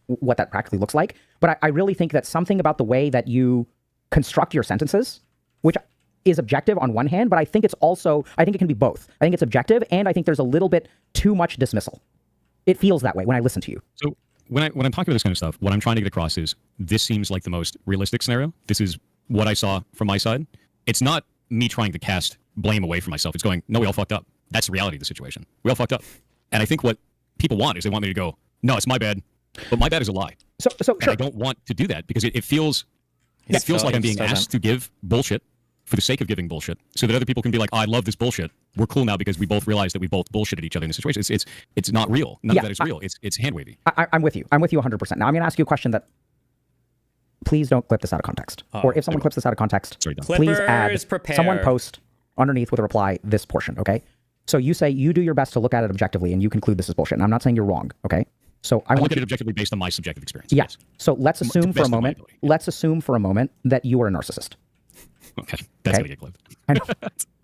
what that practically looks like. But I really think that something about the way that you construct your sentences, which is objective on one hand, but I think it can be both. I think it's objective, and I think there's a little bit too much dismissal. It feels that way when I listen to you. So when I'm talking about this kind of stuff, what I'm trying to get across is this seems like the most realistic scenario. This is what I saw from my side. It's not me trying to cast blame away from myself. It's going, no, we all fucked up. That's the reality of the situation. We all fucked up. And I think what people want is they want me to go, no, it's my bad. But my bad is a lie. So sure. I don't want to do that because it feels like I'm being asked to give bullshit for the sake of giving bullshit so that other people can be like, oh, I love this bullshit. We're cool now because we both realize that we both bullshitted each other in the situation. It's not real. None of that is real. It's hand wavy. I'm with you. I'm with you 100%. Now I'm going to ask you a question that please don't clip this out of context. Or if someone clips this out of context, please add someone post underneath with a reply this portion, okay? So you say you do your best to look at it objectively and you conclude this is bullshit. And I'm not saying you're wrong, okay? So I look at it objectively based on my subjective experience. Yes. So let's assume for a moment that you are a narcissist. Okay. That's gonna get clipped.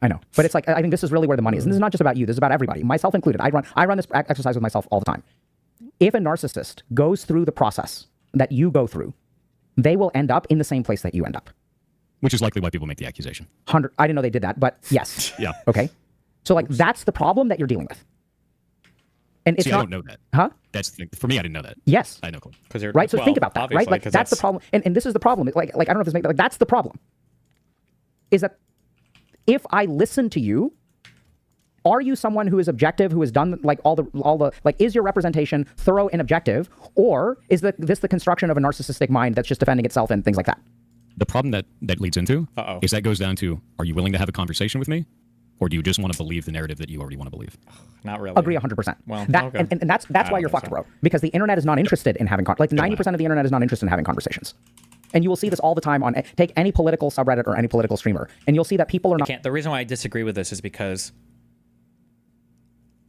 I know. But it's like, I think this is really where the money is. And this is not just about you. This is about everybody, myself included. I run this exercise with myself all the time. If a narcissist goes through the process that you go through, they will end up in the same place that you end up. Which is likely why people make the accusation. I didn't know they did that, but yes. Yeah. Okay. So like, that's the problem that you're dealing with. And it's I don't know that. Huh? That's the thing. For me, I didn't know that. Yes. I know. Right. So think about that. Right. Like that's the problem. And this is the problem. Like I don't know if this makes like that's the problem. Is that if I listen to you, are you someone who is objective, who has done like all the like is your representation thorough and objective, or is this the construction of a narcissistic mind that's just defending itself and things like that? The problem that leads into is that goes down to, are you willing to have a conversation with me? Or do you just want to believe the narrative that you already want to believe? Not really. Agree 100%. Well, and that's why you're fucked, bro. Because the internet is not interested in having 90% of the internet is not interested in having conversations. And you will see this all the time on take any political subreddit or any political streamer, and you'll see that people are not. The reason why I disagree with this is because,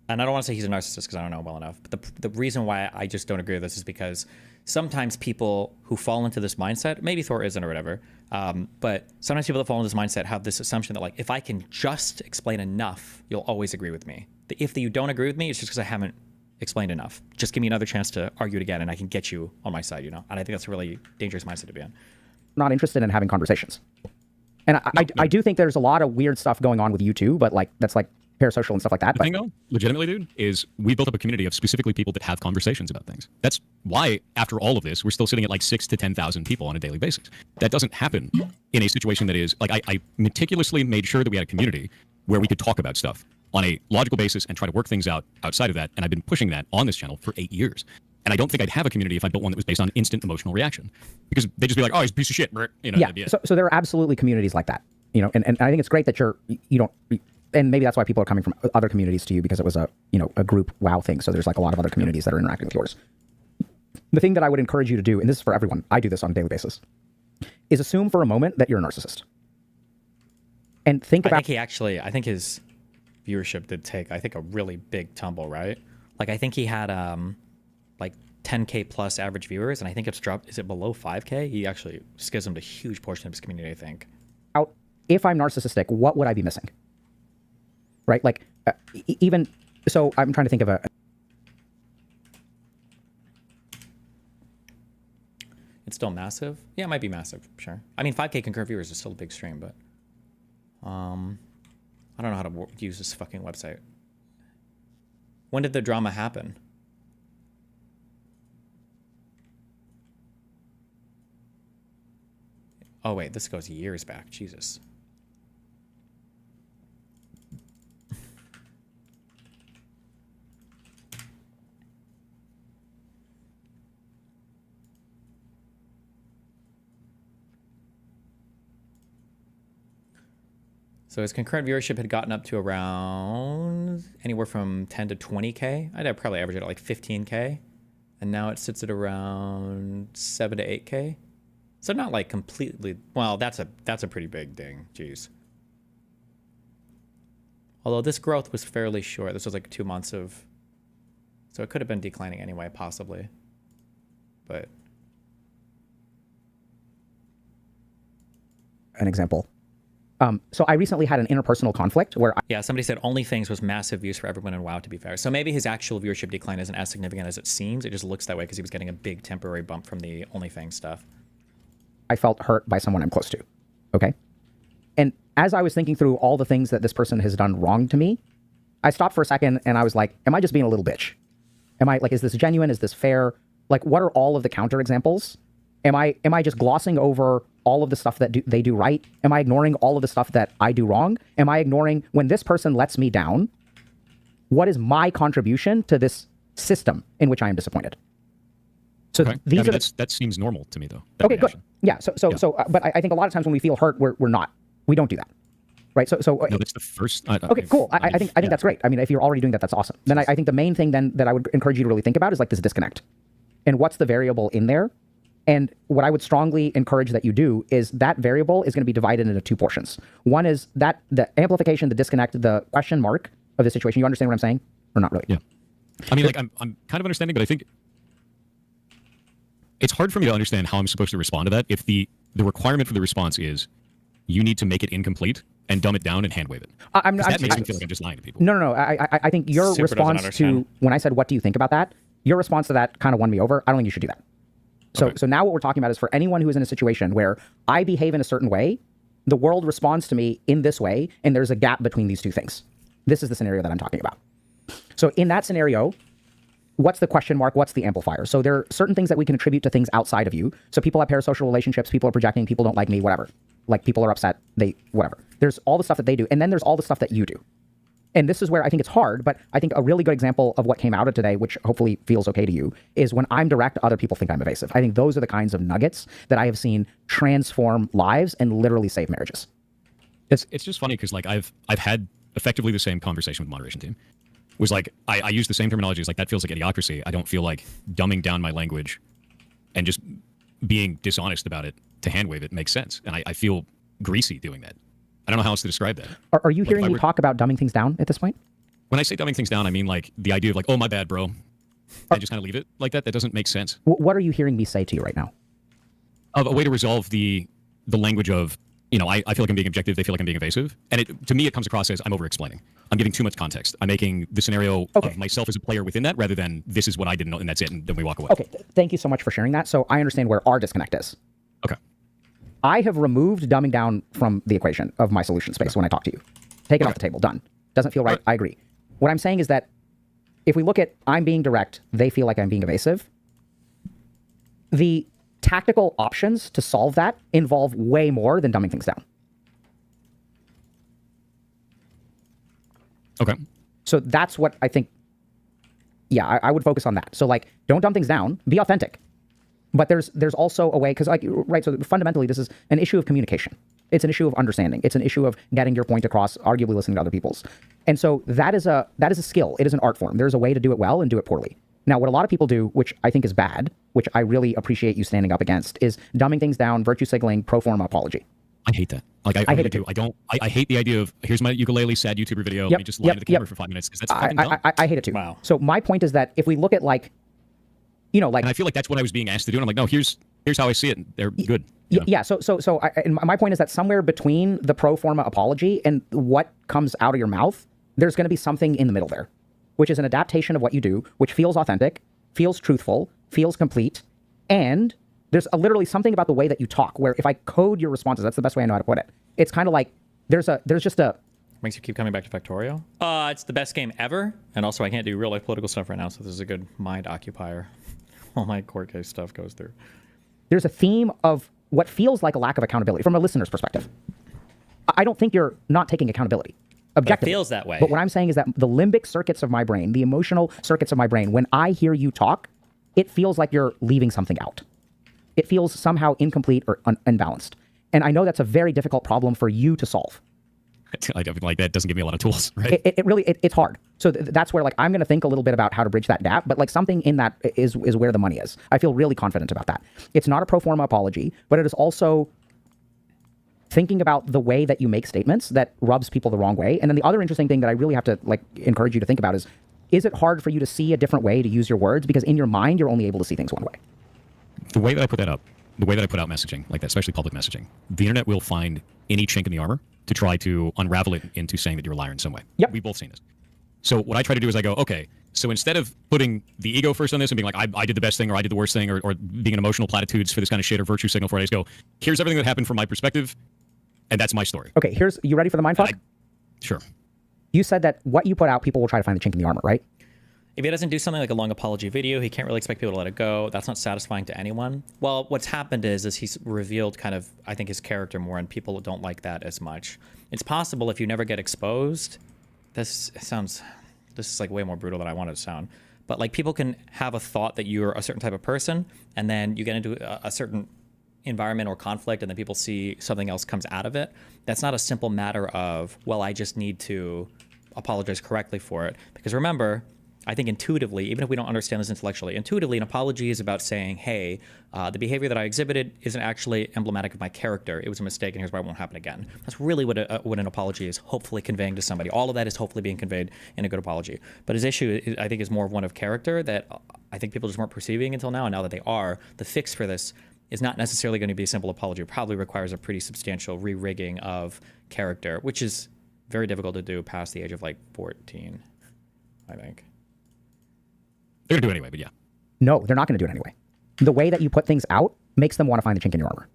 and I don't want to say he's a narcissist because I don't know him well enough, but the reason why I just don't agree with this is because sometimes people who fall into this mindset, maybe Thor isn't or whatever, but sometimes people that fall into this mindset have this assumption that like, if I can just explain enough, you'll always agree with me. If you don't agree with me, it's just because I haven't explained enough. Just give me another chance to argue it again and I can get you on my side, you know? And I think that's a really dangerous mindset to be in. Not interested in having conversations. And I do think there's a lot of weird stuff going on with you too, but like, that's like parasocial and stuff like that. The thing though, legitimately, dude, is we built up a community of specifically people that have conversations about things. That's why, after all of this, we're still sitting at like 6,000 to 10,000 people on a daily basis. That doesn't happen in a situation that is, like, I meticulously made sure that we had a community where we could talk about stuff on a logical basis and try to work things out outside of that. And I've been pushing that on this channel for 8 years. And I don't think I'd have a community if I built one that was based on instant emotional reaction. Because they'd just be like, oh, he's a piece of shit. You know, yeah, so there are absolutely communities like that. You know, and I think it's great that you don't, and maybe that's why people are coming from other communities to you, because it was a group wow thing. So there's like a lot of other communities that are interacting with yours. The thing that I would encourage you to do, and this is for everyone, I do this on a daily basis, is assume for a moment that you're a narcissist. And think about... I think his viewership did take, a really big tumble, right? Like, I think he had, like 10K plus average viewers, and I think it's dropped. Is it below 5K? He actually schismed a huge portion of his community, I think. If I'm narcissistic, what would I be missing? Right? Like, even so, I'm trying to think of a. It's still massive. Yeah, it might be massive. Sure. I mean, 5K concurrent viewers is still a big stream, but I don't know how to use this fucking website. When did the drama happen? Oh wait, this goes years back. Jesus. So his concurrent viewership had gotten up to around anywhere from 10 to 20K. I'd probably average it at like 15K. And now it sits at around 7 to 8K. So not like completely, well, that's a pretty big ding, jeez. Although this growth was fairly short. This was like 2 months of, so it could have been declining anyway, possibly. But. An example. So I recently had an interpersonal conflict where yeah, somebody said OnlyFans was massive views for everyone in WoW, to be fair. So maybe his actual viewership decline isn't as significant as it seems. It just looks that way because he was getting a big temporary bump from the OnlyFans stuff. I felt hurt by someone I'm close to. Okay. And as I was thinking through all the things that this person has done wrong to me, I stopped for a second and I was like, am I just being a little bitch? Am I like, is this genuine? Is this fair? Like, what are all of the counter examples? Am I just glossing over all of the stuff that they do right? Am I ignoring all of the stuff that I do wrong? Am I ignoring when this person lets me down? What is my contribution to this system in which I am disappointed? So okay. these are that seems normal to me, though. Okay, good. Yeah. But I think a lot of times when we feel hurt, we're not. We don't do that, right? So no, that's the first. Okay, cool. I think that's great. I mean, if you're already doing that, that's awesome. Then I think the main thing then that I would encourage you to really think about is like this disconnect, and what's the variable in there. And what I would strongly encourage that you do is that variable is going to be divided into 2 portions. One is that the amplification, the disconnect, the question mark of the situation. You understand what I'm saying, or not really? Yeah. I mean, like I'm kind of understanding, but I think it's hard for me to understand how I'm supposed to respond to that if the requirement for the response is you need to make it incomplete and dumb it down and hand wave it. That makes me feel like I'm just lying to people. No. I think your response to when I said, "What do you think about that?" Your response to that kind of won me over. I don't think you should do that. So now what we're talking about is for anyone who is in a situation where I behave in a certain way, the world responds to me in this way, and there's a gap between these 2 things. This is the scenario that I'm talking about. So in that scenario, what's the question mark? What's the amplifier? So there are certain things that we can attribute to things outside of you. So people have parasocial relationships, people are projecting, people don't like me, whatever. Like people are upset, whatever. There's all the stuff that they do, and then there's all the stuff that you do. And this is where I think it's hard, but I think a really good example of what came out of today, which hopefully feels okay to you, is when I'm direct, other people think I'm evasive. I think those are the kinds of nuggets that I have seen transform lives and literally save marriages. It's just funny because like I've had effectively the same conversation with the moderation team. Was like I use the same terminology. Like that feels like idiocracy. I don't feel like dumbing down my language and just being dishonest about it to hand wave it makes sense. And I feel greasy doing that. I don't know how else to describe that. Are you hearing me talk about dumbing things down at this point? When I say dumbing things down, I mean like the idea of like, oh, my bad, bro. And just kind of leave it like that. That doesn't make sense. What are you hearing me say to you right now? Of a way to resolve the language of, you know, I feel like I'm being objective. They feel like I'm being evasive. And to me, it comes across as I'm over-explaining. I'm giving too much context. I'm making the scenario of myself as a player within that rather than this is what I didn't know and that's it. And then we walk away. Okay. Thank you so much for sharing that. So I understand where our disconnect is. Okay. I have removed dumbing down from the equation of my solution space when I talk to you. Take it off the table. Done. Doesn't feel right. I agree. What I'm saying is that if we look at I'm being direct, they feel like I'm being evasive. The tactical options to solve that involve way more than dumbing things down. Okay. So that's what I think. Yeah, I would focus on that. So like, don't dumb things down. Be authentic. But there's also a way, because like, right, so fundamentally this is an issue of communication. It's an issue of understanding. It's an issue of getting your point across, arguably listening to other people's. And so that is a skill. It is an art form. There's a way to do it well and do it poorly. Now, what a lot of people do, which I think is bad, which I really appreciate you standing up against, is dumbing things down, virtue signaling, pro forma apology. I hate that. Like I hate it too. I hate the idea of here's my ukulele sad YouTuber video. Let me just lie to the camera for 5 minutes because that's fucking dumb. I hate it too. Wow. So my point is that if we look at like, you know, like. And I feel like that's what I was being asked to do. And I'm like, no, here's how I see it. And they're good. Yeah. So and my point is that somewhere between the pro forma apology and what comes out of your mouth, there's going to be something in the middle there, which is an adaptation of what you do, which feels authentic, feels truthful, feels complete, and there's literally something about the way that you talk where if I code your responses, that's the best way I know how to put it. It's kind of like there's just a. Makes you keep coming back to Factorio. It's the best game ever, and also I can't do real life political stuff right now, so this is a good mind occupier. All my court case stuff goes through. There's a theme of what feels like a lack of accountability from a listener's perspective. I don't think you're not taking accountability. Objectively. It feels that way. But what I'm saying is that the limbic circuits of my brain, the emotional circuits of my brain, when I hear you talk, it feels like you're leaving something out. It feels somehow incomplete or unbalanced. And I know that's a very difficult problem for you to solve. Like that doesn't give me a lot of tools, right? It's hard. So that's where like I'm going to think a little bit about how to bridge that gap. But like something in that is where the money is. I feel really confident about that. It's not a pro forma apology, but it is also thinking about the way that you make statements that rubs people the wrong way. And then the other interesting thing that I really have to like encourage you to think about is it hard for you to see a different way to use your words? Because in your mind, you're only able to see things one way. The way that I put that up, the way that I put out messaging like that, especially public messaging, the internet will find any chink in the armor to try to unravel it into saying that you're a liar in some way. Yep. We've both seen this. So what I try to do is I go, okay, so instead of putting the ego first on this and being like, I did the best thing or I did the worst thing or being an emotional platitudes for this kind of shit or virtue signal for it, I just go, here's everything that happened from my perspective, and that's my story. Okay, you ready for the mindfuck? Sure. You said that what you put out, people will try to find the chink in the armor, right? If he doesn't do something like a long apology video, he can't really expect people to let it go. That's not satisfying to anyone. Well, what's happened is he's revealed kind of, I think, his character more, and people don't like that as much. It's possible if you never get exposed, this is like way more brutal than I wanted to sound, but like people can have a thought that you're a certain type of person, and then you get into a certain environment or conflict, and then people see something else comes out of it. That's not a simple matter of, well, I just need to apologize correctly for it. Because remember, I think intuitively, even if we don't understand this intellectually, intuitively, an apology is about saying, hey, the behavior that I exhibited isn't actually emblematic of my character. It was a mistake, and here's why it won't happen again. That's really what an apology is hopefully conveying to somebody. All of that is hopefully being conveyed in a good apology. But his issue, I think, is more of one of character that I think people just weren't perceiving until now, and now that they are, the fix for this is not necessarily going to be a simple apology. It probably requires a pretty substantial re-rigging of character, which is very difficult to do past the age of, like, 14, I think. They're going to do it anyway, but yeah. No, they're not going to do it anyway. The way that you put things out makes them want to find the chink in your armor.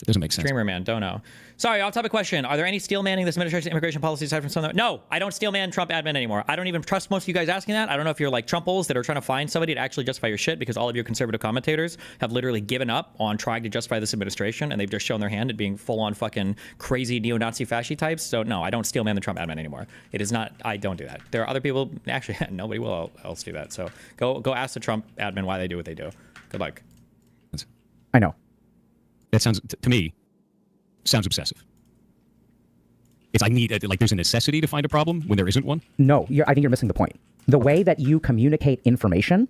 It doesn't make sense. Streamer man, don't know. Sorry, off-topic question. Are there any steel manning this administration's immigration policy aside from some? No, I don't steel man Trump admin anymore. I don't even trust most of you guys asking that. I don't know if you're like Trumples that are trying to find somebody to actually justify your shit, because all of your conservative commentators have literally given up on trying to justify this administration, and they've just shown their hand at being full-on fucking crazy neo-Nazi fasci types. So no, I don't steel man the Trump admin anymore. It is not. I don't do that. There are other people. Actually, nobody will else do that. So go ask the Trump admin why they do what they do. Good luck. I know. That sounds to me. Sounds obsessive. It's I need like there's a necessity to find a problem when there isn't one. No, I think you're missing the point. The way that you communicate information,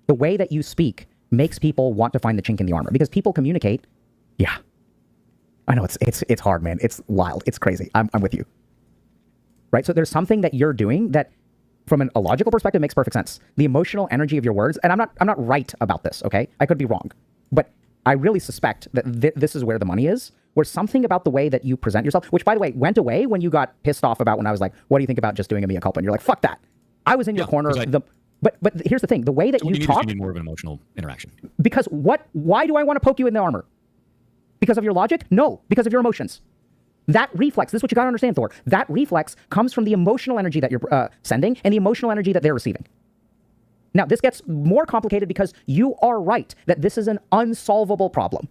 the way that you speak, makes people want to find the chink in the armor, because people communicate. Yeah, I know it's hard, man. It's wild. It's crazy. I'm with you. Right. So there's something that you're doing that, from a logical perspective, makes perfect sense. The emotional energy of your words, and I'm not right about this. Okay, I could be wrong, but I really suspect that this is where the money is. Where something about the way that you present yourself, which, by the way, went away when you got pissed off about when I was like, what do you think about just doing a mea culpa? And you're like, fuck that. I was in your corner. But here's the thing. The way that you talk. You need more of an emotional interaction. Because why do I want to poke you in the armor? Because of your logic? No, because of your emotions. That reflex, this is what you got to understand, Thor. That reflex comes from the emotional energy that you're sending and the emotional energy that they're receiving. Now, this gets more complicated because you are right that this is an unsolvable problem.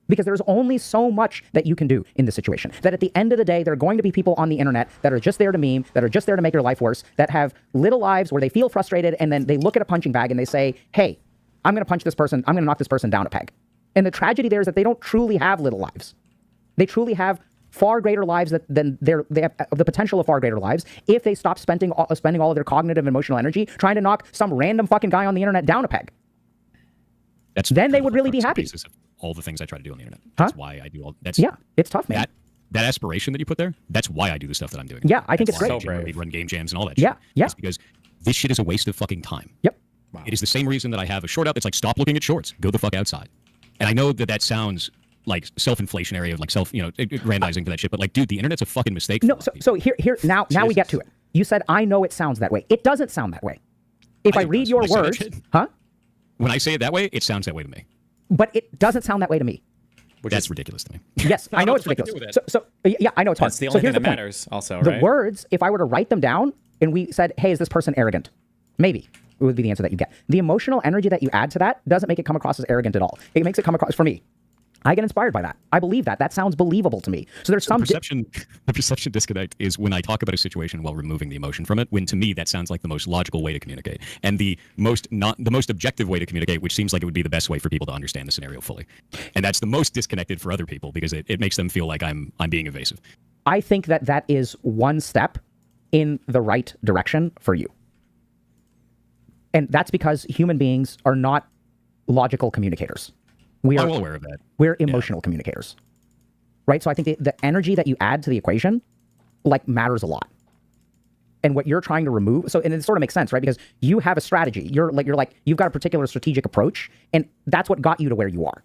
Because there's only so much that you can do in this situation. That at the end of the day, there are going to be people on the internet that are just there to meme, that are just there to make your life worse, that have little lives where they feel frustrated, and then they look at a punching bag and they say, hey, I'm going to punch this person, I'm going to knock this person down a peg. And the tragedy there is that they don't truly have little lives. They truly have far greater lives than they have the potential of far greater lives if they stop spending all of their cognitive and emotional energy trying to knock some random fucking guy on the internet down a peg. Then they would really be happy. All the things I try to do on the internet. That's why I do all. That's yeah, it's tough, man. That aspiration that you put there. That's why I do the stuff that I'm doing. Yeah, I think it's great. We run game jams and all that. Yeah, shit. yeah. It's because this shit is a waste of fucking time. Yep. Wow. It is the same reason that I have a short out that's like, stop looking at shorts, go the fuck outside. And I know that that sounds like self-inflationary, of like aggrandizing for that shit, but like, dude, the internet's a fucking mistake. No, so here now we get to it. You said, I know it sounds that way. It doesn't sound that way. If I read your words, huh? When I say it that way, it sounds that way to me. But it doesn't sound that way to me. That's ridiculous to me. Yes, I know it's ridiculous. So yeah, I know it's hard. That's the only thing that point. matters also, The right? words, if I were to write them down and we said, hey, is this person arrogant? Maybe. It would be the answer that you get. The emotional energy that you add to that doesn't make it come across as arrogant at all. It makes it come across, for me, I get inspired by that. I believe that. That sounds believable to me. So there's some the perception disconnect is when I talk about a situation while removing the emotion from it, when to me that sounds like the most logical way to communicate. And the most objective way to communicate, which seems like it would be the best way for people to understand the scenario fully. And that's the most disconnected for other people because it makes them feel like I'm being evasive. I think that is one step in the right direction for you. And that's because human beings are not logical communicators. I'm well aware of that. We're emotional communicators, right? So I think the energy that you add to the equation, like, matters a lot. And what you're trying to remove, and it sort of makes sense, right? Because you have a strategy. You've got a particular strategic approach, and that's what got you to where you are.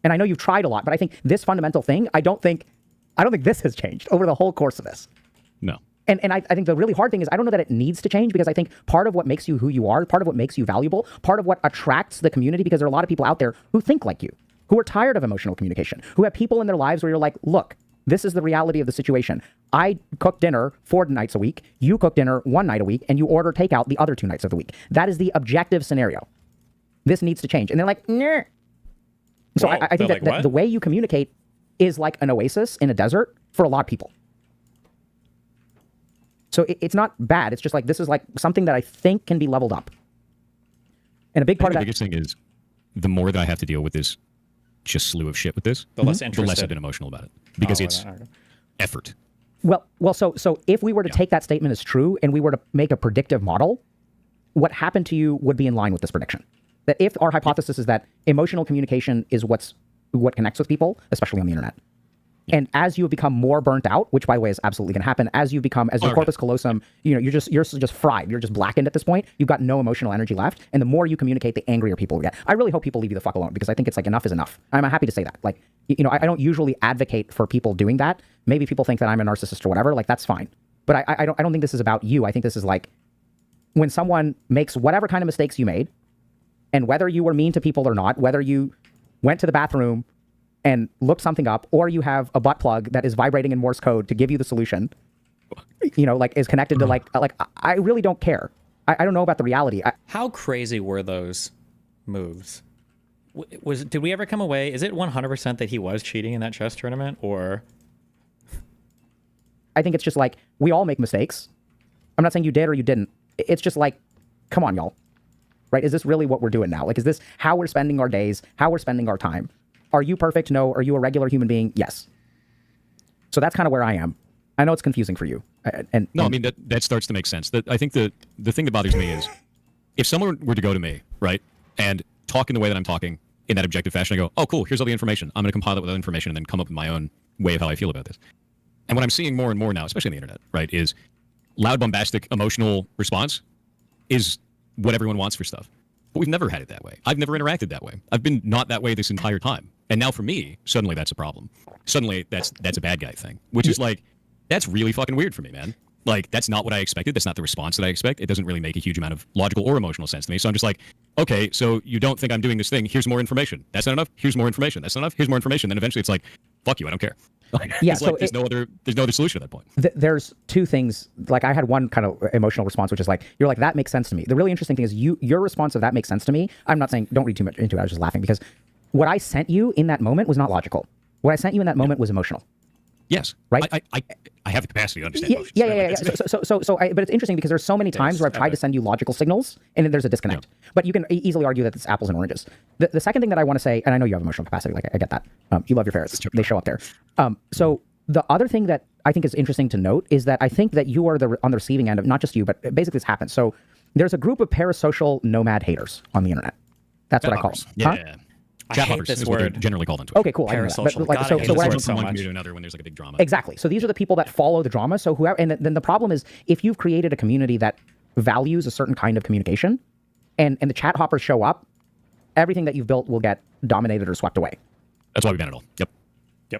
And I know you've tried a lot, but I think this fundamental thing, I don't think this has changed over the whole course of this. No. And I think the really hard thing is I don't know that it needs to change, because I think part of what makes you who you are, part of what makes you valuable, part of what attracts the community, because there are a lot of people out there who think like you, who are tired of emotional communication, who have people in their lives where you're like, look, this is the reality of the situation. I cook dinner 4 nights a week, you cook dinner 1 night a week, and you order takeout the other 2 nights of the week. That is the objective scenario. This needs to change. And they're like, nah. So I think that the way you communicate is like an oasis in a desert for a lot of people. So it's not bad. It's just like, this is like something that I think can be leveled up. And a big part of that. The biggest thing is the more that I have to deal with this just slew of shit with this, the less I've been emotional about it, because it's effort. Well, so if we were to take that statement as true and we were to make a predictive model, what happened to you would be in line with this prediction. That if our hypothesis is that emotional communication is what connects with people, especially on the internet. And as you become more burnt out, which by the way is absolutely going to happen, as your corpus callosum, you're just fried. You're just blackened at this point. You've got no emotional energy left. And the more you communicate, the angrier people get. I really hope people leave you the fuck alone, because I think it's like, enough is enough. I'm happy to say that. Like, I don't usually advocate for people doing that. Maybe people think that I'm a narcissist or whatever. Like, that's fine. But I don't think this is about you. I think this is like, when someone makes whatever kind of mistakes you made, and whether you were mean to people or not, whether you went to the bathroom and looked something up, or you have a butt plug that is vibrating in Morse code to give you the solution, like, is connected to like I really don't care. I don't know about the reality. How crazy were those moves? Did we ever come away? Is it 100% that he was cheating in that chess tournament, or? I think it's just like, we all make mistakes. I'm not saying you did or you didn't. It's just like, come on, y'all. Right? Is this really what we're doing now? Like, is this how we're spending our days, how we're spending our time? Are you perfect? No. Are you a regular human being? Yes. So that's kind of where I am. I know it's confusing for you. I mean, that starts to make sense. I think the thing that bothers me is, if someone were to go to me, right, and talk in the way that I'm talking, in that objective fashion, I go, oh, cool, here's all the information. I'm going to compile it with that information and then come up with my own way of how I feel about this. And what I'm seeing more and more now, especially on the internet, right, is loud, bombastic, emotional response is what everyone wants for stuff. But we've never had it that way. I've never interacted that way. I've been not that way this entire time. And now for me, suddenly that's a problem. Suddenly that's a bad guy thing, which is like, that's really fucking weird for me, man. Like, that's not what I expected. That's not the response that I expect. It doesn't really make a huge amount of logical or emotional sense to me. So I'm just like, okay, so you don't think I'm doing this thing. Here's more information. That's not enough. Here's more information. That's not enough. Here's more information. Then eventually it's like, fuck you, I don't care. Like, yeah, so there's no other solution at that point. There's two things. Like, I had one kind of emotional response, which is like, you're like, that makes sense to me. The really interesting thing is your response of that makes sense to me. I'm not saying, don't read too much into it. I was just laughing, because what I sent you in that moment was not logical. What I sent you in that moment was emotional. Yes. Right. I have the capacity to understand emotions. Yeah. But it's interesting, because there's so many times where I've tried to send you logical signals and then there's a disconnect. Yeah. But you can easily argue that it's apples and oranges. The second thing that I want to say, and I know you have emotional capacity, like, I get that. You love your ferrets. They show up there. So the other thing that I think is interesting to note is that I think that you are on the receiving end of, not just you, but basically this happens. So there's a group of parasocial nomad haters on the internet. That's what I call them. Yeah. Huh? I hate this word. Generally called on Twitter. Okay, cool. Parasocial. But, so what I mean, from one community to another when there's like a big drama. Exactly. So these are the people that follow the drama. So whoever, and then the problem is, if you've created a community that values a certain kind of communication, and the chat hoppers show up, everything that you've built will get dominated or swept away. That's why we ban it all. Yep.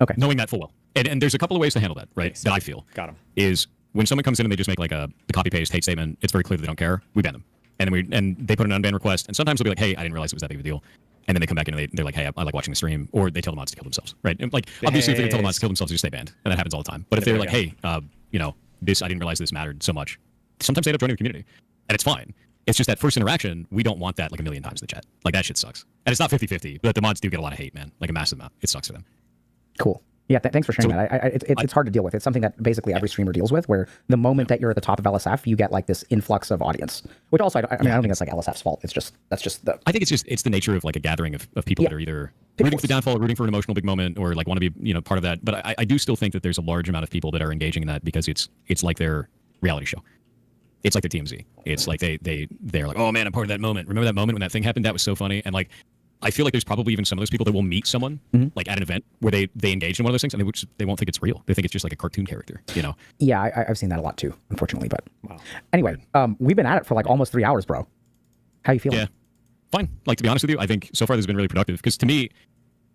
Okay. Knowing that full well. And there's a couple of ways to handle that, right? That I feel. Got him. Is when someone comes in and they just make like the copy paste hate statement, it's very clear that they don't care. We ban them. And they put an unban request, and sometimes they'll be like, hey, I didn't realize it was that big of a deal. And then they come back and they're like, hey, I like watching the stream, or they tell the mods to kill themselves, right? And like, obviously, if they tell the mods to kill themselves, they just stay banned, and that happens all the time. But if they're like, hey, you know, this I didn't realize this mattered so much, sometimes they end up joining the community, and it's fine. It's just that first interaction, we don't want that like a million times in the chat. Like, that shit sucks. And it's not 50-50, but the mods do get a lot of hate, man. Like a massive amount. It sucks for them. Cool. Yeah, thanks for sharing that. It's hard to deal with. It's something that basically every streamer deals with, where the moment that you're at the top of LSF, you get like this influx of audience, which also, I don't think that's like LSF's fault. It's just, that's just the... I think it's the nature of like a gathering of people that are either rooting for the downfall, rooting for an emotional big moment, or like want to be, you know, part of that. But I do still think that there's a large amount of people that are engaging in that because it's like their reality show. It's like their TMZ. It's like they're like, oh man, I'm part of that moment. Remember that moment when that thing happened? That was so funny. And like, I feel like there's probably even some of those people that will meet someone like at an event where they engage in one of those things and they won't think it's real. They think it's just like a cartoon character, you know? Yeah, I've seen that a lot too, unfortunately. But anyway, we've been at it for like almost 3 hours, bro. How you feeling? Yeah, fine. Like, to be honest with you, I think so far this has been really productive because to me,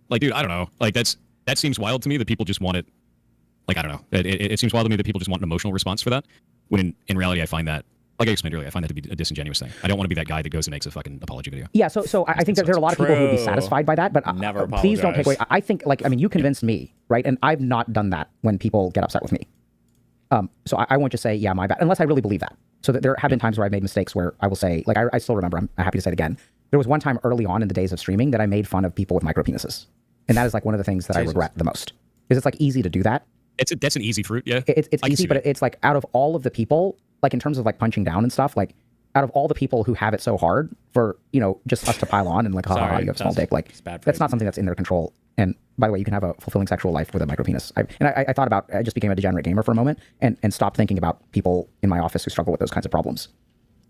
like, dude, I don't know. Like, that seems wild to me that people just want it. Like, I don't know. It seems wild to me that people just want an emotional response for that. When in reality, I find that, like I explained earlier, I find that to be a disingenuous thing. I don't want to be that guy that goes and makes a fucking apology video. Yeah, so I think that there are a lot of people who would be satisfied by that, but please don't take away. I think, like, I mean, you convinced me, right? And I've not done that when people get upset with me. So I won't just say, yeah, my bad, unless I really believe that. So that there have been times where I've made mistakes where I will say, like, I still remember, I'm happy to say it again. There was one time early on in the days of streaming that I made fun of people with micro penises. And that is like one of the things that I regret the most. Because it's like easy to do that. That's an easy fruit, yeah. It's easy, but it's like out of all of the people, like in terms of like punching down and stuff, like out of all the people who have it so hard for, you know, just us to pile on and like, ha, you have a small dick, like that's not something that's in their control. And by the way, you can have a fulfilling sexual life with a micro penis. I thought about, I just became a degenerate gamer for a moment and stopped thinking about people in my office who struggle with those kinds of problems.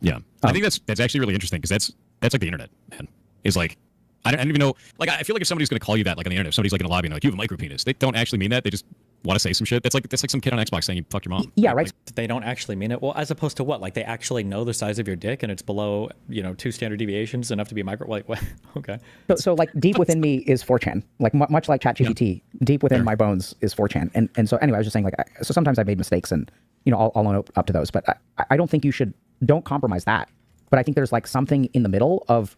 Yeah, I think that's actually really interesting because that's like the internet, man. Is like, I don't even know, like, I feel like if somebody's going to call you that, like on the internet, if somebody's like in a lobby and like, you have a micro penis, they don't actually mean that. They just want to say some shit. That's like some kid on Xbox saying you fuck your mom. Yeah, right. Like, they don't actually mean it. Well, as opposed to what? Like, they actually know the size of your dick and it's below, you know, 2 standard deviations enough to be a micro. Like, what? Okay. So like deep within me is 4chan. Like much like ChatGPT, deep within my bones is 4chan. And so anyway, I was just saying, like, so sometimes I made mistakes and, you know, I'll own up to those. But I don't think don't compromise that. But I think there's like something in the middle of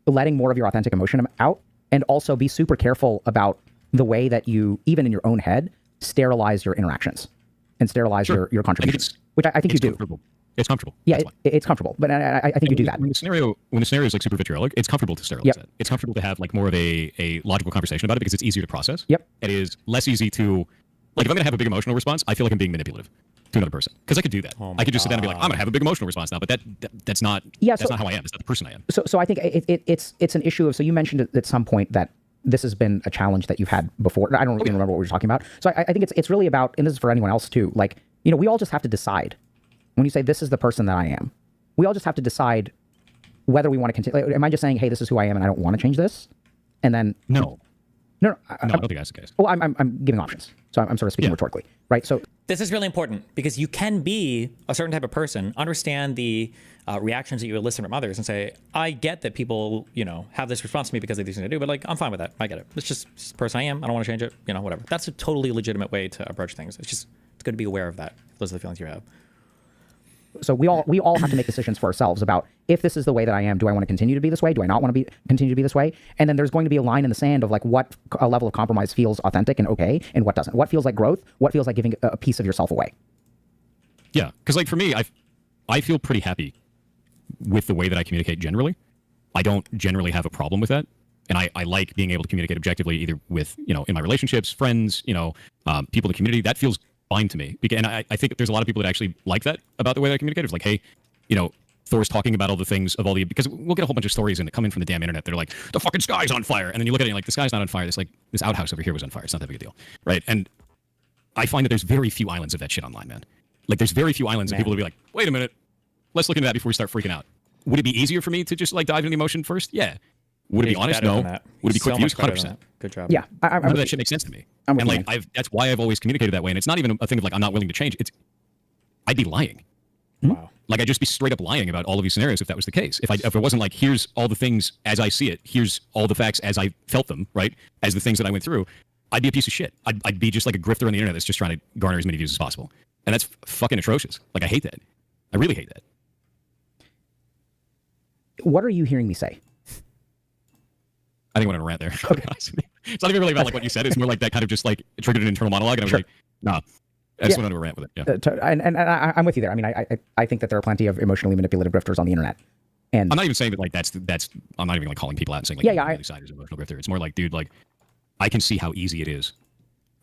letting more of your authentic emotion out, and also be super careful about the way that you, even in your own head, sterilize your interactions and sterilize your contributions, which I think you do. It's comfortable. Yeah, it's comfortable, but I think you do that. When the scenario is like super vitriolic, it's comfortable to sterilize it. It's comfortable to have like more of a logical conversation about it because it's easier to process. Yep. It is less easy to, like, if I'm gonna have a big emotional response, I feel like I'm being manipulative to another person because I could do that. I could just sit down and be like, I'm gonna have a big emotional response now, but that's not that's not how I am. It's not the person I am. So I think it's an issue of, so you mentioned at some point that this has been a challenge that you've had before. I don't even remember what we were talking about. So I think it's really about, and this is for anyone else too, like, you know, we all just have to decide when you say this is the person that I am, we all just have to decide whether we want to continue. Like, am I just saying, hey, this is who I am and I don't want to change this? And then No, I don't think that's the case. Well, I'm giving options. So I'm sort of speaking rhetorically, right? So this is really important because you can be a certain type of person, understand the reactions that you elicit from others and say, I get that people, you know, have this response to me because they have these things to do, but like, I'm fine with that. I get it. It's just the person I am. I don't want to change it. You know, whatever. That's a totally legitimate way to approach things. It's good to be aware of that. Those are the feelings you have. So we all have to make decisions for ourselves about, if this is the way that I am, do I want to continue to be this way? Do I not want to continue to be this way? And then there's going to be a line in the sand of like what a level of compromise feels authentic and okay, and what doesn't. What feels like growth? What feels like giving a piece of yourself away? Yeah, because like for me, I feel pretty happy with the way that I communicate generally. I don't generally have a problem with that. And I like being able to communicate objectively, either with, you know, in my relationships, friends, you know, people in the community. That feels fine to me. And I think there's a lot of people that actually like that about the way that I communicate. It's like, hey, you know, Thor's talking about all the things of all the, because we'll get a whole bunch of stories in that come in from the damn internet. They're like, the fucking sky's on fire. And then you look at it and like, the sky's not on fire. It's like, this outhouse over here was on fire. It's not that big a deal. Right. And I find that there's very few islands of that shit online, man. Like, there's very few islands of people will be like, wait a minute, let's look into that before we start freaking out. Would it be easier for me to just like dive into the emotion first? Yeah. Would it be honest? No. Would it be quick views? 100%. Good job. Yeah. None of that shit makes sense to me. And like, that's why I've always communicated that way. And it's not even a thing of like, I'm not willing to change. It's, I'd be lying. Wow. Like I'd just be straight up lying about all of these scenarios if that was the case. If it wasn't like, here's all the things as I see it, here's all the facts as I felt them, right? As the things that I went through, I'd be a piece of shit. I'd be just like a grifter on the internet that's just trying to garner as many views as possible. And that's fucking atrocious. Like I hate that. I really hate that. What are you hearing me say? I think I went on a rant there. Okay. It's not even really about like what you said. It's more like that kind of just like triggered an internal monologue. And I was like, nah. I just went on a rant with it. Yeah. And I'm with you there. I mean, I think that there are plenty of emotionally manipulative grifters on the internet. And I'm not even saying that like that's I'm not even like calling people out and saying like the other side is an emotional grifter. It's more like, dude, like I can see how easy it is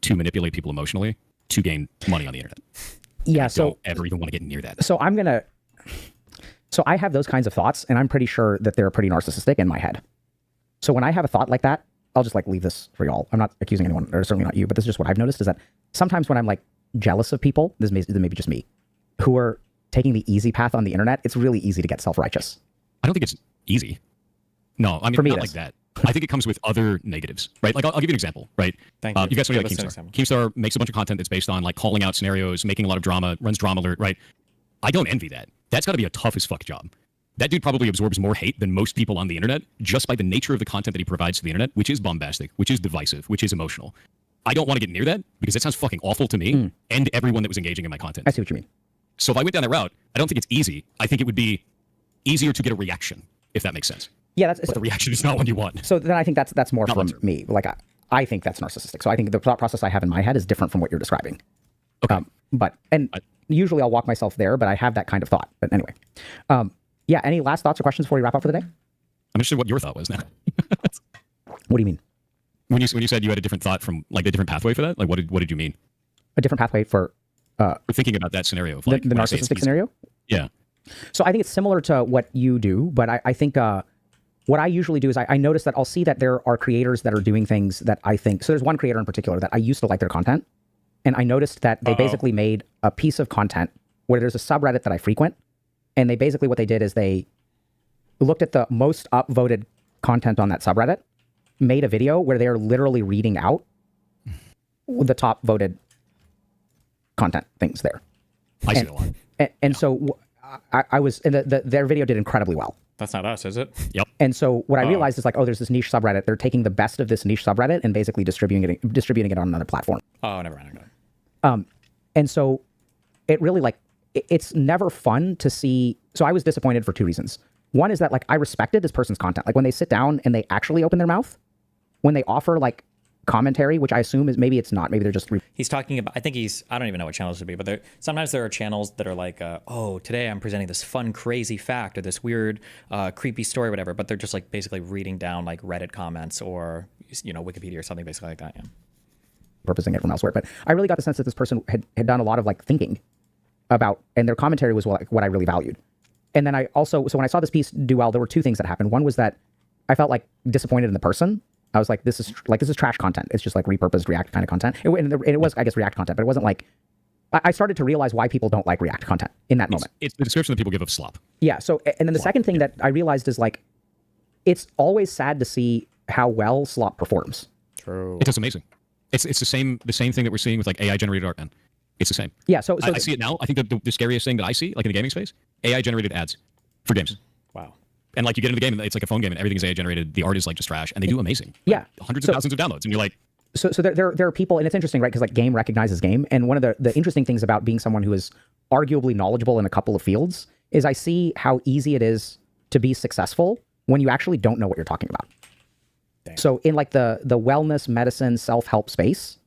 to manipulate people emotionally to gain money on the internet. Yeah. I don't ever even want to get near that. So I have those kinds of thoughts, and I'm pretty sure that they're pretty narcissistic in my head. So when I have a thought like that, I'll just like leave this for y'all. I'm not accusing anyone, or certainly not you, but this is just what I've noticed is that sometimes when I'm like jealous of people, this may be just me, who are taking the easy path on the internet, it's really easy to get self-righteous. I don't think it's easy. No, I mean, for me, not like that. I think it comes with other negatives, right? Like I'll give you an example, right? Thank you. You guys know like Keemstar. Keemstar makes a bunch of content that's based on like calling out scenarios, making a lot of drama, runs Drama Alert, right? I don't envy that. That's got to be a tough as fuck job. That dude probably absorbs more hate than most people on the internet just by the nature of the content that he provides to the internet, which is bombastic, which is divisive, which is emotional. I don't want to get near that because that sounds fucking awful to me and everyone that was engaging in my content. I see what you mean. So if I went down that route, I don't think it's easy. I think it would be easier to get a reaction, if that makes sense. Yeah, but the reaction is not what you want. So then I think that's more from me. Like I think that's narcissistic. So I think the thought process I have in my head is different from what you're describing. Okay. Usually I'll walk myself there, but I have that kind of thought. But anyway, yeah. Any last thoughts or questions before we wrap up for the day? I'm interested in what your thought was now. What do you mean? When you said you had a different thought from like a different pathway for that, like what did you mean? A different pathway for thinking about that scenario of like the narcissistic scenario? Yeah. So I think it's similar to what you do, but I think what I usually do is I notice that I'll see that there are creators that are doing things that I think. So there's one creator in particular that I used to like their content, and I noticed that they basically made a piece of content where there's a subreddit that I frequent, and they basically what they did is they looked at the most upvoted content on that subreddit, made a video where they're literally reading out the top voted content things there. I see a lot. And so I was, and their video did incredibly well. That's not us, is it? Yep. And so what I realized is like, oh, there's this niche subreddit. They're taking the best of this niche subreddit and basically distributing it on another platform. Oh, never mind. And so it really like, it's never fun to see. So I was disappointed for two reasons. One is that like, I respected this person's content. Like when they sit down and they actually open their mouth, when they offer like commentary, which I assume is maybe it's not, maybe they're just. He's talking about, I don't even know what channels would be, but sometimes there are channels that are like, oh, today I'm presenting this fun, crazy fact or this weird, creepy story, whatever, but they're just like basically reading down like Reddit comments or, Wikipedia or something basically like that. Yeah. Purposing it from elsewhere. But I really got the sense that this person had done a lot of like thinking about, and their commentary was what I really valued. And then I also, so when I saw this piece do well, there were two things that happened. One was that I felt like disappointed in the person. I was like, this is trash content. It's just like repurposed React kind of content. It was, I guess, React content, but it wasn't like, I started to realize why people don't like React content in that moment. It's the description that people give of slop. Yeah. So, and then the second thing that I realized is like, it's always sad to see how well slop performs. True. It does amazing. It's the same thing that we're seeing with like AI generated art, man. It's the same. Yeah. So I see it now. I think the scariest thing that I see, like in the gaming space, AI generated ads for games. Wow. And like you get into the game and it's like a phone game and everything is AI generated. The art is like just trash and they do amazing. Yeah. Like, hundreds of thousands of downloads and you're like. So there are people, and it's interesting, right? Because like game recognizes game. And one of the interesting things about being someone who is arguably knowledgeable in a couple of fields is I see how easy it is to be successful when you actually don't know what you're talking about. Dang. So in like the wellness, medicine, self-help space,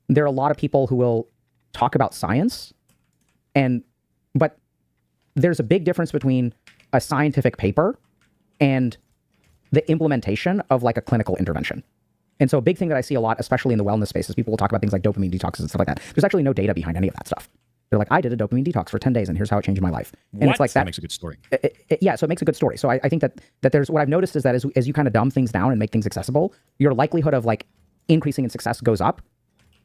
there are a lot of people who will talk about science, but there's a big difference between a scientific paper and the implementation of like a clinical intervention. And so a big thing that I see a lot, especially in the wellness space, is people will talk about things like dopamine detoxes and stuff like that. There's actually no data behind any of that stuff. They're like, I did a dopamine detox for 10 days and here's how it changed my life. And it's like that makes a good story. Yeah, so it makes a good story. So I think that there's, what I've noticed is that as you kind of dumb things down and make things accessible, your likelihood of like increasing in success goes up.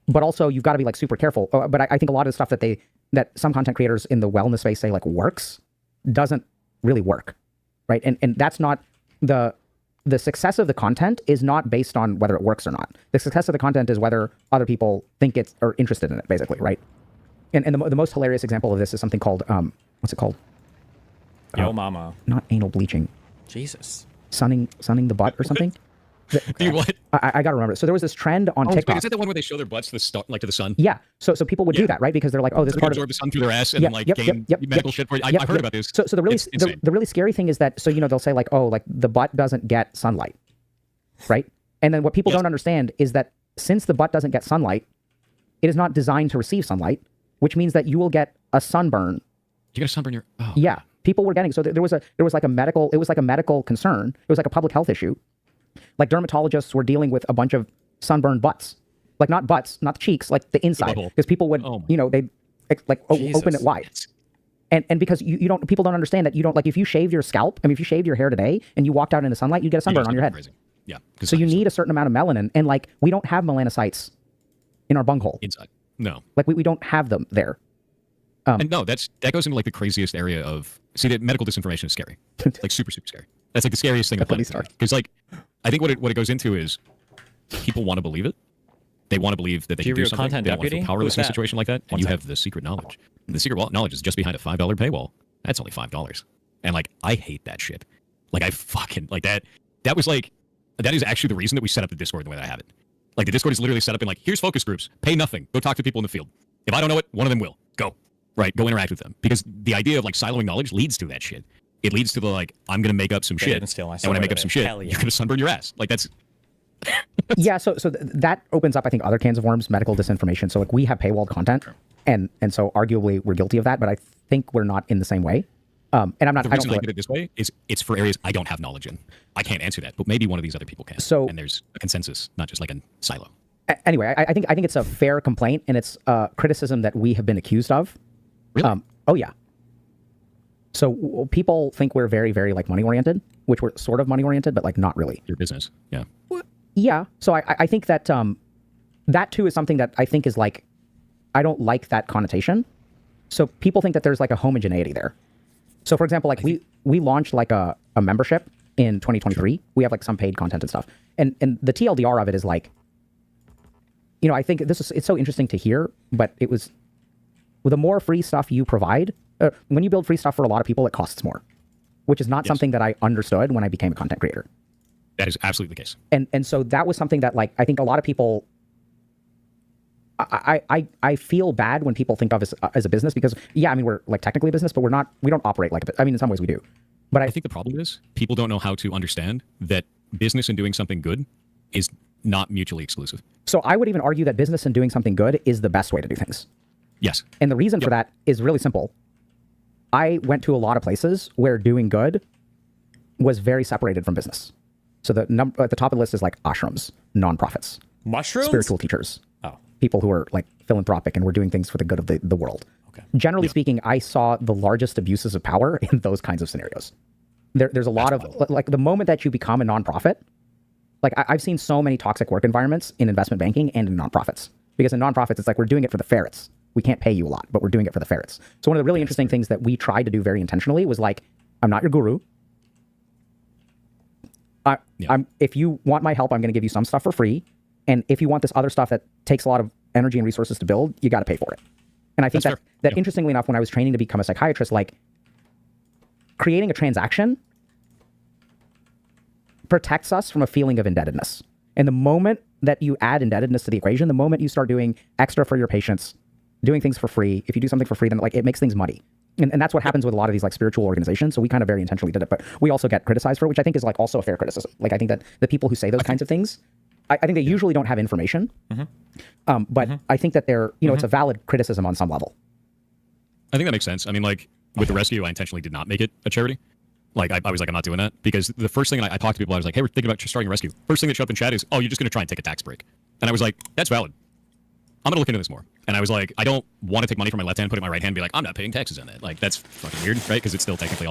But also you've got to be like super careful. But I think a lot of the stuff that some content creators in the wellness space say like works doesn't really work, right? And that's not the success of the content is not based on whether it works or not. The success of the content is whether other people think it's or interested in it, basically, right? And the most hilarious example of this is something called what's it called? Oh, mama. Not anal bleaching. Jesus. Sunning the butt or something. What? I gotta remember. So there was this trend on Oh, TikTok. wait, is that the one where they show their butts to the sun? Yeah. So people would do that, right? Because they're like, oh, this They part absorb of the sun through their ass and then gain medical shit for it. I've heard about this. So the really It's insane. the really scary thing is that they'll say like, oh, like the butt doesn't get sunlight, right? And then what people don't understand is that since the butt doesn't get sunlight, it is not designed to receive sunlight, which means that you will get a sunburn. You get a sunburn. Yeah. People were getting, so there was like a medical concern. It was like a public health issue. Like dermatologists were dealing with a bunch of sunburned butts, like not butts, not the cheeks, like the inside, because people would, they'd like open it wide. And because people don't understand that you don't, like if you shave your scalp, I mean, if you shaved your hair today and you walked out in the sunlight, you get a sunburn on your head. Crazy. Yeah. So you need a certain amount of melanin, and like we don't have melanocytes in our bunghole. Inside. No. Like we don't have them there. And no, that goes into like the craziest area of, see, that medical disinformation is scary. Like super, super scary. That's like the scariest thing. Because like, I think what it goes into is people want to believe it. They want to believe that they can do something. They don't want to feel powerless in a situation like that. And you have the secret knowledge. And the secret knowledge is just behind a $5 paywall. That's only $5. And like, I hate that shit. Like I fucking, like that was like, that is actually the reason that we set up the Discord the way that I have it. Like the Discord is literally set up in like, here's focus groups, pay nothing, go talk to people in the field. If I don't know it, one of them will. Go. Right, go interact with them. Because the idea of like siloing knowledge leads to that shit. It leads to the like, I'm going to make up some shit. And when I make up some shit, you're going to sunburn your ass. Like that's... Yeah, so that opens up, I think, other cans of worms, medical disinformation. So like we have paywalled content, and so arguably we're guilty of that, but I think we're not in the same way. And I'm not. The reason I get it this way is it's for areas I don't have knowledge in. I can't answer that, but maybe one of these other people can. So, and there's a consensus, not just like a silo. Anyway, I think it's a fair complaint, and it's criticism that we have been accused of. Really? Oh yeah. So people think we're very, very like money oriented, which we're sort of money oriented, but like not really. Your business, yeah. Yeah. So I think that that too is something that I think is like, I don't like that connotation. So people think that there's like a homogeneity there. So for example, like we launched like a membership in 2023. Sure. We have like some paid content and stuff, and the TLDR of it is like, I think it's so interesting to hear, but it was. The more free stuff you provide, when you build free stuff for a lot of people, it costs more, which is not something that I understood when I became a content creator. That is absolutely the case. And so that was something that like, I think a lot of people, I feel bad when people think of us as a business because I mean, we're like technically a business, but we don't operate like I mean, in some ways we do. But I think the problem is people don't know how to understand that business and doing something good is not mutually exclusive. So I would even argue that business and doing something good is the best way to do things. Yes. And the reason for that is really simple. I went to a lot of places where doing good was very separated from business. So the number at the top of the list is like ashrams, nonprofits, mushrooms, spiritual teachers, people who are like philanthropic and were doing things for the good of the world. Okay. Generally speaking, I saw the largest abuses of power in those kinds of scenarios. There's a lot of like the moment that you become a nonprofit, like I've seen so many toxic work environments in investment banking and in nonprofits. Because in nonprofits, it's like we're doing it for the ferrets. We can't pay you a lot, but we're doing it for the ferrets. So one of the really interesting things that we tried to do very intentionally was like, I'm not your guru. If you want my help, I'm going to give you some stuff for free. And if you want this other stuff that takes a lot of energy and resources to build, you got to pay for it. And I think that interestingly enough, when I was training to become a psychiatrist, like creating a transaction protects us from a feeling of indebtedness. And the moment that you add indebtedness to the equation, the moment you start doing extra for your patients, doing things for free, if you do something for free, then like it makes things muddy. And that's what happens with a lot of these like spiritual organizations. So we kind of very intentionally did it, but we also get criticized for it, which I think is like also a fair criticism. Like I think that the people who say those kinds of things, I think they usually don't have information. But I think that they're, it's a valid criticism on some level. I think that makes sense. I mean, like with the rescue, I intentionally did not make it a charity. Like I was like, I'm not doing that because the first thing I talked to people, I was like, hey, we're thinking about starting a rescue. First thing that showed up in chat is, oh, you're just going to try and take a tax break. And I was like, that's valid. I'm going to look into this more. And I was like, I don't want to take money from my left hand, put it in my right hand, and be like, I'm not paying taxes on that. Like, that's fucking weird, right? Because it's still technically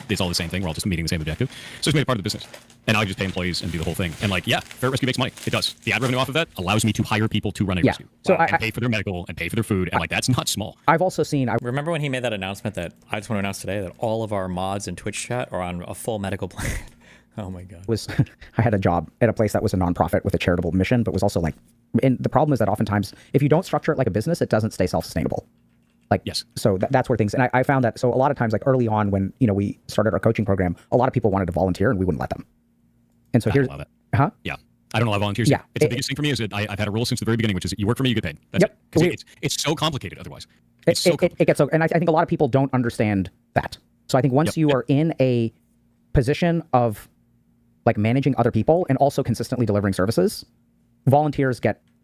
it's all the same thing. We're all just meeting the same objective. So it's made it part of the business. And I just pay employees and do the whole thing. And like, yeah, Ferret Rescue makes money. It does. The ad revenue off of that allows me to hire people to run a rescue. So and pay for their medical and pay for their food. And like, that's not small. I've also seen... Remember when he made that announcement that I just want to announce today that all of our mods in Twitch chat are on a full medical plan? Oh my God. I had a job at a place that was a nonprofit with a charitable mission, but was also like, and the problem is that oftentimes if you don't structure it like a business, it doesn't stay self-sustainable. Like, yes. So that's where things, and I found that, so a lot of times, like early on when, we started our coaching program, a lot of people wanted to volunteer and we wouldn't let them. And so here's, huh? Yeah. I don't allow volunteers. Yeah. It's the biggest thing for me is that I've had a rule since the very beginning, which is that you work for me, you get paid. That's Yep. it. Because it's so complicated otherwise. It's so complicated. It gets so, and I think a lot of people don't understand that. So I think once you are in a position of like managing other people and also consistently delivering services, volunteers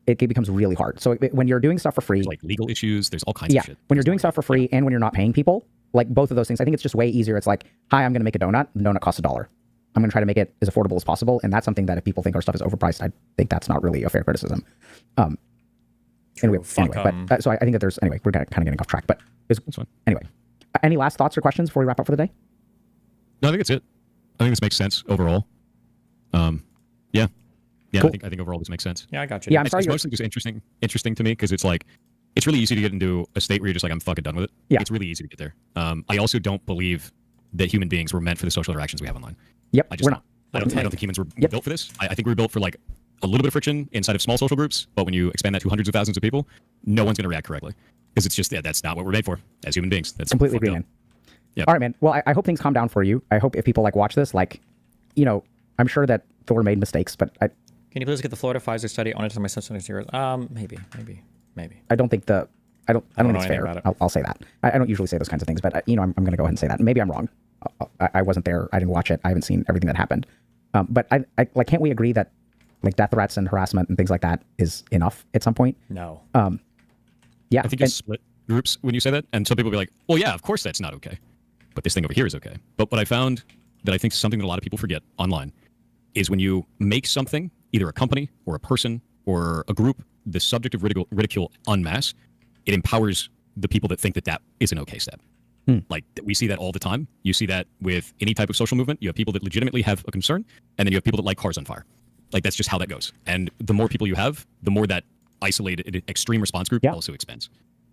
it becomes really hard. So when you're doing stuff for free, there's like legal issues, there's all kinds of shit. When you're doing stuff for free and when you're not paying people, like both of those things, I think it's just way easier. It's like, hi, I'm going to make a donut. The donut costs $1. I'm going to try to make it as affordable as possible. And that's something that if people think our stuff is overpriced, I think that's not really a fair criticism. Anyway, but so I think that there's, anyway, we're kind of getting off track, but that's fine. Anyway, any last thoughts or questions before we wrap up for the day? No, I think that's it. I think this makes sense overall. Yeah. Yeah, cool. I think overall this makes sense. Yeah, I got you. Yeah, I'm sorry. It's mostly just interesting to me because it's like, it's really easy to get into a state where you're just like, I'm fucking done with it. Yeah. It's really easy to get there. I also don't believe that human beings were meant for the social interactions we have online. Yep. I just don't. I don't think humans were built for this. I think we were built for like a little bit of friction inside of small social groups, but when you expand that to hundreds of thousands of people, no one's going to react correctly because it's just, that's not what we're made for as human beings. That's completely agree, man. Yep. All right, man. Well, I hope things calm down for you. I hope if people like watch this, like, I'm sure that Thor made mistakes, but Can you please get the Florida Pfizer study on it to my sensitive series? Maybe. I don't think I don't think it's know fair. anything about I'll say that. I don't usually say those kinds of things, but I'm going to go ahead and say that. Maybe I'm wrong. I wasn't there. I didn't watch it. I haven't seen everything that happened. But I like, can't we agree that like death threats and harassment and things like that is enough at some point? No. Yeah. I think you split groups when you say that, and some people will be like, well, yeah, of course that's not okay, but this thing over here is okay. But what I found that I think is something that a lot of people forget online is when you make something, either a company or a person or a group, the subject of ridicule en masse, it empowers the people that think that that is an okay step. Like, we see that all the time. You see that with any type of social movement. You have people that legitimately have a concern, and then you have people that light cars on fire. Like, that's just how that goes. And the more people you have, the more that isolated extreme response group also expands.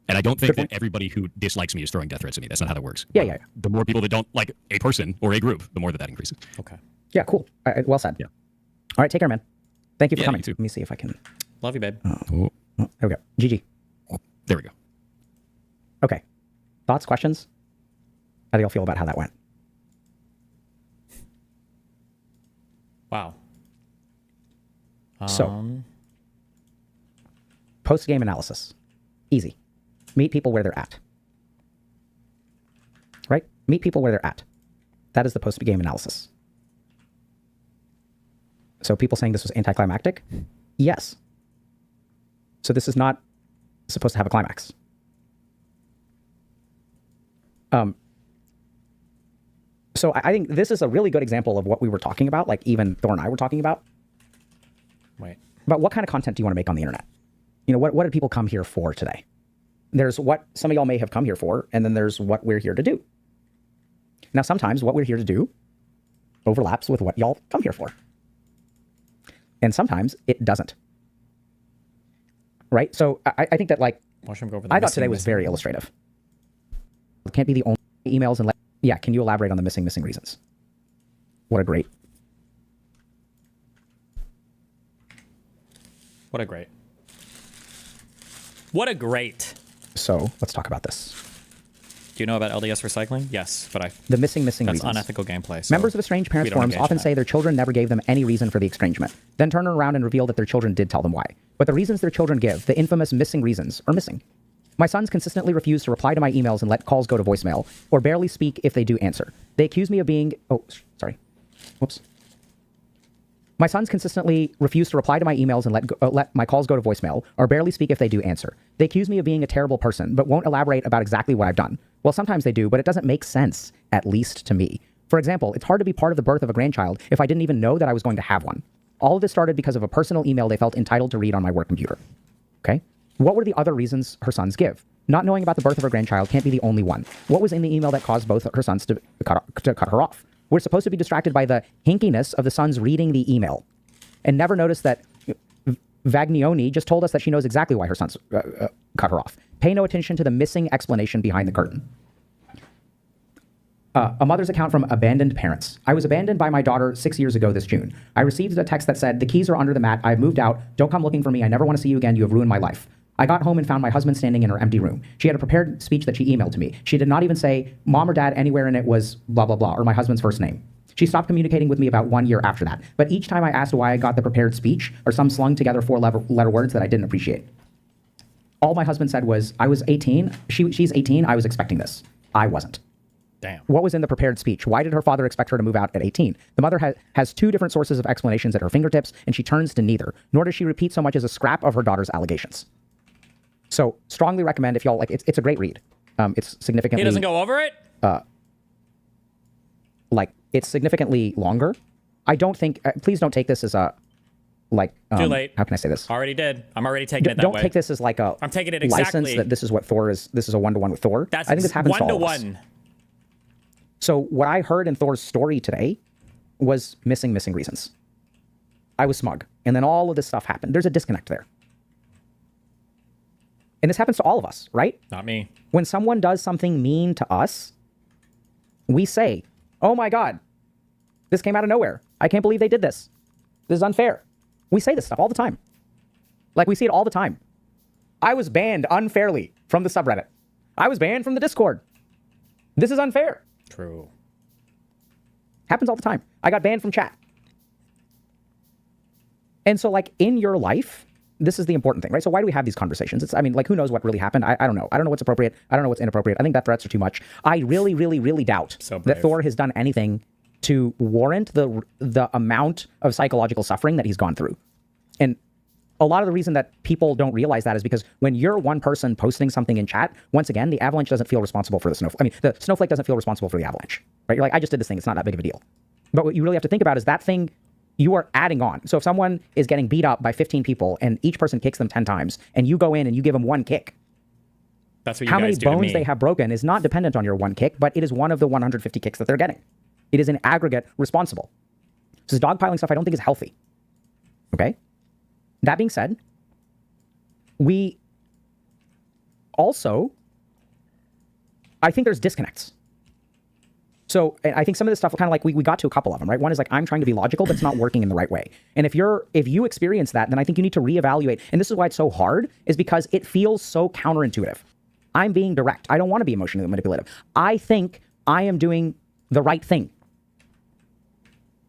And I don't think that everybody who dislikes me is throwing death threats at me. That's not how that works. Yeah. The more people that don't like a person or a group, the more that increases. Okay. Yeah, cool. Well said. Yeah. All right, take care, man. Thank you for coming. You too. Let me see if I can. Love you, babe. There we go. GG. There we go. Okay. Thoughts, questions? How do y'all feel about how that went? Wow. So, post-game analysis. Easy. Meet people where they're at. Right? Meet people where they're at. That is the post-game analysis. So people saying this was anticlimactic? Yes. So this is not supposed to have a climax. So I think this is a really good example of what we were talking about, like even Thor and I were talking about. Right. About what kind of content do you want to make on the internet? What did people come here for today? There's what some of y'all may have come here for, and then there's what we're here to do. Now, sometimes what we're here to do overlaps with what y'all come here for. And sometimes it doesn't. Right? So I think that, like, watch him go over the I thought today was very illustrative. It can't be the only emails and yeah, can you elaborate on the missing reasons? What a great. What a great. So let's talk about this. Do you know about LDS recycling? Yes, but the missing that's reasons. unethical gameplay. So Members of estranged parents forums often say their children never gave them any reason for the estrangement, then turn around and reveal that their children did tell them why. But the reasons their children give, the infamous missing reasons, are missing. My sons consistently refuse to reply to my emails and let calls go to voicemail, or barely speak if they do answer. They accuse me of being... Oh, sorry. Whoops. My sons consistently refuse to reply to my emails and let my calls go to voicemail, or barely speak if they do answer. They accuse me of being a terrible person, but won't elaborate about exactly what I've done. Well, sometimes they do, but it doesn't make sense, at least to me. For example, it's hard to be part of the birth of a grandchild if I didn't even know that I was going to have one. All of this started because of a personal email they felt entitled to read on my work computer. Okay? What were the other reasons her sons give? Not knowing about the birth of her grandchild can't be the only one. What was in the email that caused both her sons to cut her off? We're supposed to be distracted by the hinkiness of the sons reading the email and never notice that Vagnoni just told us that she knows exactly why her sons cut her off. Pay no attention to the missing explanation behind the curtain. A mother's account from abandoned parents. I was abandoned by my daughter 6 years ago this June. I received a text that said, "The keys are under the mat. I've moved out. Don't come looking for me. I never want to see you again. You have ruined my life." I got home and found my husband standing in her empty room. She had a prepared speech that she emailed to me. She did not even say mom or dad anywhere in it was blah, blah, blah, or my husband's first name. She stopped communicating with me about 1 year after that. But each time I asked why I got the prepared speech or some slung together 4-letter words that I didn't appreciate. All my husband said was, I was 18. She's 18. I was expecting this. I wasn't. Damn. What was in the prepared speech? Why did her father expect her to move out at 18? The mother has 2 different sources of explanations at her fingertips, and she turns to neither, nor does she repeat so much as a scrap of her daughter's allegations. So strongly recommend if y'all like, it's a great read. It's significantly... He doesn't go over it? Like, it's significantly longer. I don't think, please don't take this as a, like... Too late. How can I say this? Already did. I'm already taking it that Don't way. take this as like a I'm taking it license exactly. that this is what Thor is, this is a one-to-one with Thor. That's I think this happens to all of us. one-to-one. So what I heard in Thor's story today was missing reasons. I was smug. And then all of this stuff happened. There's a disconnect there. And this happens to all of us, right? Not me. When someone does something mean to us, we say, oh my God, this came out of nowhere. I can't believe they did this. This is unfair. We say this stuff all the time. Like, we see it all the time. I was banned unfairly from the subreddit. I was banned from the Discord. This is unfair. True. Happens all the time. I got banned from chat. And so, like, in your life, this is the important thing, right? So why do we have these conversations? It's, I mean, like, who knows what really happened? I don't know. I don't know what's appropriate. I don't know what's inappropriate. I think that threats are too much. I really, really, really doubt that Thor has done anything to warrant the amount of psychological suffering that he's gone through. And a lot of the reason that people don't realize that is because when you're one person posting something in chat, once again, the avalanche doesn't feel responsible for the snowflake. I mean, the snowflake doesn't feel responsible for the avalanche, right? You're like, I just did this thing. It's not that big of a deal. But what you really have to think about is that thing you are adding on. So if someone is getting beat up by 15 people and each person kicks them 10 times and you go in and you give them 1 kick, that's what you how many guys do to bones me. they have broken is not dependent on your 1 kick, but it is one of the 150 kicks that they're getting. It is an aggregate responsible. This dogpiling stuff I don't think is healthy. Okay? That being said, we also, I think there's disconnects. So I think some of this stuff kind of like we got to a couple of them, right? One is like, I'm trying to be logical, but it's not working in the right way. And if you experience that, then I think you need to reevaluate. And this is why it's so hard, is because it feels so counterintuitive. I'm being direct. I don't want to be emotionally manipulative. I think I am doing the right thing.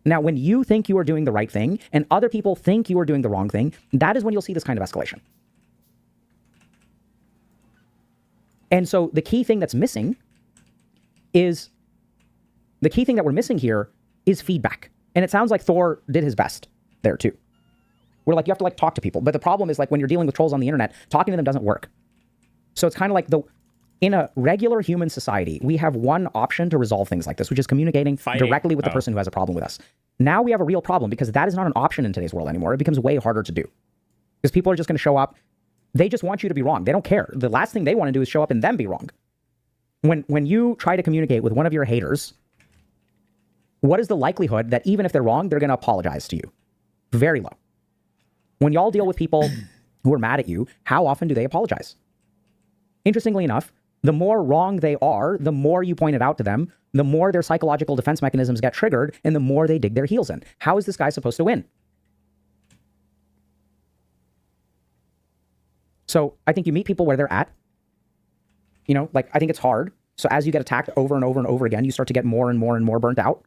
Now, when you think you are doing the right thing and other people think you are doing the wrong thing, that is when you'll see this kind of escalation. And so the key thing that's missing is, the key thing that we're missing here is feedback. And it sounds like Thor did his best there too. We're like, you have to like talk to people. But the problem is like when you're dealing with trolls on the internet, talking to them doesn't work. So it's kind of like in a regular human society, we have one option to resolve things like this, which is communicating directly with the person who has a problem with us. Now we have a real problem because that is not an option in today's world anymore. It becomes way harder to do because people are just going to show up. They just want you to be wrong. They don't care. The last thing they want to do is show up and them be wrong. When you try to communicate with one of your haters, what is the likelihood that even if they're wrong, they're going to apologize to you? Very low. When y'all deal with people who are mad at you, how often do they apologize? Interestingly enough, the more wrong they are, the more you point it out to them, the more their psychological defense mechanisms get triggered, and the more they dig their heels in. How is this guy supposed to win? So I think you meet people where they're at. You know, like, I think it's hard. So as you get attacked over and over and over again, you start to get more and more and more burnt out.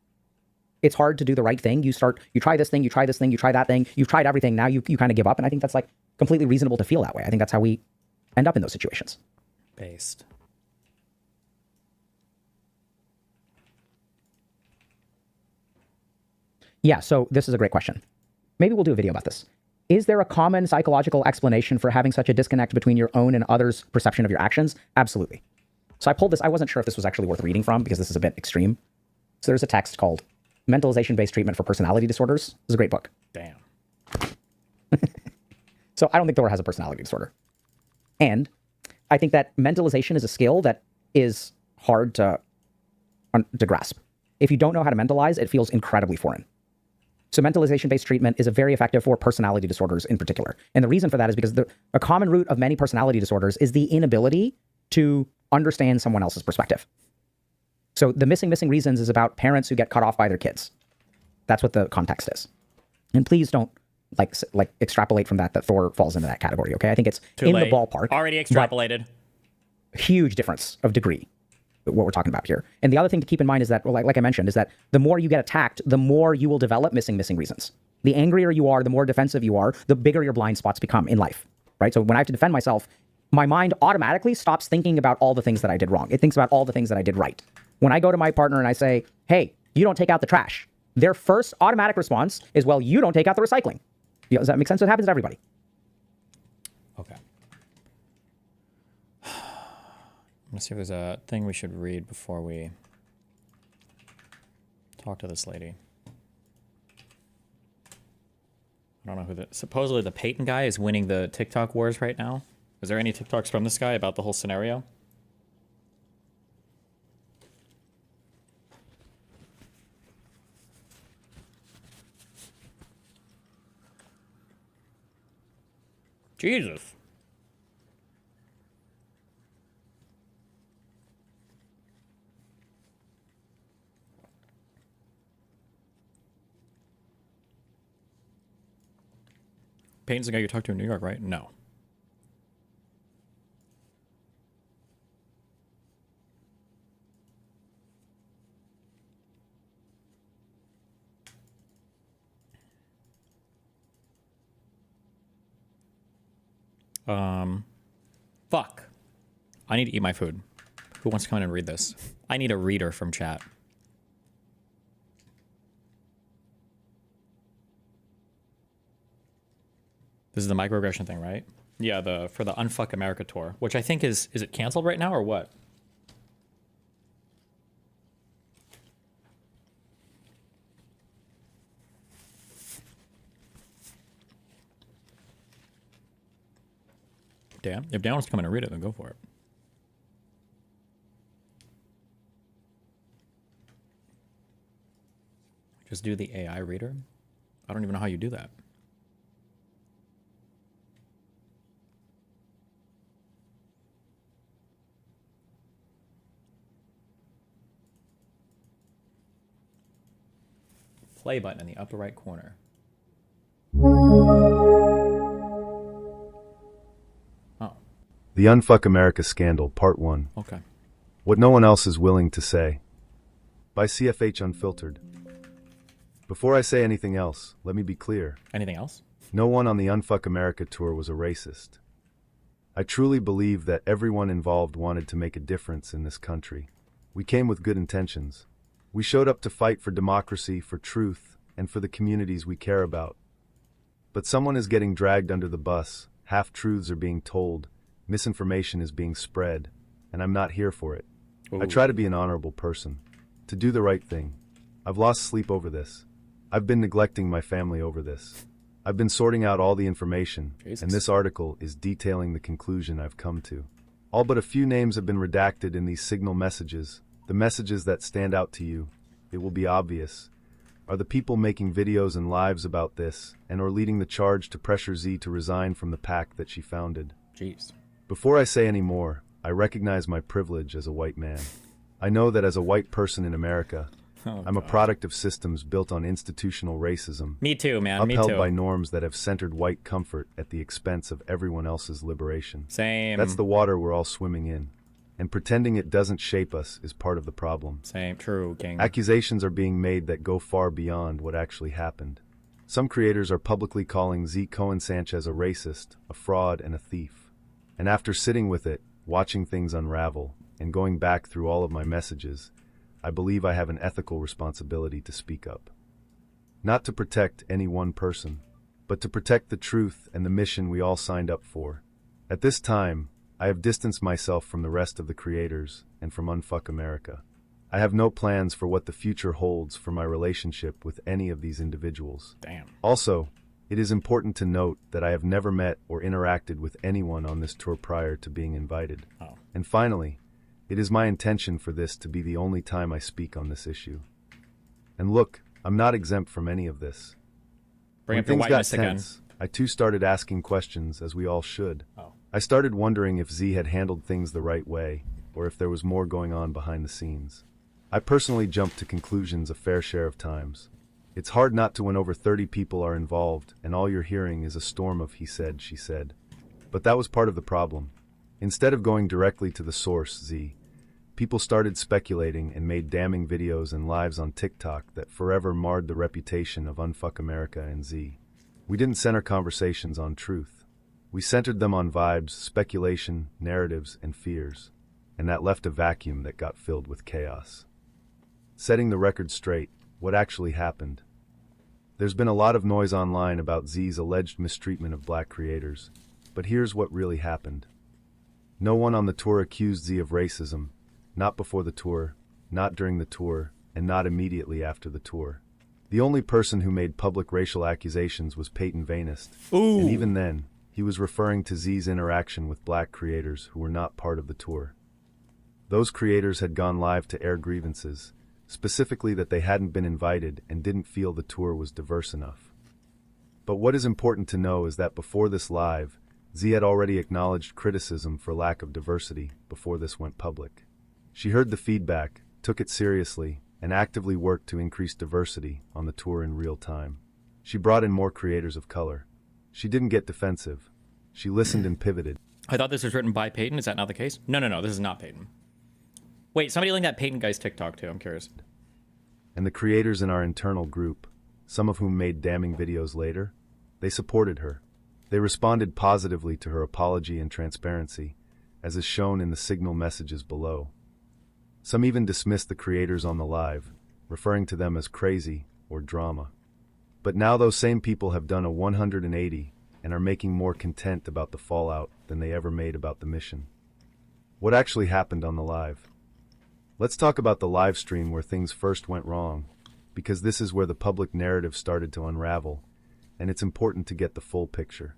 It's hard to do the right thing. You try this thing, you try this thing, you try that thing, you've tried everything, now you kind of give up. And I think that's like completely reasonable to feel that way. I think that's how we end up in those situations. Based. Yeah, so this is a great question. Maybe we'll do a video about this. Is there a common psychological explanation for having such a disconnect between your own and others' perception of your actions? Absolutely. So I pulled this. I wasn't sure if this was actually worth reading from because this is a bit extreme. So there's a text called Mentalization-Based Treatment for Personality Disorders. This is a great book. Damn. So I don't think Thor has a personality disorder. And I think that mentalization is a skill that is hard to grasp. If you don't know how to mentalize, it feels incredibly foreign. So mentalization-based treatment is very effective for personality disorders in particular. And the reason for that is because a common root of many personality disorders is the inability to understand someone else's perspective. So the missing reasons is about parents who get cut off by their kids. That's what the context is. And please don't like extrapolate from that Thor falls into that category. Okay, I think it's Too in late. the ballpark. Already extrapolated. Huge difference of degree, what we're talking about here. And the other thing to keep in mind is that, like I mentioned, is that the more you get attacked, the more you will develop missing reasons. The angrier you are, the more defensive you are, the bigger your blind spots become in life, right? So when I have to defend myself, my mind automatically stops thinking about all the things that I did wrong. It thinks about all the things that I did right. When I go to my partner and I say, hey, you don't take out the trash, their first automatic response is, well, you don't take out the recycling. Does that make sense? It happens to everybody. Okay. Let's see if there's a thing we should read before we talk to this lady. I don't know who supposedly the Peyton guy is winning the TikTok wars right now. Is there any TikToks from this guy about the whole scenario? Jesus. Peyton's the guy you talked to in New York, right? No. Fuck. I need to eat my food. Who wants to come in and read this? I need a reader from chat. This is the microaggression thing, right? Yeah, for the Unfuck America tour, which I think is it canceled right now or what? Dan, if Dan wants to come in and read it, then go for it. Just do the AI reader? I don't even know how you do that. Play button in the upper right corner. Oh. The Unfuck America Scandal, Part 1. Okay. What no one else is willing to say. By CFH Unfiltered. Before I say anything else, let me be clear. Anything else? No one on the Unfuck America tour was a racist. I truly believe that everyone involved wanted to make a difference in this country. We came with good intentions. We showed up to fight for democracy, for truth, and for the communities we care about. But someone is getting dragged under the bus, half-truths are being told, misinformation is being spread, and I'm not here for it. Ooh. I try to be an honorable person, to do the right thing. I've lost sleep over this. I've been neglecting my family over this. I've been sorting out all the information, Jesus. and this article is detailing the conclusion I've come to. All but a few names have been redacted in these signal messages. The messages that stand out to you, it will be obvious, are the people making videos and lives about this and or leading the charge to pressure Z to resign from the PAC that she founded. Jeez. Before I say any more, I recognize my privilege as a white man. I know that as a white person in America, I'm a product of systems built on institutional racism. Me too, man. Me Upheld too. by norms that have centered white comfort at the expense of everyone else's liberation. Same. That's the water we're all swimming in. And pretending it doesn't shape us is part of the problem. Same. True, King. Accusations are being made that go far beyond what actually happened. Some creators are publicly calling Z. Cohen Sanchez a racist, a fraud, and a thief. And after sitting with it, watching things unravel, and going back through all of my messages, I believe I have an ethical responsibility to speak up. Not to protect any one person, but to protect the truth and the mission we all signed up for. At this time, I have distanced myself from the rest of the creators and from Unfuck America. I have no plans for what the future holds for my relationship with any of these individuals. Damn. Also, it is important to note that I have never met or interacted with anyone on this tour prior to being invited. Oh. And finally, it is my intention for this to be the only time I speak on this issue. And look, I'm not exempt from any of this. Bring When up your things got whiteness again. tense, I too started asking questions, as we all should. Oh. I started wondering if Z had handled things the right way, or if there was more going on behind the scenes. I personally jumped to conclusions a fair share of times. It's hard not to when over 30 people are involved and all you're hearing is a storm of he said, she said. But that was part of the problem. Instead of going directly to the source, Z, people started speculating and made damning videos and lives on TikTok that forever marred the reputation of Unfuck America and Z. We didn't center conversations on truth. We centered them on vibes, speculation, narratives, and fears. And that left a vacuum that got filled with chaos. Setting the record straight, what actually happened? There's been a lot of noise online about Z's alleged mistreatment of black creators, but here's what really happened. No one on the tour accused Z of racism, not before the tour, not during the tour, and not immediately after the tour. The only person who made public racial accusations was Peyton Vainist, and even then, he was referring to Z's interaction with black creators who were not part of the tour. Those creators had gone live to air grievances, specifically that they hadn't been invited and didn't feel the tour was diverse enough. But what is important to know is that before this live, Z had already acknowledged criticism for lack of diversity before this went public. She heard the feedback, took it seriously, and actively worked to increase diversity on the tour in real time. She brought in more creators of color. She didn't get defensive. She listened and pivoted. I thought this was written by Peyton. Is that not the case? No, this is not Peyton. Wait, somebody link that Peyton guy's TikTok too. I'm curious. And the creators in our internal group, some of whom made damning videos later, they supported her. They responded positively to her apology and transparency, as is shown in the signal messages below. Some even dismissed the creators on the live, referring to them as crazy or drama. But now those same people have done a 180 and are making more content about the fallout than they ever made about the mission. What actually happened on the live? Let's talk about the live stream where things first went wrong, because this is where the public narrative started to unravel, and it's important to get the full picture.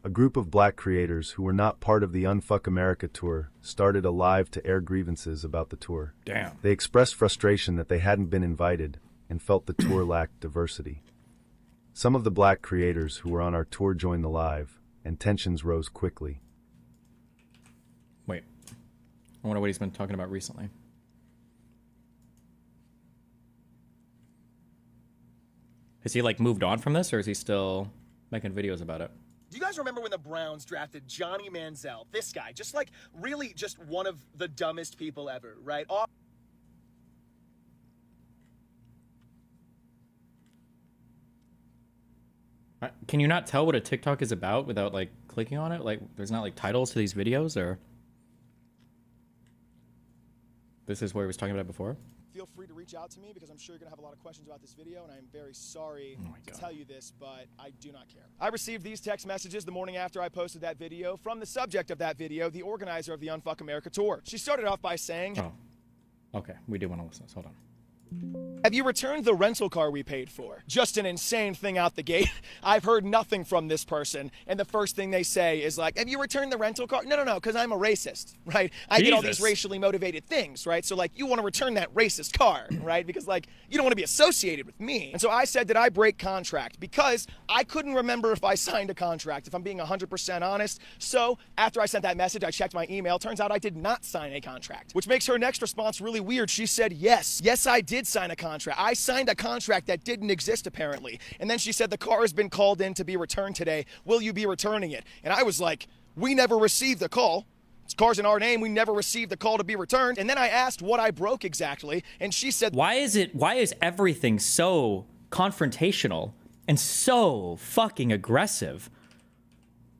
A group of black creators who were not part of the Unfuck America tour started a live to air grievances about the tour. Damn. They expressed frustration that they hadn't been invited and felt the tour lacked diversity. Some of the black creators who were on our tour joined the live, and tensions rose quickly. Wait. I wonder what he's been talking about recently. Has he like moved on from this, or is he still making videos about it? Do you guys remember when the Browns drafted Johnny Manziel? This guy, just like really just one of the dumbest people ever, right? Can you not tell what a TikTok is about without like clicking on it? Like there's not like titles to these videos, or this is where he was talking about it before? Feel free to reach out to me because I'm sure you're going to have a lot of questions about this video, and I'm very sorry to tell you this, but I do not care. I received these text messages the morning after I posted that video from the subject of that video, the organizer of the Unfuck America tour. She started off by saying, Okay, we do want to listen to this. Hold on. Have you returned the rental car we paid for? Just an insane thing out the gate. I've heard nothing from this person, and the first thing they say is like, have you returned the rental car? No, because I'm a racist, right? I get all these racially motivated things, right? So, like, you want to return that racist car, right? Because, like, you don't want to be associated with me. And so I said, did I break contract? Because I couldn't remember if I signed a contract, if I'm being 100% honest. So, after I sent that message, I checked my email. Turns out I did not sign a contract, which makes her next response really weird. She said, yes, I did sign a contract. I signed a contract that didn't exist apparently. And then she said the car has been called in to be returned today. Will you be returning it? And I was like, we never received the call. This car's in our name. We never received the call to be returned. And then I asked what I broke exactly, and she said, why is everything so confrontational and so fucking aggressive?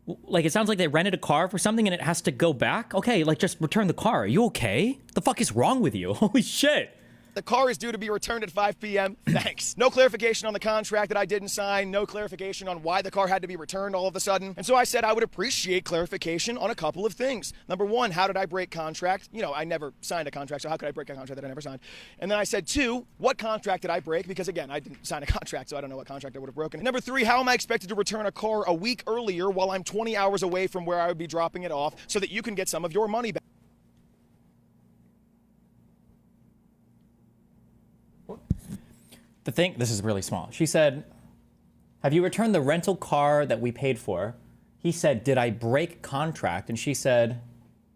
Like, it sounds like they rented a car for something and it has to go back. Okay, like, just return the car. Are you okay? The fuck is wrong with you? Holy shit. The car is due to be returned at 5 p.m. Thanks. No clarification on the contract that I didn't sign. No clarification on why the car had to be returned all of a sudden. And so I said I would appreciate clarification on a couple of things. Number one, how did I break contract? You know, I never signed a contract, so how could I break a contract that I never signed? And then I said, two, what contract did I break? Because again, I didn't sign a contract, so I don't know what contract I would have broken. And number three, how am I expected to return a car a week earlier while I'm 20 hours away from where I would be dropping it off so that you can get some of your money back? This is really small. She said, have you returned the rental car that we paid for? He said, did I break contract? And she said,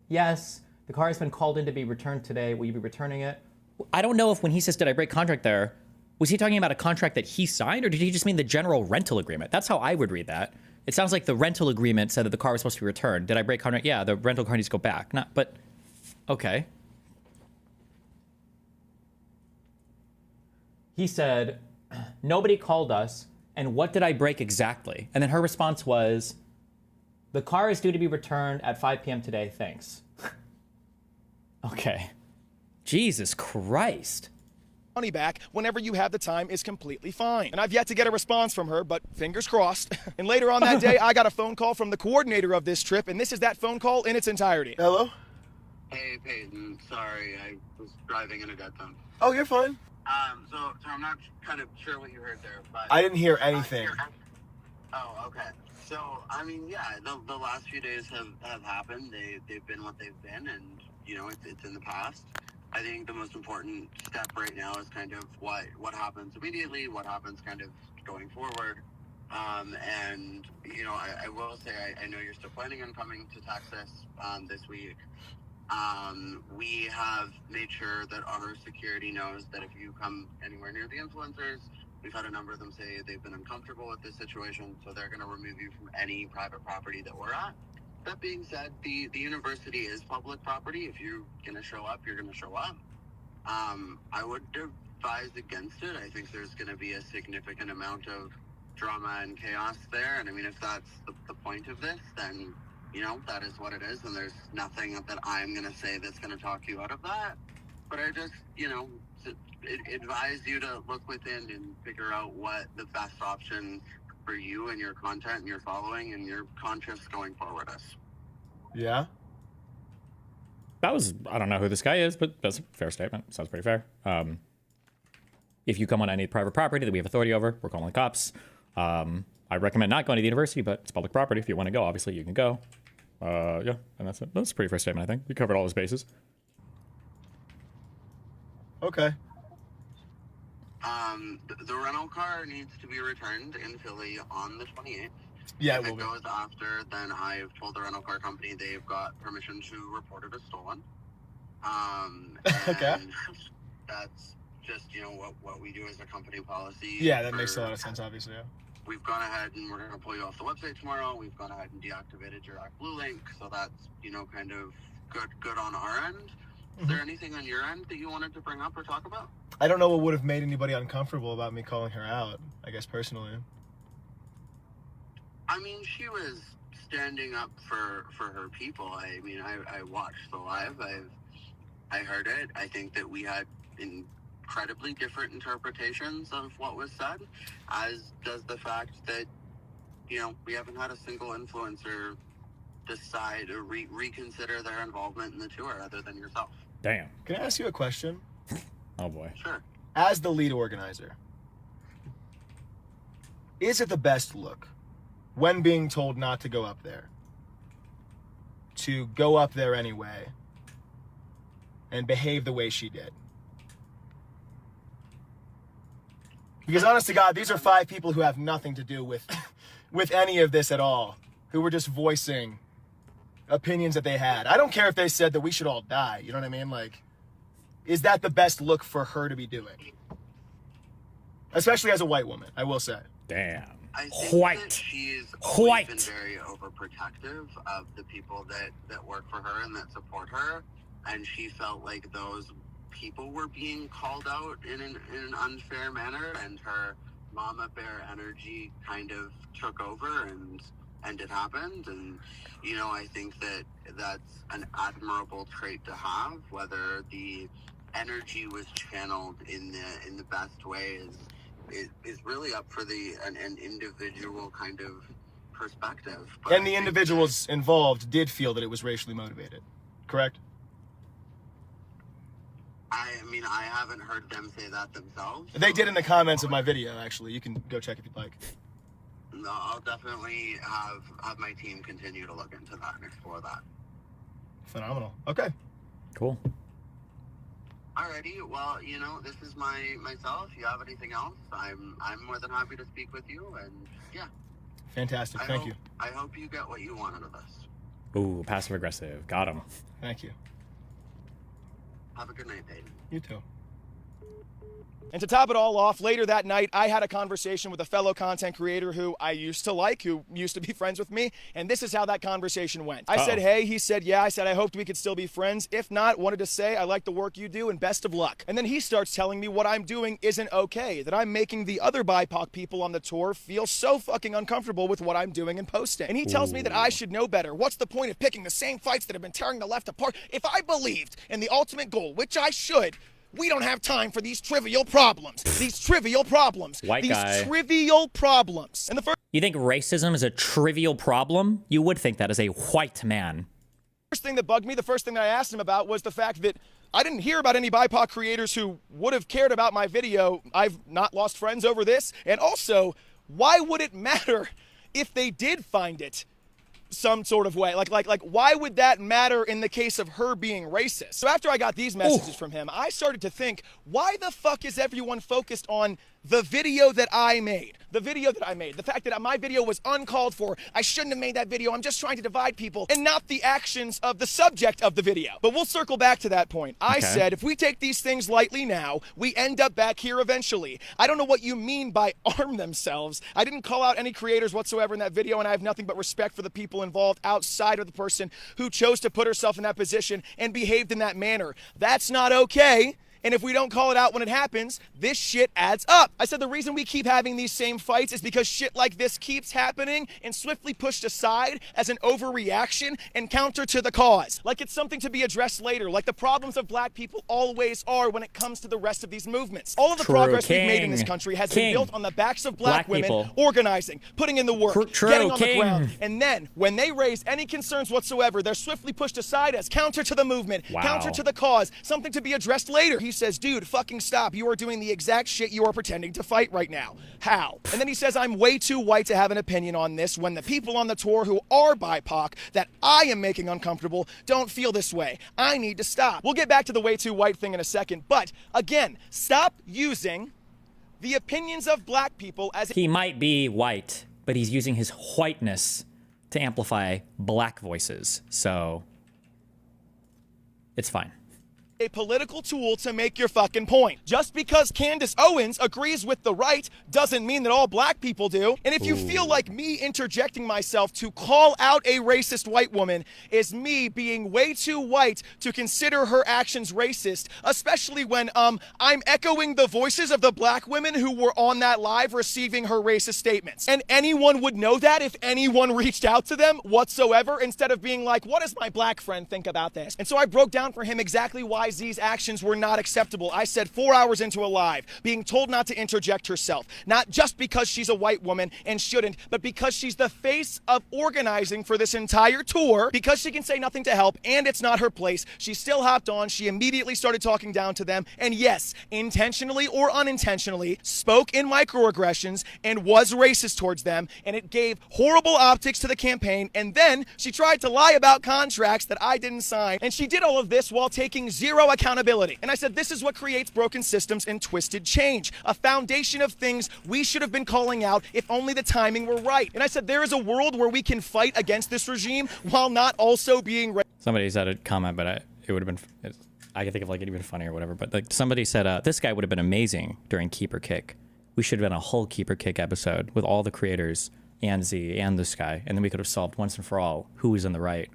yes, the car has been called in to be returned today. Will you be returning it? I don't know if when he says, did I break contract there, Was he talking about a contract that he signed, or did he just mean the general rental agreement? That's how I would read that. It sounds like the rental agreement said that the car was supposed to be returned. Did I break contract? Yeah, the rental car needs to go back. Not, but okay. He said, nobody called us, and what did I break exactly? And then her response was, the car is due to be returned at 5 p.m. today, thanks. Okay. Jesus Christ. Money back whenever you have the time is completely fine. And I've yet to get a response from her, but fingers crossed. And later on that day, I got a phone call from the coordinator of this trip, and this is that phone call in its entirety. Hello? Hey, Peyton. Sorry, I was driving in a dead zone. Oh, you're fine. So I'm not kind of sure what you heard there, but... I didn't hear anything. Oh, okay. So, I mean, yeah, the last few days have happened. They've been what they've been, and, you know, it's in the past. I think the most important step right now is kind of what happens immediately, what happens kind of going forward. And, you know, I will say, I know you're still planning on coming to Texas this week. We have made sure that our security knows that if you come anywhere near the influencers, we've had a number of them say they've been uncomfortable with this situation, so they're going to remove you from any private property that we're at. That being said, the university is public property. If you're going to show up, you're going to show up. I would advise against it. I think there's going to be a significant amount of drama and chaos there. And I mean, if that's the point of this, then, you know, that is what it is. And there's nothing that I'm going to say that's going to talk you out of that. But I just, you know, advise you to look within and figure out what the best option for you and your content and your following and your conscience going forward is. Yeah? That was, I don't know who this guy is, but that's a fair statement. Sounds pretty fair. If you come on any private property that we have authority over, we're calling the cops. I recommend not going to the university, but it's public property. If you want to go, obviously you can go. Yeah, and that's it. That's a pretty fair statement, I think. We covered all his bases. Okay. The rental car needs to be returned in Philly on the 28th. Yeah, if it goes after, then I've told the rental car company they've got permission to report it as stolen. Okay. That's just, you know, what we do as a company policy. Yeah, that makes a lot of sense, obviously, yeah. We've gone ahead and we're going to pull you off the website tomorrow. We've gone ahead and deactivated your ActBlue link, so that's, you know, kind of good on our end. Is there anything on your end that you wanted to bring up or talk about? I don't know what would have made anybody uncomfortable about me calling her out, I guess, personally. I mean, she was standing up for her people. I mean, I watched the live. I heard it. I think that we had incredibly different interpretations of what was said, as does the fact that, you know, we haven't had a single influencer decide or reconsider their involvement in the tour other than yourself. Damn. Can I ask you a question? Oh, boy. Sure. As the lead organizer, is it the best look, when being told not to go up there, to go up there anyway and behave the way she did? Because honest to God, these are 5 people who have nothing to do with any of this at all, who were just voicing opinions that they had. I don't care if they said that we should all die, you know what I mean? Like, is that the best look for her to be doing? Especially as a white woman, I will say. Damn. I think that she's always been very overprotective of the people that work for her and that support her, and she felt like those people were being called out in an unfair manner, and her mama bear energy kind of took over, and it happened. And, you know, I think that that's an admirable trait to have. Whether the energy was channeled in the best way is really up for an individual kind of perspective. But and the individuals involved did feel that it was racially motivated, correct? I mean, I haven't heard them say that themselves. They did in the comments of my video, actually. You can go check if you'd like. No, I'll definitely have my team continue to look into that and explore that. Phenomenal. Okay. Cool. Alrighty, well, you know, this is myself. If you have anything else, I'm more than happy to speak with you, and yeah. Fantastic, thank you. I hope you get what you want out of this. Ooh, passive aggressive. Got him. Thank you. Have a good night, Peyton. You too. And to top it all off, later that night, I had a conversation with a fellow content creator who I used to like, who used to be friends with me, and this is how that conversation went. I said, hey, he said, yeah. I said, I hoped we could still be friends. If not, wanted to say, I like the work you do and best of luck. And then he starts telling me what I'm doing isn't okay, that I'm making the other BIPOC people on the tour feel so fucking uncomfortable with what I'm doing and posting. And he tells me that I should know better. What's the point of picking the same fights that have been tearing the left apart? If I believed in the ultimate goal, which I should, we don't have time for these trivial problems. These trivial problems. White these guy. trivial problems. And the You think racism is a trivial problem? You would think that as a white man. first thing that bugged me, the first thing that I asked him about was the fact that I didn't hear about any BIPOC creators who would have cared about my video. I've not lost friends over this. And also, why would it matter if they did find it some sort of way? Like, why would that matter in the case of her being racist? So after I got these messages from him, I started to think, why the fuck is everyone focused on the video that I made? The video that I made. The fact that my video was uncalled for. I shouldn't have made that video. I'm just trying to divide people, and not the actions of the subject of the video. But we'll circle back to that point. I said, if we take these things lightly now, we end up back here eventually. I don't know what you mean by arm themselves. I didn't call out any creators whatsoever in that video, and I have nothing but respect for the people involved outside of the person who chose to put herself in that position and behaved in that manner. That's not okay. And if we don't call it out when it happens, this shit adds up. I said the reason we keep having these same fights is because shit like this keeps happening and swiftly pushed aside as an overreaction and counter to the cause. Like it's something to be addressed later, like the problems of black people always are when it comes to the rest of these movements. All of the progress we've made in this country has been built on the backs of black women people. Organizing, putting in the work, getting on the ground. And then when they raise any concerns whatsoever, they're swiftly pushed aside as counter to the movement, counter to the cause, something to be addressed later. He says, dude, fucking stop. You are doing the exact shit you are pretending to fight right now. How? And then he says, I'm way too white to have an opinion on this when the people on the tour who are BIPOC that I am making uncomfortable don't feel this way. I need to stop. We'll get back to the way too white thing in a second, but again, stop using the opinions of black people as— He might be white, but he's using his whiteness to amplify black voices, so it's fine. a political tool to make your fucking point. Just because Candace Owens agrees with the right doesn't mean that all black people do. And if you feel like me interjecting myself to call out a racist white woman is me being way too white to consider her actions racist, especially when I'm echoing the voices of the black women who were on that live receiving her racist statements. And anyone would know that if anyone reached out to them whatsoever, instead of being like, what does my black friend think about this? And so I broke down for him exactly why Z's actions were not acceptable. I said 4 hours into a live, being told not to interject herself, not just because she's a white woman and shouldn't, but because she's the face of organizing for this entire tour, because she can say nothing to help and it's not her place. She still hopped on, she immediately started talking down to them, and yes, intentionally or unintentionally, spoke in microaggressions and was racist towards them, and it gave horrible optics to the campaign. And then she tried to lie about contracts that I didn't sign, and she did all of this while taking zero accountability. And I said, this is what creates broken systems and twisted change, a foundation of things we should have been calling out if only the timing were right. And I said, there is a world where we can fight against this regime while not also being Somebody said a comment, but it would have been, I can think of like it even funny or whatever, but like somebody said, this guy would have been amazing during Keep or Kick. We should have been a whole Keep or Kick episode with all the creators and Z and this guy, and then we could have solved once and for all who is in the right.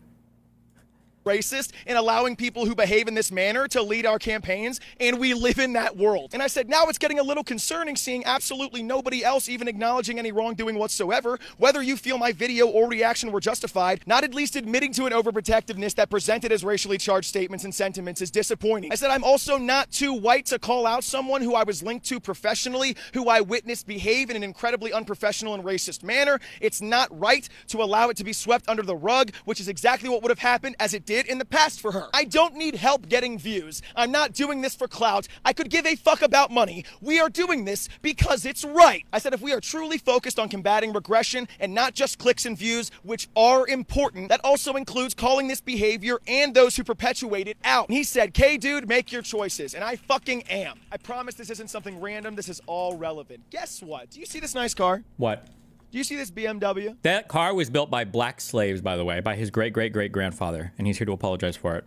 Racist and allowing people who behave in this manner to lead our campaigns, and we live in that world. And I said, now it's getting a little concerning seeing absolutely nobody else even acknowledging any wrongdoing whatsoever, whether you feel my video or reaction were justified, not at least admitting to an overprotectiveness that presented as racially charged statements and sentiments is disappointing. I said, I'm also not too white to call out someone who I was linked to professionally, who I witnessed behave in an incredibly unprofessional and racist manner. It's not right to allow it to be swept under the rug, which is exactly what would have happened as it did in the past for her. I don't need help getting views. I'm not doing this for clout. I could give a fuck about money. We are doing this because it's right. I said, if we are truly focused on combating regression and not just clicks and views, which are important, that also includes calling this behavior and those who perpetuate it out. And he said, K dude, make your choices. And I fucking am. I promise this isn't something random. This is all relevant. Guess what? Do you see this nice car? What? Do you see this BMW? That car was built by black slaves, by the way, by his great-great-great-grandfather, and he's here to apologize for it.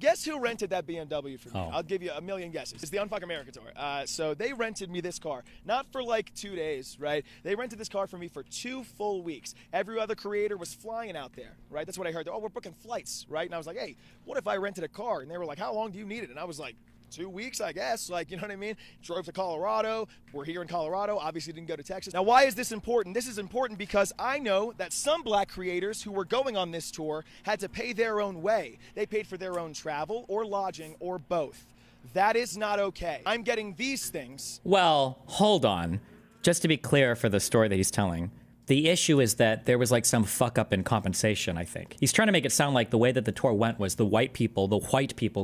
Guess who rented that BMW for me? Oh. I'll give you a million guesses. It's the Unfuck America tour. So they rented me this car, not for like 2 days, right? They rented this car for me for 2 full weeks. Every other creator was flying out there, right? That's what I heard. Oh, we're booking flights, right? And I was like, hey, what if I rented a car? And they were like, how long do you need it? And I was like, 2 weeks, I guess. Like, you know what I mean? Drove to Colorado. We're here in Colorado. Obviously didn't go to Texas. Now, why is this important? This is important because I know that some black creators who were going on this tour had to pay their own way. They paid for their own travel or lodging or both. That is not okay. I'm getting these things. Well, hold on. Just to be clear for the story that he's telling, the issue is that there was like some fuck up in compensation, I think. He's trying to make it sound like the way that the tour went was the white people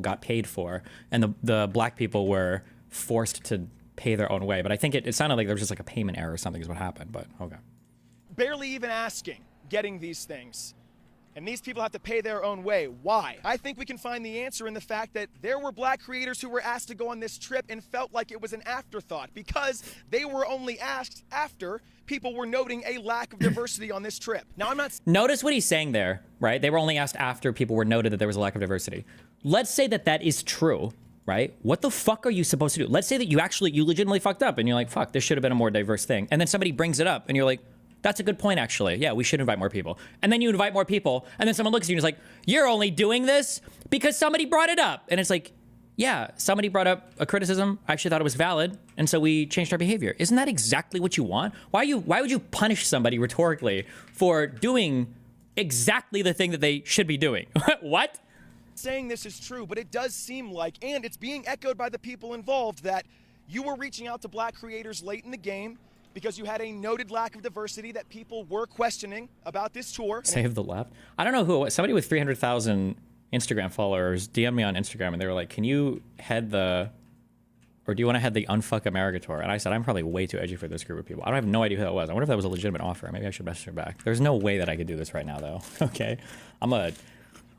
got paid for, and the black people were forced to pay their own way. But I think it sounded like there was just like a payment error or something is what happened, but okay. Barely even asking, getting these things. And these people have to pay their own way. Why? I think we can find the answer in the fact that there were black creators who were asked to go on this trip and felt like it was an afterthought because they were only asked after people were noting a lack of diversity on this trip. Now, I'm not... Notice what he's saying there, right? They were only asked after people were noted that there was a lack of diversity. Let's say that that is true, right? What the fuck are you supposed to do? Let's say that you legitimately fucked up and you're like, fuck, this should have been a more diverse thing. And then somebody brings it up and you're like, that's a good point, actually. Yeah, we should invite more people. And then you invite more people, and then someone looks at you and is like, you're only doing this because somebody brought it up. And it's like, yeah, somebody brought up a criticism. I actually thought it was valid, and so we changed our behavior. Isn't that exactly what you want? Why would you punish somebody rhetorically for doing exactly the thing that they should be doing? What? Saying this is true, but it does seem like, and it's being echoed by the people involved, that you were reaching out to black creators late in the game because you had a noted lack of diversity that people were questioning about this tour. Save the left. I don't know who it was. Somebody with 300,000 Instagram followers DM'd me on Instagram and they were like, can you head do you want to head the Unfuck America tour? And I said, I'm probably way too edgy for this group of people. I have no idea who that was. I wonder if that was a legitimate offer. Maybe I should message her back. There's no way that I could do this right now, though. Okay. I'm a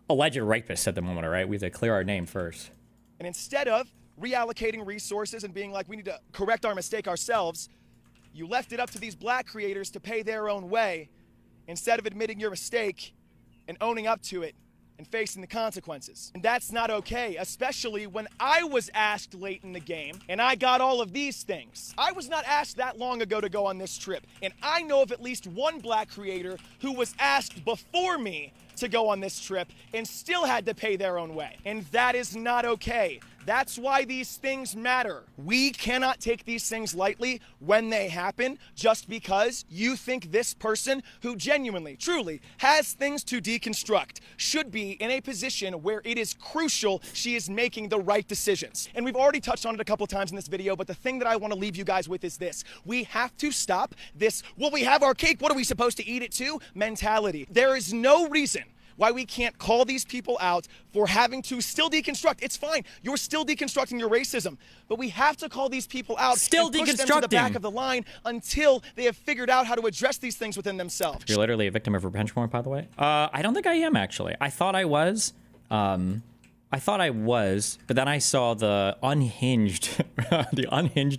alleged rapist at the moment, all right? We have to clear our name first. And instead of reallocating resources and being like, we need to correct our mistake ourselves, you left it up to these black creators to pay their own way instead of admitting your mistake and owning up to it and facing the consequences. And that's not okay, especially when I was asked late in the game and I got all of these things. I was not asked that long ago to go on this trip, and I know of at least one black creator who was asked before me to go on this trip and still had to pay their own way. And that is not okay. That's why these things matter. We cannot take these things lightly when they happen just because you think this person who genuinely, truly has things to deconstruct should be in a position where it is crucial she is making the right decisions. And we've already touched on it a couple of times in this video, but the thing that I want to leave you guys with is this. We have to stop this, well, we have our cake, what are we supposed to eat it too? Mentality. There is no reason why we can't call these people out for having to still deconstruct. It's fine. You're still deconstructing your racism. But we have to call these people out and push them to the back of the line until they have figured out how to address these things within themselves. You're literally a victim of revenge porn, by the way. I don't think I am, actually. I thought I was. But then I saw the unhinged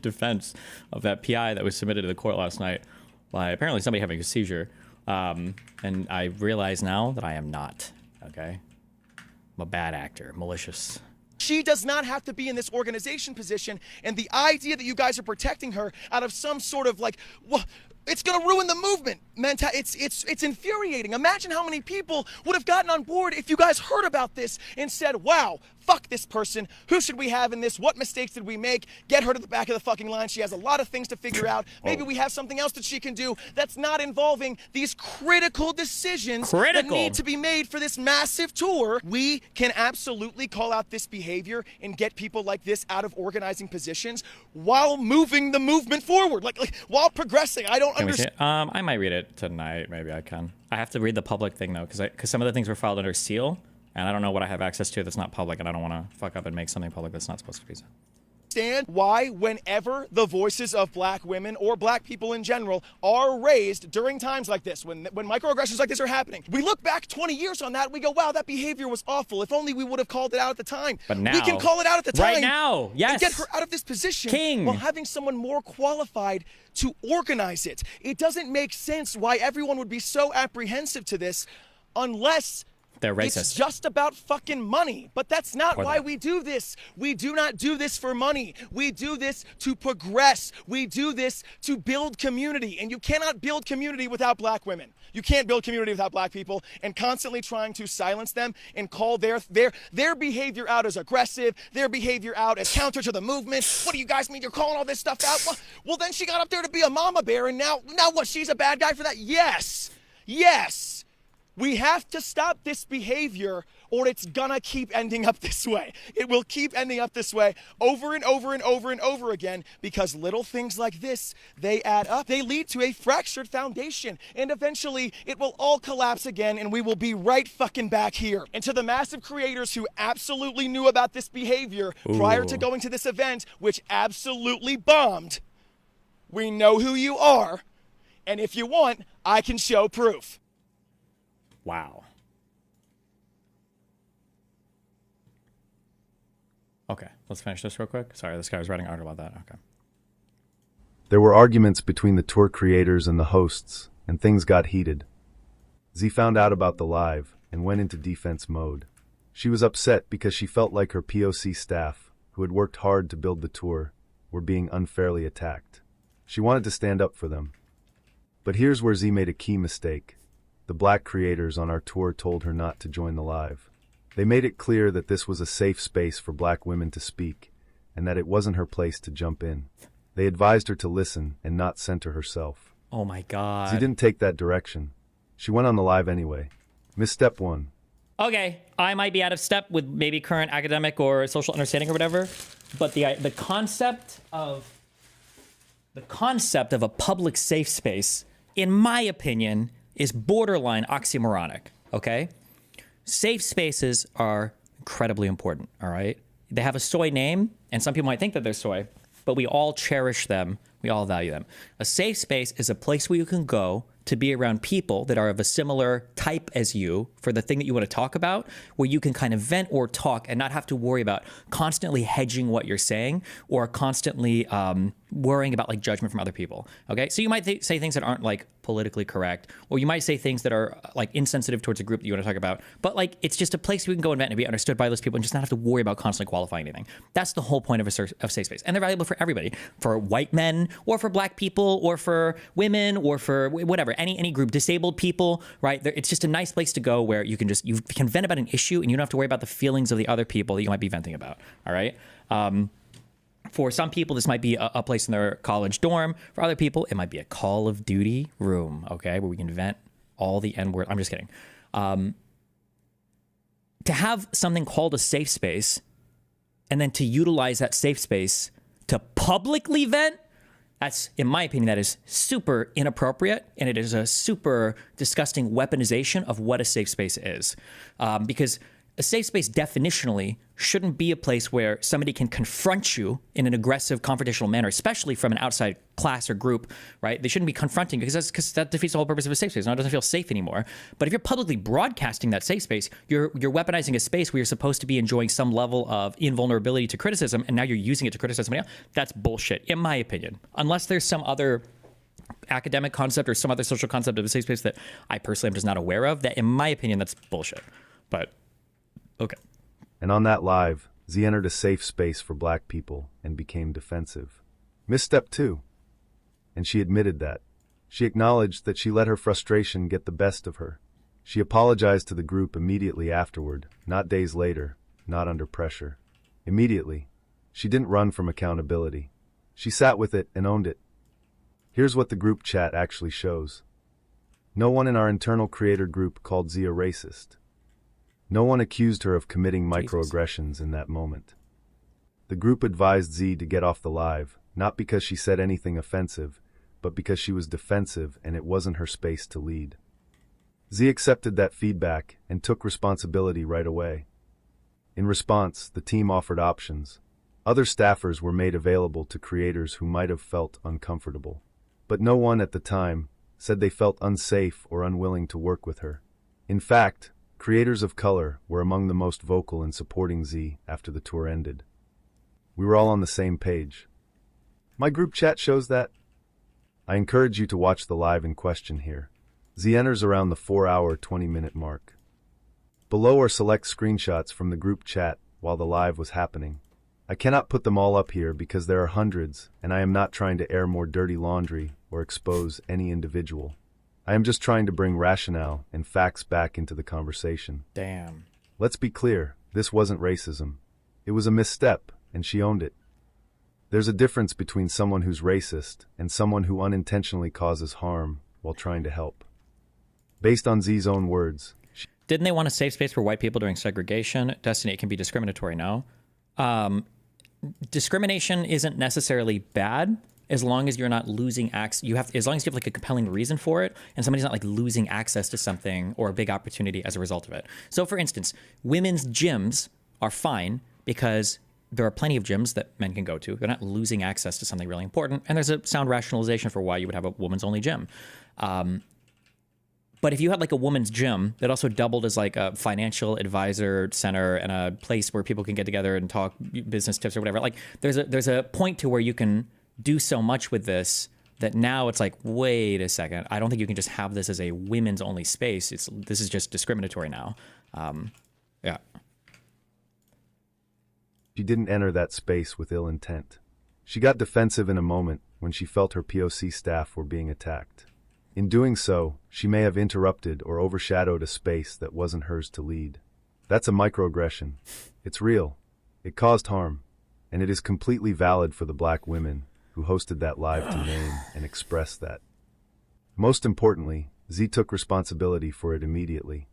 defense of that PI that was submitted to the court last night by apparently somebody having a seizure. And I realize now that I am not, okay? I'm a bad actor, malicious. She does not have to be in this organization position, and the idea that you guys are protecting her out of some sort of like, well, it's gonna ruin the movement. It's infuriating. Imagine how many people would have gotten on board if you guys heard about this and said, wow, fuck this person. Who should we have in this? What mistakes did we make? Get her to the back of the fucking line. She has a lot of things to figure out. Maybe we have something else that she can do that's not involving these critical decisions that need to be made for this massive tour. We can absolutely call out this behavior and get people like this out of organizing positions while moving the movement forward, like while progressing. I don't understand. I might read it tonight. Maybe I can. I have to read the public thing though, because some of the things were filed under seal, and I don't know what I have access to that's not public, and I don't want to fuck up and make something public that's not supposed to be. Understand why whenever the voices of black women or black people in general are raised during times like this, when microaggressions like this are happening, we look back 20 years on that, we go, wow, that behavior was awful. If only we would have called it out at the time. But now, we can call it out at the time. Right now, yes. And get her out of this position while having someone more qualified to organize it. It doesn't make sense why everyone would be so apprehensive to this unless They're racist. It's just about fucking money. But that's not Or why that. we do this. We do not do this for money. We do this to progress. We do this to build community. And you cannot build community without black women. You can't build community without black people. And constantly trying to silence them and call their behavior out as aggressive, their behavior out as counter to the movement. What do you guys mean you're calling all this stuff out? Well, then she got up there to be a mama bear, and now what? She's a bad guy for that? Yes. Yes. We have to stop this behavior, or it's gonna keep ending up this way. It will keep ending up this way over and over and over and over again, because little things like this, they add up. They lead to a fractured foundation, and eventually it will all collapse again, and we will be right fucking back here. And to the massive creators who absolutely knew about this behavior prior to going to this event, which absolutely bombed, we know who you are, and if you want, I can show proof. Wow. Okay, let's finish this real quick. Sorry, this guy was writing an article about that. Okay. There were arguments between the tour creators and the hosts, and things got heated. Z found out about the live and went into defense mode. She was upset because she felt like her POC staff, who had worked hard to build the tour, were being unfairly attacked. She wanted to stand up for them. But here's where Z made a key mistake. The black creators on our tour told her not to join the live. They made it clear that this was a safe space for black women to speak, and that it wasn't her place to jump in. They advised her to listen and not center herself. Oh my God. Z didn't take that direction. She went on the live anyway. Misstep 1. Okay, I might be out of step with maybe current academic or social understanding or whatever, but the concept of a public safe space, in my opinion, is borderline oxymoronic, okay? Safe spaces are incredibly important, all right? They have a soy name, and some people might think that they're soy, but we all cherish them. We all value them. A safe space is a place where you can go to be around people that are of a similar type as you for the thing that you want to talk about, where you can kind of vent or talk and not have to worry about constantly hedging what you're saying or constantly worrying about like judgment from other people. Okay, so you might say things that aren't like politically correct, or you might say things that are like insensitive towards a group that you want to talk about, but like it's just a place where you can go and vent and be understood by those people and just not have to worry about constantly qualifying anything. That's the whole point of a safe space, and they're valuable for everybody, for white men or for black people or for women or for whatever, any group, disabled people, right? It's just a nice place to go where you can vent about an issue and you don't have to worry about the feelings of the other people that you might be venting about. All right. For some people, this might be a place in their college dorm. For other people, it might be a Call of Duty room, okay, where we can vent all the N-word. I'm just kidding. To have something called a safe space and then to utilize that safe space to publicly vent, that's, in my opinion, that is super inappropriate, and it is a super disgusting weaponization of what a safe space is. Because a safe space definitionally shouldn't be a place where somebody can confront you in an aggressive, confrontational manner, especially from an outside class or group, right? They shouldn't be confronting because that defeats the whole purpose of a safe space. Now it doesn't feel safe anymore. But if you're publicly broadcasting that safe space, you're weaponizing a space where you're supposed to be enjoying some level of invulnerability to criticism, and now you're using it to criticize somebody else. That's bullshit, in my opinion. Unless there's some other academic concept or some other social concept of a safe space that I personally am just not aware of, that in my opinion, that's bullshit. But okay. And on that live, Z entered a safe space for black people and became defensive. Misstep 2. And she admitted that. She acknowledged that she let her frustration get the best of her. She apologized to the group immediately afterward, not days later, not under pressure. Immediately. She didn't run from accountability. She sat with it and owned it. Here's what the group chat actually shows. No one in our internal creator group called Z a racist. No one accused her of committing microaggressions in that moment. The group advised Z to get off the live, not because she said anything offensive, but because she was defensive and it wasn't her space to lead. Z accepted that feedback and took responsibility right away. In response, the team offered options. Other staffers were made available to creators who might have felt uncomfortable. But no one at the time said they felt unsafe or unwilling to work with her. In fact, creators of color were among the most vocal in supporting Z after the tour ended. We were all on the same page. My group chat shows that. I encourage you to watch the live in question here. Z enters around the 4-hour, 20-minute mark. Below are select screenshots from the group chat while the live was happening. I cannot put them all up here because there are hundreds, and I am not trying to air more dirty laundry or expose any individual. I am just trying to bring rationale and facts back into the conversation. Damn. Let's be clear, this wasn't racism. It was a misstep, and she owned it. There's a difference between someone who's racist and someone who unintentionally causes harm while trying to help. Based on Z's own words, didn't they want a safe space for white people during segregation? Destiny, it can be discriminatory now. Discrimination isn't necessarily bad as long as you're not losing access. As long as you have like a compelling reason for it, and somebody's not like losing access to something or a big opportunity as a result of it. So, for instance, women's gyms are fine because there are plenty of gyms that men can go to. They're not losing access to something really important, and there's a sound rationalization for why you would have a women's only gym. But if you had like a women's gym that also doubled as like a financial advisor center and a place where people can get together and talk business tips or whatever, like there's a point to where you can do so much with this that now it's like, wait a second, I don't think you can just have this as a women's only space. This is just discriminatory now. Yeah. She didn't enter that space with ill intent. She got defensive in a moment when she felt her POC staff were being attacked. In doing so, she may have interrupted or overshadowed a space that wasn't hers to lead. That's a microaggression. It's real. It caused harm. And it is completely valid for the black women who hosted that live to name and express that. Most importantly, Z took responsibility for it immediately.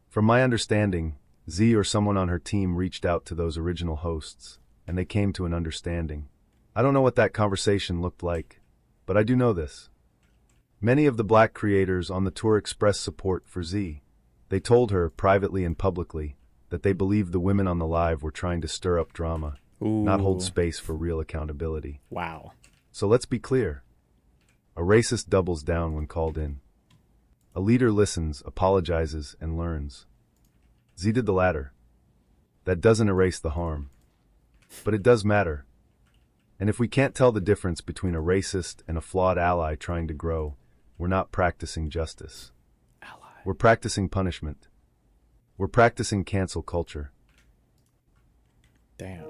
From my understanding, Z or someone on her team reached out to those original hosts, and they came to an understanding. I don't know what that conversation looked like, but I do know this. Many of the black creators on the tour expressed support for Z. They told her, privately and publicly, that they believed the women on the live were trying to stir up drama, not hold space for real accountability. Wow. So let's be clear. A racist doubles down when called in. A leader listens, apologizes, and learns. Z did the latter. That doesn't erase the harm. But it does matter. And if we can't tell the difference between a racist and a flawed ally trying to grow, we're not practicing justice. We're practicing punishment. We're practicing cancel culture. Damn.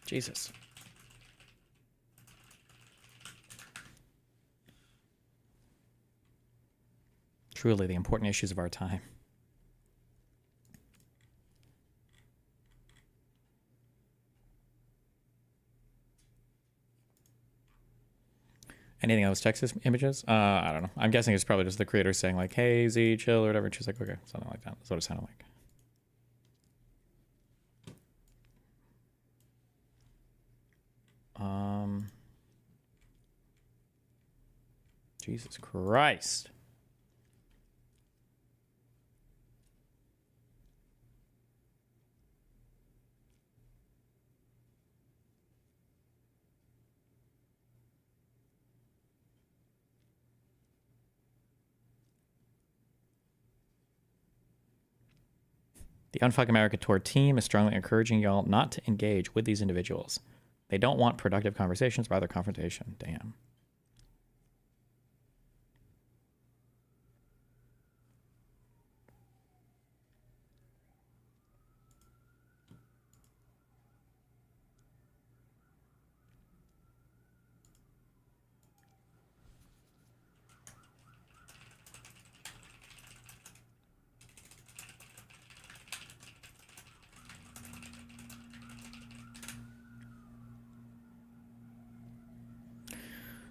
Jesus. Truly the important issues of our time. Anything else? Texas images? I don't know. I'm guessing it's probably just the creator saying like, "Hey Z, chill" or whatever. And she's like, "Okay," something like that. That's what it sounded like. Jesus Christ. The Unfuck America Tour team is strongly encouraging y'all not to engage with these individuals. They don't want productive conversations, rather confrontation. Damn.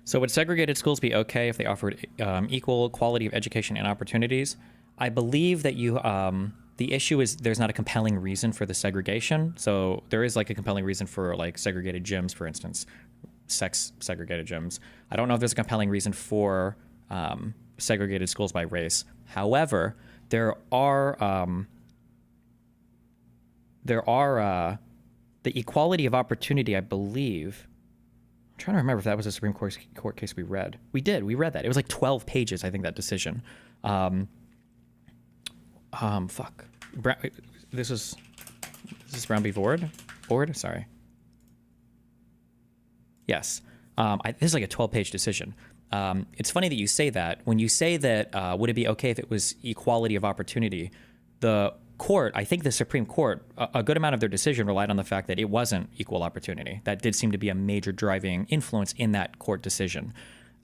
So would segregated schools be okay if they offered equal quality of education and opportunities? I believe that the issue is there's not a compelling reason for the segregation. So there is like a compelling reason for like segregated gyms, for instance, sex segregated gyms. I don't know if there's a compelling reason for segregated schools by race. However, there are the equality of opportunity, I believe. trying to remember if that was a Supreme Court case we read. We did. We read that. It was like 12 pages, I think, that decision. Fuck. This is Brown v. Ford? Sorry. Yes. This is like a 12-page decision. It's funny that you say that. When you say that, would it be okay if it was equality of opportunity? The court, I think the Supreme Court, a good amount of their decision relied on the fact that it wasn't equal opportunity. That did seem to be a major driving influence in that court decision.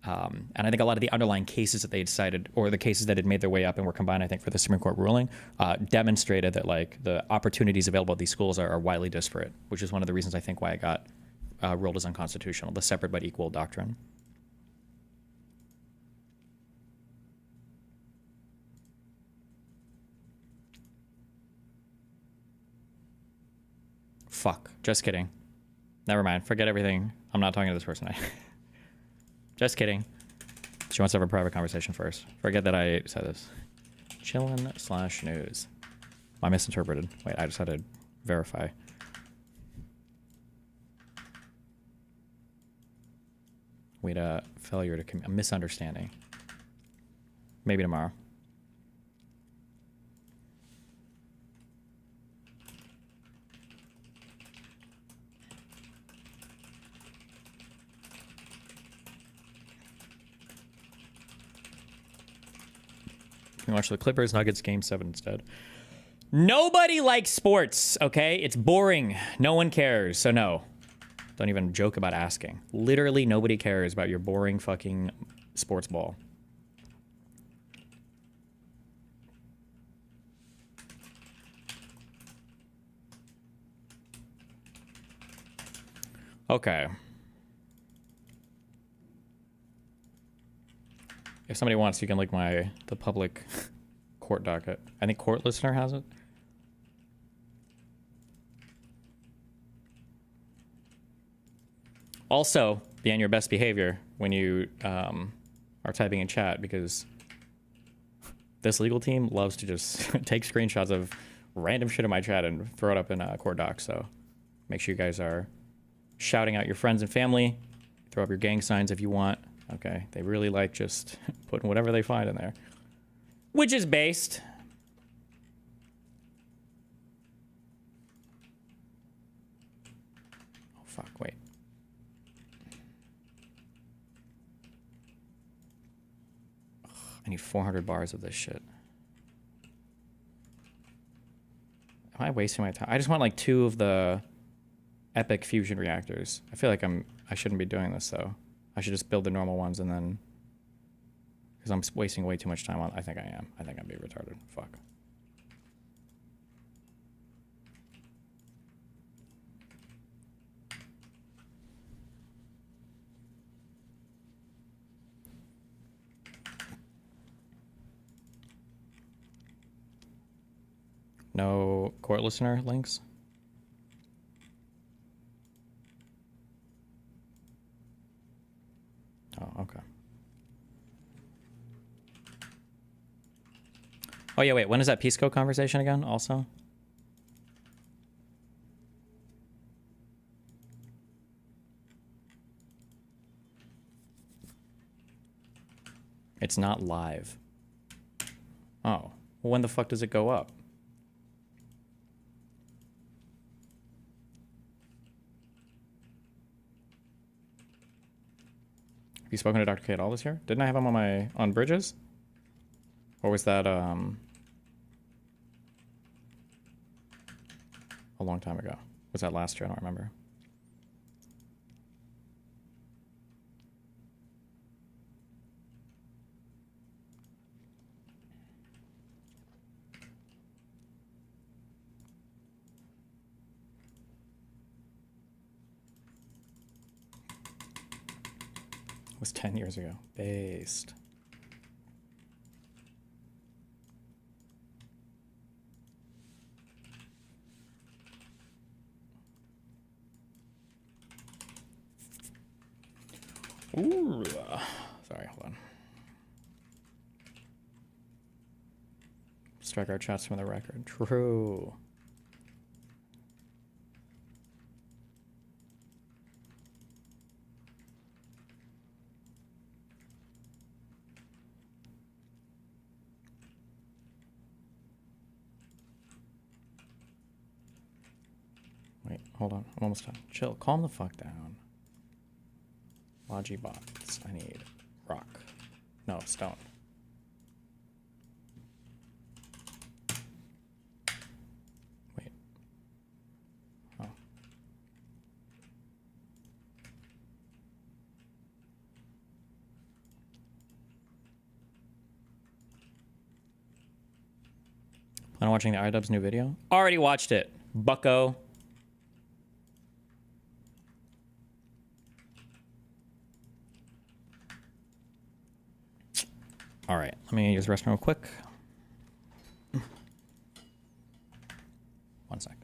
And I think a lot of the underlying cases that they decided, or the cases that had made their way up and were combined, I think, for the Supreme Court ruling, demonstrated that like the opportunities available at these schools are widely disparate, which is one of the reasons I think why it got ruled as unconstitutional, the separate but equal doctrine. Fuck. Just kidding. Never mind. Forget everything. I'm not talking to this person. Just kidding. She wants to have a private conversation first. Forget that I said this. Chillin/news. I misinterpreted. Wait, I just had to verify. Wait, failure to a misunderstanding. Maybe tomorrow. We watch the Clippers Nuggets game 7 instead. Nobody likes sports, okay? It's boring. No one cares. So no. Don't even joke about asking. Literally nobody cares about your boring fucking sports ball. Okay. If somebody wants, you can link the public court docket. I think Court Listener has it. Also, be on your best behavior when you are typing in chat, because this legal team loves to just take screenshots of random shit in my chat and throw it up in court docs. So make sure you guys are shouting out your friends and family. Throw up your gang signs if you want. Okay, they really like just putting whatever they find in there, which is based. Oh, fuck, wait. Ugh, I need 400 bars of this shit. Am I wasting my time? I just want like 2 of the epic fusion reactors. I feel like I shouldn't be doing this though. I should just build the normal ones and then, because I'm wasting way too much time on. I think I am. I think I'm being retarded. Fuck. No Court Listener links? Oh, okay. Oh, yeah, wait. When is that Peace Code conversation again, also? It's not live. Oh. Well, when the fuck does it go up? Have you spoken to Dr. K at all this year? Didn't I have him on Bridges? Or was that a long time ago? Was that last year? I don't remember. It was 10 years ago. Based. Ooh. Sorry, hold on. Strike our chats from the record. True. Wait, hold on. I'm almost done. Chill. Calm the fuck down. Logibots. I need rock. No, stone. Wait. Oh. Plan on watching the iDubbbz new video? Already watched it. Bucko. All right, let me use the restroom real quick. 1 sec.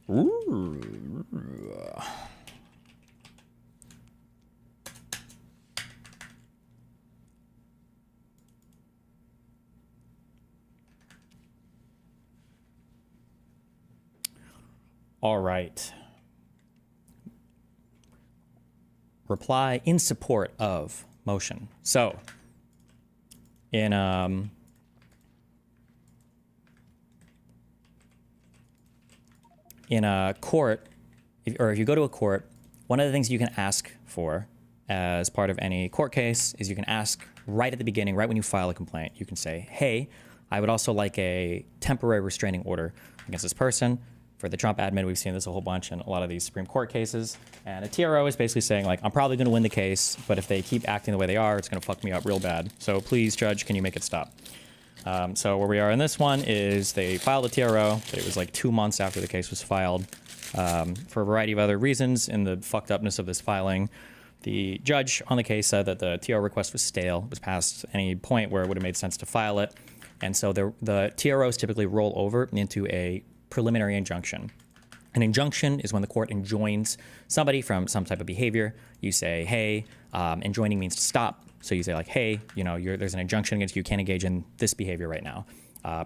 Ooh. All right. Reply in support of motion. So, in a court, if you go to a court, one of the things you can ask for as part of any court case is you can ask right at the beginning, right when you file a complaint, you can say, hey, I would also like a temporary restraining order against this person. For the Trump admin, we've seen this a whole bunch in a lot of these Supreme Court cases. And a TRO is basically saying, like, I'm probably going to win the case, but if they keep acting the way they are, it's going to fuck me up real bad. So please, Judge, can you make it stop? So where we are in this one is they filed a TRO. It was like 2 months after the case was filed. For a variety of other reasons, in the fucked upness of this filing, the judge on the case said that the TRO request was stale. It was past any point where it would have made sense to file it. And so the TROs typically roll over into a preliminary injunction. An injunction is when the court enjoins somebody from some type of behavior. You say, hey, enjoining means to stop. So you say, like, hey, you know, there's an injunction against you, can't engage in this behavior right now.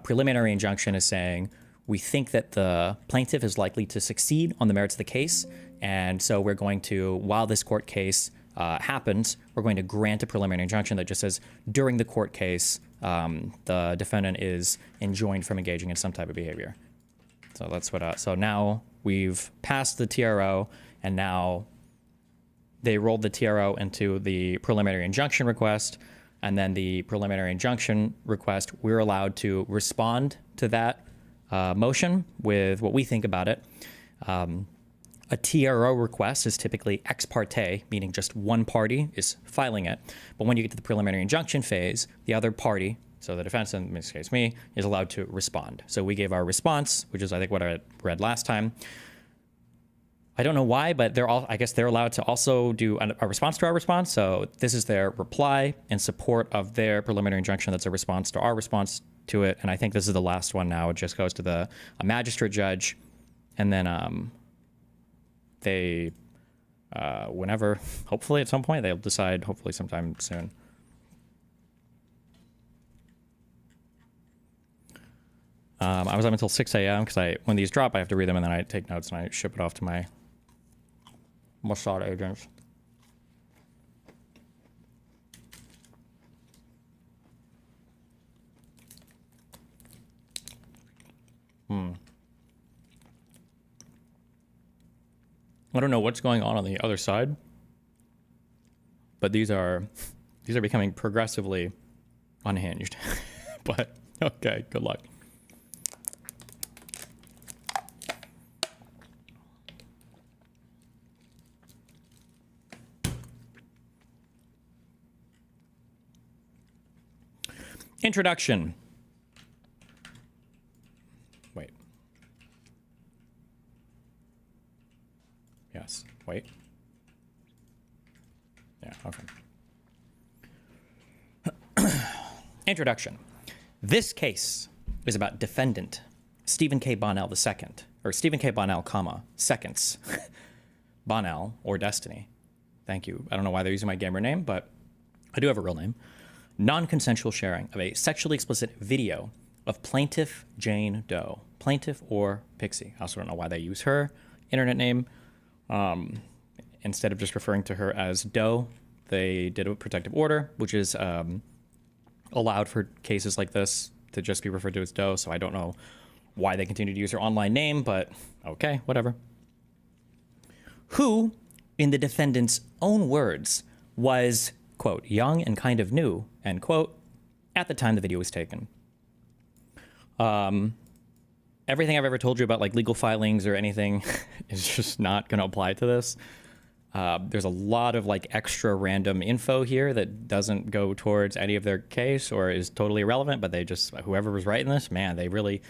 Preliminary injunction is saying, we think that the plaintiff is likely to succeed on the merits of the case. And so we're going to, while this court case happens, we're going to grant a preliminary injunction that just says, during the court case, the defendant is enjoined from engaging in some type of behavior. So that's what, so now we've passed the TRO, and now they rolled the TRO into the preliminary injunction request, and then the preliminary injunction request, we're allowed to respond to that motion with what we think about it. A TRO request is typically ex parte, meaning just one party is filing it. But when you get to the preliminary injunction phase, the other party, so the defense, in this case me, is allowed to respond. So we gave our response, which is I think what I read last time. I don't know why, but I guess they're allowed to also do a response to our response. So this is their reply in support of their preliminary injunction. That's a response to our response to it. And I think this is the last one now. It just goes to a magistrate judge. And then they, whenever, hopefully at some point, they'll decide, hopefully sometime soon. I was up until 6 a.m. because when these drop, I have to read them and then I take notes and I ship it off to my Mossad agents. I don't know what's going on the other side, but these are becoming progressively unhinged. But okay, good luck. Introduction. Wait. Yes. Wait. Yeah, okay. Introduction. This case is about defendant Stephen K. Bonnell II, or Stephen K. Bonnell, seconds. Bonnell, or Destiny. Thank you. I don't know why they're using my gamer name, but I do have a real name. Non-consensual sharing of a sexually explicit video of plaintiff Jane Doe. Plaintiff or Pixie. I also don't know why they use her internet name. Instead of just referring to her as Doe, they did a protective order, which is allowed for cases like this to just be referred to as Doe. So I don't know why they continue to use her online name, but okay, whatever. Who, in the defendant's own words, was, quote, young and kind of new, end quote, at the time the video was taken. Everything I've ever told you about like legal filings or anything is just not going to apply to this. There's a lot of like extra random info here that doesn't go towards any of their case or is totally irrelevant, but they just, whoever was writing this, man, they really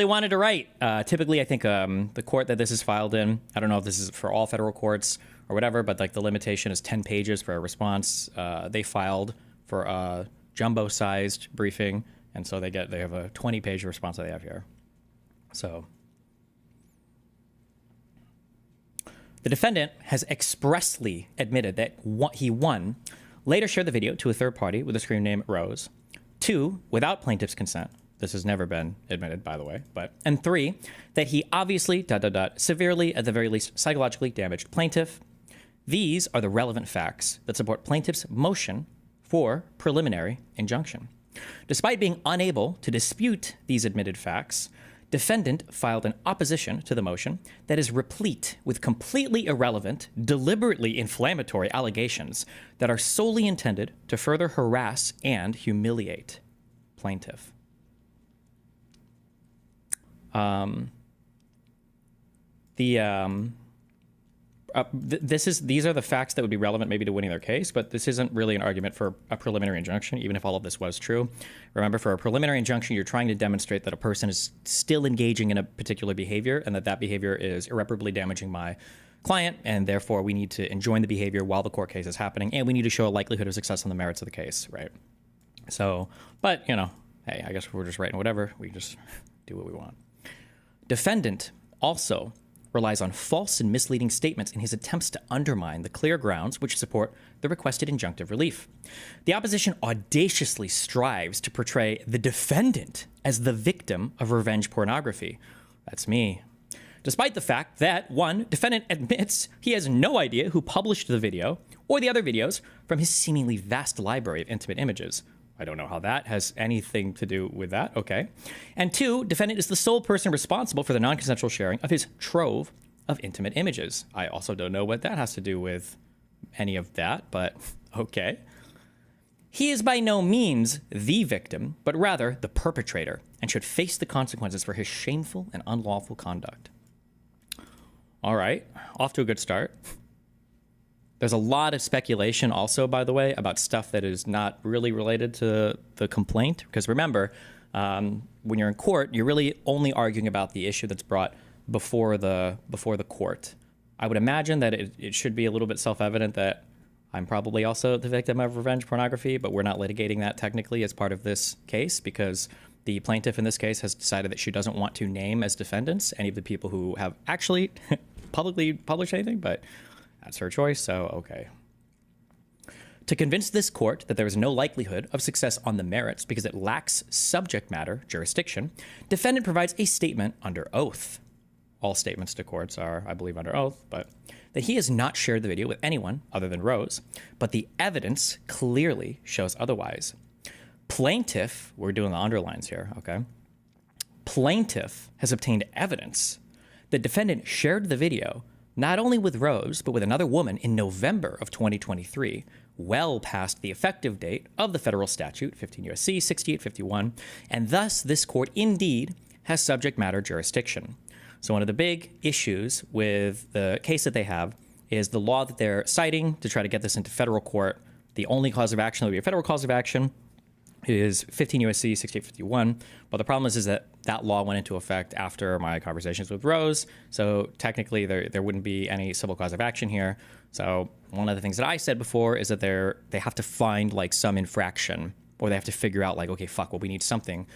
wanted to write. Typically, I think the court that this is filed in, I don't know if this is for all federal courts or whatever, but like the limitation is 10 pages for a response. They filed for a jumbo-sized briefing, and so they have a 20-page response that they have here. So the defendant has expressly admitted that he, 1, later shared the video to a third party with the screen name Rose, 2, without plaintiff's consent. This has never been admitted, by the way, and 3, that he obviously, severely, at the very least, psychologically damaged plaintiff. These are the relevant facts that support plaintiff's motion for preliminary injunction. Despite being unable to dispute these admitted facts, defendant filed an opposition to the motion that is replete with completely irrelevant, deliberately inflammatory allegations that are solely intended to further harass and humiliate plaintiff. These are the facts that would be relevant maybe to winning their case, but this isn't really an argument for a preliminary injunction, even if all of this was true. Remember, for a preliminary injunction, you're trying to demonstrate that a person is still engaging in a particular behavior and that behavior is irreparably damaging my client, and therefore we need to enjoin the behavior while the court case is happening, and we need to show a likelihood of success on the merits of the case, right? So, but, you know, hey, I guess we're just writing whatever. We just do what we want. Defendant also relies on false and misleading statements in his attempts to undermine the clear grounds which support the requested injunctive relief. The opposition audaciously strives to portray the defendant as the victim of revenge pornography. That's me. Despite the fact that, 1, defendant admits he has no idea who published the video or the other videos from his seemingly vast library of intimate images. I don't know how that has anything to do with that. Okay. And 2, defendant is the sole person responsible for the non-consensual sharing of his trove of intimate images. I also don't know what that has to do with any of that, but okay. He is by no means the victim, but rather the perpetrator, and should face the consequences for his shameful and unlawful conduct. All right. Off to a good start. There's a lot of speculation also, by the way, about stuff that is not really related to the complaint. Because remember, when you're in court, you're really only arguing about the issue that's brought before the court. I would imagine that it should be a little bit self-evident that I'm probably also the victim of revenge pornography, but we're not litigating that technically as part of this case because the plaintiff in this case has decided that she doesn't want to name as defendants any of the people who have actually publicly published anything, but that's her choice, so okay. To convince this court that there is no likelihood of success on the merits because it lacks subject matter jurisdiction, defendant provides a statement under oath. All statements to courts are, I believe, under oath, but that he has not shared the video with anyone other than Rose, but the evidence clearly shows otherwise. Plaintiff, we're doing the underlines here, okay? Plaintiff has obtained evidence that defendant shared the video not only with Rose, but with another woman in November of 2023, well past the effective date of the federal statute, 15 U.S.C. 6851, and thus this court indeed has subject matter jurisdiction. So one of the big issues with the case that they have is the law that they're citing to try to get this into federal court. The only cause of action that would be a federal cause of action is 15 U.S.C. 6851. But the problem is that that law went into effect after my conversations with Rose. So technically there wouldn't be any civil cause of action here. So one of the things that I said before is that they have to find like some infraction, or they have to figure out like, okay, fuck, well, we need something.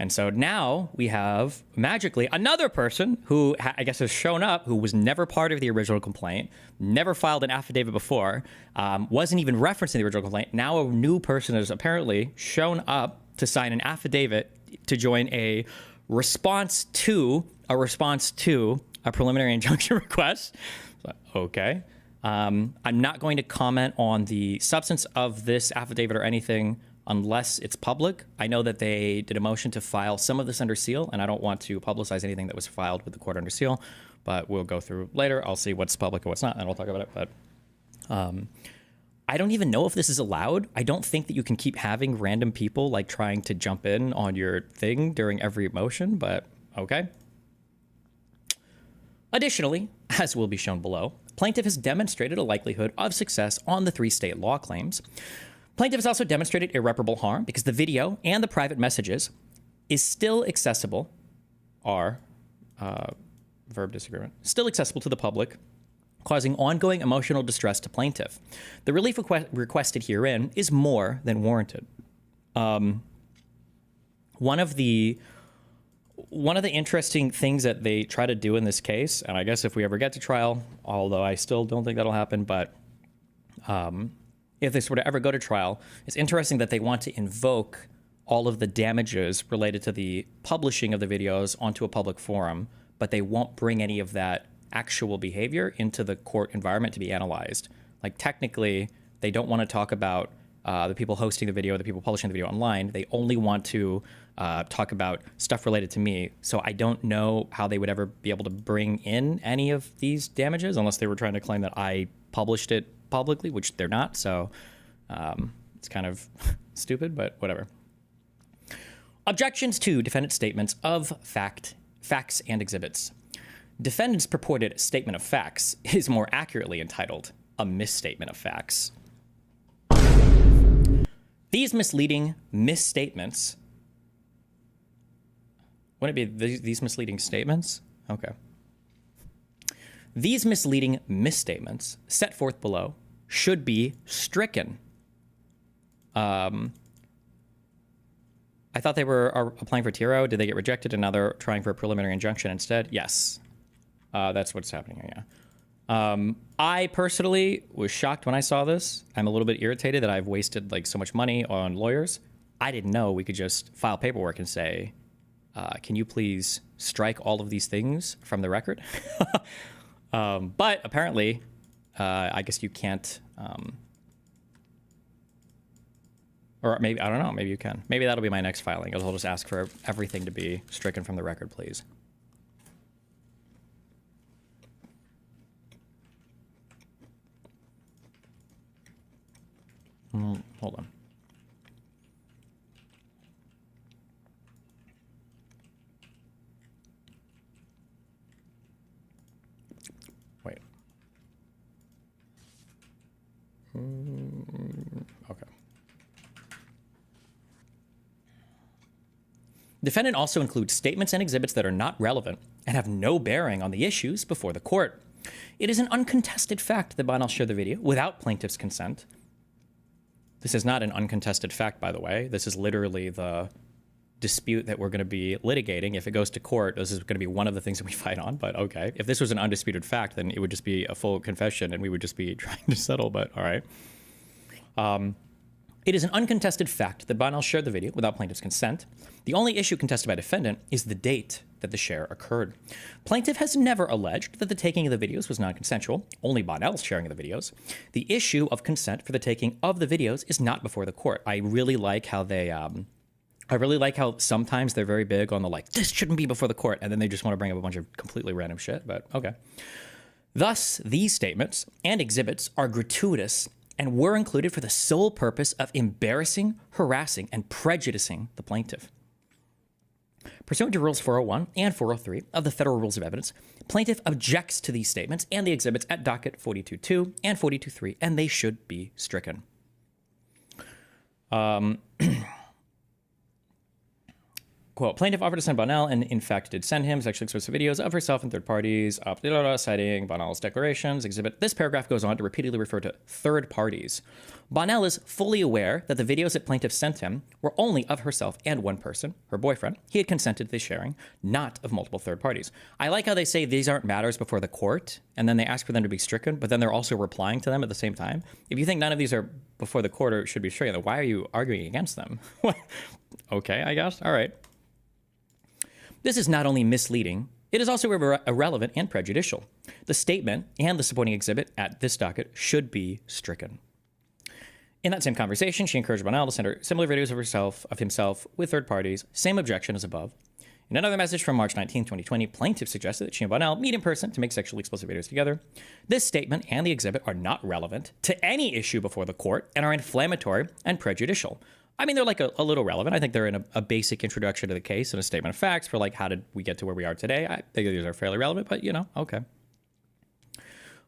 And so now we have magically another person who I guess has shown up, who was never part of the original complaint, never filed an affidavit before, wasn't even referenced in the original complaint. Now a new person has apparently shown up to sign an affidavit to join a response to a preliminary injunction request. So, okay. I'm not going to comment on the substance of this affidavit or anything unless it's public. I know that they did a motion to file some of this under seal, and I don't want to publicize anything that was filed with the court under seal, but we'll go through later. I'll see what's public and what's not, and we'll talk about it. But I don't even know if this is allowed. I don't think that you can keep having random people like trying to jump in on your thing during every motion, but okay. Additionally, as will be shown below, plaintiff has demonstrated a likelihood of success on the 3 state law claims. Plaintiff has also demonstrated irreparable harm because the video and the private messages is still accessible, verb disagreement, still accessible to the public, causing ongoing emotional distress to plaintiff. The relief requested herein is more than warranted. One of the interesting things that they try to do in this case, and I guess if we ever get to trial, although I still don't think that'll happen, but if this were to ever go to trial, it's interesting that they want to invoke all of the damages related to the publishing of the videos onto a public forum, but they won't bring any of that actual behavior into the court environment to be analyzed. Like technically, they don't want to talk about the people hosting the video, the people publishing the video online. They only want to talk about stuff related to me. So I don't know how they would ever be able to bring in any of these damages unless they were trying to claim that I published it publicly, which they're not. So it's kind of stupid, but whatever. Objections to defendant's statements of facts and exhibits. Defendant's purported statement of facts is more accurately entitled a misstatement of facts. These misleading misstatements. Wouldn't it be these misleading statements? Okay. These misleading misstatements set forth below should be stricken. I thought they were applying for TRO. Did they get rejected and now they're trying for a preliminary injunction instead? Yes. That's what's happening here, yeah. I personally was shocked when I saw this. I'm a little bit irritated that I've wasted like so much money on lawyers. I didn't know we could just file paperwork and say, can you please strike all of these things from the record? But apparently, I guess you can't, or maybe, I don't know, maybe you can. Maybe that'll be my next filing. I'll just ask for everything to be stricken from the record, please. Hold on. Wait. Okay. Defendant also includes statements and exhibits that are not relevant and have no bearing on the issues before the court. It is an uncontested fact that Bonnell shared the video without plaintiff's consent. This is not an uncontested fact, by the way. This is literally the dispute that we're going to be litigating. If it goes to court, this is going to be one of the things that we fight on, but okay. If this was an undisputed fact, then it would just be a full confession and we would just be trying to settle, but all right. It is an uncontested fact that Bonnell shared the video without plaintiff's consent. The only issue contested by defendant is the date that the share occurred. Plaintiff has never alleged that the taking of the videos was non-consensual, only Bonnell's sharing of the videos. The issue of consent for the taking of the videos is not before the court. I really like how they, I really like how sometimes they're very big on the like, this shouldn't be before the court, and then they just want to bring up a bunch of completely random shit, but okay. Thus, these statements and exhibits are gratuitous and were included for the sole purpose of embarrassing, harassing, and prejudicing the plaintiff. Pursuant to Rules 401 and 403 of the Federal Rules of Evidence, plaintiff objects to these statements and the exhibits at docket 42.2 and 42.3, and they should be stricken. Quote, plaintiff offered to send Bonnell, and in fact did send him, sexually explicit videos of herself and third parties, citing Bonnell's declarations. Exhibit. This paragraph goes on to repeatedly refer to third parties. Bonnell is fully aware that the videos that plaintiff sent him were only of herself and one person, her boyfriend. He had consented to the sharing, not of multiple third parties. I like how they say these aren't matters before the court, and then they ask for them to be stricken, but then they're also replying to them at the same time. If you think none of these are before the court or should be stricken, then why are you arguing against them? Okay, I guess. All right. This is not only misleading, it is also irrelevant and prejudicial. The statement and the supporting exhibit at this docket should be stricken. In that same conversation, she encouraged Bonnell to send her similar videos of himself with third parties, same objection as above. In another message from March 19, 2020, plaintiff suggested that she and Bonnell meet in person to make sexually explicit videos together. This statement and the exhibit are not relevant to any issue before the court and are inflammatory and prejudicial. I mean, they're like a little relevant. I think they're in a basic introduction to the case and a statement of facts for like, how did we get to where we are today? I think these are fairly relevant, but you know, okay.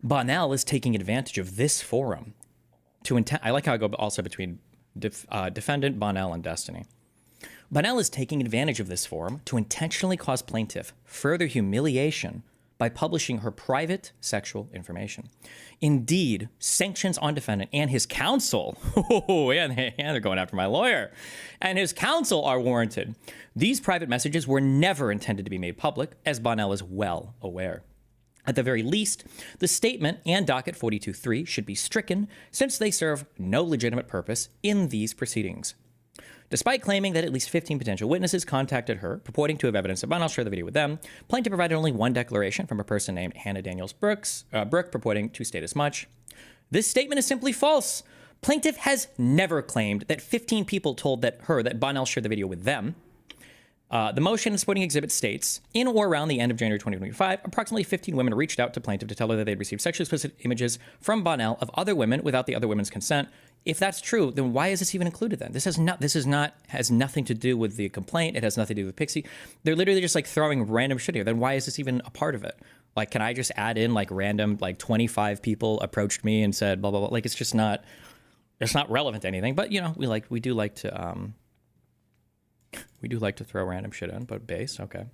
Bonnell is taking advantage of this forum to I like how I go also between defendant, Bonnell, and Destiny. Bonnell is taking advantage of this forum to intentionally cause plaintiff further humiliation by publishing her private sexual information. Indeed, sanctions on defendant and his counsel, and they're going after my lawyer, and his counsel are warranted. These private messages were never intended to be made public, as Bonnell is well aware. At the very least, the statement and docket 42.3 should be stricken since they serve no legitimate purpose in these proceedings. Despite claiming that at least 15 potential witnesses contacted her, purporting to have evidence that Bonnell shared the video with them, plaintiff provided only one declaration from a person named Hannah Daniels Brooke, purporting to state as much. This statement is simply false. Plaintiff has never claimed that 15 people told her that Bonnell shared the video with them. The motion and supporting exhibit states, in or around the end of January 2025, approximately 15 women reached out to plaintiff to tell her that they'd received sexually explicit images from Bonnell of other women without the other women's consent. If that's true, then why is this even included then? This has nothing to do with the complaint. It has nothing to do with Pixie. They're literally just like throwing random shit here. Then why is this even a part of it? Like, can I just add in like random, like 25 people approached me and said blah, blah, blah. Like, it's just not, it's not relevant to anything, but you know, we do like to throw random shit in, but base, okay.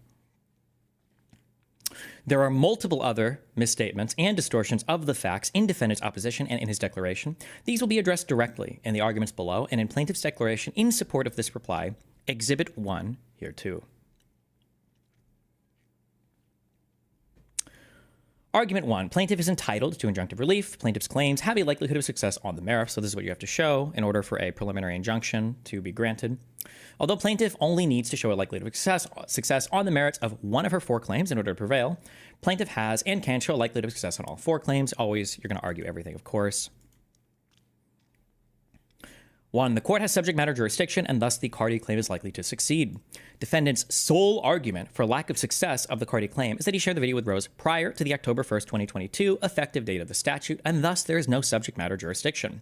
There are multiple other misstatements and distortions of the facts in defendant's opposition and in his declaration. These will be addressed directly in the arguments below and in plaintiff's declaration in support of this reply, Exhibit 1, here too. Argument 1. Plaintiff is entitled to injunctive relief. Plaintiff's claims have a likelihood of success on the merits, so this is what you have to show in order for a preliminary injunction to be granted. Although plaintiff only needs to show a likelihood of success on the merits of one of her 4 claims in order to prevail, plaintiff has and can show a likelihood of success on all 4 claims. Always, you're going to argue everything, of course. 1. The court has subject matter jurisdiction, and thus the Carty claim is likely to succeed. Defendant's sole argument for lack of success of the Carty claim is that he shared the video with Rose prior to the October 1st, 2022 effective date of the statute, and thus there is no subject matter jurisdiction.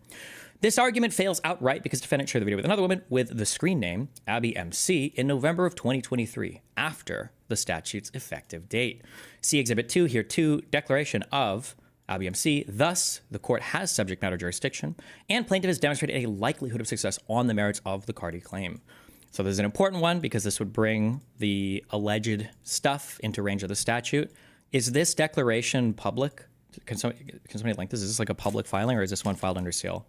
This argument fails outright because defendant shared the video with another woman with the screen name Abby MC in November of 2023, after the statute's effective date. See Exhibit 2 here too, declaration of Abby MC. Thus, the court has subject matter jurisdiction, and plaintiff has demonstrated a likelihood of success on the merits of the Carty claim. So this is an important one because this would bring the alleged stuff into range of the statute. Is this declaration public? Can somebody link this? Is this like a public filing, or is this one filed under seal?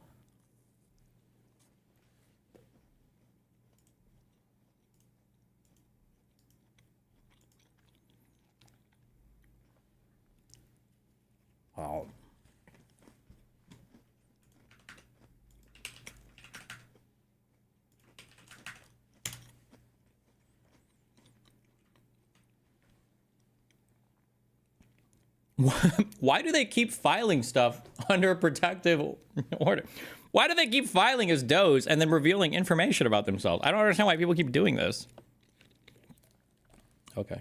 Wow. Why do they keep filing stuff under a protective order? Why do they keep filing as does and then revealing information about themselves? I don't understand why people keep doing this. Okay.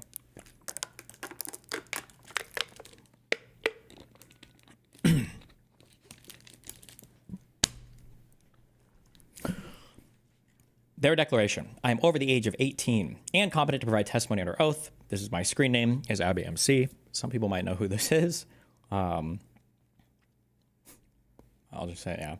Their declaration: I am over the age of 18 and competent to provide testimony under oath. This is my screen name, is Abby MC. Some people might know who this is. I'll just say, yeah.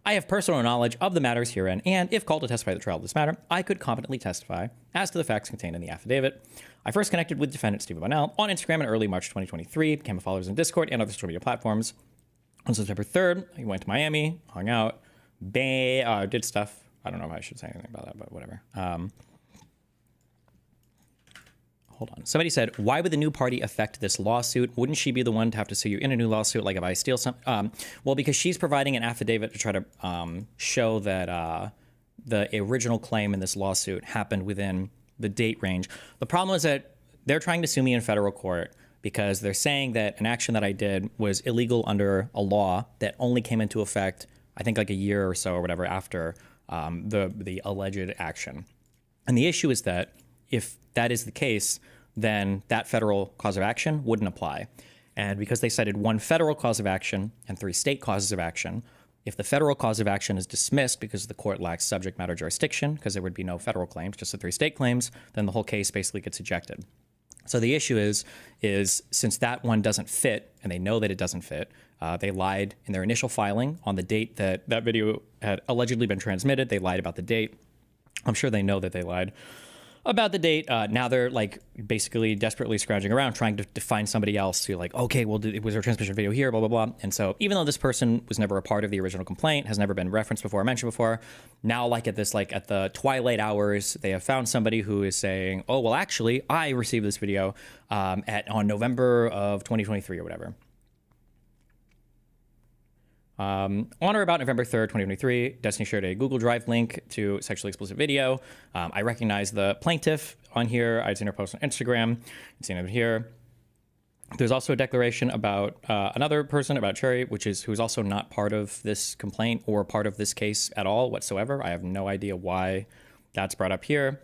I have personal knowledge of the matters herein, and if called to testify at the trial of this matter, I could competently testify as to the facts contained in the affidavit. I first connected with defendant Stephen Bunnell on Instagram in early March 2023, became a follower in Discord and other social media platforms. On September 3rd, he went to Miami, hung out, did stuff. I don't know if I should say anything about that, but whatever. Hold on. Somebody said, why would the new party affect this lawsuit? Wouldn't she be the one to have to sue you in a new lawsuit? Like if I steal some, well, because she's providing an affidavit to try to show that the original claim in this lawsuit happened within the date range. The problem is that they're trying to sue me in federal court because they're saying that an action that I did was illegal under a law that only came into effect, I think like a year or so or whatever after the alleged action. And the issue is that if that is the case, then that federal cause of action wouldn't apply. And because they cited one federal cause of action and 3 state causes of action, if the federal cause of action is dismissed because the court lacks subject matter jurisdiction, because there would be no federal claims, just the 3 state claims, then the whole case basically gets ejected. So the issue is since that one doesn't fit, and they know that it doesn't fit, they lied in their initial filing on the date that that video had allegedly been transmitted. They lied about the date. I'm sure they know that they lied about the date. Now they're like basically desperately scrounging around trying to find somebody else who like, okay, well, was there a transmission video here, blah, blah, blah. And so even though this person was never a part of the original complaint, has never been referenced before or mentioned before, now like at the twilight hours, they have found somebody who is saying, oh, well, actually, I received this video on November of 2023 or whatever. On or about November 3rd, 2023, Destiny shared a Google Drive link to sexually explicit video. I recognize the plaintiff on here. I'd seen her post on Instagram. I'd seen it here. There's also a declaration about another person, about Cherry, who's also not part of this complaint or part of this case at all whatsoever. I have no idea why that's brought up here.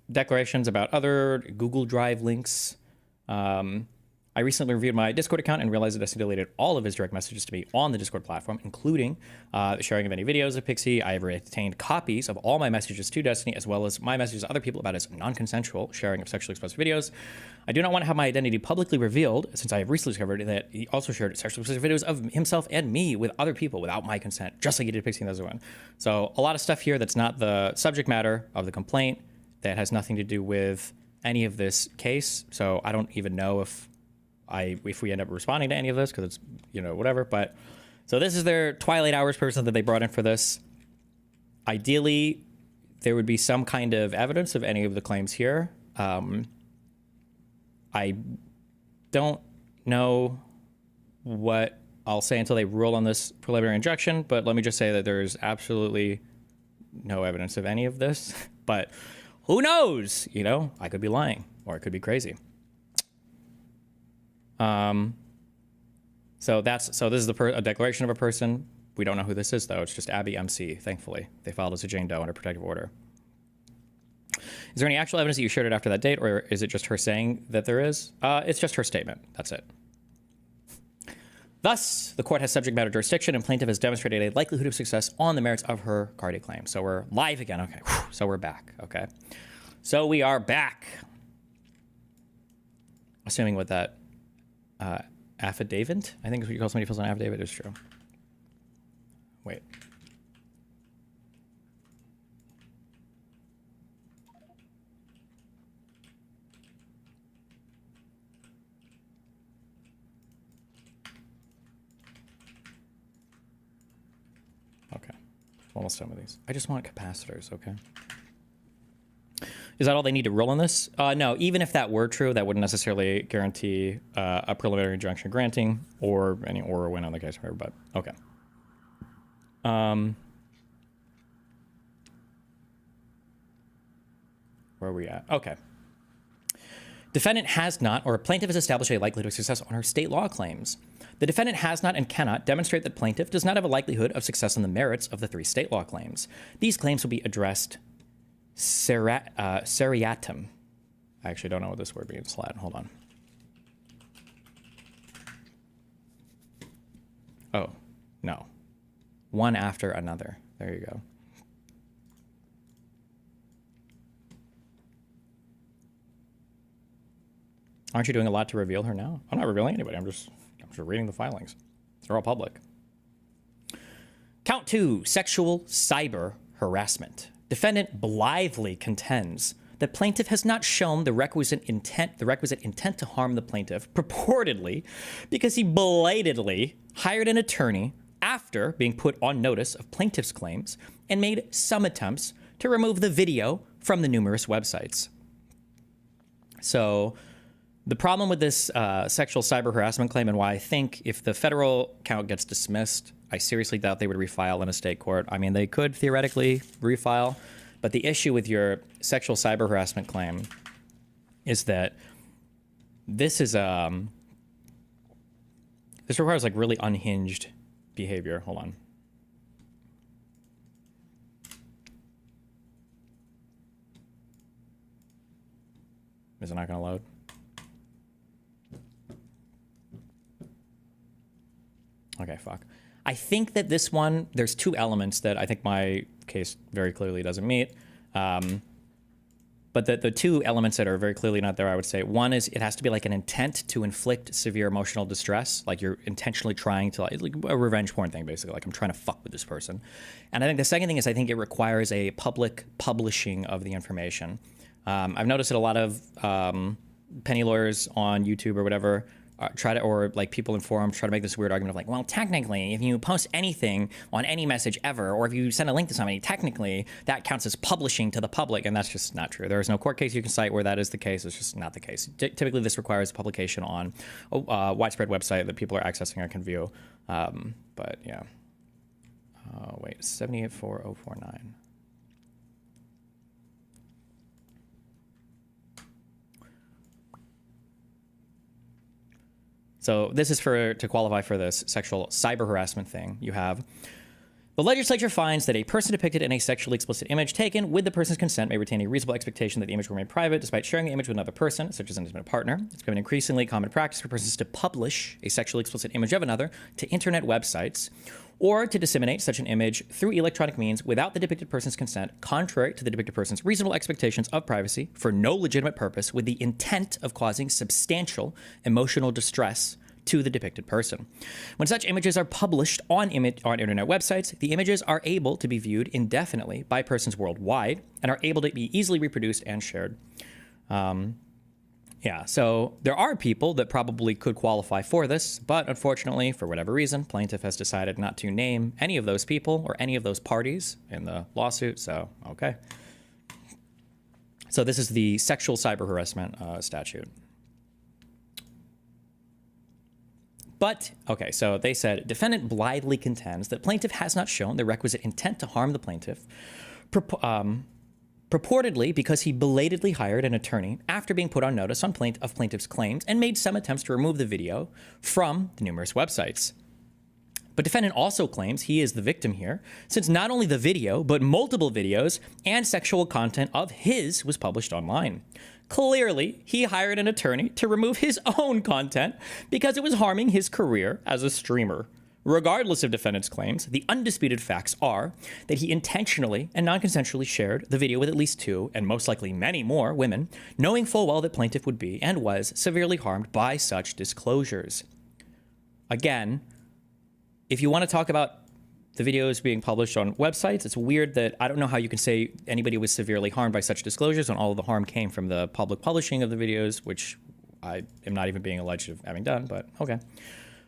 Declarations about other Google Drive links. I recently reviewed my Discord account and realized that Destiny deleted all of his direct messages to me on the Discord platform, including the sharing of any videos of Pixie. I have retained copies of all my messages to Destiny, as well as my messages to other people about his non-consensual sharing of sexually explicit videos. I do not want to have my identity publicly revealed, since I have recently discovered that he also shared sexually explicit videos of himself and me with other people without my consent, just like he did Pixie and the other one. So a lot of stuff here that's not the subject matter of the complaint, that has nothing to do with any of this case. So I don't even know if we end up responding to any of this, because it's, whatever. But so this is their twilight hours person that they brought in for this. Ideally, there would be some kind of evidence of any of the claims here. I don't know what I'll say until they rule on this preliminary injunction, but let me just say that there's absolutely no evidence of any of this. But who knows? I could be lying, or it could be crazy. So this is a declaration of a person. We don't know who this is, though. It's just Abby MC, thankfully. They filed as a Jane Doe under protective order. Is there any actual evidence that you shared it after that date, or is it just her saying that there is? It's just her statement. That's it. Thus, the court has subject matter jurisdiction, and plaintiff has demonstrated a likelihood of success on the merits of her Cardi claim. So we're live again. Okay. So we're back. Okay. So we are back. Assuming what that affidavit, I think is what you call somebody who fills an affidavit, is true. Wait. almost done with these. I just want capacitors, okay? Is that all they need to roll on this? No, even if that were true, that wouldn't necessarily guarantee a preliminary injunction granting or any or win on the case, but okay. Where are we at? Okay. Defendant has not, or plaintiff has established a likelihood of success on her state law claims. The defendant has not and cannot demonstrate that plaintiff does not have a likelihood of success on the merits of the 3 state law claims. These claims will be addressed seriatim. I actually don't know what this word means. Hold on. Oh, no. One after another. There you go. Aren't you doing a lot to reveal her now? I'm not revealing anybody. I'm just reading the filings. They're all public. Count 2, sexual cyber harassment. Defendant blithely contends that plaintiff has not shown the requisite intent to harm the plaintiff, purportedly because he belatedly hired an attorney after being put on notice of plaintiff's claims and made some attempts to remove the video from the numerous websites. So the problem with this sexual cyber harassment claim, and why I think if the federal count gets dismissed, I seriously doubt they would refile in a state court. I mean, they could theoretically refile, but the issue with your sexual cyber harassment claim is that this is this requires like really unhinged behavior. Hold on. Is it not going to load? Okay, fuck. I think that this one, there's 2 elements that I think my case very clearly doesn't meet. But the 2 elements that are very clearly not there, I would say, one is it has to be like an intent to inflict severe emotional distress. Like you're intentionally trying to, like a revenge porn thing, basically. Like I'm trying to fuck with this person. And I think the second thing is I think it requires a public publishing of the information. I've noticed that a lot of penny lawyers on YouTube or whatever or like people in forums try to make this weird argument of like, well, technically, if you post anything on any message ever, or if you send a link to somebody, technically that counts as publishing to the public, and that's just not true. There is no court case you can cite where that is the case. It's just not the case. Typically, this requires publication on a widespread website that people are accessing or can view. But yeah. Wait, 784049. So this is to qualify for this sexual cyber harassment thing. You have the legislature finds that a person depicted in a sexually explicit image taken with the person's consent may retain a reasonable expectation that the image will remain private despite sharing the image with another person, such as an intimate partner. It's become an increasingly common practice for persons to publish a sexually explicit image of another to internet websites or to disseminate such an image through electronic means without the depicted person's consent, contrary to the depicted person's reasonable expectations of privacy, for no legitimate purpose, with the intent of causing substantial emotional distress to the depicted person. When such images are published on internet websites, the images are able to be viewed indefinitely by persons worldwide and are able to be easily reproduced and shared. Yeah, so there are people that probably could qualify for this, but unfortunately, for whatever reason, plaintiff has decided not to name any of those people or any of those parties in the lawsuit, so okay. So this is the sexual cyber harassment statute. But, okay, so they said, defendant blithely contends that plaintiff has not shown the requisite intent to harm the plaintiff, purportedly because he belatedly hired an attorney after being put on notice of plaintiff's claims and made some attempts to remove the video from the numerous websites. But defendant also claims he is the victim here, since not only the video, but multiple videos and sexual content of his was published online. Clearly, he hired an attorney to remove his own content because it was harming his career as a streamer. Regardless of defendant's claims, the undisputed facts are that he intentionally and non-consensually shared the video with at least 2, and most likely many more, women, knowing full well that plaintiff would be and was severely harmed by such disclosures. Again, if you want to talk about the videos being published on websites, it's weird that I don't know how you can say anybody was severely harmed by such disclosures when all of the harm came from the public publishing of the videos, which I am not even being alleged of having done, but okay.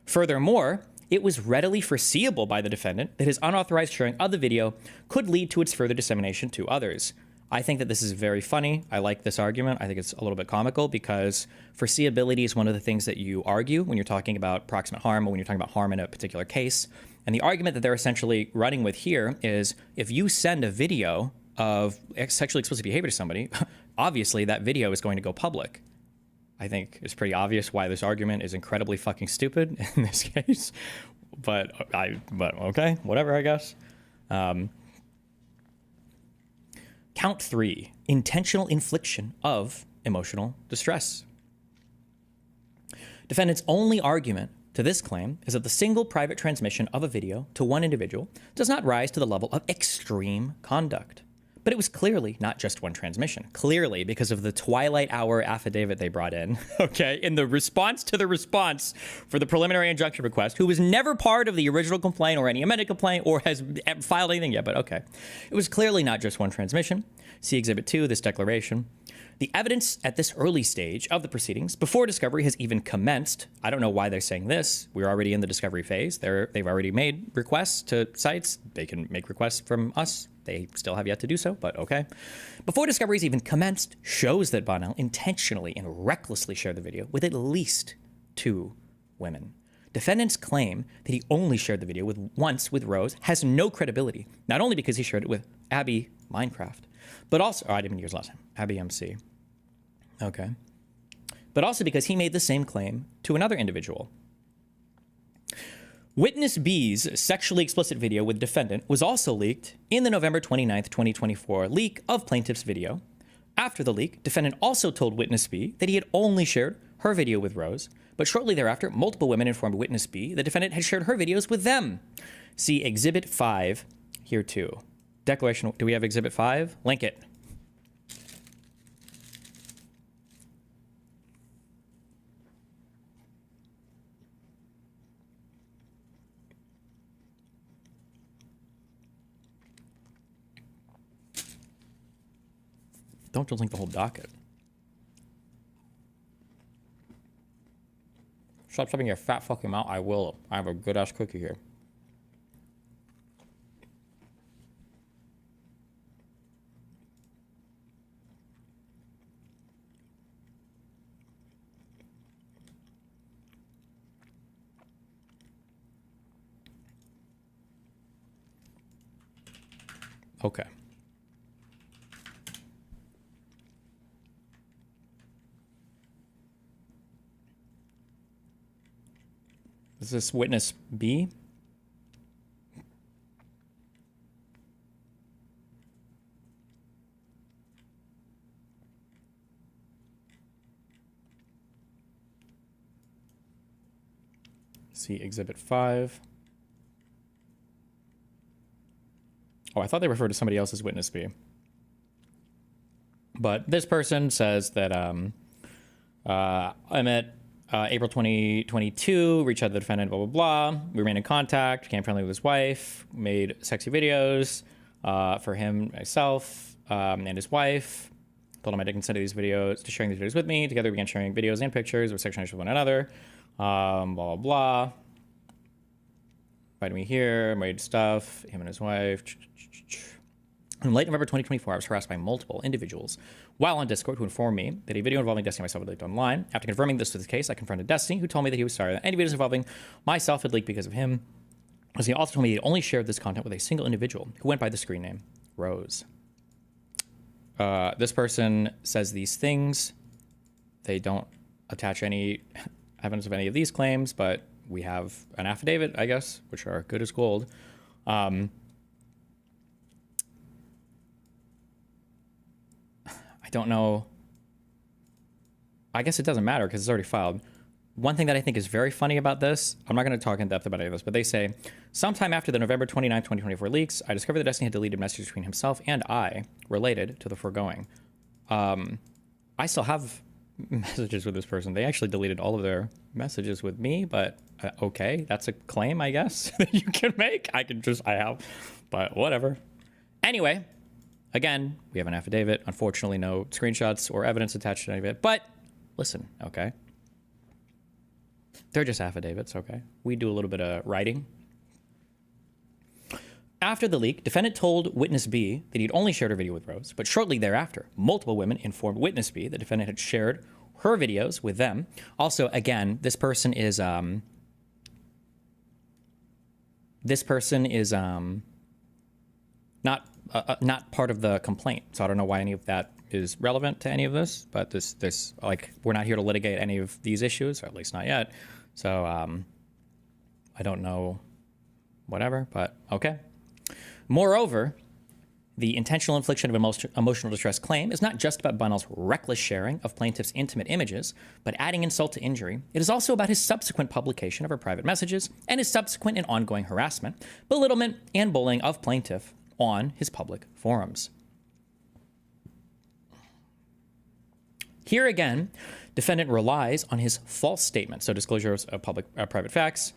Furthermore, it was readily foreseeable by the defendant that his unauthorized sharing of the video could lead to its further dissemination to others. I think that this is very funny. I like this argument. I think it's a little bit comical because foreseeability is one of the things that you argue when you're talking about proximate harm or when you're talking about harm in a particular case. And the argument that they're essentially running with here is if you send a video of sexually explicit behavior to somebody, obviously that video is going to go public. I think it's pretty obvious why this argument is incredibly fucking stupid in this case. But okay, whatever, I guess. Count 3, intentional infliction of emotional distress. Defendant's only argument to this claim is that the single private transmission of a video to one individual does not rise to the level of extreme conduct. But it was clearly not just one transmission. Clearly, because of the twilight hour affidavit they brought in, okay, in the response to the response for the preliminary injunction request, who was never part of the original complaint or any amended complaint or has filed anything yet, but okay. It was clearly not just one transmission. See Exhibit 2, this declaration. The evidence at this early stage of the proceedings, before discovery has even commenced, I don't know why they're saying this. We're already in the discovery phase. They've already made requests to sites. They can make requests from us. They still have yet to do so, but okay. Before discovery has even commenced, shows that Bonnell intentionally and recklessly shared the video with at least 2 women. Defendant's claim that he only shared the video once with Rose has no credibility, not only because he shared it with Abby Minecraft, but also, I didn't use last time, Abby MC. Okay. But also because he made the same claim to another individual. Witness B's sexually explicit video with defendant was also leaked in the November 29th, 2024 leak of plaintiff's video. After the leak, defendant also told Witness B that he had only shared her video with Rose, but shortly thereafter, multiple women informed Witness B the defendant had shared her videos with them. See Exhibit 5 here too. Declaration, do we have Exhibit 5? Link it. Don't just link the whole docket. Stop stuffing your fat fucking mouth. I will. I have a good ass cookie here. Okay. Is this Witness B? See Exhibit 5. Oh, I thought they referred to somebody else as Witness B. But this person says that I'm at April 2022, reached out to the defendant, blah, blah, blah. We remained in contact, became friendly with his wife, made sexy videos for him, myself, and his wife. Told him I didn't consent to these videos, to sharing these videos with me. Together we began sharing videos and pictures of sexual relations with one another. Blah, blah, blah. Invited me here, made stuff, him and his wife. In late November 2024, I was harassed by multiple individuals while on Discord who informed me that a video involving Destiny and myself had leaked online. After confirming this was the case, I confronted Destiny, who told me that he was sorry that any videos involving myself had leaked because of him. As he also told me he had only shared this content with a single individual who went by the screen name Rose. This person says these things. They don't attach any evidence of any of these claims, but we have an affidavit, I guess, which are good as gold. I don't know. I guess it doesn't matter because it's already filed. One thing that I think is very funny about this, I'm not going to talk in depth about any of this, but they say, sometime after the November 29, 2024 leaks, I discovered that Destiny had deleted messages between himself and I related to the foregoing. I still have messages with this person. They actually deleted all of their messages with me, but okay, that's a claim, I guess, that you can make. I have, but whatever. Anyway, again, we have an affidavit. Unfortunately, no screenshots or evidence attached to any of it, but listen, okay? They're just affidavits, okay? We do a little bit of writing. After the leak, defendant told witness B that he'd only shared her video with Rose, but shortly thereafter, multiple women informed witness B that defendant had shared her videos with them. Also, again, this person is not part of the complaint, so I don't know why any of that is relevant to any of this. But this like, we're not here to litigate any of these issues, or at least not yet. So I don't know, whatever. But okay. Moreover, the intentional infliction of emotional distress claim is not just about Bunnell's reckless sharing of plaintiff's intimate images, but adding insult to injury. It is also about his subsequent publication of her private messages and his subsequent and ongoing harassment, belittlement, and bullying of plaintiff on his public forums. Here again, defendant relies on his false statement, so disclosure of private facts,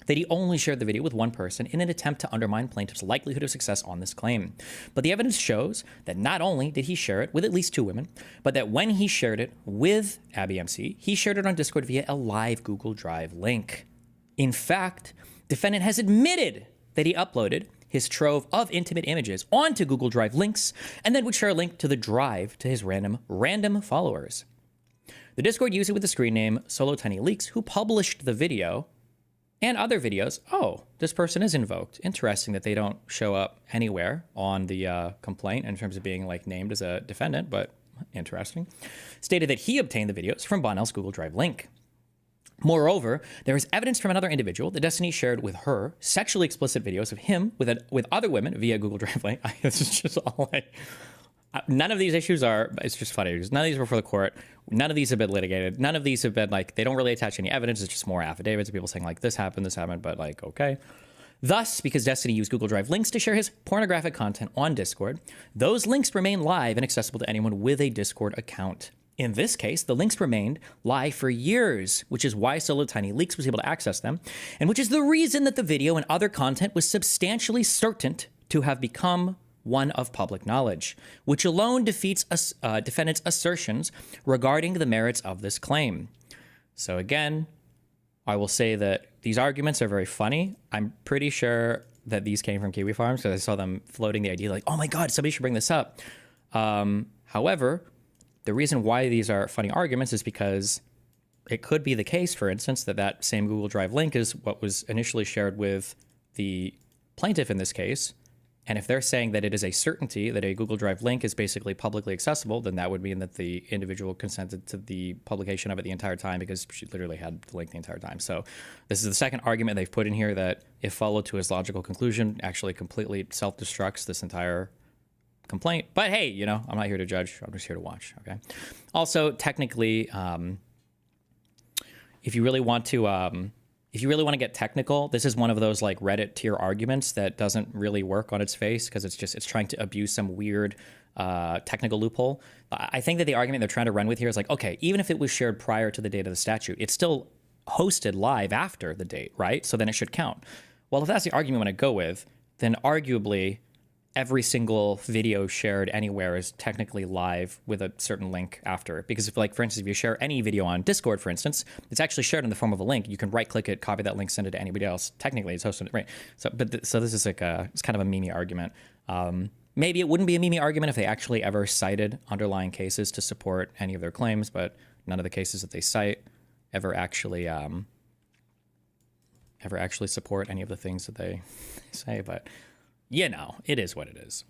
that he only shared the video with one person in an attempt to undermine plaintiff's likelihood of success on this claim. But the evidence shows that not only did he share it with at least 2 women, but that when he shared it with Abby MC, he shared it on Discord via a live Google Drive link. In fact, defendant has admitted that he uploaded his trove of intimate images onto Google Drive links and then would share a link to the drive to his random followers. The Discord user with the screen name SoloTinyLeaks, who published the video and other videos. Oh, this person is invoked. Interesting that they don't show up anywhere on the complaint in terms of being like named as a defendant, but interesting. Stated that he obtained the videos from Bonnell's Google Drive link. Moreover, there is evidence from another individual that Destiny shared with her sexually explicit videos of him with other women via Google Drive link. This is just all like, none of these issues are, it's just funny because none of these were for the court. None of these have been litigated. None of these have been like, they don't really attach any evidence. It's just more affidavits of people saying like, this happened, but like, okay. Thus, because Destiny used Google Drive links to share his pornographic content on Discord, those links remain live and accessible to anyone with a Discord account. In this case, the links remained live for years, which is why SoloTinyLeaks was able to access them, and which is the reason that the video and other content was substantially certain to have become one of public knowledge, which alone defeats defendant's assertions regarding the merits of this claim. So again, I will say that these arguments are very funny. I'm pretty sure that these came from Kiwi Farms because I saw them floating the idea like, oh my God, somebody should bring this up. However, the reason why these are funny arguments is because it could be the case, for instance, that same Google Drive link is what was initially shared with the plaintiff in this case. And if they're saying that it is a certainty that a Google Drive link is basically publicly accessible, then that would mean that the individual consented to the publication of it the entire time because she literally had the link the entire time. So this is the second argument they've put in here that, if followed to its logical conclusion, actually completely self-destructs this entire complaint. But hey, you know, I'm not here to judge. I'm just here to watch, okay? Also, technically, if you really want to get technical, this is one of those like Reddit tier arguments that doesn't really work on its face because it's trying to abuse some weird technical loophole. I think that the argument they're trying to run with here is like, okay, even if it was shared prior to the date of the statute, it's still hosted live after the date, right? So then it should count. Well, if that's the argument you want to go with, then arguably every single video shared anywhere is technically live with a certain link after it. Because if, like, for instance, if you share any video on Discord, for instance, it's actually shared in the form of a link. You can right click it, copy that link, send it to anybody else. Technically it's hosted, right? So, so this is like it's kind of a meme argument. Maybe it wouldn't be a meme argument if they actually ever cited underlying cases to support any of their claims, but none of the cases that they cite ever actually support any of the things that they say. But you know, it is what it is.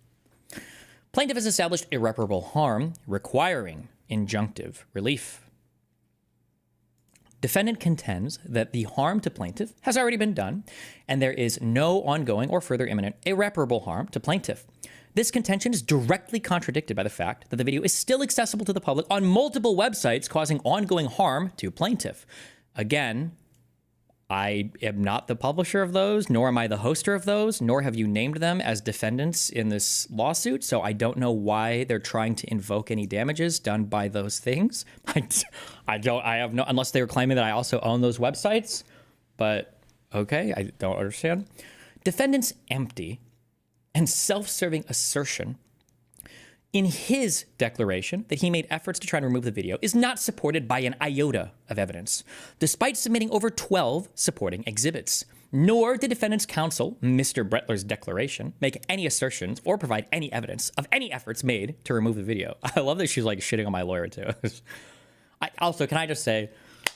Plaintiff has established irreparable harm requiring injunctive relief. Defendant contends that the harm to plaintiff has already been done, and there is no ongoing or further imminent irreparable harm to plaintiff. This contention is directly contradicted by the fact that the video is still accessible to the public on multiple websites, causing ongoing harm to plaintiff. Again, I am not the publisher of those, nor am I the hoster of those, nor have you named them as defendants in this lawsuit, so I don't know why they're trying to invoke any damages done by those things. I have no, unless they were claiming that I also own those websites, but okay, I don't understand. Defendant's empty and self-serving assertion in his declaration that he made efforts to try and remove the video is not supported by an iota of evidence, despite submitting over 12 supporting exhibits. Nor did defendant's counsel, Mr. Bretler's declaration, make any assertions or provide any evidence of any efforts made to remove the video. I love that she's like shitting on my lawyer too. Also, can I just say,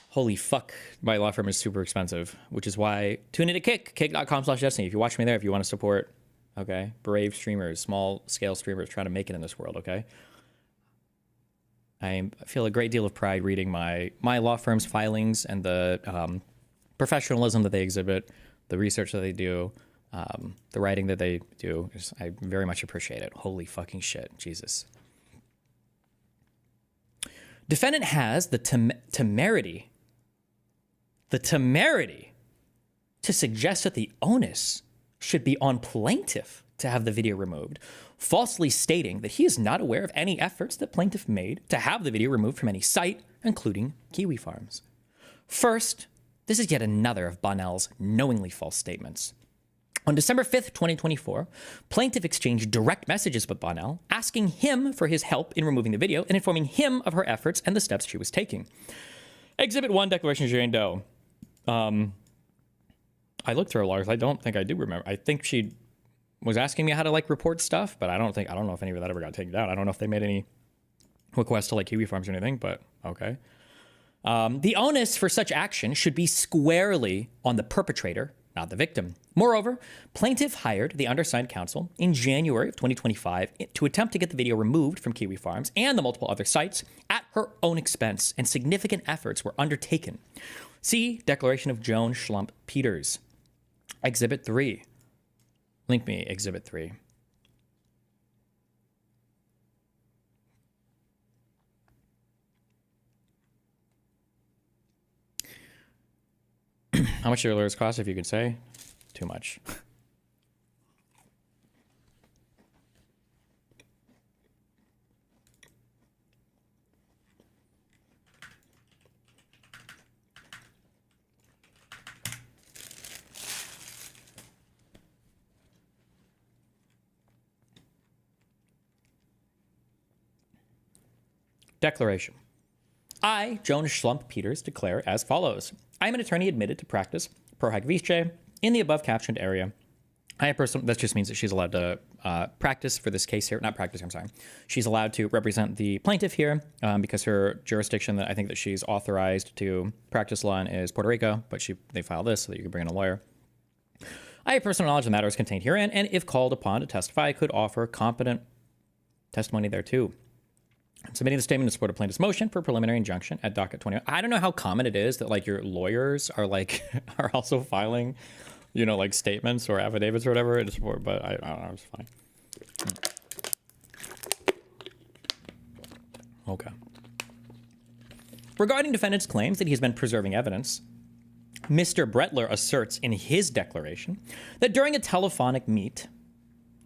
holy fuck, my law firm is super expensive, which is why tune into kick.com/destiny. If you watch me there, if you want to support, okay, brave streamers, small scale streamers trying to make it in this world, okay? I feel a great deal of pride reading my law firm's filings and the professionalism that they exhibit, the research that they do, the writing that they do. I very much appreciate it. Holy fucking shit, Jesus. Defendant has the temerity to suggest that the onus should be on plaintiff to have the video removed, falsely stating that he is not aware of any efforts that plaintiff made to have the video removed from any site, including Kiwi Farms. First, this is yet another of Bonnell's knowingly false statements. On December 5th, 2024, plaintiff exchanged direct messages with Bonnell, asking him for his help in removing the video and informing him of her efforts and the steps she was taking. Exhibit 1, Declaration of Jane Doe. I looked through her logs. I don't think I do remember. I think she was asking me how to like report stuff, but I don't know if any of that ever got taken down. I don't know if they made any requests to like Kiwi Farms or anything, but okay. The onus for such action should be squarely on the perpetrator, not the victim. Moreover, plaintiff hired the undersigned counsel in January of 2025 to attempt to get the video removed from Kiwi Farms and the multiple other sites at her own expense, and significant efforts were undertaken. See Declaration of Joan Schlump Peters. Exhibit 3. Link me Exhibit 3. How much do your lawyers cost, if you could say? Too much. Declaration. I, Joan Schlump Peters, declare as follows. I am an attorney admitted to practice pro hac vice in the above captioned area. That just means that she's allowed to practice for this case here. Not practice, I'm sorry. She's allowed to represent the plaintiff here because her jurisdiction that I think that she's authorized to practice law in is Puerto Rico, but they file this so that you can bring in a lawyer. I have personal knowledge of the matters contained herein, and if called upon to testify, I could offer competent testimony thereto. I'm submitting the statement to support a plaintiff's motion for preliminary injunction at docket 21. I don't know how common it is that like your lawyers are like are also filing, you know, like statements or affidavits or whatever. But I don't know. It's fine. Okay. Regarding defendant's claims that he has been preserving evidence, Mr. Bretler asserts in his declaration that during a telephonic meet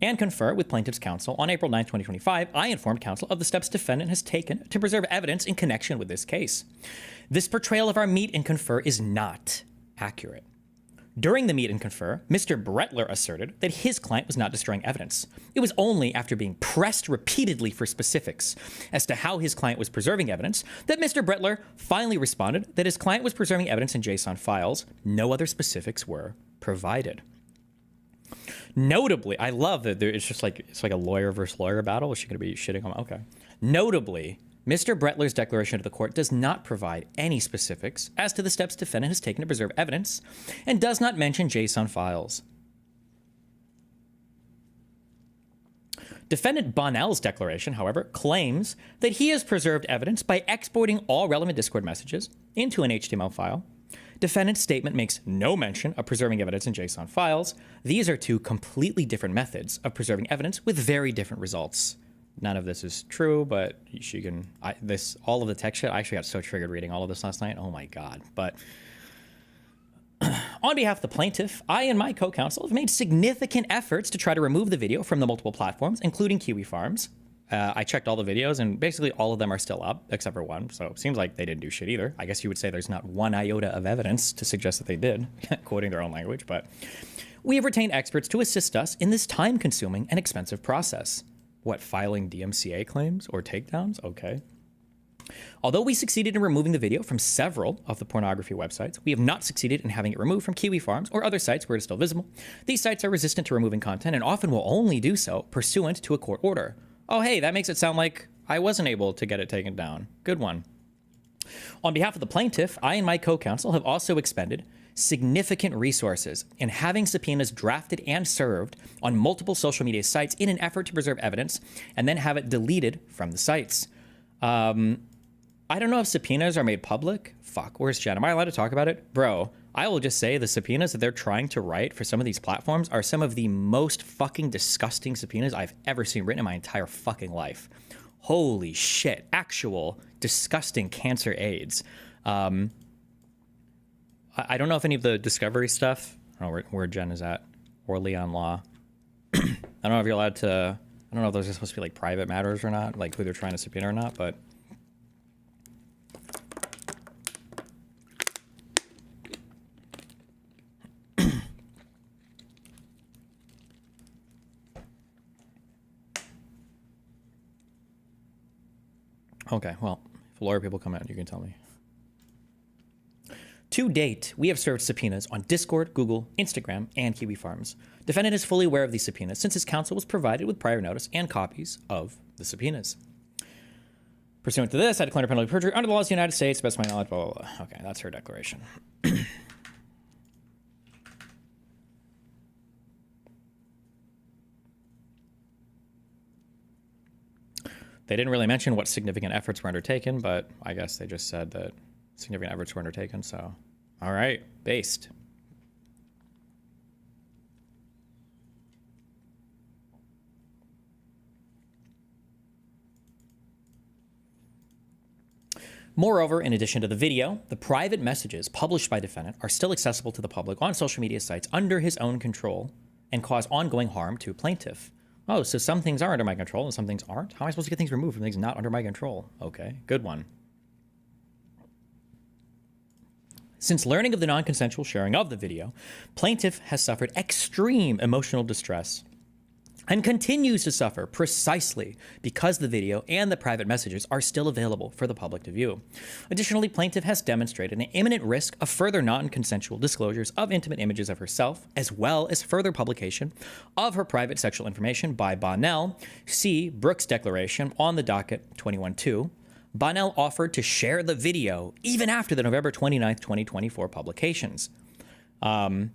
and confer with plaintiff's counsel on April 9, 2025, I informed counsel of the steps defendant has taken to preserve evidence in connection with this case. This portrayal of our meet and confer is not accurate. During the meet and confer, Mr. Bretler asserted that his client was not destroying evidence. It was only after being pressed repeatedly for specifics as to how his client was preserving evidence that Mr. Bretler finally responded that his client was preserving evidence in JSON files. No other specifics were provided. Notably, I love that it's just like, it's like a lawyer versus lawyer battle. Is she going to be shitting on? Okay. Notably, Mr. Bretler's declaration to the court does not provide any specifics as to the steps defendant has taken to preserve evidence and does not mention JSON files. Defendant Bonnell's declaration, however, claims that he has preserved evidence by exporting all relevant Discord messages into an HTML file. Defendant's statement makes no mention of preserving evidence in JSON files. These are two completely different methods of preserving evidence with very different results. None of this is true, but she can. All of the tech shit. I actually got so triggered reading all of this last night. Oh my god! But on behalf of the plaintiff, I and my co-counsel have made significant efforts to try to remove the video from the multiple platforms, including Kiwi Farms. I checked all the videos, and basically all of them are still up, except for one. So it seems like they didn't do shit either. I guess you would say there's not one iota of evidence to suggest that they did, quoting their own language. But we have retained experts to assist us in this time-consuming and expensive process. What, filing DMCA claims or takedowns? Okay. Although we succeeded in removing the video from several of the pornography websites, we have not succeeded in having it removed from Kiwi Farms or other sites where it is still visible. These sites are resistant to removing content and often will only do so pursuant to a court order. Oh, hey, that makes it sound like I wasn't able to get it taken down. Good one. On behalf of the plaintiff, I and my co-counsel have also expended significant resources in having subpoenas drafted and served on multiple social media sites in an effort to preserve evidence and then have it deleted from the sites. I don't know if subpoenas are made public. Fuck, where's Jen? Am I allowed to talk about it? Bro, I will just say the subpoenas that they're trying to write for some of these platforms are some of the most fucking disgusting subpoenas I've ever seen written in my entire fucking life. Holy shit. Actual disgusting cancer AIDS. I don't know if any of the discovery stuff, I don't know where Jen is at, or Leon Law. I don't know if you're allowed to, I don't know if those are supposed to be like private matters or not, like who they're trying to subpoena or not, but. Okay, well, if lawyer people come out, you can tell me. To date, we have served subpoenas on Discord, Google, Instagram, and Kiwi Farms. Defendant is fully aware of these subpoenas since his counsel was provided with prior notice and copies of the subpoenas. Pursuant to this, I declare penalty of perjury under the laws of the United States, best of my knowledge, blah, blah, blah. Okay, that's her declaration. They didn't really mention what significant efforts were undertaken, but I guess they just said that significant efforts were undertaken, so. All right, based. Moreover, in addition to the video, the private messages published by defendant are still accessible to the public on social media sites under his own control and cause ongoing harm to plaintiff. Oh, so some things are under my control and some things aren't? How am I supposed to get things removed from things not under my control? Okay, good one. Since learning of the non-consensual sharing of the video, plaintiff has suffered extreme emotional distress and continues to suffer precisely because the video and the private messages are still available for the public to view. Additionally, plaintiff has demonstrated an imminent risk of further non-consensual disclosures of intimate images of herself, as well as further publication of her private sexual information by Bonnell. See Brooks' declaration on the docket 21-2. Bonnell offered to share the video even after the November 29th, 2024 publications. I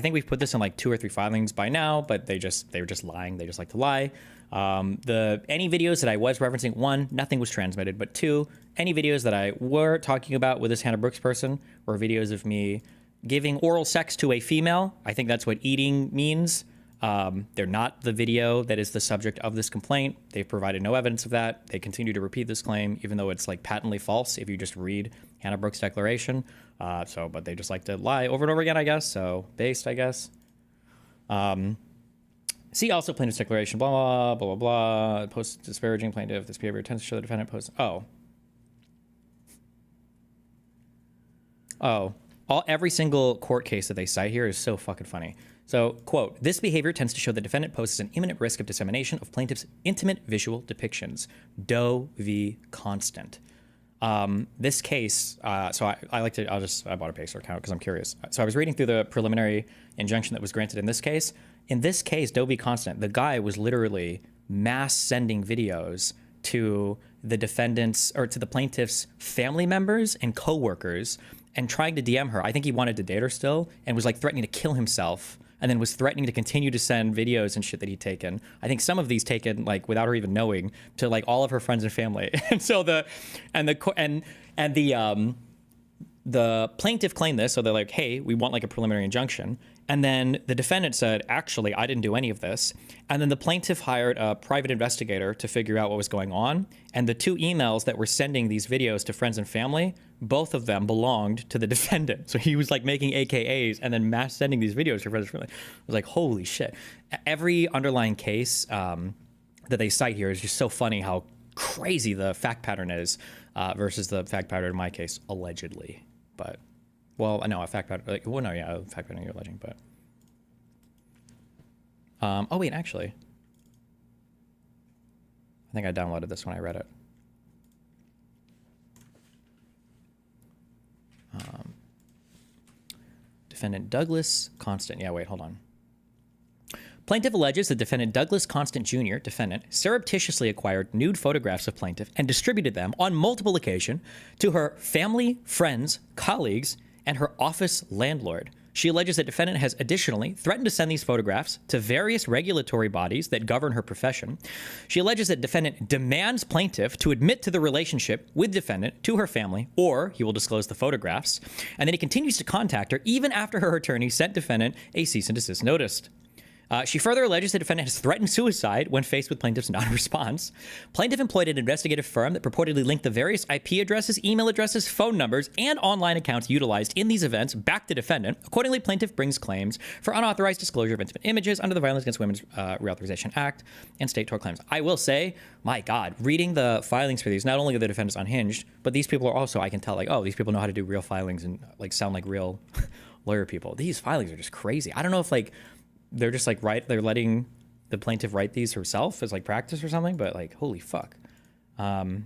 think we've put this in like 2 or 3 filings by now, but they were just lying. They just like to lie. Any videos that I was referencing, 1, nothing was transmitted, but 2, any videos that I were talking about with this Hannah Brooks person were videos of me giving oral sex to a female. I think that's what eating means. They're not the video that is the subject of this complaint. They've provided no evidence of that. They continue to repeat this claim, even though it's like patently false if you just read Hannah Brooks' declaration. But they just like to lie over and over again, I guess. So based, I guess. See also plaintiff's declaration, blah, blah, blah, blah, blah. Post disparaging plaintiff. This behavior tends to show the defendant post. Every single court case that they cite here is so fucking funny. So, quote, this behavior tends to show the defendant poses an imminent risk of dissemination of plaintiff's intimate visual depictions. Doe v. Constant. This case, I bought a Pacer account because I'm curious. So I was reading through the preliminary injunction that was granted in this case. In this case, Doe v. Constant, the guy was literally mass sending videos to the defendant's or to the plaintiff's family members and coworkers and trying to DM her. I think he wanted to date her still and was like threatening to kill himself, and then was threatening to continue to send videos and shit that he'd taken. I think some of these taken like without her even knowing to like all of her friends and family. And so the plaintiff claimed this. So they're like, hey, we want like a preliminary injunction. And then the defendant said, actually, I didn't do any of this. And then the plaintiff hired a private investigator to figure out what was going on. And the 2 emails that were sending these videos to friends and family, both of them belonged to the defendant. So he was like making AKAs and then mass sending these videos to friends and family. I was like, holy shit. Every underlying case that they cite here is just so funny how crazy the fact pattern is versus the fact pattern in my case, allegedly. But, well, no, a fact pattern, a fact pattern you're alleging, but. Oh, wait, actually. think I downloaded this when I read it. Defendant Douglas Constant. Yeah, wait, hold on. Plaintiff alleges that defendant Douglas Constant Jr., defendant, surreptitiously acquired nude photographs of plaintiff and distributed them on multiple occasions to her family, friends, colleagues, and her office landlord. She alleges that defendant has additionally threatened to send these photographs to various regulatory bodies that govern her profession. She alleges that defendant demands plaintiff to admit to the relationship with defendant to her family, or he will disclose the photographs. And then he continues to contact her even after her attorney sent defendant a cease and desist notice. She further alleges the defendant has threatened suicide when faced with plaintiff's non-response. Plaintiff employed an investigative firm that purportedly linked the various IP addresses, email addresses, phone numbers, and online accounts utilized in these events back to defendant. Accordingly, plaintiff brings claims for unauthorized disclosure of intimate images under the Violence Against Women's Reauthorization Act and state tort claims. I will say, my God, reading the filings for these, not only are the defendants unhinged, but these people are also, I can tell, like, oh, these people know how to do real filings and like sound like real lawyer people. These filings are just crazy. I don't know if like they're just like they're letting the plaintiff write these herself as like practice or something, but like holy fuck. So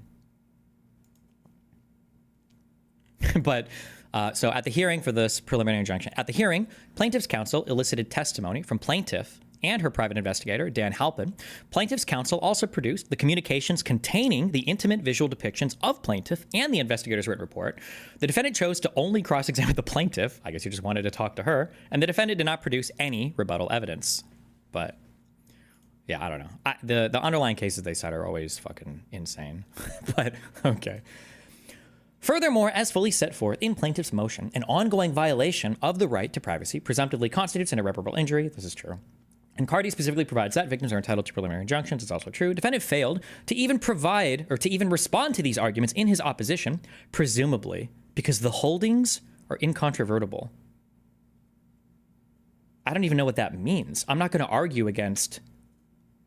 at the hearing for this preliminary injunction, at the hearing, plaintiff's counsel elicited testimony from plaintiff and her private investigator, Dan Halpin. Plaintiff's counsel also produced the communications containing the intimate visual depictions of plaintiff and the investigator's written report. The defendant chose to only cross-examine the plaintiff. I guess he just wanted to talk to her. And the defendant did not produce any rebuttal evidence. But yeah, I don't know. The underlying cases they cite are always fucking insane. But okay. Furthermore, as fully set forth in plaintiff's motion, an ongoing violation of the right to privacy presumptively constitutes an irreparable injury. This is true. And Cardi specifically provides that victims are entitled to preliminary injunctions. It's also true. Defendant failed to even provide or to even respond to these arguments in his opposition, presumably because the holdings are incontrovertible. I don't even know what that means. I'm not going to argue against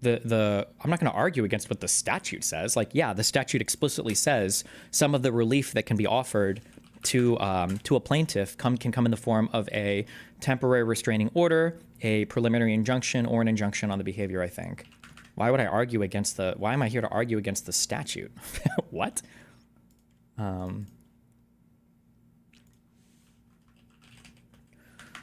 I'm not going to argue against what the statute says. Like, yeah, the statute explicitly says some of the relief that can be offered to a plaintiff can come in the form of a temporary restraining order, a preliminary injunction, or an injunction on the behavior, I think. Why would I argue against why am I here to argue against the statute? What?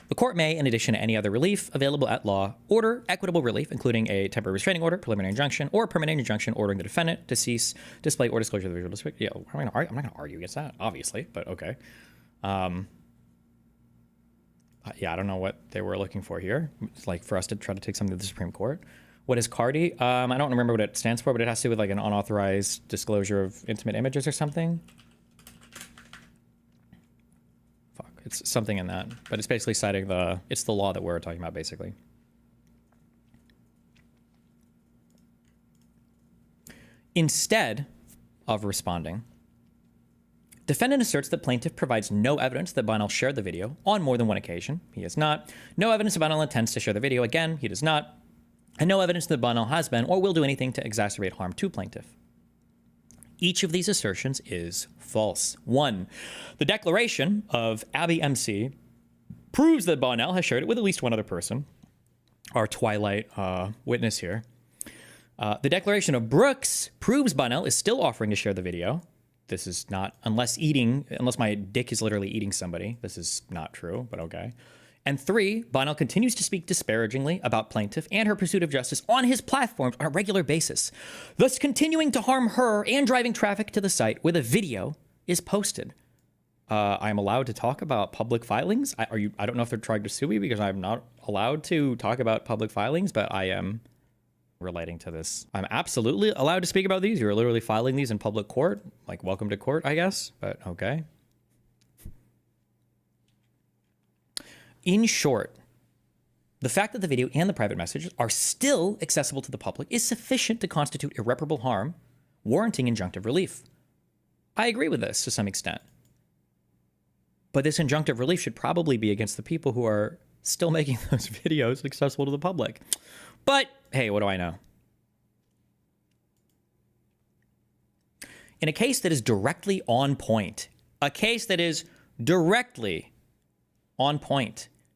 The court may, in addition to any other relief available at law, order equitable relief, including a temporary restraining order, preliminary injunction, or a permanent injunction ordering the defendant to cease, display, or disclosure of the visual display. Yeah, I'm not going to argue against that, obviously, but okay. Yeah, I don't know what they were looking for here. It's like for us to try to take something to the Supreme Court. What is CARDI? I don't remember what it stands for, but it has to do with like an unauthorized disclosure of intimate images or something. It's something in that, but it's basically citing it's the law that we're talking about, basically. Instead of responding, defendant asserts that plaintiff provides no evidence that Bonnell shared the video on more than one occasion. He has not. No evidence that Bonnell intends to share the video. Again, he does not. And no evidence that Bonnell has been or will do anything to exacerbate harm to plaintiff. Each of these assertions is false. 1, the declaration of Abby MC proves that Bonnell has shared it with at least one other person, our Twilight witness here. The declaration of Brooks proves Bonnell is still offering to share the video. This is not, unless my dick is literally eating somebody. This is not true, but okay. And 3, Bonnell continues to speak disparagingly about plaintiff and her pursuit of justice on his platforms on a regular basis, thus continuing to harm her and driving traffic to the site where the video is posted. I'm allowed to talk about public filings. I don't know if they're trying to sue me because I'm not allowed to talk about public filings, but I am relating to this. I'm absolutely allowed to speak about these. You're literally filing these in public court. Like, welcome to court, I guess, but okay. In short, the fact that the video and the private messages are still accessible to the public is sufficient to constitute irreparable harm, warranting injunctive relief. I agree with this to some extent. But this injunctive relief should probably be against the people who are still making those videos accessible to the public. But hey, what do I know? In a case that is directly on point,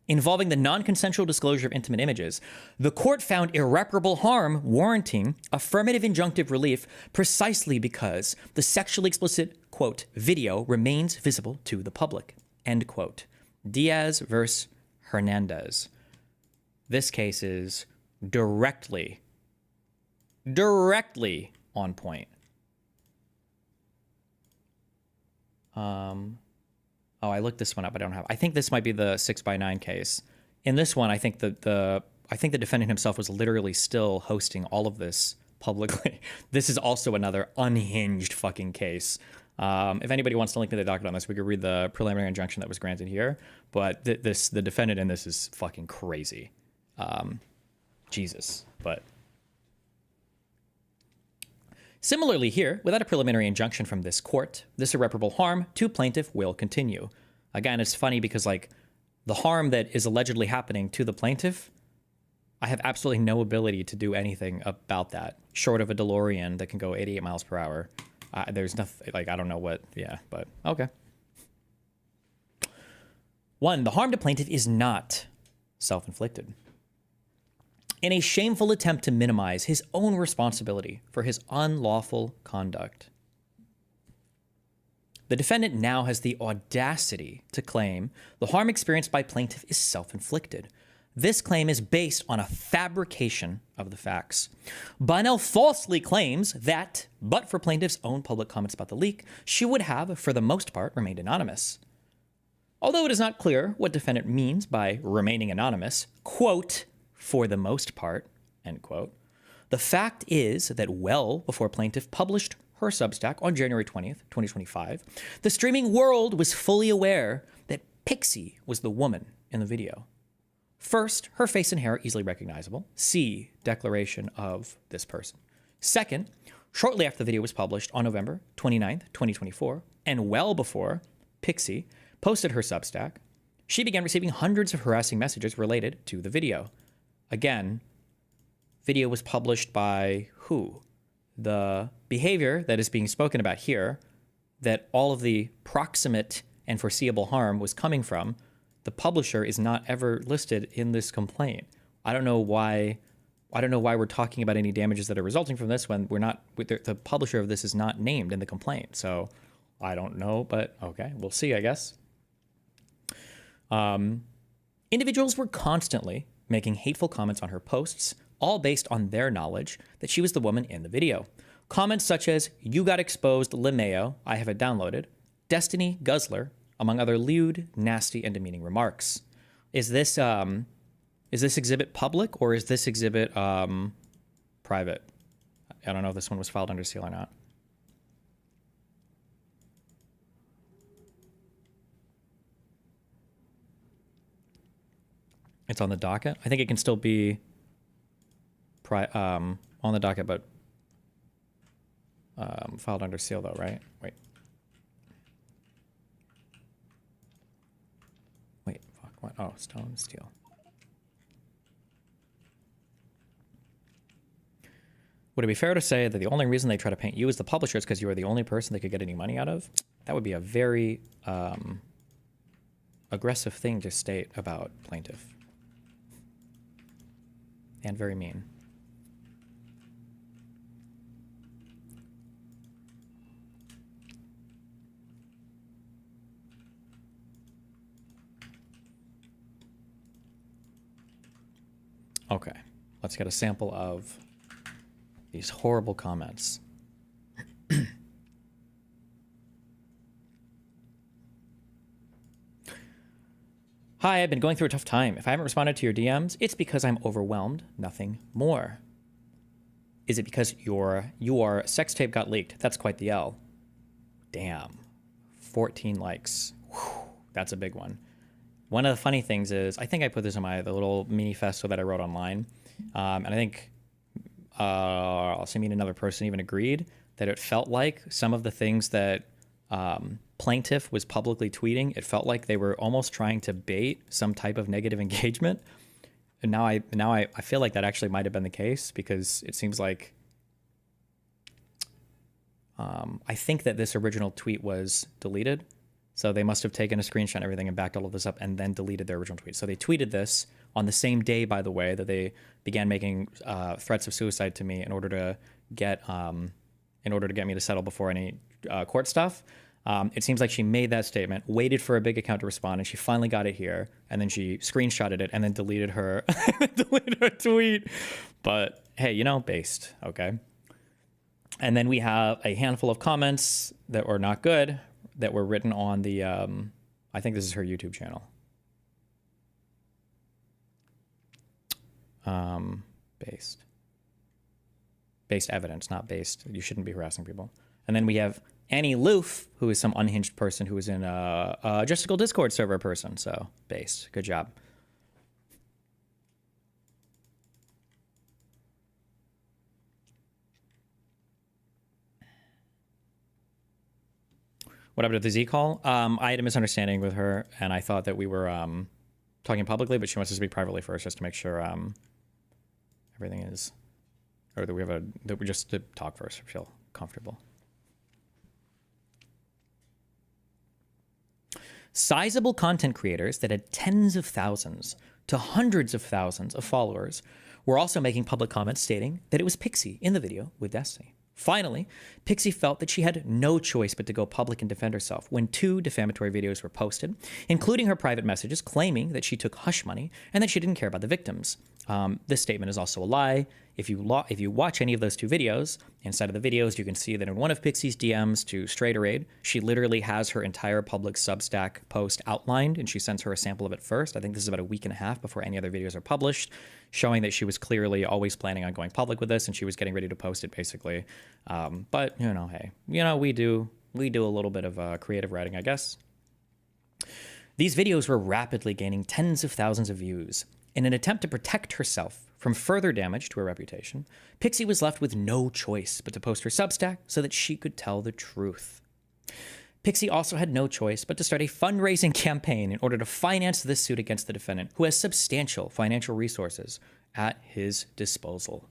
involving the non-consensual disclosure of intimate images, the court found irreparable harm warranting affirmative injunctive relief precisely because the sexually explicit, quote, video remains visible to the public, end quote. Diaz versus Hernandez. This case is directly on point. Oh, I looked this one up. I don't have. I think this might be the 6x9 case. In this one, I think the defendant himself was literally still hosting all of this publicly. This is also another unhinged fucking case. If anybody wants to link me the docket on this, we could read the preliminary injunction that was granted here. But the defendant in this is fucking crazy. Jesus, but. Similarly here, without a preliminary injunction from this court, this irreparable harm to plaintiff will continue. Again, it's funny because like the harm that is allegedly happening to the plaintiff, I have absolutely no ability to do anything about that, short of a DeLorean that can go 88 miles per hour. There's nothing, like, I don't know what, yeah, but okay. 1, the harm to plaintiff is not self-inflicted. In a shameful attempt to minimize his own responsibility for his unlawful conduct, the defendant now has the audacity to claim the harm experienced by plaintiff is self-inflicted. This claim is based on a fabrication of the facts. Bunnell falsely claims that, but for plaintiff's own public comments about the leak, she would have, for the most part, remained anonymous. Although it is not clear what defendant means by remaining anonymous, quote, for the most part, end quote, the fact is that well before plaintiff published her Substack on January 20th, 2025, the streaming world was fully aware that Pixie was the woman in the video. First, her face and hair are easily recognizable. See declaration of this person. Second, shortly after the video was published on November 29th, 2024, and well before Pixie posted her Substack, she began receiving hundreds of harassing messages related to the video. Again, video was published by who? The behavior that is being spoken about here, that all of the proximate and foreseeable harm was coming from, the publisher is not ever listed in this complaint. I don't know why we're talking about any damages that are resulting from this when we're not, the publisher of this is not named in the complaint. So I don't know, but okay, we'll see, I guess. Individuals were constantly making hateful comments on her posts, all based on their knowledge that she was the woman in the video. Comments such as, "You got exposed, LeMayo, I have it downloaded," "Destiny Guzzler," among other lewd, nasty, and demeaning remarks. Is this exhibit public or is this exhibit private? I don't know if this one was filed under seal or not. It's on the docket. I think it can still be on the docket, but filed under seal though, right? Wait, fuck, what? Oh, stone, steel. Would it be fair to say that the only reason they try to paint you as the publisher is because you are the only person they could get any money out of? That would be a very aggressive thing to state about plaintiff. And very mean. Okay, let's get a sample of these horrible comments. Hi, I've been going through a tough time. If I haven't responded to your DMs, it's because I'm overwhelmed, nothing more. Is it because your sex tape got leaked? That's quite the L. Damn. 14 likes. Whew, that's a big one. One of the funny things is, I think I put this in the little mini festo that I wrote online, and I think also me and another person even agreed that it felt like some of the things that plaintiff was publicly tweeting, it felt like they were almost trying to bait some type of negative engagement. And now I feel like that actually might have been the case, because it seems like I think that this original tweet was deleted, So they must have taken a screenshot and everything and backed all of this up and then deleted their original tweet. So they tweeted this on the same day, by the way, that they began making threats of suicide to me in order to get me to settle before any court stuff. It seems like she made that statement, waited for a big account to respond, and she finally got it here, and then she screenshotted it and then deleted her tweet. But hey, you know, based, okay? And then we have a handful of comments that were not good that were written on the, I think this is her YouTube channel. Based evidence, not based. You shouldn't be harassing people. And then we have Annie Loof, who is some unhinged person who is in a Justical Discord server person. So based. Good job. What happened to the Z call? I had a misunderstanding with her, and I thought that we were talking publicly, but she wants to speak privately first, just to make sure everything is, or that we just to talk first, feel comfortable. Sizable content creators that had tens of thousands to hundreds of thousands of followers were also making public comments stating that it was Pixie in the video with Destiny. Finally, Pixie felt that she had no choice but to go public and defend herself when 2 defamatory videos were posted, including her private messages claiming that she took hush money and that she didn't care about the victims. This statement is also a lie. If you watch any of those 2 videos, inside of the videos, you can see that in one of Pixie's DMs to Straighterade, she literally has her entire public Substack post outlined, and she sends her a sample of it first. I think this is about a week and a half before any other videos are published, showing that she was clearly always planning on going public with this, and she was getting ready to post it, basically. But, you know, hey, you know, we do a little bit of creative writing, I guess. These videos were rapidly gaining tens of thousands of views. In an attempt to protect herself from further damage to her reputation, Pixie was left with no choice but to post her Substack so that she could tell the truth. Pixie also had no choice but to start a fundraising campaign in order to finance this suit against the defendant, who has substantial financial resources at his disposal.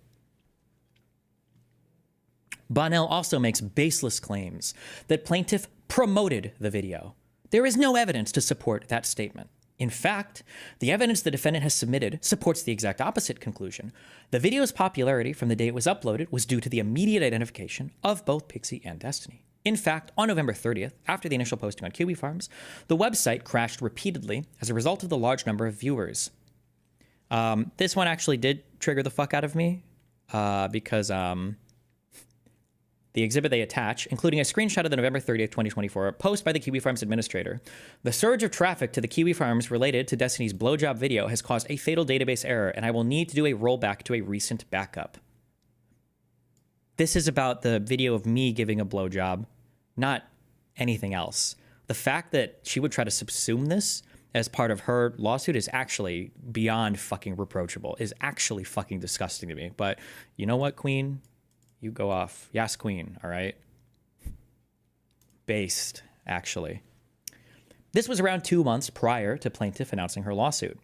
Bonnell also makes baseless claims that plaintiff promoted the video. There is no evidence to support that statement. In fact, the evidence the defendant has submitted supports the exact opposite conclusion. The video's popularity from the day it was uploaded was due to the immediate identification of both Pixie and Destiny. In fact, on November 30th, after the initial posting on Kiwi Farms, the website crashed repeatedly as a result of the large number of viewers. This one actually did trigger the fuck out of me because the exhibit they attach, including a screenshot of the November 30th, 2024 post by the Kiwi Farms administrator. The surge of traffic to the Kiwi Farms related to Destiny's blowjob video has caused a fatal database error, and I will need to do a rollback to a recent backup. This is about the video of me giving a blowjob, not anything else. The fact that she would try to subsume this as part of her lawsuit is actually beyond fucking reproachable, is actually fucking disgusting to me. But you know what, Queen? You go off. Yes, Queen, all right? Based, actually. This was around 2 months prior to plaintiff announcing her lawsuit.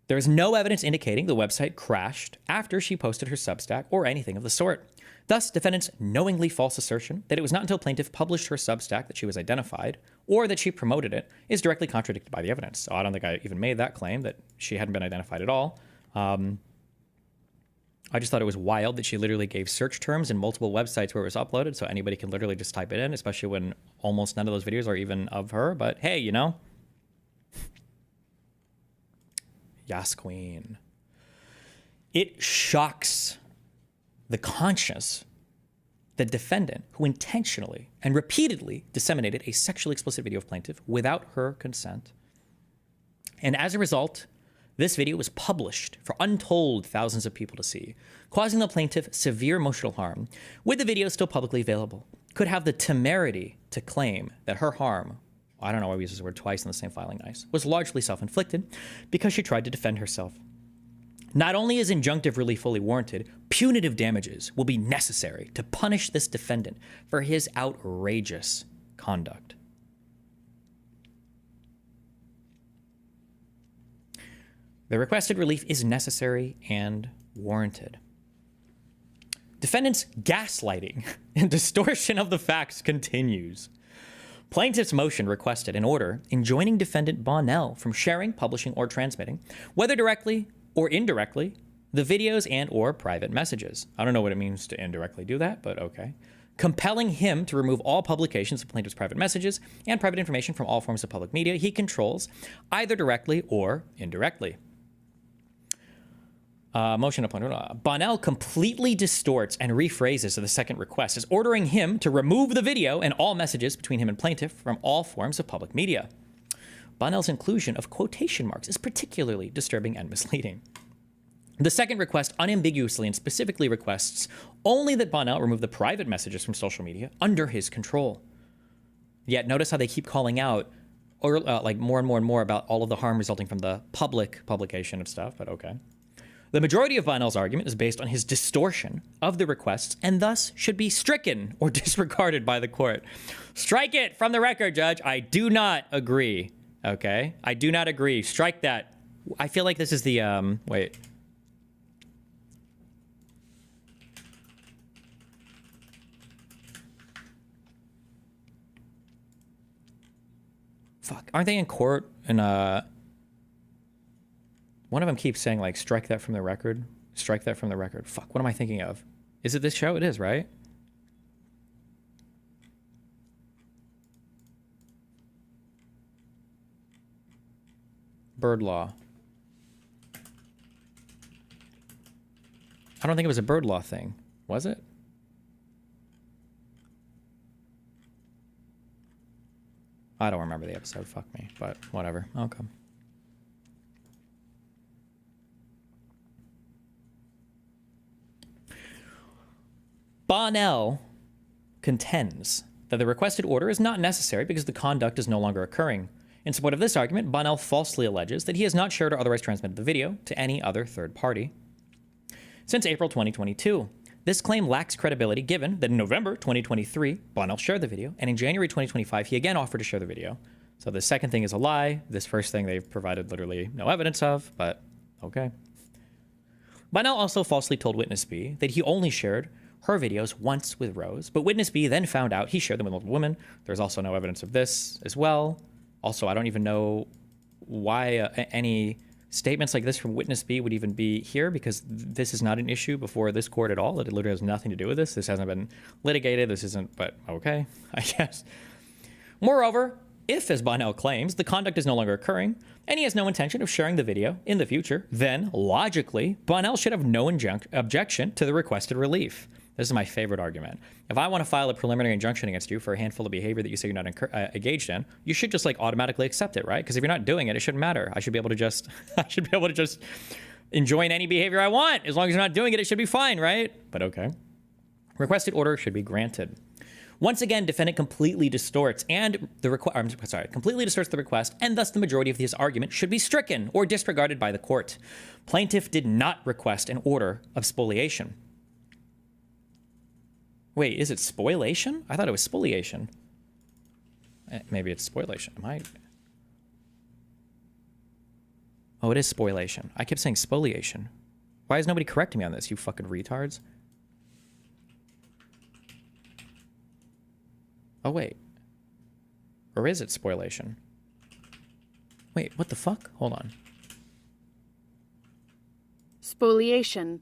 There is no evidence indicating the website crashed after she posted her Substack or anything of the sort. Thus, defendant's knowingly false assertion that it was not until plaintiff published her Substack that she was identified or that she promoted it is directly contradicted by the evidence. So I don't think I even made that claim that she hadn't been identified at all. I just thought it was wild that she literally gave search terms in multiple websites where it was uploaded, so anybody can literally just type it in, especially when almost none of those videos are even of her. But hey, you know. Yes, Queen. It shocks the conscience the defendant, who intentionally and repeatedly disseminated a sexually explicit video of plaintiff without her consent. And as a result, this video was published for untold thousands of people to see, causing the plaintiff severe emotional harm, with the video still publicly available, could have the temerity to claim that her harm, I don't know why we use this word twice in the same filing, nice, was largely self-inflicted because she tried to defend herself. Not only is injunctive relief fully warranted, punitive damages will be necessary to punish this defendant for his outrageous conduct. The requested relief is necessary and warranted. Defendant's gaslighting and distortion of the facts continues. Plaintiff's motion requested an order enjoining defendant Bonnell from sharing, publishing, or transmitting, whether directly or indirectly, the videos and or private messages. I don't know what it means to indirectly do that, but okay. Compelling him to remove all publications of plaintiff's private messages and private information from all forms of public media he controls, either directly or indirectly. Motion upon Bonnell completely distorts and rephrases the second request as ordering him to remove the video and all messages between him and plaintiff from all forms of public media. Bonnell's inclusion of quotation marks is particularly disturbing and misleading. The second request unambiguously and specifically requests only that Bonnell remove the private messages from social media under his control. Yet notice how they keep calling out or like more and more about all of the harm resulting from the public publication of stuff, but okay. The majority of Bonnell's argument is based on his distortion of the requests and thus should be stricken or disregarded by the court. Strike it from the record, Judge. I do not agree. Okay? I do not agree. Strike that. I feel like this is the, wait. Fuck. Aren't they in court? And, one of them keeps saying, like, strike that from the record. Strike that from the record. Fuck, what am I thinking of? Is it this show? It is, right? Bird law. I don't think it was a bird law thing. Was it? I don't remember the episode. Fuck me. But whatever. Okay. Bonnell contends that the requested order is not necessary because the conduct is no longer occurring. In support of this argument, Bonnell falsely alleges that he has not shared or otherwise transmitted the video to any other third party since April 2022. This claim lacks credibility given that in November 2023, Bonnell shared the video, and in January 2025, he again offered to share the video. So the second thing is a lie. This first thing they've provided literally no evidence of, but okay. Bonnell also falsely told Witness B that he only shared her videos once with Rose, but Witness B then found out he shared them with multiple women. There's also no evidence of this as well. Also, I don't even know why any statements like this from Witness B would even be here, because this is not an issue before this court at all. It literally has nothing to do with this. This hasn't been litigated. This isn't, but okay, I guess. Moreover, if, as Bonnell claims, the conduct is no longer occurring, and he has no intention of sharing the video in the future, then, logically, Bonnell should have no objection to the requested relief. This is my favorite argument. If I want to file a preliminary injunction against you for a handful of behavior that you say you're not engaged in, you should just like automatically accept it, right? Because if you're not doing it, it shouldn't matter. I should be able to just, enjoin any behavior I want. As long as you're not doing it, it should be fine, right? But okay. Requested order should be granted. Once again, defendant completely distorts completely distorts the request, and thus the majority of his argument should be stricken or disregarded by the court. Plaintiff did not request an order of spoliation. Wait, is it spoilation? I thought it was spoliation. Maybe it's spoilation. Oh, it is spoilation. I kept saying spoliation. Why is nobody correcting me on this, you fucking retards? Oh, wait. Or is it spoilation? Wait, what the fuck? Hold on. Spoliation.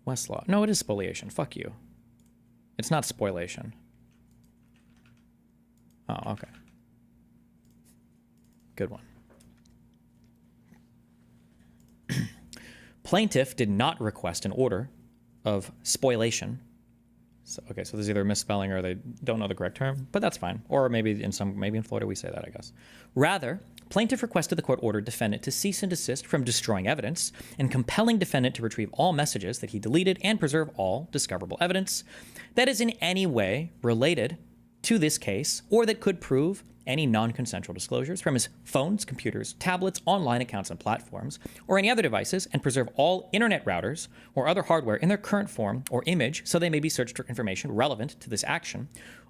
Westlaw. No, it is spoliation. Fuck you. It's not spoilation. Oh, okay. Good one. Plaintiff did not request an order of spoliation. So, okay, so there's either a misspelling or they don't know the correct term, but that's fine. Or maybe in Florida we say that, I guess. Rather, plaintiff requested the court order defendant to cease and desist from destroying evidence and compelling defendant to retrieve all messages that he deleted and preserve all discoverable evidence that is in any way related to this case or that could prove any non-consensual disclosures from his phones, computers, tablets, online accounts and platforms, or any other devices, and preserve all internet routers or other hardware in their current form or image so they may be searched for information relevant to this action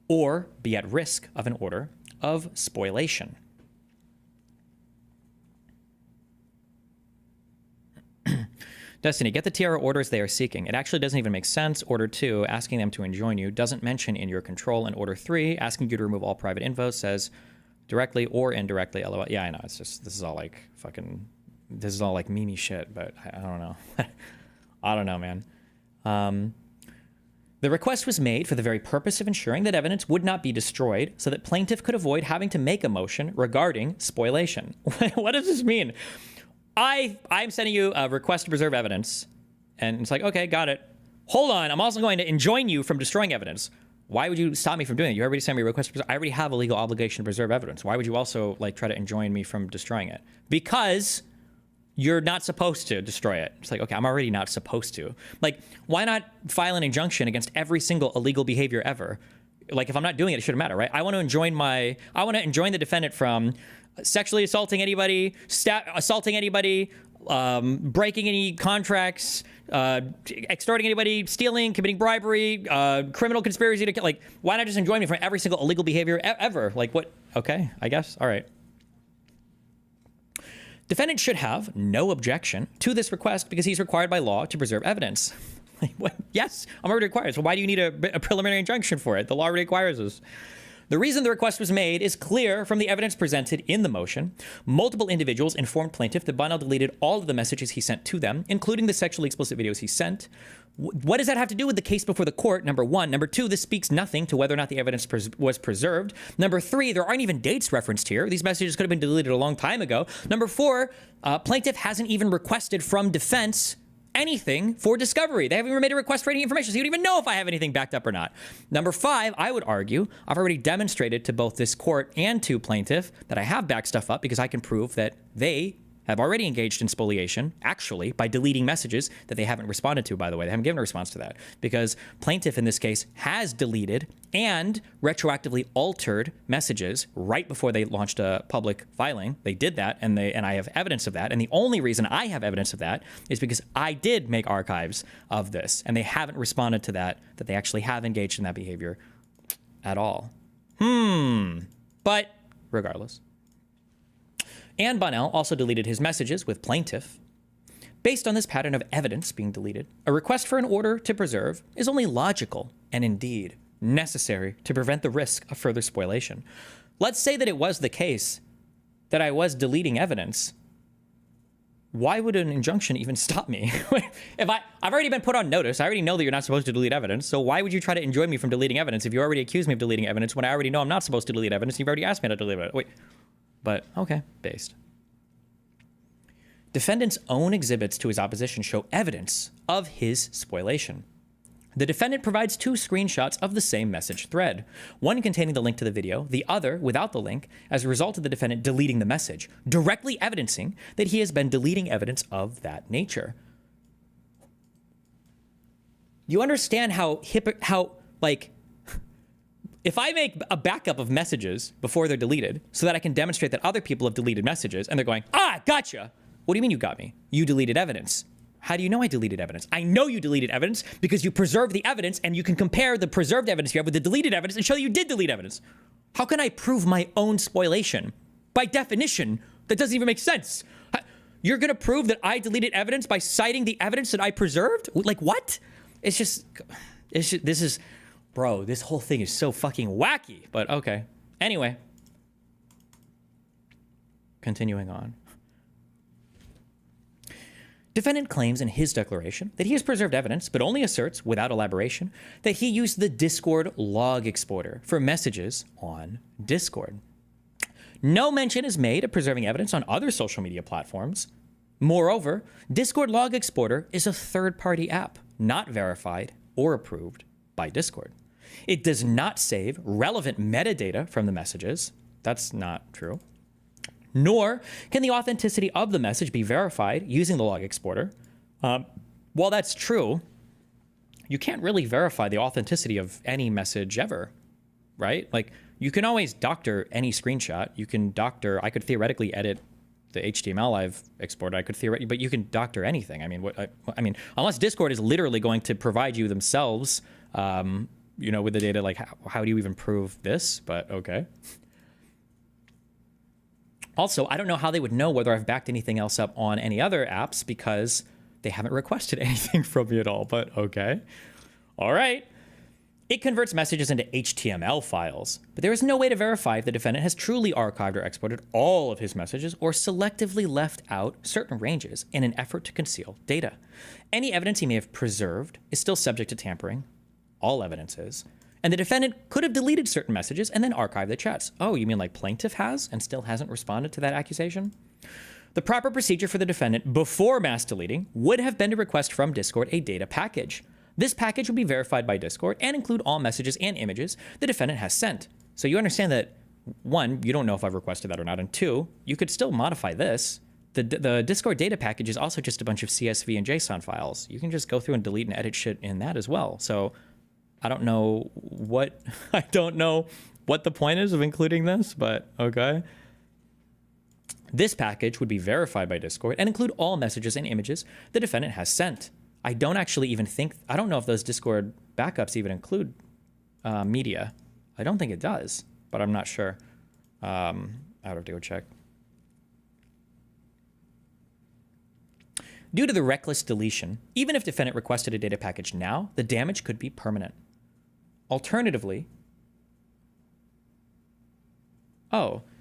or be at risk of an order of spoliation. Destiny, get the TR orders they are seeking. It actually doesn't even make sense. Order 2, asking them to enjoin you, doesn't mention in your control. And Order 3, asking you to remove all private info, says directly or indirectly, LOL. Yeah, I know. It's just, this is all like fucking, this is all like meme shit, but I don't know. I don't know, man. The request was made for the very purpose of ensuring that evidence would not be destroyed so that plaintiff could avoid having to make a motion regarding spoliation. What does this mean? I'm sending you a request to preserve evidence, and it's like, okay, got it. Hold on, I'm also going to enjoin you from destroying evidence. Why would you stop me from doing it? You already sent me a request to preserve. I already have a legal obligation to preserve evidence. Why would you also like try to enjoin me from destroying it? Because you're not supposed to destroy it. It's like, okay, I'm already not supposed to. Like, why not file an injunction against every single illegal behavior ever? Like, if I'm not doing it, it shouldn't matter, right? I want to enjoin the defendant from sexually assaulting anybody, assaulting anybody, breaking any contracts, extorting anybody, stealing, committing bribery, criminal conspiracy to, like, why not just enjoin me from every single illegal behavior ever? Like, what? Okay, I guess. All right. Defendant should have no objection to this request because he's required by law to preserve evidence. What? Yes, I'm already required. So why do you need a preliminary injunction for it? The law already requires us. The reason the request was made is clear from the evidence presented in the motion. Multiple individuals informed plaintiff that Bunnell deleted all of the messages he sent to them, including the sexually explicit videos he sent. What does that have to do with the case before the court? Number one. Number two, this speaks nothing to whether or not the evidence was preserved. Number three, there aren't even dates referenced here. These messages could have been deleted a long time ago. Number four, plaintiff hasn't even requested from defense anything for discovery. They haven't even made a request for any information, so you don't even know if I have anything backed up or not. Number five, I would argue, I've already demonstrated to both this court and to plaintiff that I have backed stuff up because I can prove that they have already engaged in spoliation, actually, by deleting messages that they haven't responded to, by the way. They haven't given a response to that because plaintiff, in this case, has deleted and retroactively altered messages right before they launched a public filing. They did that, and I have evidence of that. And the only reason I have evidence of that is because I did make archives of this, and they haven't responded to that they actually have engaged in that behavior at all. But regardless. And Bunnell also deleted his messages with plaintiff. Based on this pattern of evidence being deleted, a request for an order to preserve is only logical and indeed necessary to prevent the risk of further spoliation. Let's say that it was the case that I was deleting evidence. Why would an injunction even stop me? If I've already been put on notice, I already know that you're not supposed to delete evidence, so why would you try to enjoin me from deleting evidence if you already accused me of deleting evidence when I already know I'm not supposed to delete evidence? You've already asked me to delete it. Wait. But, okay, based. Defendant's own exhibits to his opposition show evidence of his spoliation. The defendant provides 2 screenshots of the same message thread, one containing the link to the video, the other without the link, as a result of the defendant deleting the message, directly evidencing that he has been deleting evidence of that nature. You understand how if I make a backup of messages before they're deleted so that I can demonstrate that other people have deleted messages and they're going, gotcha. What do you mean you got me? You deleted evidence. How do you know I deleted evidence? I know you deleted evidence because you preserved the evidence and you can compare the preserved evidence you have with the deleted evidence and show that you did delete evidence. How can I prove my own spoliation? By definition, that doesn't even make sense. You're going to prove that I deleted evidence by citing the evidence that I preserved? Like what? Bro, this whole thing is so fucking wacky, but okay. Anyway. Continuing on. Defendant claims in his declaration that he has preserved evidence, but only asserts, without elaboration, that he used the Discord log exporter for messages on Discord. No mention is made of preserving evidence on other social media platforms. Moreover, Discord log exporter is a third-party app, not verified or approved by Discord. It does not save relevant metadata from the messages. That's not true. Nor can the authenticity of the message be verified using the log exporter. While that's true, you can't really verify the authenticity of any message ever, right? Like, you can always doctor any screenshot. I could theoretically edit the HTML I've exported. But you can doctor anything. I mean, unless Discord is literally going to provide you themselves, with the data, like how do you even prove this? But okay. Also, I don't know how they would know whether I've backed anything else up on any other apps because They haven't requested anything from me at all, but okay. All right. It converts messages into HTML files, but there is no way to verify if the defendant has truly archived or exported all of his messages or selectively left out certain ranges in an effort to conceal data. Any evidence he may have preserved is still subject to tampering. All evidence is. And the defendant could have deleted certain messages and then archived the chats. Oh, you mean like plaintiff has and still hasn't responded to that accusation? The proper procedure for the defendant before mass deleting would have been to request from Discord a data package. This package would be verified by Discord and include all messages and images the defendant has sent. So you understand that, one, you don't know if I've requested that or not, and two, you could still modify this. The Discord data package is also just a bunch of CSV and JSON files. You can just go through and delete and edit shit in that as well. So I don't know what the point is of including this, but okay. This package would be verified by Discord and include all messages and images the defendant has sent. I don't know if those Discord backups even include media. I don't think it does, but I'm not sure. I would have to go check. Due to the reckless deletion, even if defendant requested a data package now, the damage could be permanent. Alternatively,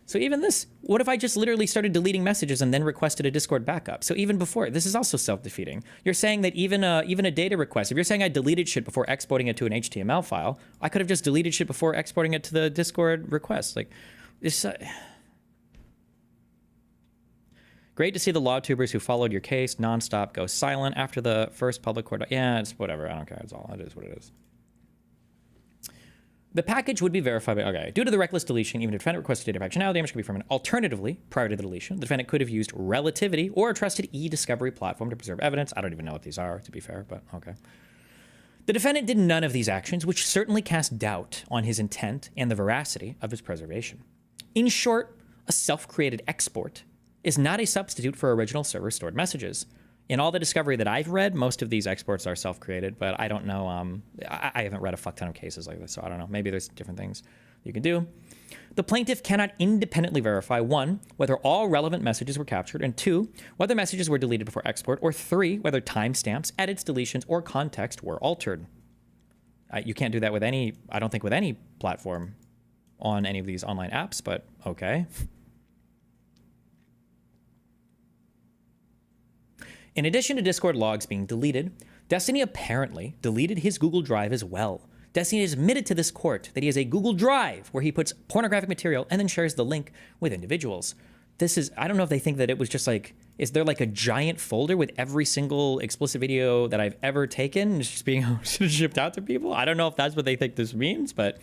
so even this, what if I just literally started deleting messages and then requested a Discord backup? So even before, this is also self-defeating. You're saying that even a data request, if you're saying I deleted shit before exporting it to an HTML file, I could have just deleted shit before exporting it to the Discord request. Like, this. Great to see the law tubers who followed your case nonstop go silent after the first public court. Yeah, it's whatever. I don't care. It's all. It is what it is. The package would be verified by, okay, due to the reckless deletion, even if the defendant requested data package, now damage could be permanent. Alternatively, prior to the deletion, the defendant could have used Relativity or a trusted e-discovery platform to preserve evidence. I don't even know what these are, to be fair, but okay. The defendant did none of these actions, which certainly cast doubt on his intent and the veracity of his preservation. In short, a self-created export is not a substitute for original server-stored messages. In all the discovery that I've read, most of these exports are self-created, but I don't know. I haven't read a fuck ton of cases like this, so I don't know. Maybe there's different things you can do. The plaintiff cannot independently verify, 1, whether all relevant messages were captured, and 2, whether messages were deleted before export, or 3, whether timestamps, edits, deletions, or context were altered. You can't do that with any, I don't think with any platform on any of these online apps, but okay. In addition to Discord logs being deleted, Destiny apparently deleted his Google Drive as well. Destiny has admitted to this court that he has a Google Drive where he puts pornographic material and then shares the link with individuals. This is, I don't know if they think that it was just like, is there like a giant folder with every single explicit video that I've ever taken just being shipped out to people? I don't know if that's what they think this means, but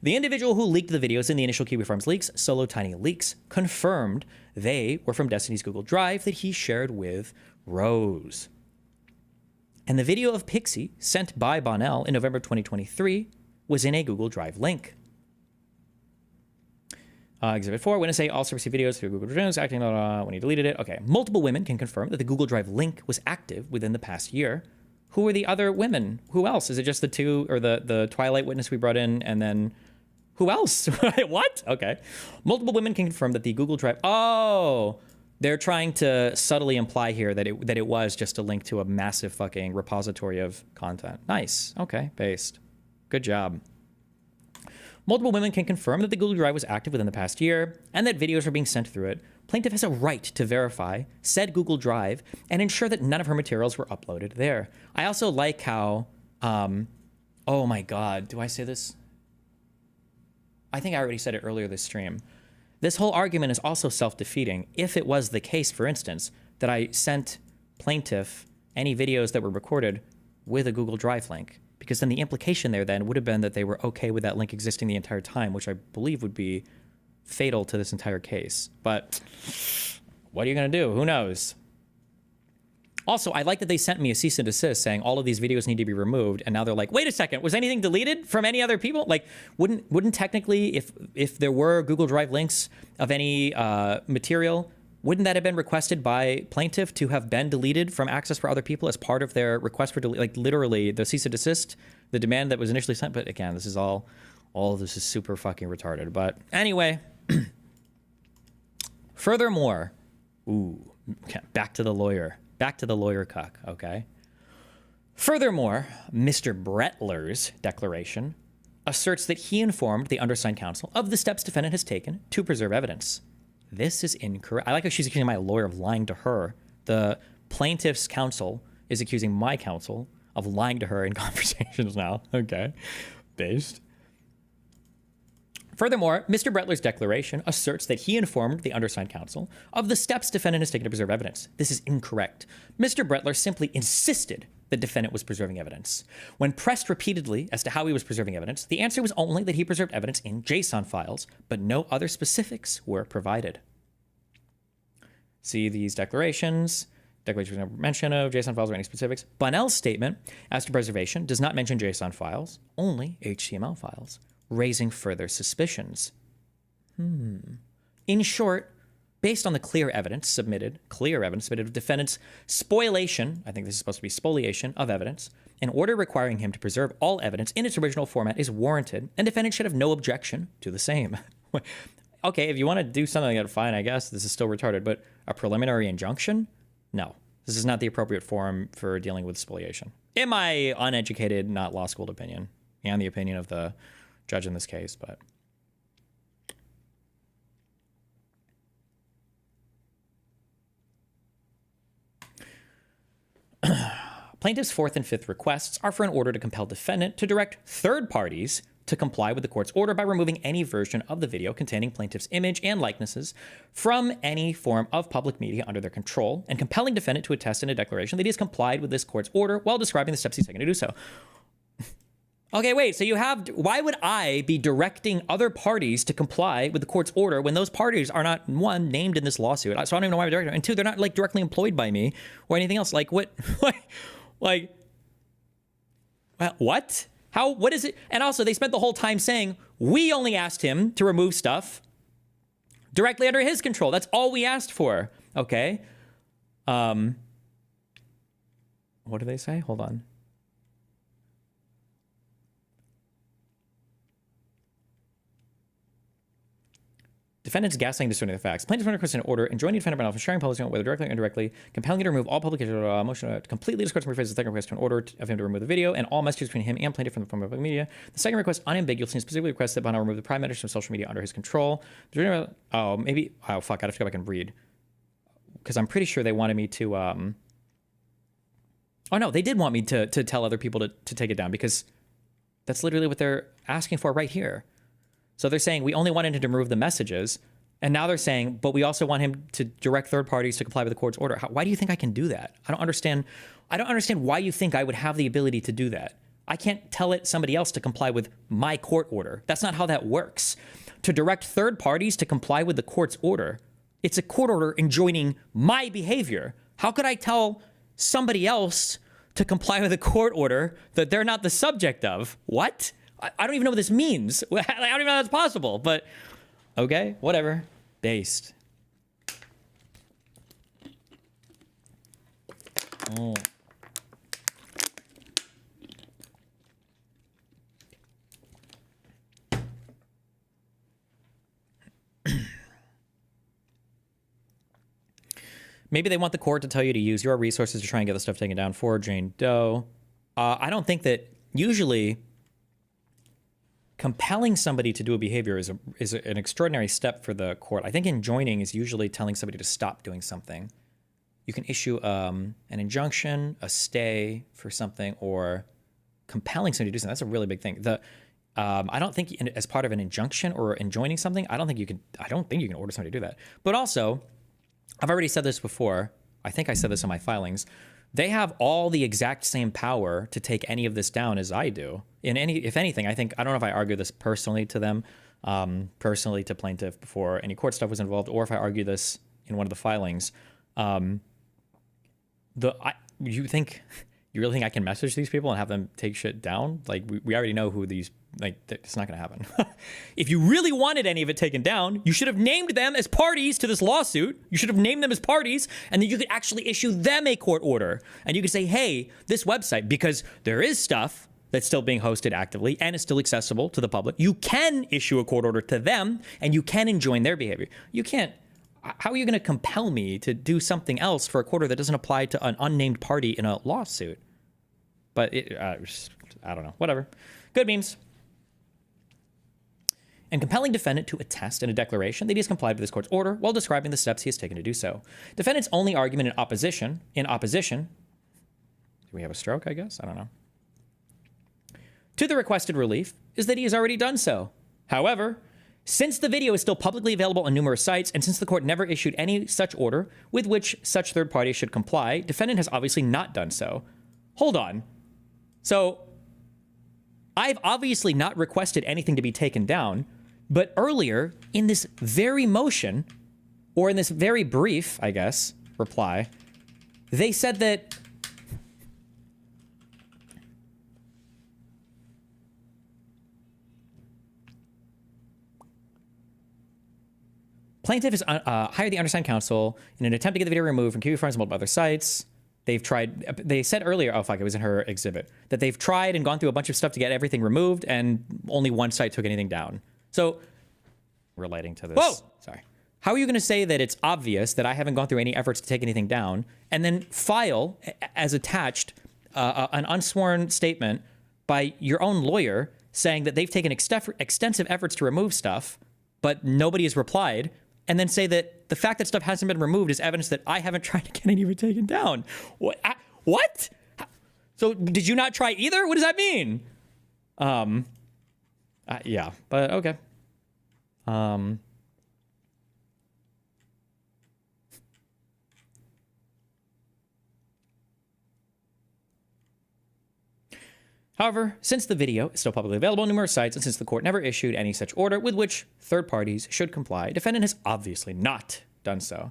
the individual who leaked the videos in the initial Kiwi Farms leaks, Solo Tiny Leaks, confirmed they were from Destiny's Google Drive that he shared with Rose. And the video of Pixie sent by Bonnell in November 2023 was in a Google Drive link. Exhibit 4, witness A also received videos through Google Drive, acting when he deleted it. Okay, multiple women can confirm that the Google Drive link was active within the past year. Who are the other women? Who else? Is it just the two, or the Twilight witness we brought in, and then who else? What? Okay. Multiple women can confirm that the Google Drive, they're trying to subtly imply here that it was just a link to a massive fucking repository of content. Nice. Okay, based. Good job. Multiple women can confirm that the Google Drive was active within the past year and that videos were being sent through it. Plaintiff has a right to verify said Google Drive and ensure that none of her materials were uploaded there. I also like how, oh my God, do I say this? I think I already said it earlier this stream. This whole argument is also self-defeating if it was the case, for instance, that I sent plaintiff any videos that were recorded with a Google Drive link, because then the implication there then would have been that they were okay with that link existing the entire time, which I believe would be fatal to this entire case. But what are you going to do? Who knows? Also, I like that they sent me a cease and desist saying all of these videos need to be removed, and now they're like, wait a second, was anything deleted from any other people? Like, wouldn't technically, if there were Google Drive links of any material, wouldn't that have been requested by plaintiff to have been deleted from access for other people as part of their request for delete? Like, literally, the cease and desist, the demand that was initially sent. But again, this is all of this is super fucking retarded. But anyway, furthermore, back to the lawyer. Back to the lawyer cuck, okay? Furthermore, Mr. Bretler's declaration asserts that he informed the undersigned counsel of the steps defendant has taken to preserve evidence. This is incorrect. I like how she's accusing my lawyer of lying to her. The plaintiff's counsel is accusing my counsel of lying to her in conversations now. Okay, based. Furthermore, Mr. Bretler's declaration asserts that he informed the undersigned counsel of the steps defendant has taken to preserve evidence. This is incorrect. Mr. Bretler simply insisted the defendant was preserving evidence. When pressed repeatedly as to how he was preserving evidence, the answer was only that he preserved evidence in JSON files, but no other specifics were provided. See these declarations. Declaration no mention of JSON files or any specifics. Bunnell's statement as to preservation does not mention JSON files, only HTML files, raising further suspicions. In short, based on the clear evidence submitted of defendant's spoliation, I think this is supposed to be spoliation of evidence, an order requiring him to preserve all evidence in its original format is warranted, and defendant should have no objection to the same. Okay, if you want to do something like that, fine, I guess. This is still retarded, but a preliminary injunction? No, this is not the appropriate forum for dealing with spoliation. In my uneducated, not law school opinion, and the opinion of the judge in this case, but... Plaintiff's fourth and fifth requests are for an order to compel defendant to direct third parties to comply with the court's order by removing any version of the video containing plaintiff's image and likenesses from any form of public media under their control, and compelling defendant to attest in a declaration that he has complied with this court's order while describing the steps he's taken to do so. Okay, wait, so you have, why would I be directing other parties to comply with the court's order when those parties are not, one, named in this lawsuit, so I don't even know why I'm directing them, and two, they're not like directly employed by me or anything else. Like what, like, what? How, what is it? And also they spent the whole time saying, we only asked him to remove stuff directly under his control. That's all we asked for, okay? What do they say? Hold on. Defendant's gaslighting distorting the facts. Plaintiff requests an order enjoining defendant by sharing publishing, whether directly or indirectly, compelling him to remove all publication motion completely discords and rephrases the second request to an order of him to remove the video and all messages between him and plaintiff from the form of public media. The second request unambiguously and specifically requests that Bunnell remove the private messages from social media under his control. Oh, maybe. Oh, fuck. I'd have to go back and read. Because I'm pretty sure they wanted me to. Oh, no, they did want me to tell other people to take it down because that's literally what they're asking for right here. So they're saying we only wanted him to remove the messages, and now they're saying, but we also want him to direct third parties to comply with the court's order. Why do you think I can do that? I don't understand why you think I would have the ability to do that. I can't tell somebody else to comply with my court order. That's not how that works. To direct third parties to comply with the court's order, it's a court order enjoining my behavior. How could I tell somebody else to comply with a court order that they're not the subject of? What? I don't even know what this means. I don't even know that's possible, but okay, whatever. Based. Oh. Maybe they want the court to tell you to use your resources to try and get the stuff taken down for Jane Doe. I don't think that usually compelling somebody to do a behavior is an extraordinary step for the court. I think enjoining is usually telling somebody to stop doing something. You can issue an injunction, a stay for something, or compelling somebody to do something. That's a really big thing. I don't think as part of an injunction or enjoining something, I don't think you can order somebody to do that. But also, I've already said this before. I think I said this in my filings. They have all the exact same power to take any of this down as I do. If anything, I don't know if I argue this personally to them, personally to plaintiff before any court stuff was involved, or if I argue this in one of the filings. You really think I can message these people and have them take shit down? Like we already know who these. Like it's not going to happen. If you really wanted any of it taken down, you should have named them as parties to this lawsuit. You should have named them as parties, and then you could actually issue them a court order. And you could say, hey, this website, because there is stuff that's still being hosted actively and is still accessible to the public, you can issue a court order to them, and you can enjoin their behavior. You can't. How are you going to compel me to do something else for a quarter that doesn't apply to an unnamed party in a lawsuit? But I don't know. Whatever. Good memes. And compelling defendant to attest in a declaration that he has complied with this court's order while describing the steps he has taken to do so. Defendant's only argument in opposition, do we have a stroke, I guess? I don't know. To the requested relief is that he has already done so. However, since the video is still publicly available on numerous sites, and since the court never issued any such order with which such third parties should comply, defendant has obviously not done so. Hold on. So, I've obviously not requested anything to be taken down, but earlier in this very motion, or in this very brief, I guess, reply, they said that plaintiff has hired the undersigned counsel in an attempt to get the video removed from QB Farms and multiple other sites. They said earlier, oh fuck, it was in her exhibit, that they've tried and gone through a bunch of stuff to get everything removed, and only one site took anything down. So, relating to this. Whoa! Sorry. How are you going to say that it's obvious that I haven't gone through any efforts to take anything down, and then file as attached an unsworn statement by your own lawyer saying that they've taken extensive efforts to remove stuff, but nobody has replied, and then say that the fact that stuff hasn't been removed is evidence that I haven't tried to get any of it taken down? What? So did you not try either? What does that mean? Yeah, but okay. However, since the video is still publicly available on numerous sites, and since the court never issued any such order with which third parties should comply, defendant has obviously not done so.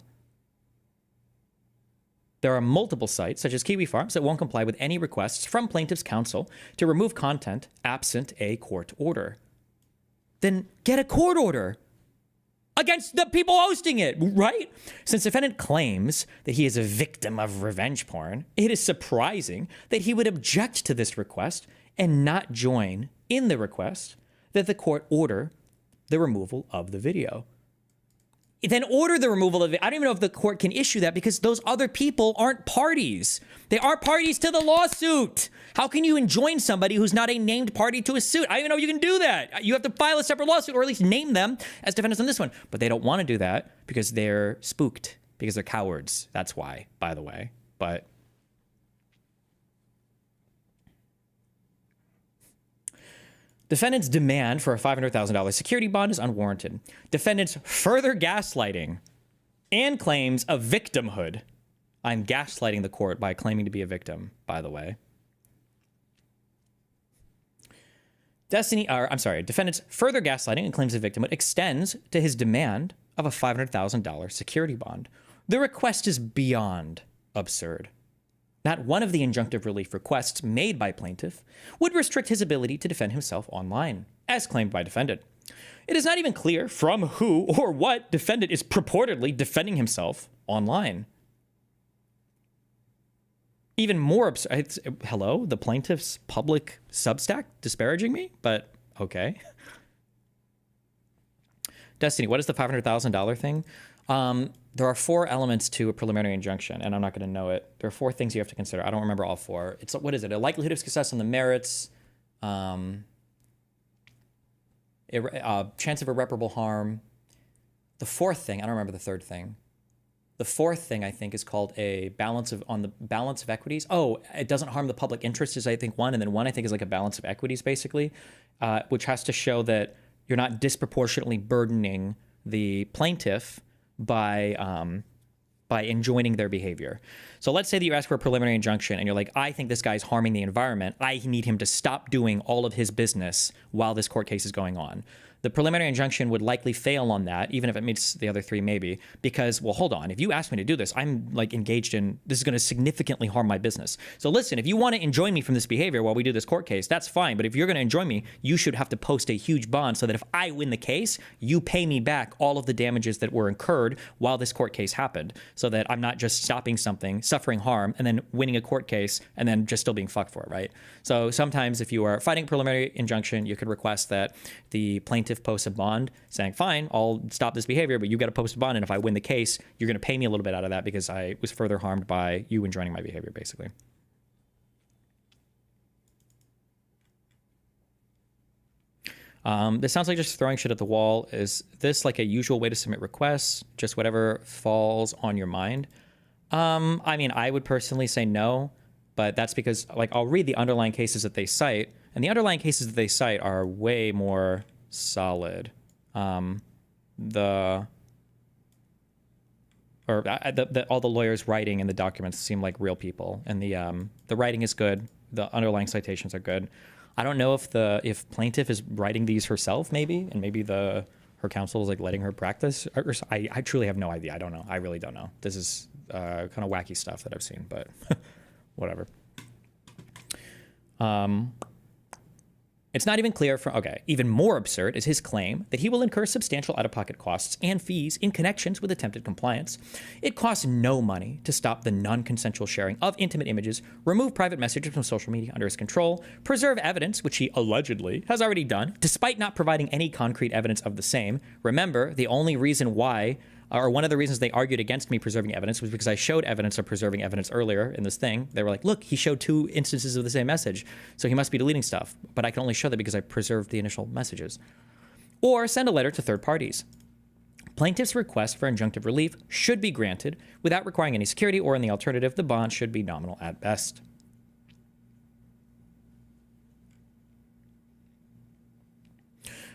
There are multiple sites, such as Kiwi Farms, that won't comply with any requests from plaintiff's counsel to remove content absent a court order. Then get a court order against the people hosting it, right? Since defendant claims that he is a victim of revenge porn, it is surprising that he would object to this request and not join in the request that the court order the removal of the video. Then order the removal of it. I don't even know if the court can issue that because those other people aren't parties. They are parties to the lawsuit. How can you enjoin somebody who's not a named party to a suit? I don't even know if you can do that. You have to file a separate lawsuit or at least name them as defendants on this one. But they don't want to do that because they're spooked, because they're cowards. That's why, by the way. But defendant's demand for a $500,000 security bond is unwarranted. Defendant's further gaslighting and claims of victimhood. I'm gaslighting the court by claiming to be a victim, by the way. Defendant's further gaslighting and claims of victimhood extends to his demand of a $500,000 security bond. The request is beyond absurd. Not one of the injunctive relief requests made by plaintiff would restrict his ability to defend himself online, as claimed by defendant. It is not even clear from who or what defendant is purportedly defending himself online. Even more absurd. Hello, the plaintiff's public Substack disparaging me? But okay. Destiny, what is the $500,000 thing? There are 4 elements to a preliminary injunction, and I'm not going to know it. There are 4 things you have to consider. I don't remember all 4. It's, what is it? A likelihood of success on the merits, chance of irreparable harm. The 4th thing, I don't remember the 3rd thing. The 4th thing, I think, is called a balance of, on the balance of equities. Oh, it doesn't harm the public interest is, I think, 1, and then 1, I think, is like a balance of equities, basically, which has to show that you're not disproportionately burdening the plaintiff by enjoining their behavior. So let's say that you ask for a preliminary injunction and you're like, I think this guy's harming the environment. I need him to stop doing all of his business while this court case is going on. The preliminary injunction would likely fail on that, even if it meets the other 3 maybe, because, well, hold on. If you ask me to do this, I'm like engaged in, this is going to significantly harm my business. So listen, if you want to enjoin me from this behavior while we do this court case, that's fine. But if you're going to enjoin me, you should have to post a huge bond so that if I win the case, you pay me back all of the damages that were incurred while this court case happened, so that I'm not just stopping something, suffering harm, and then winning a court case and then just still being fucked for it, right? So sometimes if you are fighting a preliminary injunction, you could request that the plaintiff plaintiff posts a bond saying, fine, I'll stop this behavior, but you got to post a bond. And if I win the case, you're going to pay me a little bit out of that because I was further harmed by you enjoining my behavior, basically. This sounds like just throwing shit at the wall. Is this like a usual way to submit requests? Just whatever falls on your mind? I mean, I would personally say no, but that's because like I'll read the underlying cases that they cite, and the underlying cases that they cite are way more solid. All the lawyers' writing in the documents seem like real people, and the writing is good. The underlying citations are good. I don't know if plaintiff is writing these herself, maybe, and maybe her counsel is like letting her practice. I truly have no idea. I don't know. I really don't know. This is kind of wacky stuff that I've seen, but whatever. It's not even clear even more absurd is his claim that he will incur substantial out-of-pocket costs and fees in connections with attempted compliance. It costs no money to stop the non-consensual sharing of intimate images, remove private messages from social media under his control, preserve evidence, which he allegedly has already done, despite not providing any concrete evidence of the same. Remember, the only reason why, or one of the reasons they argued against me preserving evidence was because I showed evidence of preserving evidence earlier in this thing. They were like, look, he showed 2 instances of the same message, so he must be deleting stuff. But I can only show that because I preserved the initial messages. Or send a letter to third parties. Plaintiff's request for injunctive relief should be granted without requiring any security, or in the alternative, the bond should be nominal at best.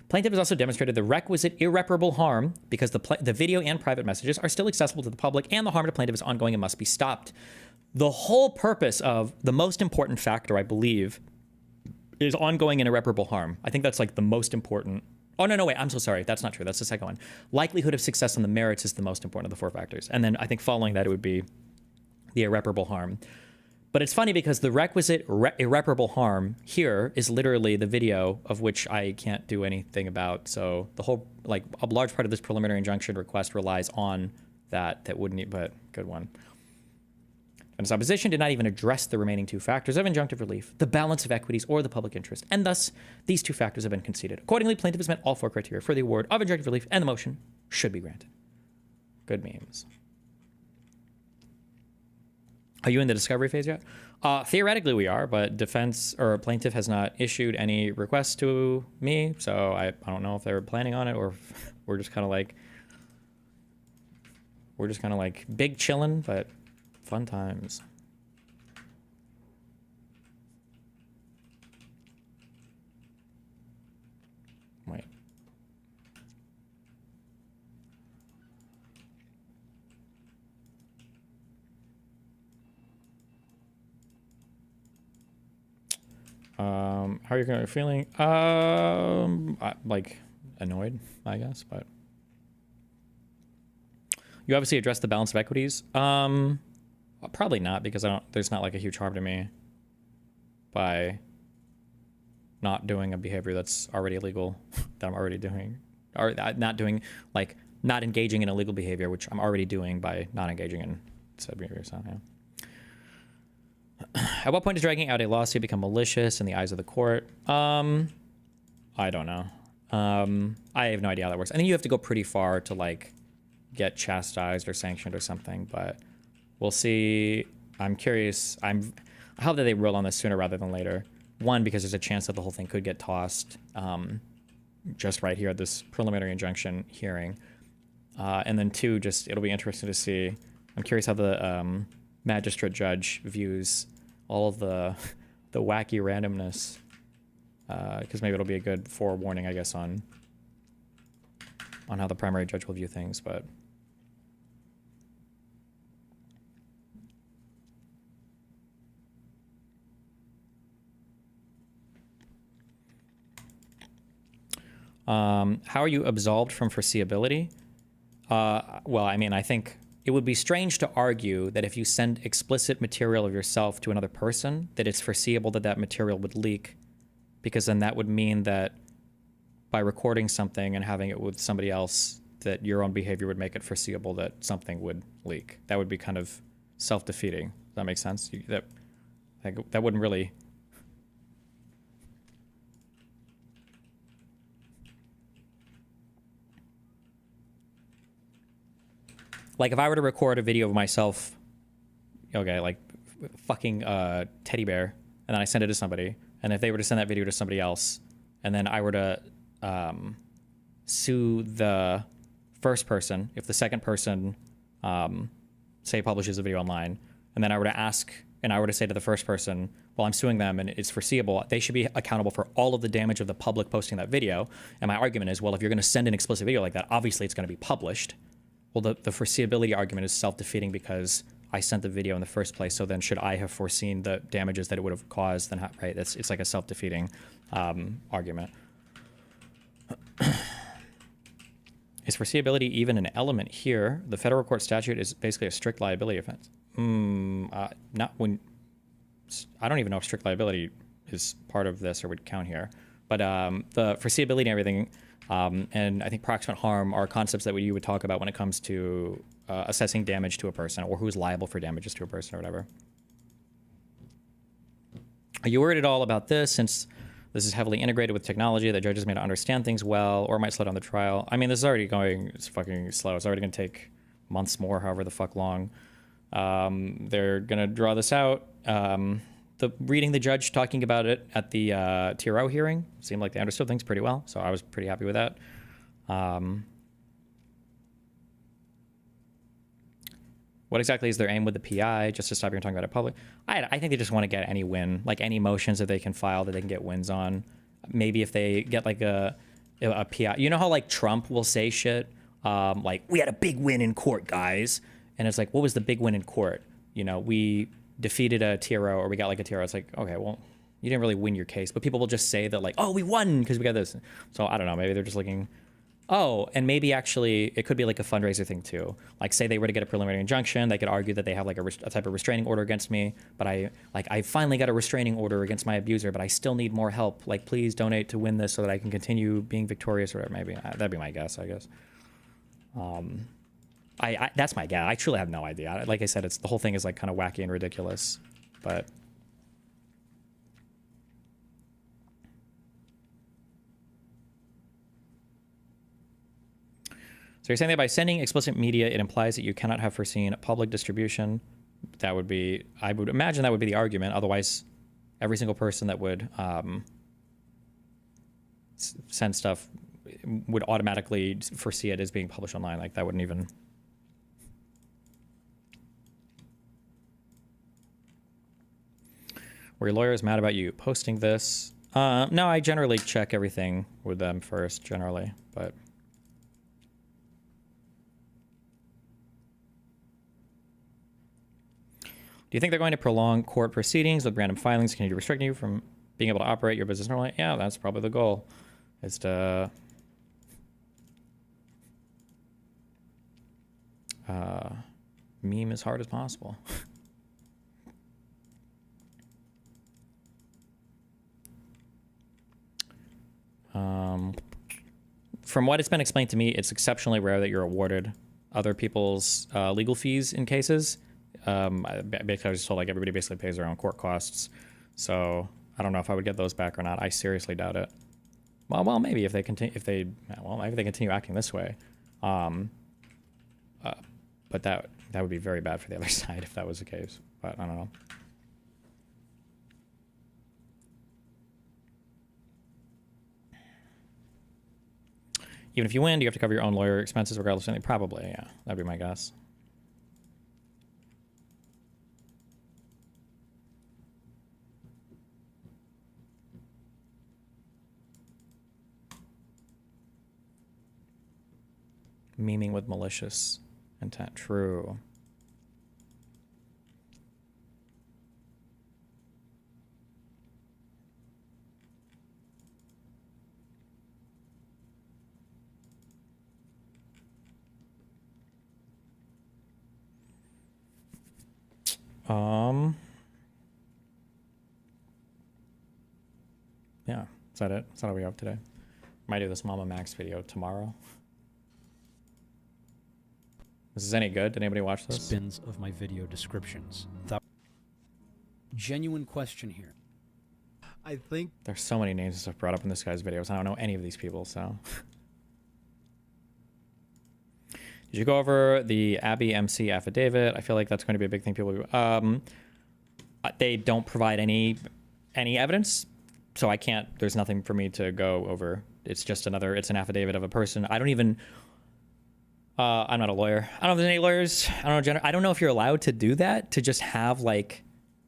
Plaintiff has also demonstrated the requisite irreparable harm because the video and private messages are still accessible to the public, and the harm to plaintiff is ongoing and must be stopped. The whole purpose of the most important factor, I believe, is ongoing and irreparable harm. I think that's like the most important. Oh, no, wait, I'm so sorry. That's not true. That's the second one. Likelihood of success on the merits is the most important of the 4 factors. And then I think following that, it would be the irreparable harm. But it's funny because the requisite irreparable harm here is literally the video, of which I can't do anything about. So the whole, like, a large part of this preliminary injunction request relies on that wouldn't, but good one. And his opposition did not even address the remaining 2 factors of injunctive relief, the balance of equities, or the public interest. And thus, these 2 factors have been conceded. Accordingly, plaintiff has met all 4 criteria for the award of injunctive relief, and the motion should be granted. Good memes. Are you in the discovery phase yet? Theoretically, we are, but defense or plaintiff has not issued any requests to me, so I don't know if they were planning on it or if we're just kind of like big chillin', but fun times. Wait. How are you feeling? Like annoyed, I guess, but you obviously addressed the balance of equities. Probably not, because there's not like a huge harm to me by not doing a behavior that's already illegal that I'm already doing, or not engaging in illegal behavior, which I'm already doing by not engaging in said behavior. So, yeah. At what point does dragging out a lawsuit become malicious in the eyes of the court? I don't know. I have no idea how that works. I think you have to go pretty far to like get chastised or sanctioned or something, but we'll see. I'm curious. I hope that they rule on this sooner rather than later. One, because there's a chance that the whole thing could get tossed just right here at this preliminary injunction hearing. And then 2, just it'll be interesting to see. I'm curious how the magistrate judge views all of the wacky randomness, because maybe it'll be a good forewarning, I guess, on how the primary judge will view things. But how are you absolved from foreseeability? Well, I mean, I think it would be strange to argue that if you send explicit material of yourself to another person, that it's foreseeable that that material would leak, because then that would mean that by recording something and having it with somebody else, that your own behavior would make it foreseeable that something would leak. That would be kind of self-defeating. Does that make sense? That wouldn't really... like if I were to record a video of myself, okay, like fucking teddy bear, and then I send it to somebody, and if they were to send that video to somebody else, and then I were to sue the first person, if the second person, say, publishes a video online, and then I were to ask, and I were to say to the first person, well, I'm suing them and it's foreseeable, they should be accountable for all of the damage of the public posting that video. And my argument is, well, if you're going to send an explicit video like that, obviously it's going to be published. Well, the foreseeability argument is self-defeating because I sent the video in the first place, so then should I have foreseen the damages that it would have caused? Then, right, it's like a self-defeating argument. Is foreseeability even an element here? The federal court statute is basically a strict liability offense. Not when... I don't even know if strict liability is part of this or would count here. But the foreseeability and everything, and I think proximate harm are concepts that you would talk about when it comes to assessing damage to a person or who's liable for damages to a person or whatever. Are you worried at all about this since this is heavily integrated with technology that judges may not understand things well or might slow down the trial? I mean, this is already going, it's fucking slow. It's already going to take months more, however the fuck long. They're going to draw this out. Reading the judge talking about it at the TRO hearing seemed like they understood things pretty well, so I was pretty happy with that. What exactly is their aim with the PI? Just to stop you from talking about it public? I think they just want to get any win, like any motions that they can file that they can get wins on. Maybe if they get like a PI, you know how like Trump will say shit like, we had a big win in court, guys. And it's like, what was the big win in court? You know, we defeated a TRO or we got like a TRO. It's like, okay, well, you didn't really win your case. But people will just say that like, oh, we won because we got this. So I don't know. Maybe they're just looking. Oh, and maybe actually it could be like a fundraiser thing too. Like say they were to get a preliminary injunction, they could argue that they have like a type of restraining order against me, but I finally got a restraining order against my abuser, but I still need more help. Like please donate to win this so that I can continue being victorious or whatever. Maybe that'd be my guess, I guess. That's my guess. I truly have no idea. Like I said, the whole thing is like kind of wacky and ridiculous, but. So you're saying that by sending explicit media, it implies that you cannot have foreseen public distribution. That would be, I would imagine that would be the argument. Otherwise, every single person that would send stuff would automatically foresee it as being published online. Like that wouldn't even. Were your lawyers mad about you posting this? No, I generally check everything with them first, generally, but. Do you think they're going to prolong court proceedings with random filings? Can you restrict you from being able to operate your business normally? Yeah, that's probably the goal. Is to meme as hard as possible. From what it's been explained to me, it's exceptionally rare that you're awarded other people's legal fees in cases. Basically, I was told like everybody basically pays their own court costs. So I don't know if I would get those back or not. I seriously doubt it. Well, maybe if they continue, maybe they continue acting this way. But that would be very bad for the other side if that was the case. But I don't know. Even if you win, do you have to cover your own lawyer expenses regardless of anything? Probably, yeah. That'd be my guess. Memeing with malicious intent. True. Yeah, is that it? Is that all we have today? Might do this Mama Max video tomorrow. Is this any good? Did anybody watch this? Spins of my video descriptions. Genuine question here. I think there's so many names and stuff brought up in this guy's videos. I don't know any of these people, so. Did you go over the Abby MC affidavit? I feel like that's going to be a big thing. They don't provide any evidence, so I can't. There's nothing for me to go over. It's just it's an affidavit of a person. I don't even. I'm not a lawyer. I don't know if there's any lawyers. I don't know if you're allowed to do that, to just have like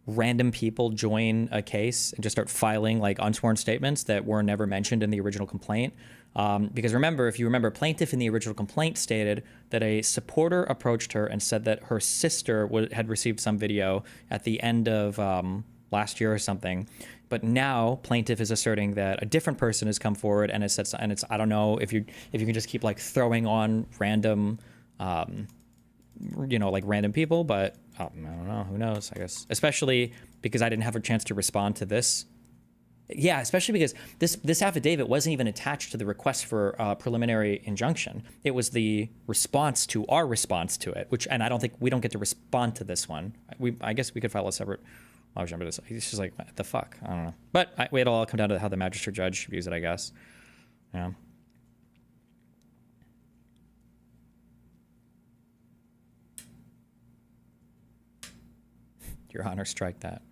random people join a case and just start filing like unsworn statements that were never mentioned in the original complaint. Because remember, if you remember, plaintiff in the original complaint stated that a supporter approached her and said that her sister had received some video at the end of last year or something. But now plaintiff is asserting that a different person has come forward and has said, and it's, I don't know if you can just keep like throwing on random, like random people, but I don't know, who knows, I guess, especially because I didn't have a chance to respond to this. Yeah, especially because this affidavit wasn't even attached to the request for preliminary injunction. It was the response to our response to it, and I don't think we don't get to respond to this one. I guess we could file a separate motion, but it's just like, what the fuck? I don't know. But it'll all come down to how the magistrate judge views it, I guess. Yeah. Your Honor, strike that.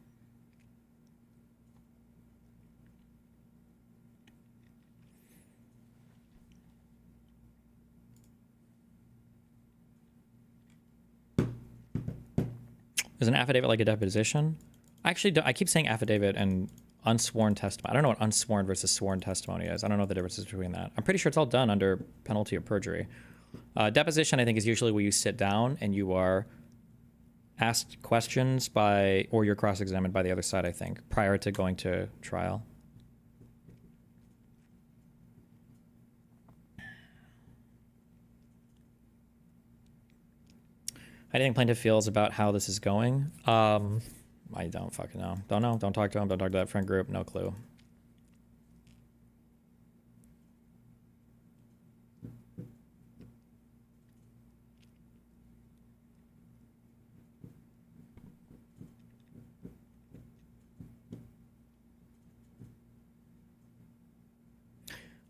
Is an affidavit like a deposition? I keep saying affidavit and unsworn testimony. I don't know what unsworn versus sworn testimony is. I don't know the differences between that. I'm pretty sure it's all done under penalty of perjury. Deposition, I think, is usually where you sit down and you are asked questions or you're cross-examined by the other side, I think, prior to going to trial. How do you think plaintiff feels about how this is going? I don't fucking know. Don't know. Don't talk to him. Don't talk to that friend group. No clue.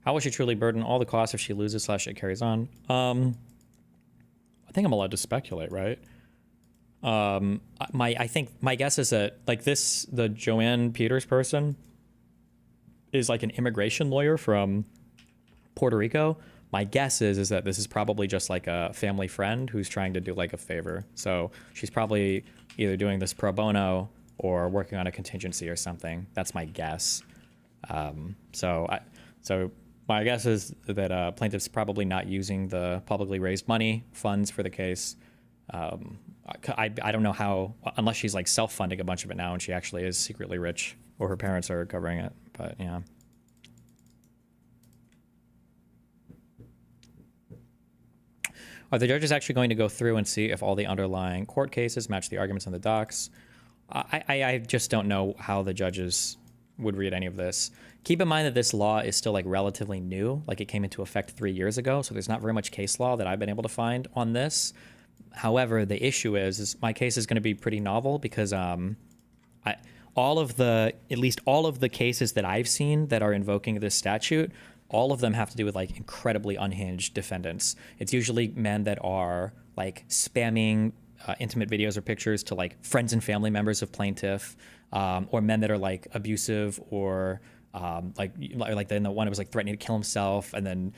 How will she truly burden all the costs if she loses / it carries on? I think I'm allowed to speculate, right? I think my guess is that like the Joanne Peters person is like an immigration lawyer from Puerto Rico. My guess is that this is probably just like a family friend who's trying to do like a favor. So she's probably either doing this pro bono or working on a contingency or something. That's my guess. So my guess is that plaintiff's probably not using the publicly raised money funds for the case. I don't know how, unless she's like self-funding a bunch of it now and she actually is secretly rich or her parents are covering it, but yeah. Are the judges actually going to go through and see if all the underlying court cases match the arguments in the docs? I just don't know how the judges would read any of this. Keep in mind that this law is still like relatively new, like it came into effect 3 years ago, so there's not very much case law that I've been able to find on this. However, the issue is my case is going to be pretty novel because at least all of the cases that I've seen that are invoking this statute, all of them have to do with like incredibly unhinged defendants. It's usually men that are like spamming intimate videos or pictures to like friends and family members of plaintiff, or men that are like abusive or like then the one who was like threatening to kill himself and then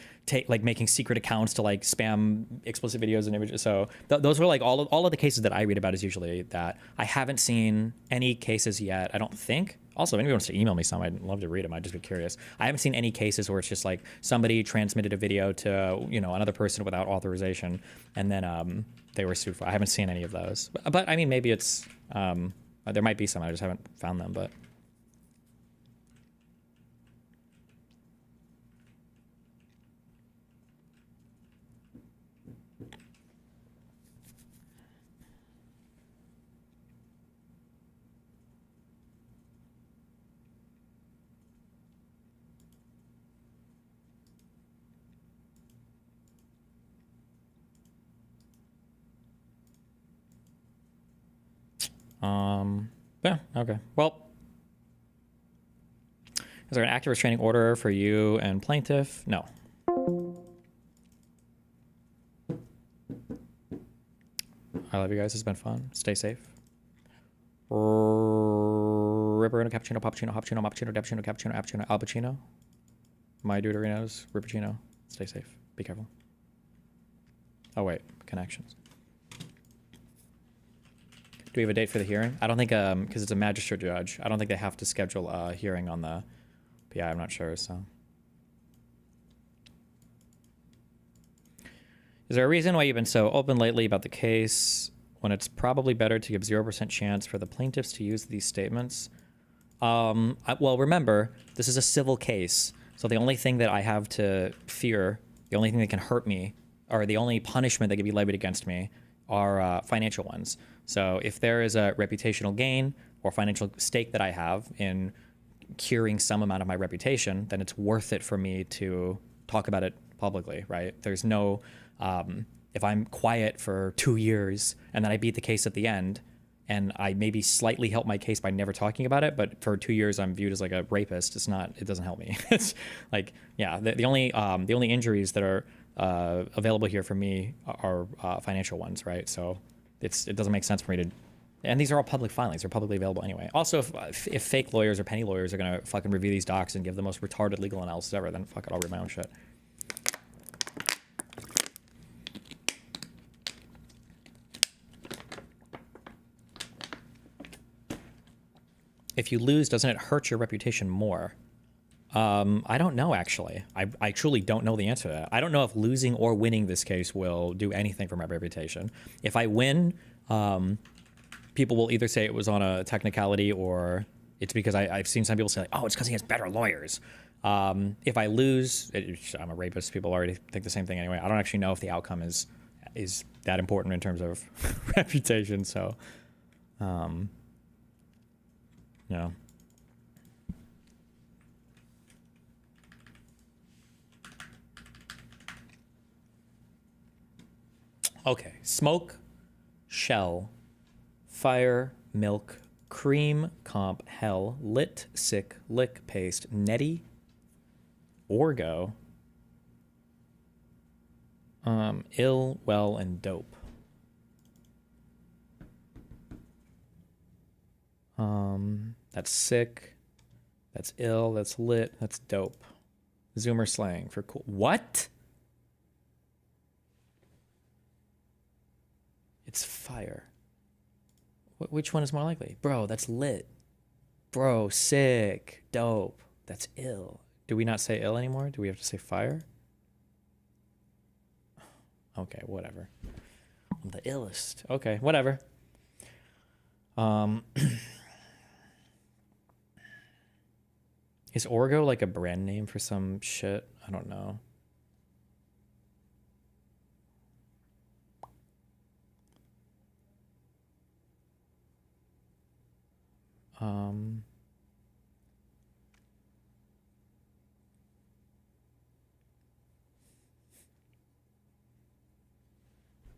making secret accounts to like spam explicit videos and images. So those were like all of the cases that I read about is usually that. I haven't seen any cases yet, I don't think. Also, if anybody wants to email me some, I'd love to read them. I'd just be curious. I haven't seen any cases where it's just like somebody transmitted a video to another person without authorization and then they were sued for. I haven't seen any of those. But I mean, maybe it's there might be some. I just haven't found them. But yeah, okay. Well, is there an active restraining order for you and plaintiff? No. I love you guys. It's been fun. Stay safe. Ripperino, cappuccino, poppuccino, hoppuccino, moppuccino, depuccino, cappuccino, appuccino, albuccino. My Deuterinos, Rippuccino. Stay safe. Be careful. Oh, wait. Connections. Do we have a date for the hearing? I don't think, because it's a magistrate judge, I don't think they have to schedule a hearing on the PI. I'm not sure, so. Is there a reason why you've been so open lately about the case when it's probably better to give 0% chance for the plaintiffs to use these statements? Well, remember, this is a civil case. So the only thing that I have to fear, the only thing that can hurt me, or the only punishment that can be levied against me are financial ones. So if there is a reputational gain or financial stake that I have in curing some amount of my reputation, then it's worth it for me to talk about it publicly, right? There's no, if I'm quiet for 2 years and then I beat the case at the end and I maybe slightly help my case by never talking about it, but for 2 years I'm viewed as like a rapist, it doesn't help me. It's like, yeah, the only injuries that are available here for me are financial ones, right? So it doesn't make sense for me to, and these are all public filings. They're publicly available anyway. Also, if fake lawyers or penny lawyers are gonna fucking review these docs and give the most retarded legal analysis ever, then fuck it, I'll read my own shit. If you lose, doesn't it hurt your reputation more? I don't know, actually. I truly don't know the answer to that. I don't know if losing or winning this case will do anything for my reputation. If I win, people will either say it was on a technicality or it's because I've seen some people say, like, oh, it's because he has better lawyers. If I lose, I'm a rapist. People already think the same thing anyway. I don't actually know if the outcome is that important in terms of reputation. So, no. Okay, smoke, shell, fire, milk, cream, comp, hell, lit, sick, lick, paste, netty, orgo, ill, well, and dope. That's sick, that's ill, that's lit, that's dope. Zoomer slang for cool. What? It's fire. Which one is more likely? Bro, that's lit. Bro, sick, dope. That's ill. Do we not say ill anymore? Do we have to say fire? Okay, whatever. I'm the illest. Okay, whatever. Is Orgo like a brand name for some shit? I don't know.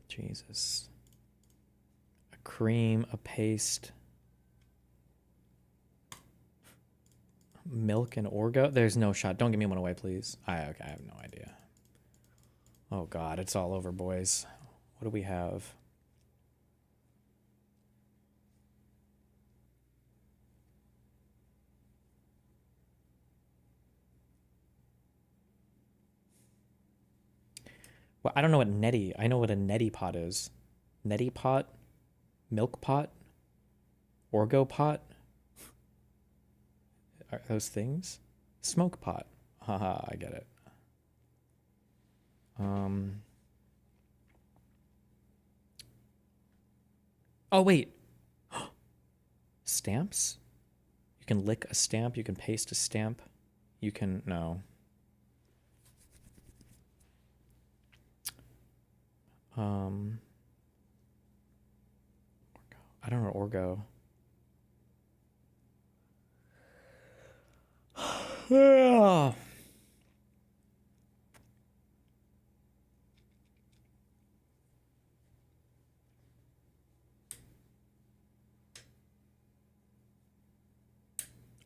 Jesus. A cream, a paste. Milk and Orgo? There's no shot. Don't give me one away, please. Okay, I have no idea. Oh God, it's all over, boys. What do we have? Well, I don't know what neti. I know what a neti pot is. Neti pot? Milk pot? Orgo pot? Are those things? Smoke pot. Haha, I get it. Oh, wait. Stamps? You can lick a stamp. You can paste a stamp. You can... No. I don't know Orgo. Yeah.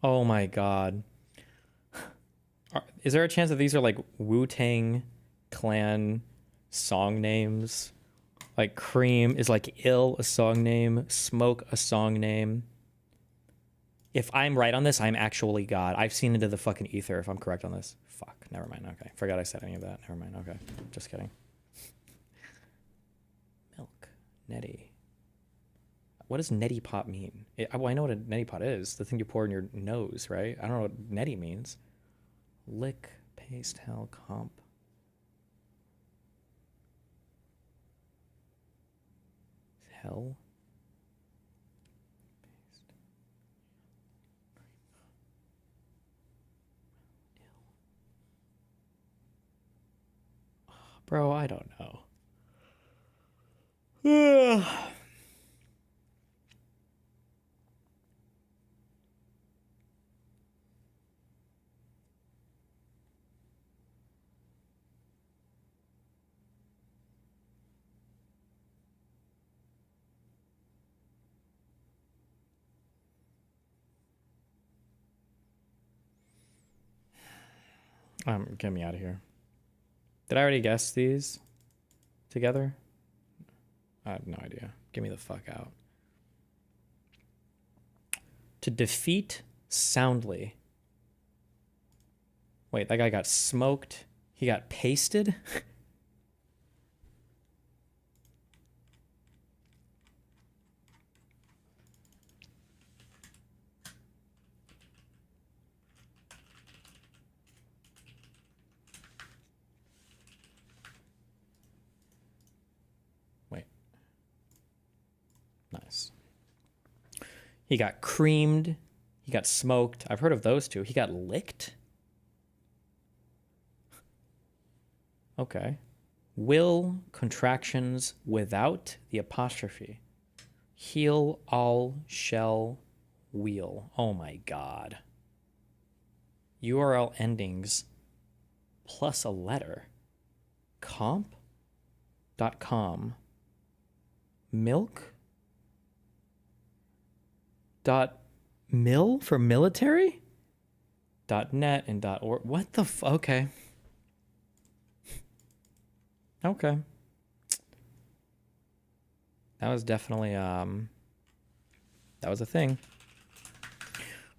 Oh my God. Is there a chance that these are like Wu-Tang Clan song names? Like Cream is like Ill, a song name. Smoke, a song name. If I'm right on this, I'm actually God. I've seen into the fucking ether if I'm correct on this. Fuck, never mind. Okay, forgot I said any of that. Never mind. Okay, just kidding. Milk, neti. What does neti pot mean? Well, I know what a neti pot is. The thing you pour in your nose, right? I don't know what neti means. Lick, paste, hell, comp. Hell? Bro, I don't know. Get me out of here. Did I already guess these together? I have no idea. Get me the fuck out. To defeat soundly. Wait, that guy got smoked. He got pasted? Nice. He got creamed. He got smoked. I've heard of those two. He got licked. Okay. Will contractions without the apostrophe. Heel, all, shell, wheel. Oh my God. URL endings plus a letter. Comp.com. Milk. .mil for military? .net and .org. What the okay. Okay. That was definitely that was a thing.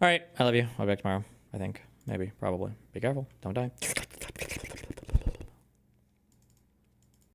All right, I love you. I'll be back tomorrow. I think. Maybe. Probably. Be careful. Don't die.